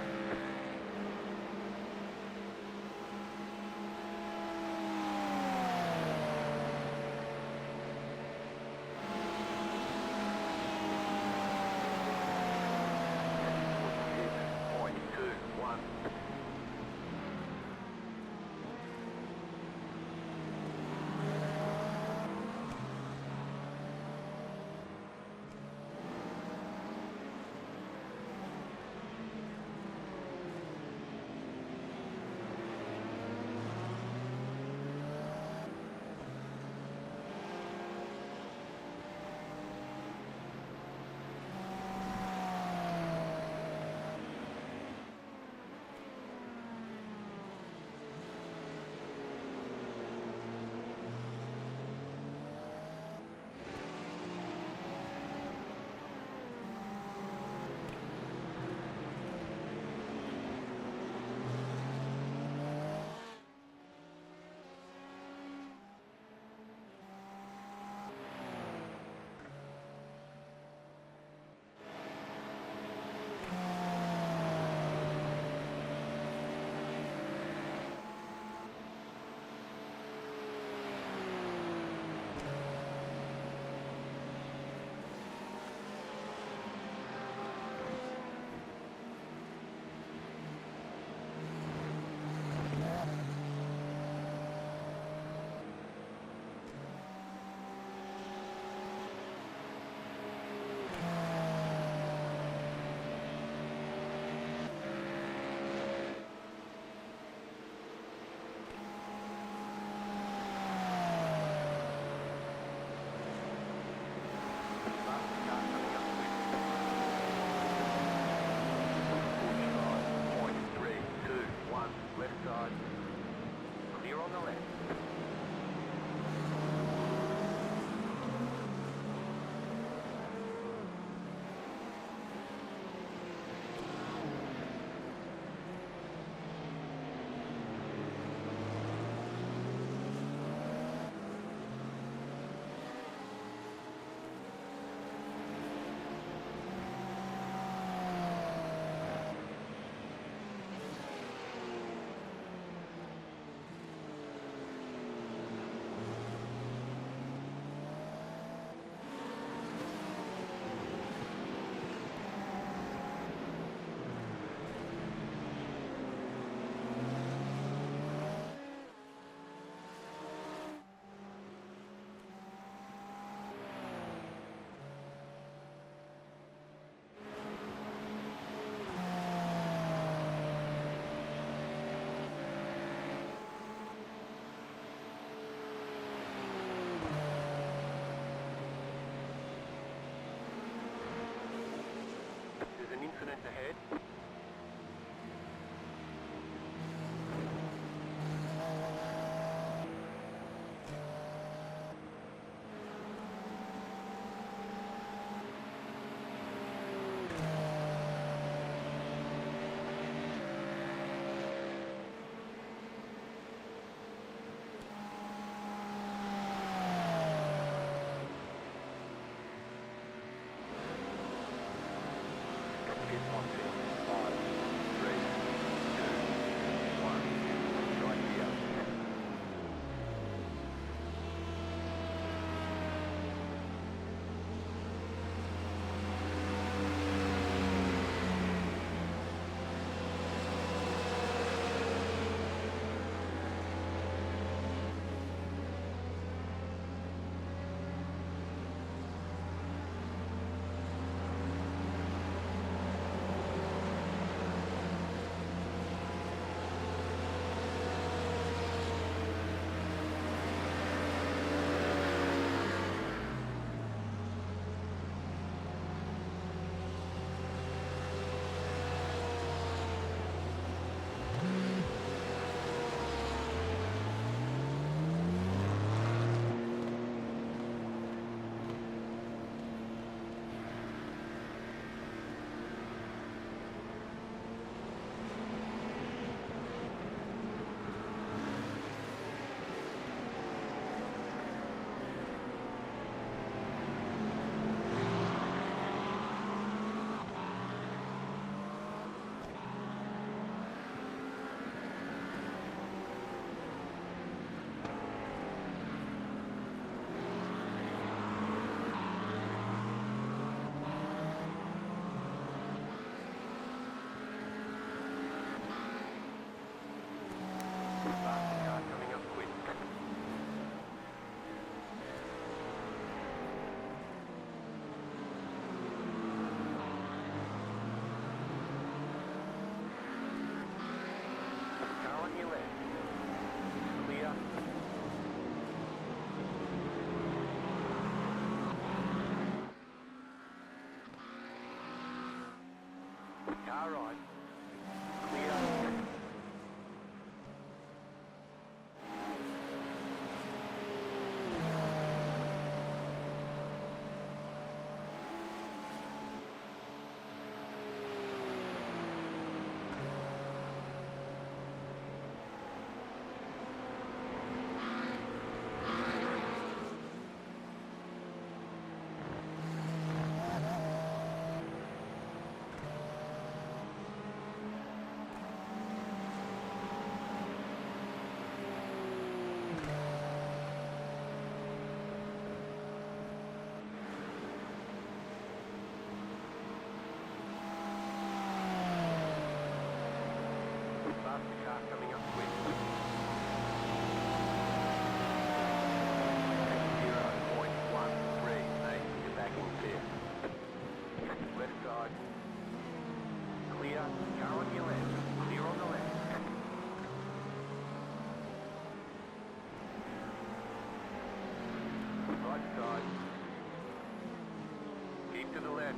to the left.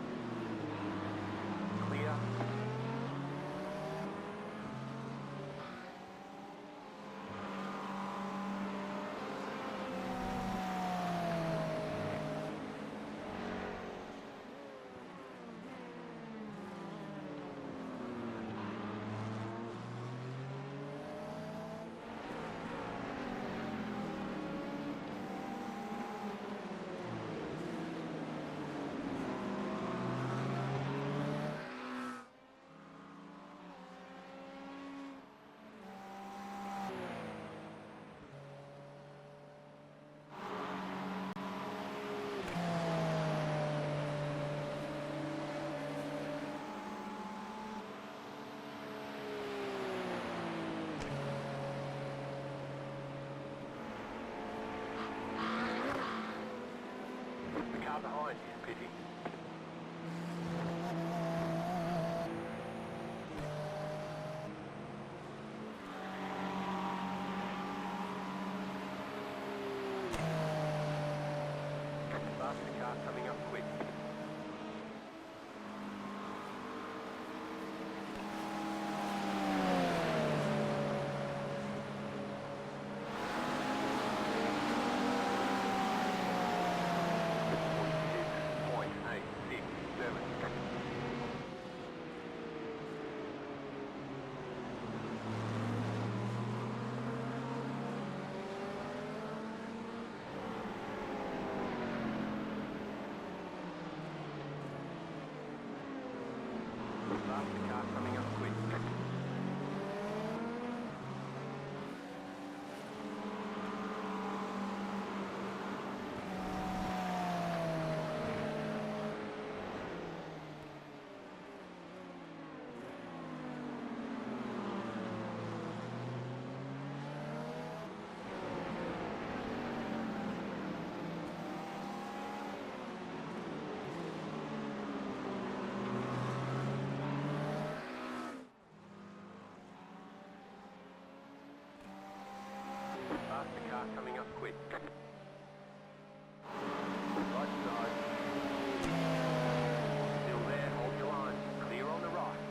Clear. The car behind you, Pity. Faster car coming up quick. Faster car coming up quick. Faster car coming up quick. Right side. Still there, hold your line. Clear on the right.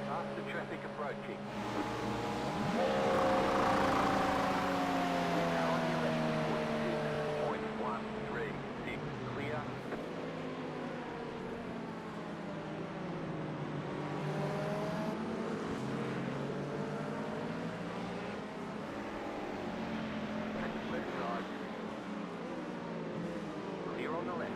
Faster traffic approaching. Now on your left, 46.136, clear. Left side. Clear on the left.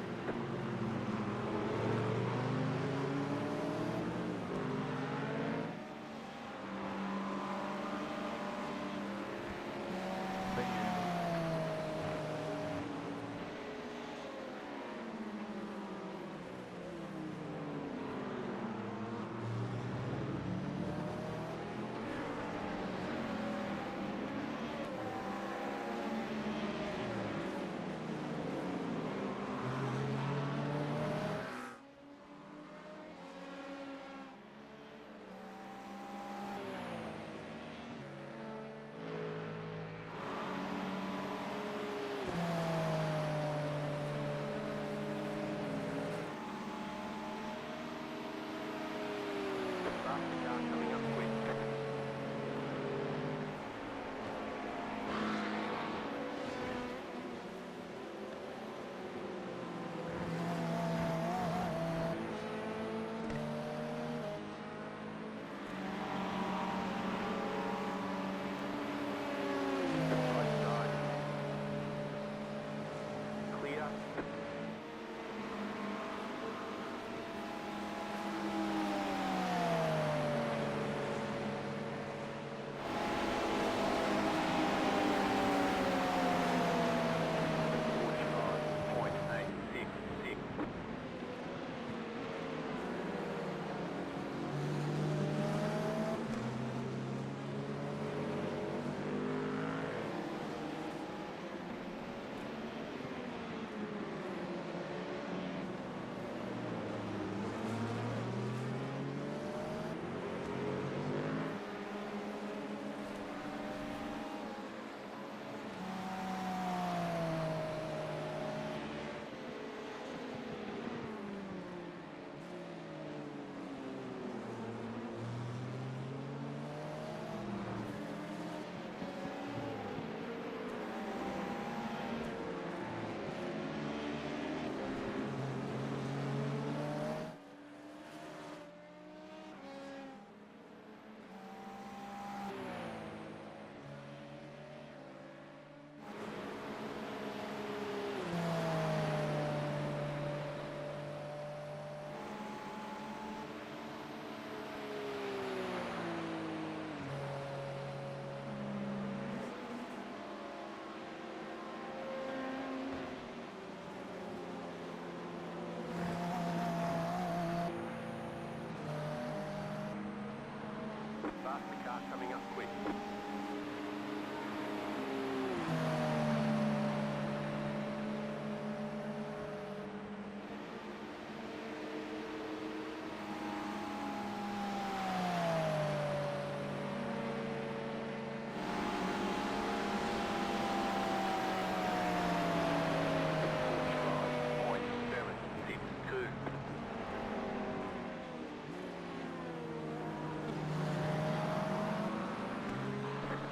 Faster car coming up quick.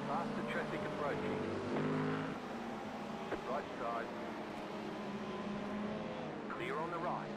Faster traffic approaching. Right side. Clear on the right.